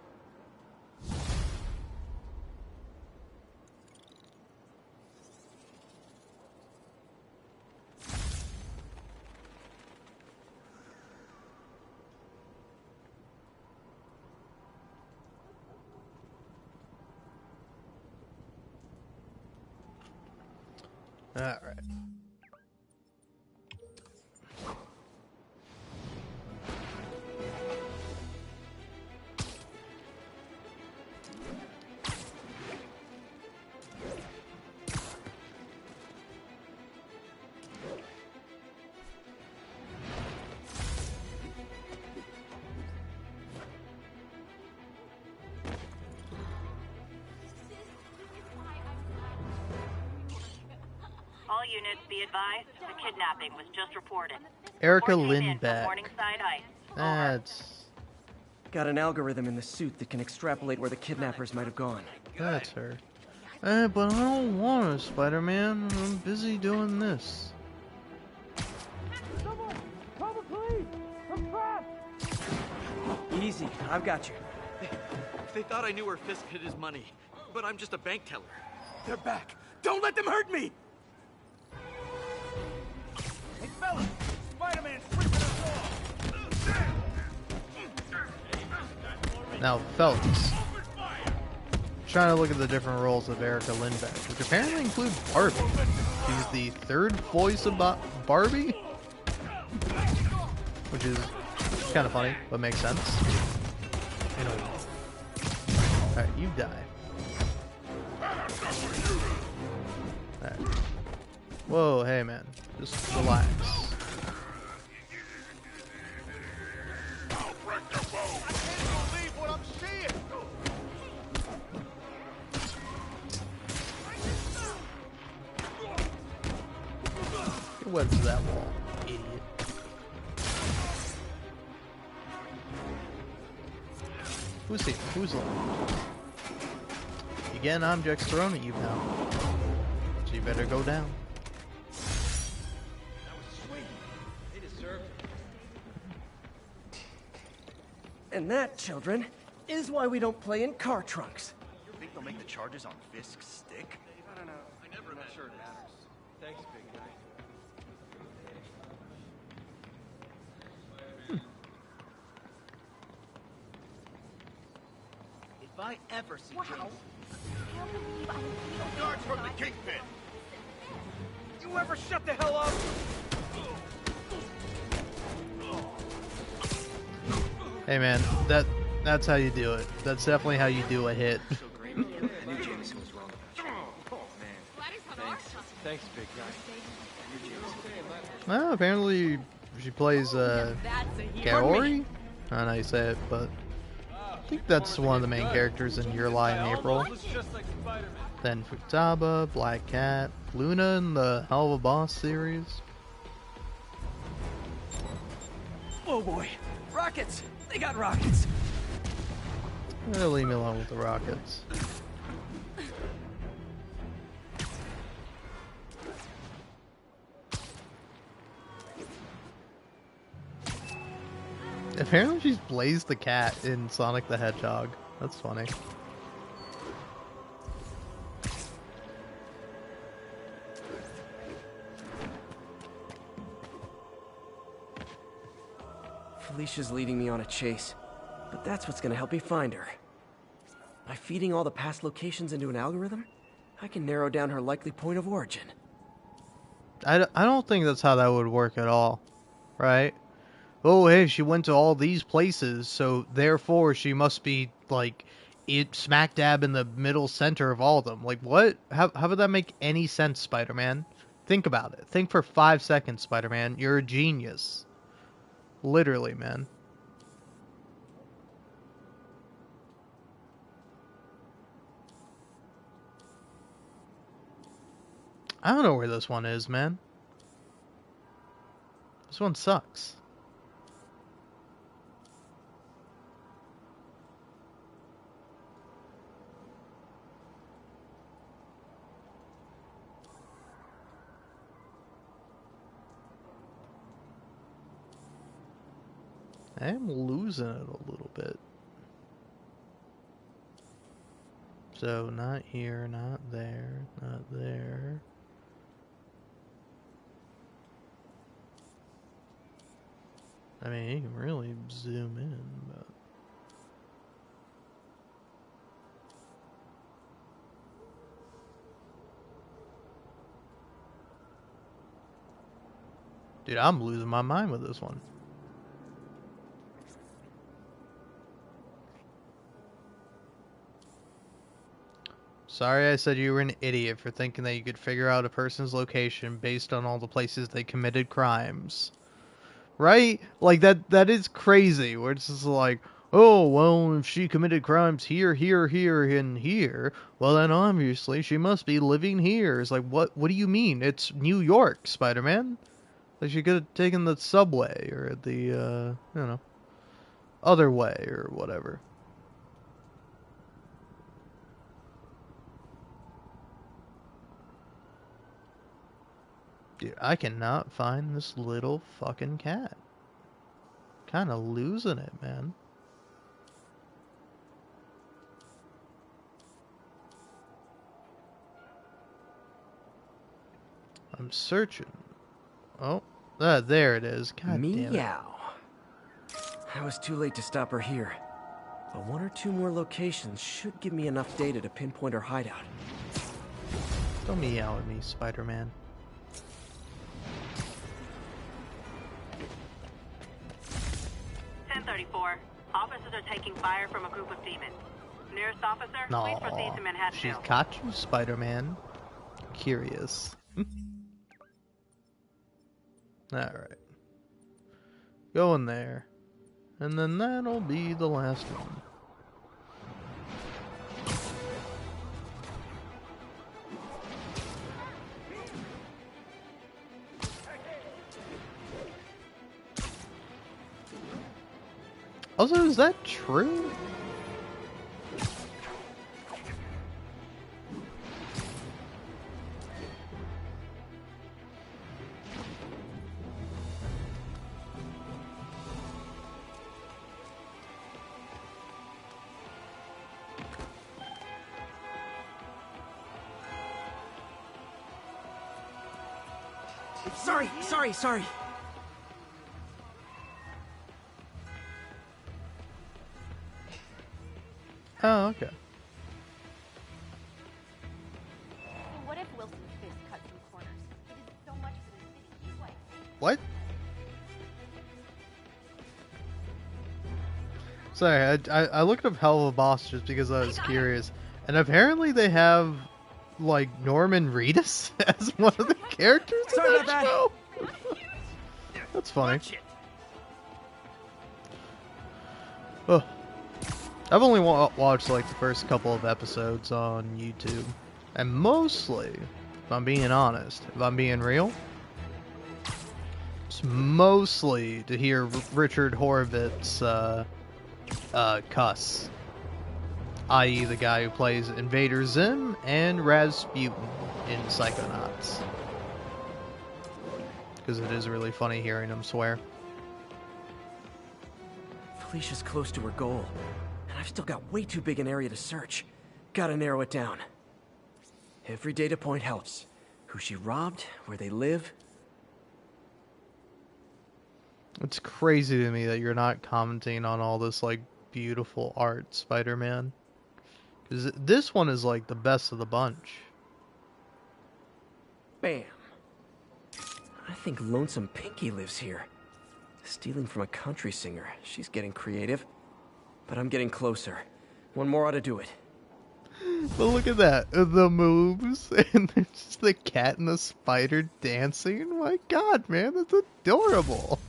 Alright. All units be advised, the kidnapping was just reported. Erica Report came in from Lindbeck. Morningside Heights. That's Got an algorithm in the suit that can extrapolate where the kidnappers might have gone. that's her. But I don't want to, Spider-Man. I'm busy doing this. Someone! Call the police! I'm trapped! Easy, I've got you. They thought I knew where Fisk hid his money, but I'm just a bank teller. They're back. Don't let them hurt me! Hey, fellas! Spider-Man's ripping us off! Now, fellas, trying to look at the different roles of Erica Lindbeck, which apparently include Barbie. She's the third voice of Barbie, which is kind of funny, but makes sense. Alright, you die. Alright. Whoa, hey man, just relax. Get web to that wall, idiot. Who's here? Who's left? Again, objects thrown at you now. So you better go down. And that, children, is why we don't play in car trunks. You think they'll make the charges on Fisk stick? I don't know. I'm not sure it matters. Thanks, big guy. If I ever see Wow. James... I can't believe I was Guards from the Kingpin! You ever shut the hell up? Hey man, that's how you do it. That's definitely how you do a hit. I knew Jameson was wrong about you. Oh, man. Thanks. Thanks, big guy. Well, apparently she plays Kaori. I don't know how you say it, but I think that's one of the main characters in Your Lie in April. Then Futaba, Black Cat, Luna in the Hell of a Boss series. Oh boy, rockets! They got rockets! Leave me alone with the rockets. Apparently she's Blaze the Cat in Sonic the Hedgehog. That's funny. Felicia's leading me on a chase, but that's what's gonna help me find her. By feeding all the past locations into an algorithm, I can narrow down her likely point of origin. I don't think that's how that would work at all, right? Oh, hey, she went to all these places, so therefore she must be, like, smack dab in the middle center of all of them. Like, what? How would that make any sense, Spider-Man? Think about it. Think for 5 seconds, Spider-Man. You're a genius. Literally, man. I don't know where this one is, man. This one sucks. I am losing it a little bit. So, not here, not there, not there. I mean, you can really zoom in, but... Dude, I'm losing my mind with this one. Sorry I said you were an idiot for thinking that you could figure out a person's location based on all the places they committed crimes. Right? Like, that is crazy, where it's just like, oh, well, if she committed crimes here, here, here, and here, well, then obviously she must be living here. It's like, what do you mean? It's New York, Spider-Man. Like, she could have taken the subway, or the, you know, other way, or whatever. Dude, I cannot find this little fucking cat. Kinda losing it, man. I'm searching. Oh, there it is. God damn it. Meow. I was too late to stop her here. But 1 or 2 more locations should give me enough data to pinpoint her hideout. Don't meow at me, Spider-Man. Officers are taking fire from a group of demons. Nearest officer, No, please proceed to Manhattan. she's caught you, Spider-Man. Curious. Alright. Go in there. And then that'll be the last one. Also, is that true? Sorry. Oh, okay. What if Wilson's fist cut some corners? He did so much for the city. He's like... What? Sorry, I looked up Hell of a Boss just because I was curious. And apparently they have, like Norman Reedus as one of the characters Sorry in that about show. That's funny. Oh. I've only watched like the first couple of episodes on YouTube, and mostly, if I'm being honest, if I'm being real, it's mostly to hear Richard Horvitz cuss, i.e. the guy who plays Invader Zim and Rasputin in Psychonauts, because it is really funny hearing him swear. Felicia's close to her goal, and I've still got way too big an area to search. Gotta narrow it down. Every data point helps. Who she robbed, where they live. It's crazy to me that you're not commenting on all this, like, beautiful art, Spider-Man. Because this one is, like, the best of the bunch. Bam. I think Lonesome Pinky lives here. Stealing from a country singer. She's getting creative. But I'm getting closer. One more ought to do it. But look at that. The moves. And there's just the cat and the spider dancing. My god, man. That's adorable.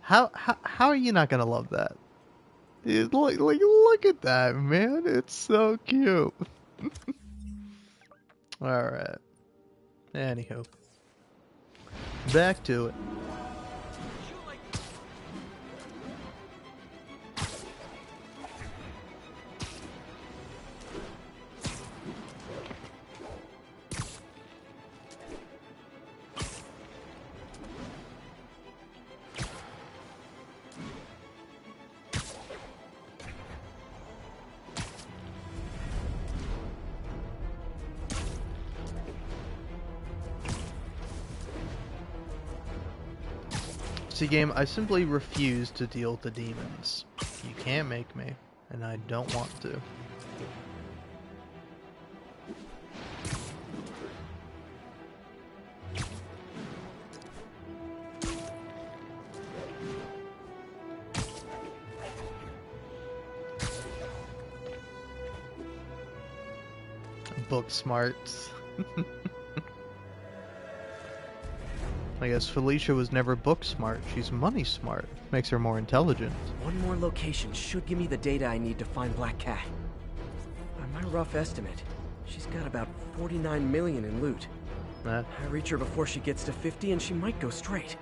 How are you not going to love that? Look at that, man. It's so cute. Alright. Anywho. Back to it. See, game, I simply refuse to deal with the demons. You can't make me, and I don't want to. Book smarts. I guess Felicia was never book smart. She's money smart. Makes her more intelligent. One more location should give me the data I need to find Black Cat. By my rough estimate, she's got about 49 million in loot. I reach her before she gets to 50 and she might go straight.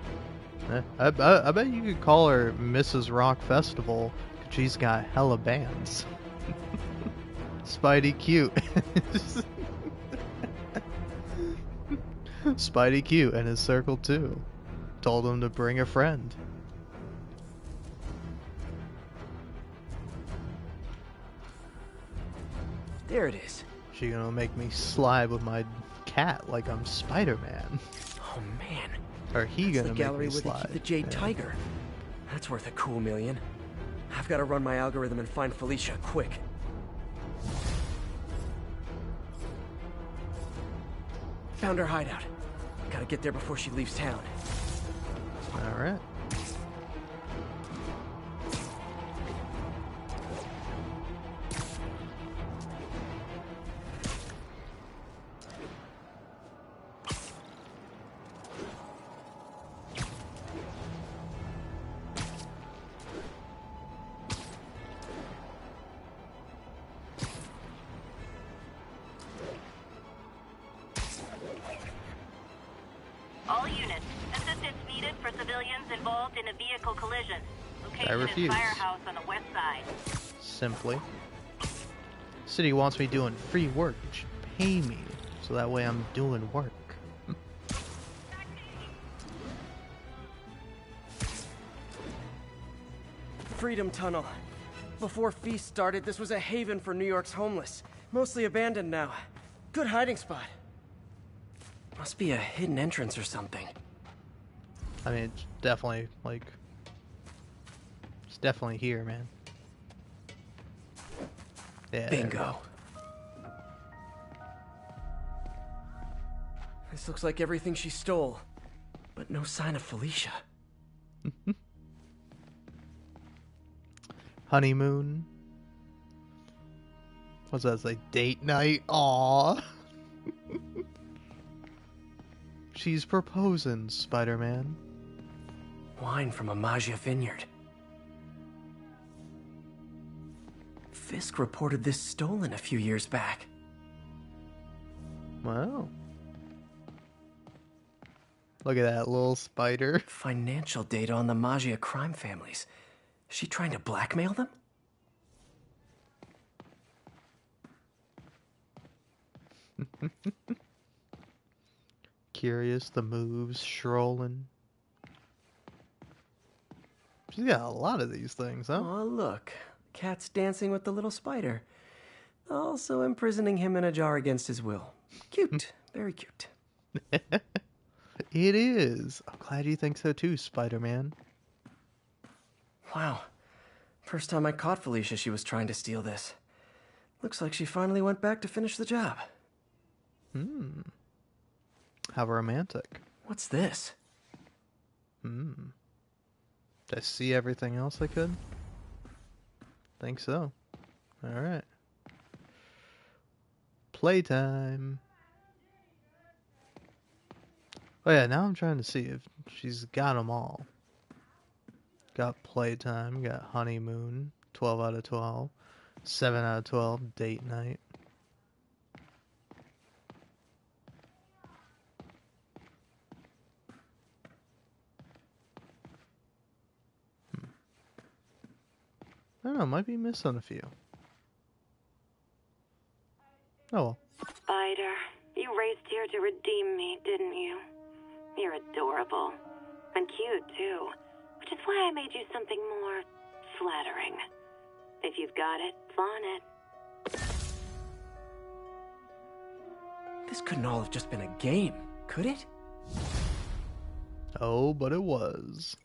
I bet you could call her Mrs. Rock Festival, because she's got hella bands. Spidey cute. Spidey cute and his circle too. Told him to bring a friend. There it is. She gonna make me slide with my cat like I'm Spider-Man. Oh man. Or he gonna the make gallery me where they slide. keep the Jade Tiger. That's worth a cool million. I've got to run my algorithm and find Felicia quick. Found her hideout. Gotta get there before she leaves town. Alright. All units, assistance needed for civilians involved in a vehicle collision. I Location refuse. is firehouse on the west side. Simply. City wants me doing free work. It should pay me. So that way I'm doing work. Freedom Tunnel. Before Feast started, this was a haven for New York's homeless. Mostly abandoned now. Good hiding spot. Must be a hidden entrance or something. I mean, it's definitely, like... It's definitely here, man. Yeah. Bingo. This looks like everything she stole. But no sign of Felicia. Honeymoon. What's that say? Date night? Aww. She's proposing, Spider-Man. Wine from a Magia vineyard. Fisk reported this stolen a few years back. Wow. Look at that little spider. Financial data on the Magia crime families. Is she trying to blackmail them? Curious, the moves, strolling. She's got a lot of these things, huh? Oh, look. Cat's dancing with the little spider. Also imprisoning him in a jar against his will. Cute. Very cute. It is. I'm glad you think so too, Spider-Man. Wow. First time I caught Felicia, she was trying to steal this. Looks like she finally went back to finish the job. How romantic. What's this? Did I see everything else I could? Think so. Alright. Playtime. Oh yeah, now I'm trying to see if she's got them all. Got playtime, got honeymoon, 12 out of 12, 7 out of 12, date night. I don't know, might be missing a few. Oh well. Spider, you raced here to redeem me, didn't you? You're adorable. And cute, too. Which is why I made you something more flattering. If you've got it, flaunt it. This couldn't all have just been a game, could it? Oh, but it was.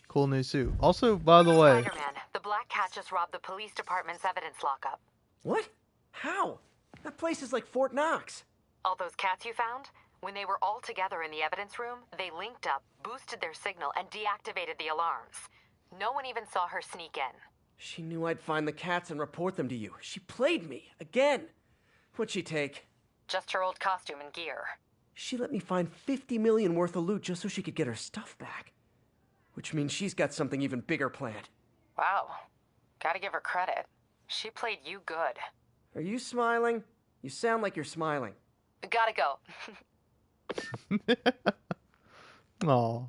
Cool new suit. Also, by the way... Spider-Man, the Black Cat just robbed the police department's evidence lockup. What? How? That place is like Fort Knox. All those cats you found? When they were all together in the evidence room, they linked up, boosted their signal, and deactivated the alarms. No one even saw her sneak in. She knew I'd find the cats and report them to you. She played me, again. What'd she take? Just her old costume and gear. She let me find 50 million worth of loot just so she could get her stuff back. Which means she's got something even bigger planned. Wow. Gotta give her credit. She played you good. Are you smiling? You sound like you're smiling. Gotta go. Aw.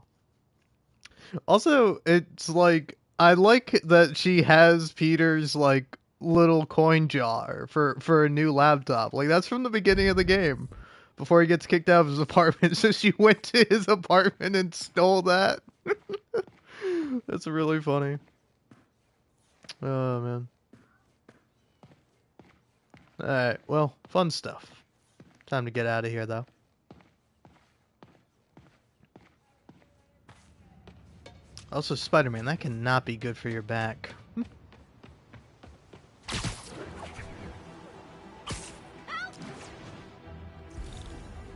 Also, it's like, I like that she has Peter's, like, little coin jar for a new laptop. Like, that's from the beginning of the game. Before he gets kicked out of his apartment, so she went to his apartment and stole that. That's really funny. Oh, man. Alright, well, fun stuff. Time to get out of here, though. Also, Spider-Man, that cannot be good for your back.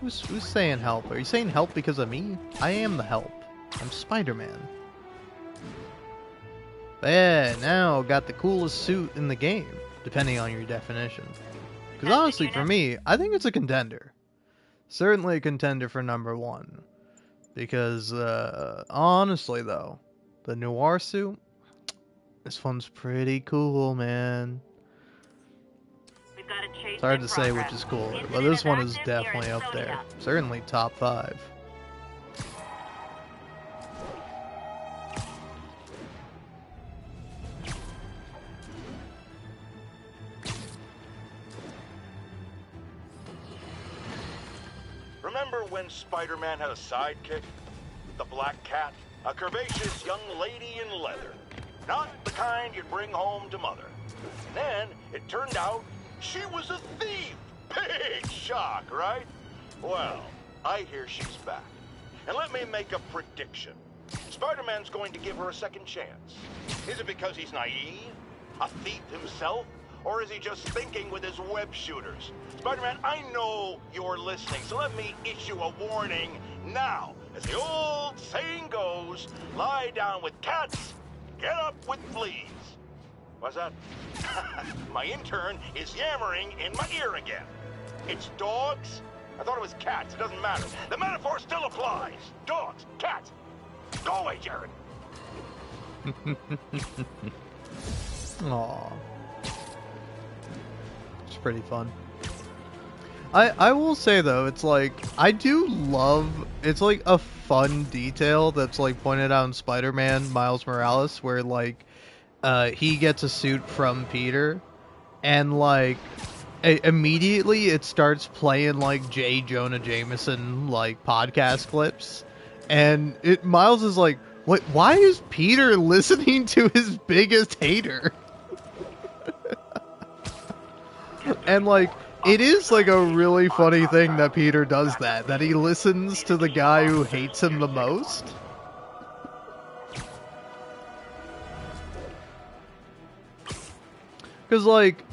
Who's saying help? Are you saying help because of me? I am the help. I'm Spider-Man. But yeah, now got the coolest suit in the game, depending on your definition. Because honestly, for me, I think it's a contender. Certainly a contender for #1. Because, honestly though, the noir suit, this one's pretty cool, man. It's hard to say which is cooler, but this one is definitely up there. Certainly top 5. Remember when Spider-Man had a sidekick? The Black Cat? A curvaceous young lady in leather. Not the kind you'd bring home to mother. Then, it turned out she was a thief! Big shock, right? Well, I hear she's back. And let me make a prediction. Spider-Man's going to give her a second chance. Is it because he's naive? A thief himself? Or is he just thinking with his web shooters? Spider-Man, I know you're listening, so let me issue a warning now. As the old saying goes, lie down with cats, get up with fleas. What's that? My intern is yammering in my ear again. It's dogs? I thought it was cats. It doesn't matter. The metaphor still applies. Dogs, cats. Go away, Jared. Aww. It's pretty fun. I will say though, it's like, I do love, it's like a fun detail that's like pointed out in Spider-Man Miles Morales, where like, he gets a suit from Peter, and like, immediately it starts playing like J. Jonah Jameson like podcast clips, and Miles is like, "What? Why is Peter listening to his biggest hater?" And like, it is like a really funny thing that Peter does that he listens to the guy who hates him the most. Because like,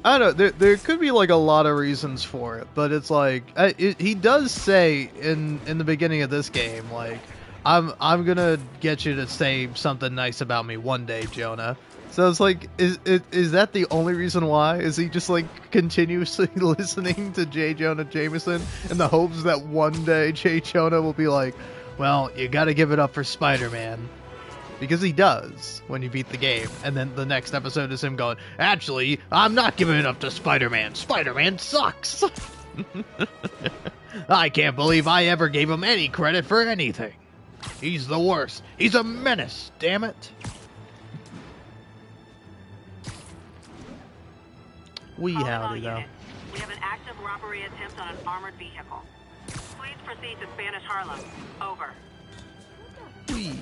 I don't know, there could be like a lot of reasons for it, but it's like, he does say in the beginning of this game, like, I'm gonna get you to say something nice about me one day, Jonah. So it's like, is that the only reason why? Is he just like continuously listening to J. Jonah Jameson in the hopes that one day J. Jonah will be like, well, you gotta give it up for Spider-Man? Because he does when you beat the game, and then the next episode is him going, actually, I'm not giving it up to Spider-Man. Spider-Man sucks. I can't believe I ever gave him any credit for anything. He's the worst. He's a menace, damn it. Howdy, though. We have an active robbery attempt on an armored vehicle. Please proceed to Spanish Harlem. Over. Wee.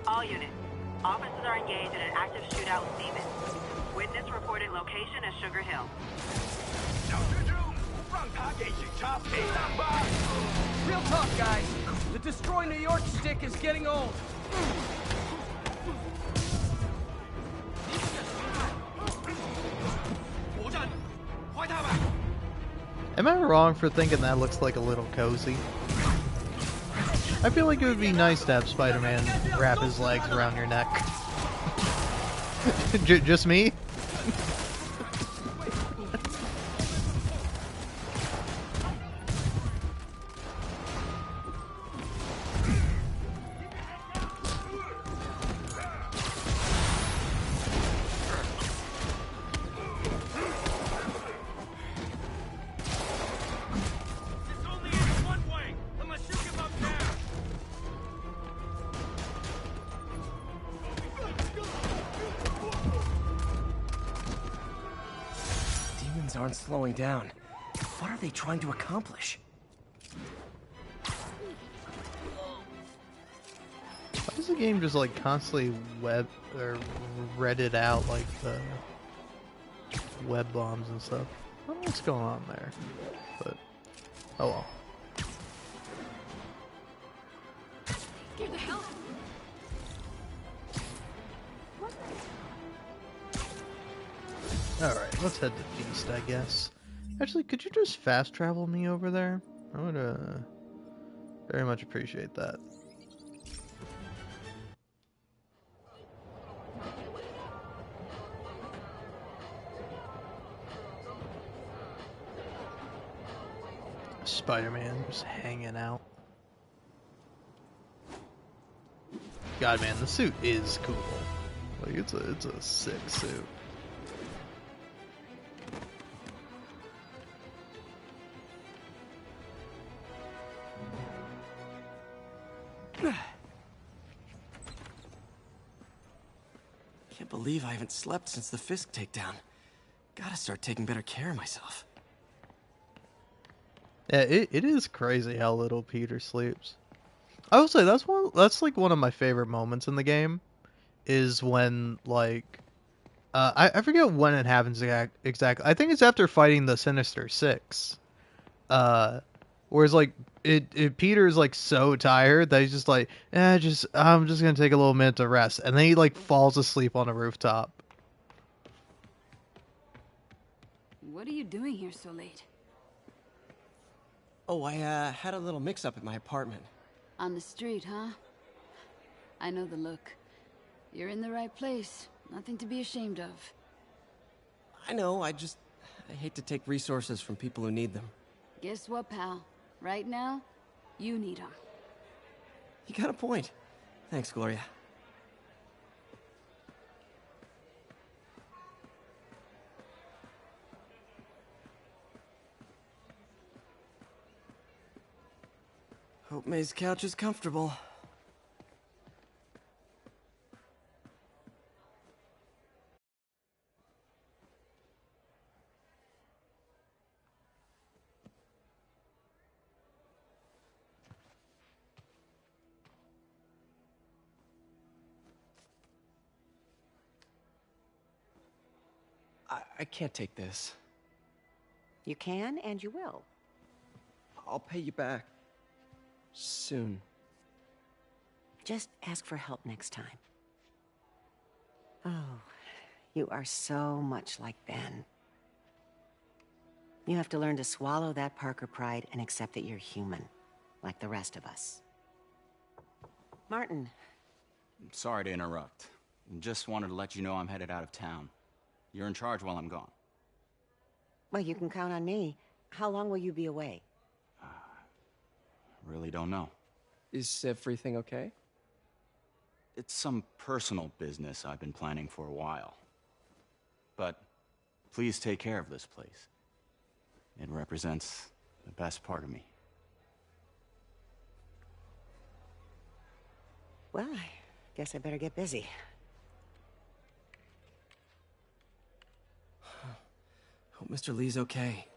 All units. Officers are engaged in an active shootout with Stevens. Witness reported location as Sugar Hill. Real talk, guys. The Destroy New York stick is getting old. Am I wrong for thinking that looks like a little cozy? I feel like it would be nice to have Spider-Man wrap his legs around your neck. Just me? Aren't slowing down. What are they trying to accomplish? Why does the game just like constantly Reddit out like the web bombs and stuff? I don't know what's going on there, but oh well. Get the hell. Alright, let's head to Feast, I guess. Actually, could you just fast travel me over there? I would very much appreciate that. Spider-Man just hanging out. God, man, the suit is cool. Like, it's a sick suit. Can't believe I haven't slept since the Fisk takedown. Gotta start taking better care of myself. Yeah, it is crazy how little Peter sleeps. I will say that's like one of my favorite moments in the game, is when like I forget when it happens exactly. I think it's after fighting the Sinister Six. Whereas like Peter's like so tired that he's just like, I'm just gonna take a little minute to rest, and then he like falls asleep on a rooftop. What are you doing here so late? Oh, I had a little mix-up at my apartment. On the street, huh? I know the look. You're in the right place. Nothing to be ashamed of. I know, I hate to take resources from people who need them. Guess what, pal? Right now, you need them. You got a point. Thanks, Gloria. Hope May's couch is comfortable. I can't take this. You can, and you will. I'll pay you back. Soon. Just ask for help next time. Oh, you are so much like Ben. You have to learn to swallow that Parker pride and accept that you're human, like the rest of us. Martin. Sorry to interrupt. Just wanted to let you know I'm headed out of town. You're in charge while I'm gone. Well, you can count on me. How long will you be away? Really don't know. Is everything okay? It's some personal business I've been planning for a while. But please take care of this place. It represents the best part of me. Well, I guess I better get busy. Hope Mr. Lee's okay.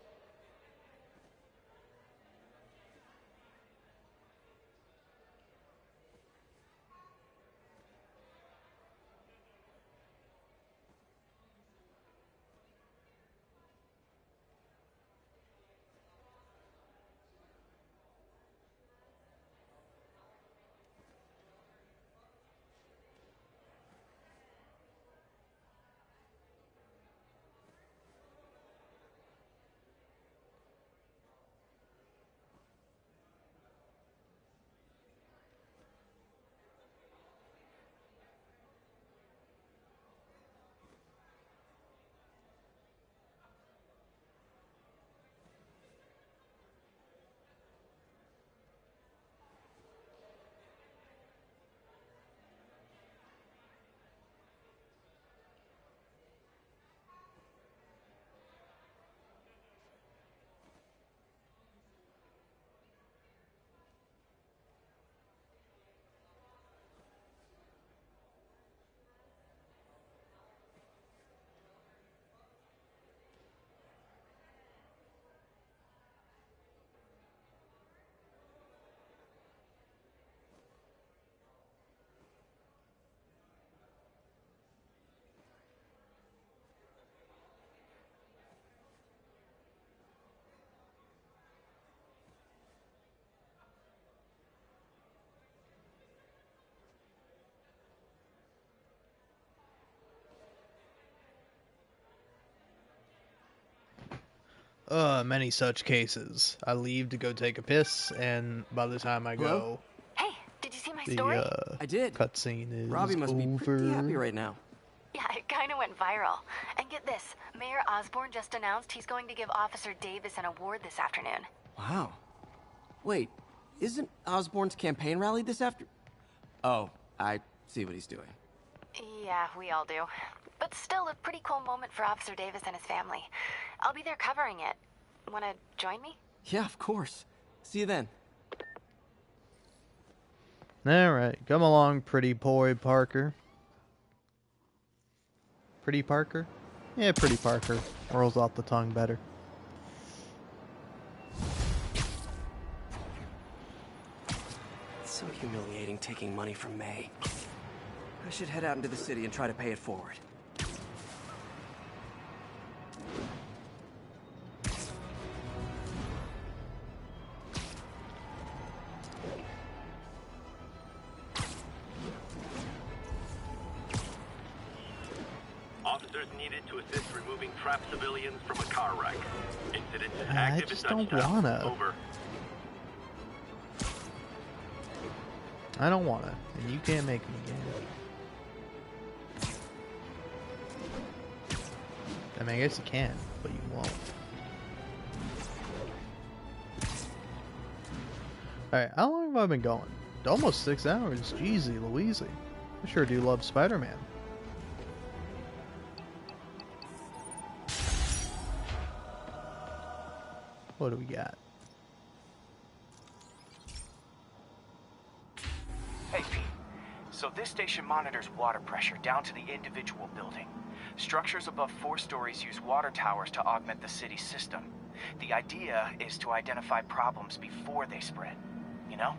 Many such cases. I leave to go take a piss, and by the time I go, Hey, did you see my story? I did. Cutscene is Robbie must be pretty over. happy right now. Yeah, it kind of went viral. And get this, Mayor Osborne just announced he's going to give Officer Davis an award this afternoon. Wow. Wait, isn't Osborne's campaign rally this after? Oh, I see what he's doing. Yeah, we all do. But still a pretty cool moment for Officer Davis and his family. I'll be there covering it. Wanna join me? Yeah, of course. See you then. Alright, come along, pretty boy Parker. Pretty Parker? Yeah, pretty Parker. Rolls off the tongue better. It's so humiliating taking money from May. I should head out into the city and try to pay it forward. officers needed to assist removing trapped civilians from a car wreck. Incident is I active just in don't Dutchtown. wanna. Over. I don't wanna, and you can't make me game. I mean, I guess you can, but you won't. Alright, how long have I been going? Almost 6 hours. Jeezy Louise. I sure do love Spider-Man. What do we got? Hey, Pete. So this station monitors water pressure down to the individual building. Structures above 4 stories use water towers to augment the city's system. The idea is to identify problems before they spread. You know?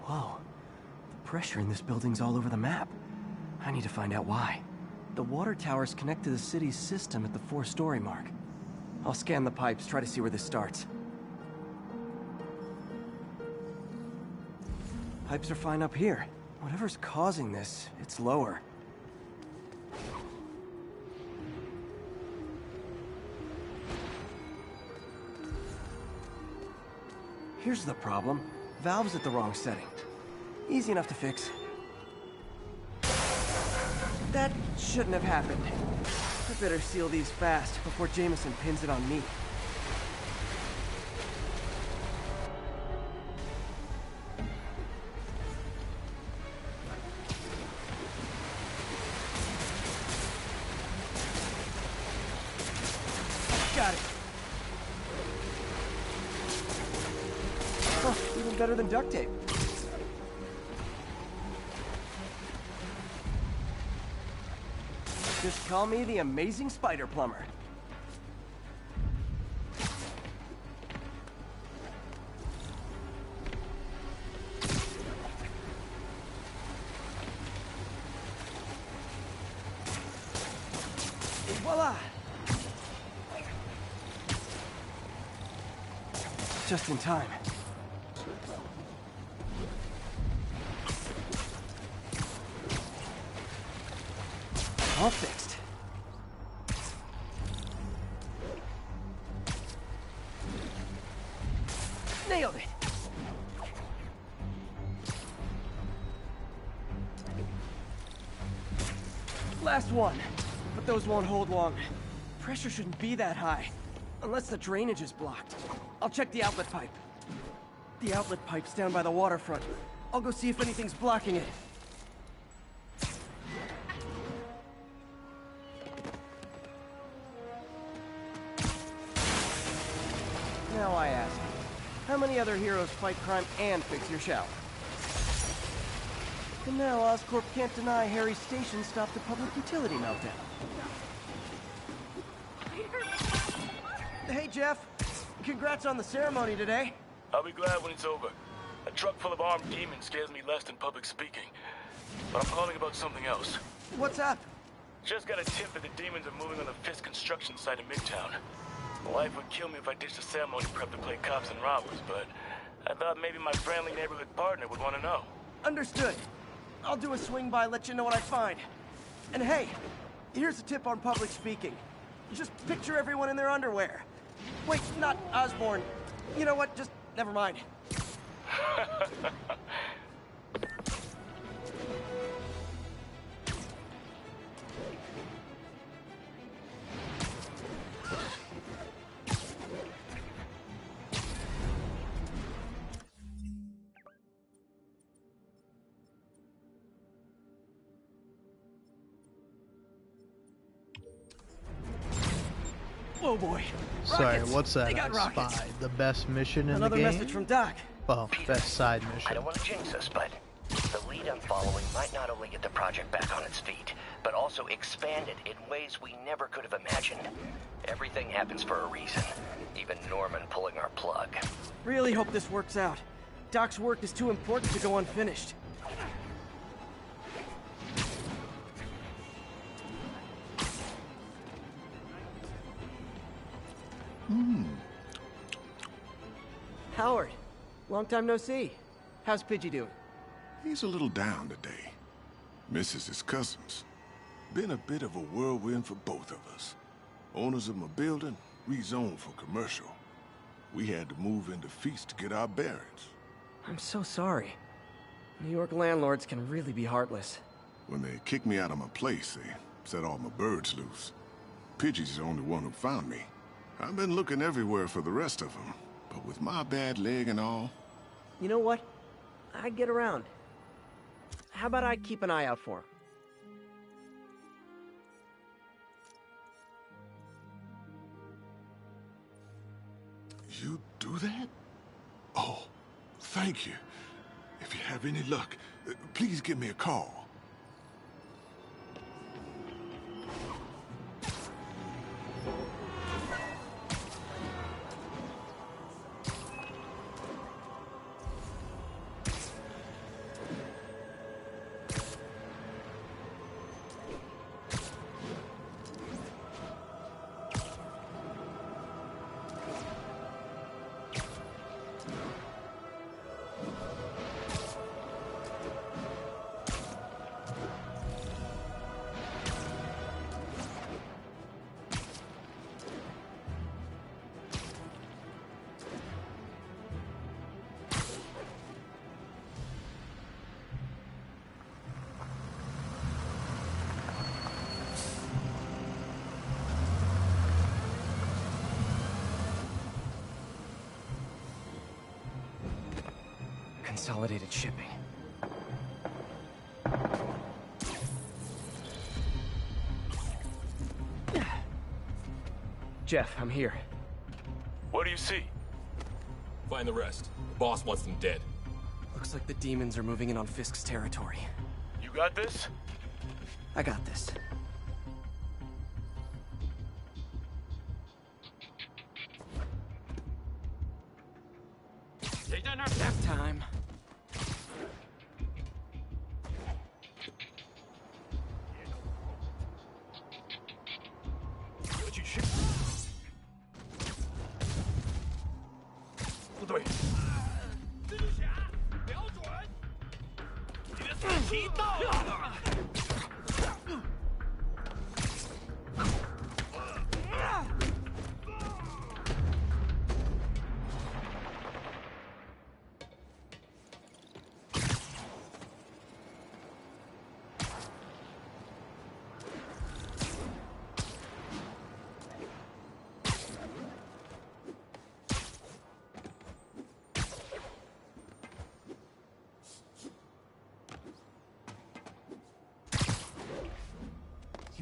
Whoa. The pressure in this building's all over the map. I need to find out why. The water towers connect to the city's system at the 4-story mark. I'll scan the pipes, try to see where this starts. Pipes are fine up here. Whatever's causing this, it's lower. Here's the problem. Valve's at the wrong setting. Easy enough to fix. That shouldn't have happened. I better seal these fast before Jameson pins it on me. Got it. Huh, even better than duct tape. Just call me the amazing spider plumber. Et voila! Just in time. All fixed. Nailed it. Last one. But those won't hold long. Pressure shouldn't be that high. Unless the drainage is blocked. I'll check the outlet pipe. The outlet pipe's down by the waterfront. I'll go see if anything's blocking it. Now I ask, how many other heroes fight crime and fix your shower? And now Oscorp can't deny Harry's station stopped a public utility meltdown. Hey, Jeff. Congrats on the ceremony today. I'll be glad when it's over. A truck full of armed demons scares me less than public speaking. But I'm calling about something else. What's up? Just got a tip that the demons are moving on the Fisk construction site in Midtown. My wife would kill me if I ditched the ceremony prep to play cops and robbers, but I thought maybe my friendly neighborhood partner would want to know. Understood. I'll do a swing by, let you know what I find. And hey, here's a tip on public speaking. Just picture everyone in their underwear. Wait, not Osborn. You know what? Just never mind. Oh boy. Sorry, Rockets. what's that? They got rockets. Spy. The best mission in Another the game? message from Doc. Well, best side mission. I don't want to jinx us, but the lead I'm following might not only get the project back on its feet, but also expand it in ways we never could have imagined. Everything happens for a reason, even Norman pulling our plug. Really hope this works out. Doc's work is too important to go unfinished. Howard, long time no see. How's Pidgey doing? He's a little down today. Misses his cousins. Been a bit of a whirlwind for both of us. Owners of my building rezoned for commercial. We had to move into Feast to get our bearings. I'm so sorry. New York landlords can really be heartless. When they kicked me out of my place, they set all my birds loose. Pidgey's the only one who found me. I've been looking everywhere for the rest of them, but with my bad leg and all... You know what? I'd get around. How about I keep an eye out for him? You do that? Oh, thank you. If you have any luck, please give me a call. Consolidated shipping. Jeff, I'm here. What do you see? Find the rest. The boss wants them dead. Looks like the demons are moving in on Fisk's territory. You got this? I got this. Nap time.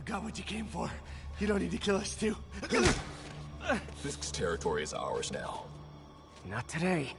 Got what you came for. You don't need to kill us, too. Fisk's territory is ours now. Not today.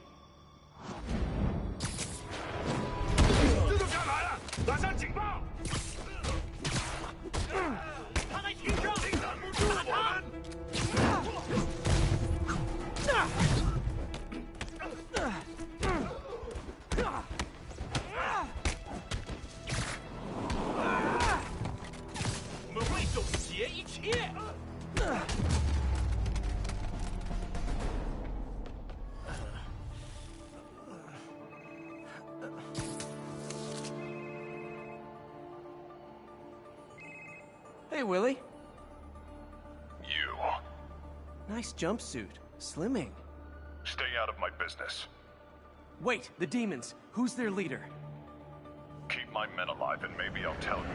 Hey, Willie. You. Nice jumpsuit. Slimming. Stay out of my business. Wait, the demons. Who's their leader? Keep my men alive and maybe I'll tell you.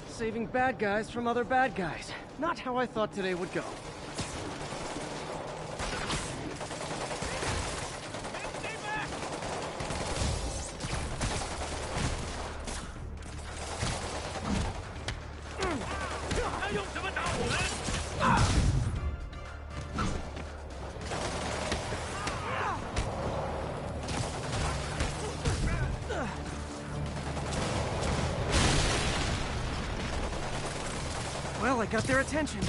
Saving bad guys from other bad guys. Not how I thought today would go. Well, I got their attention.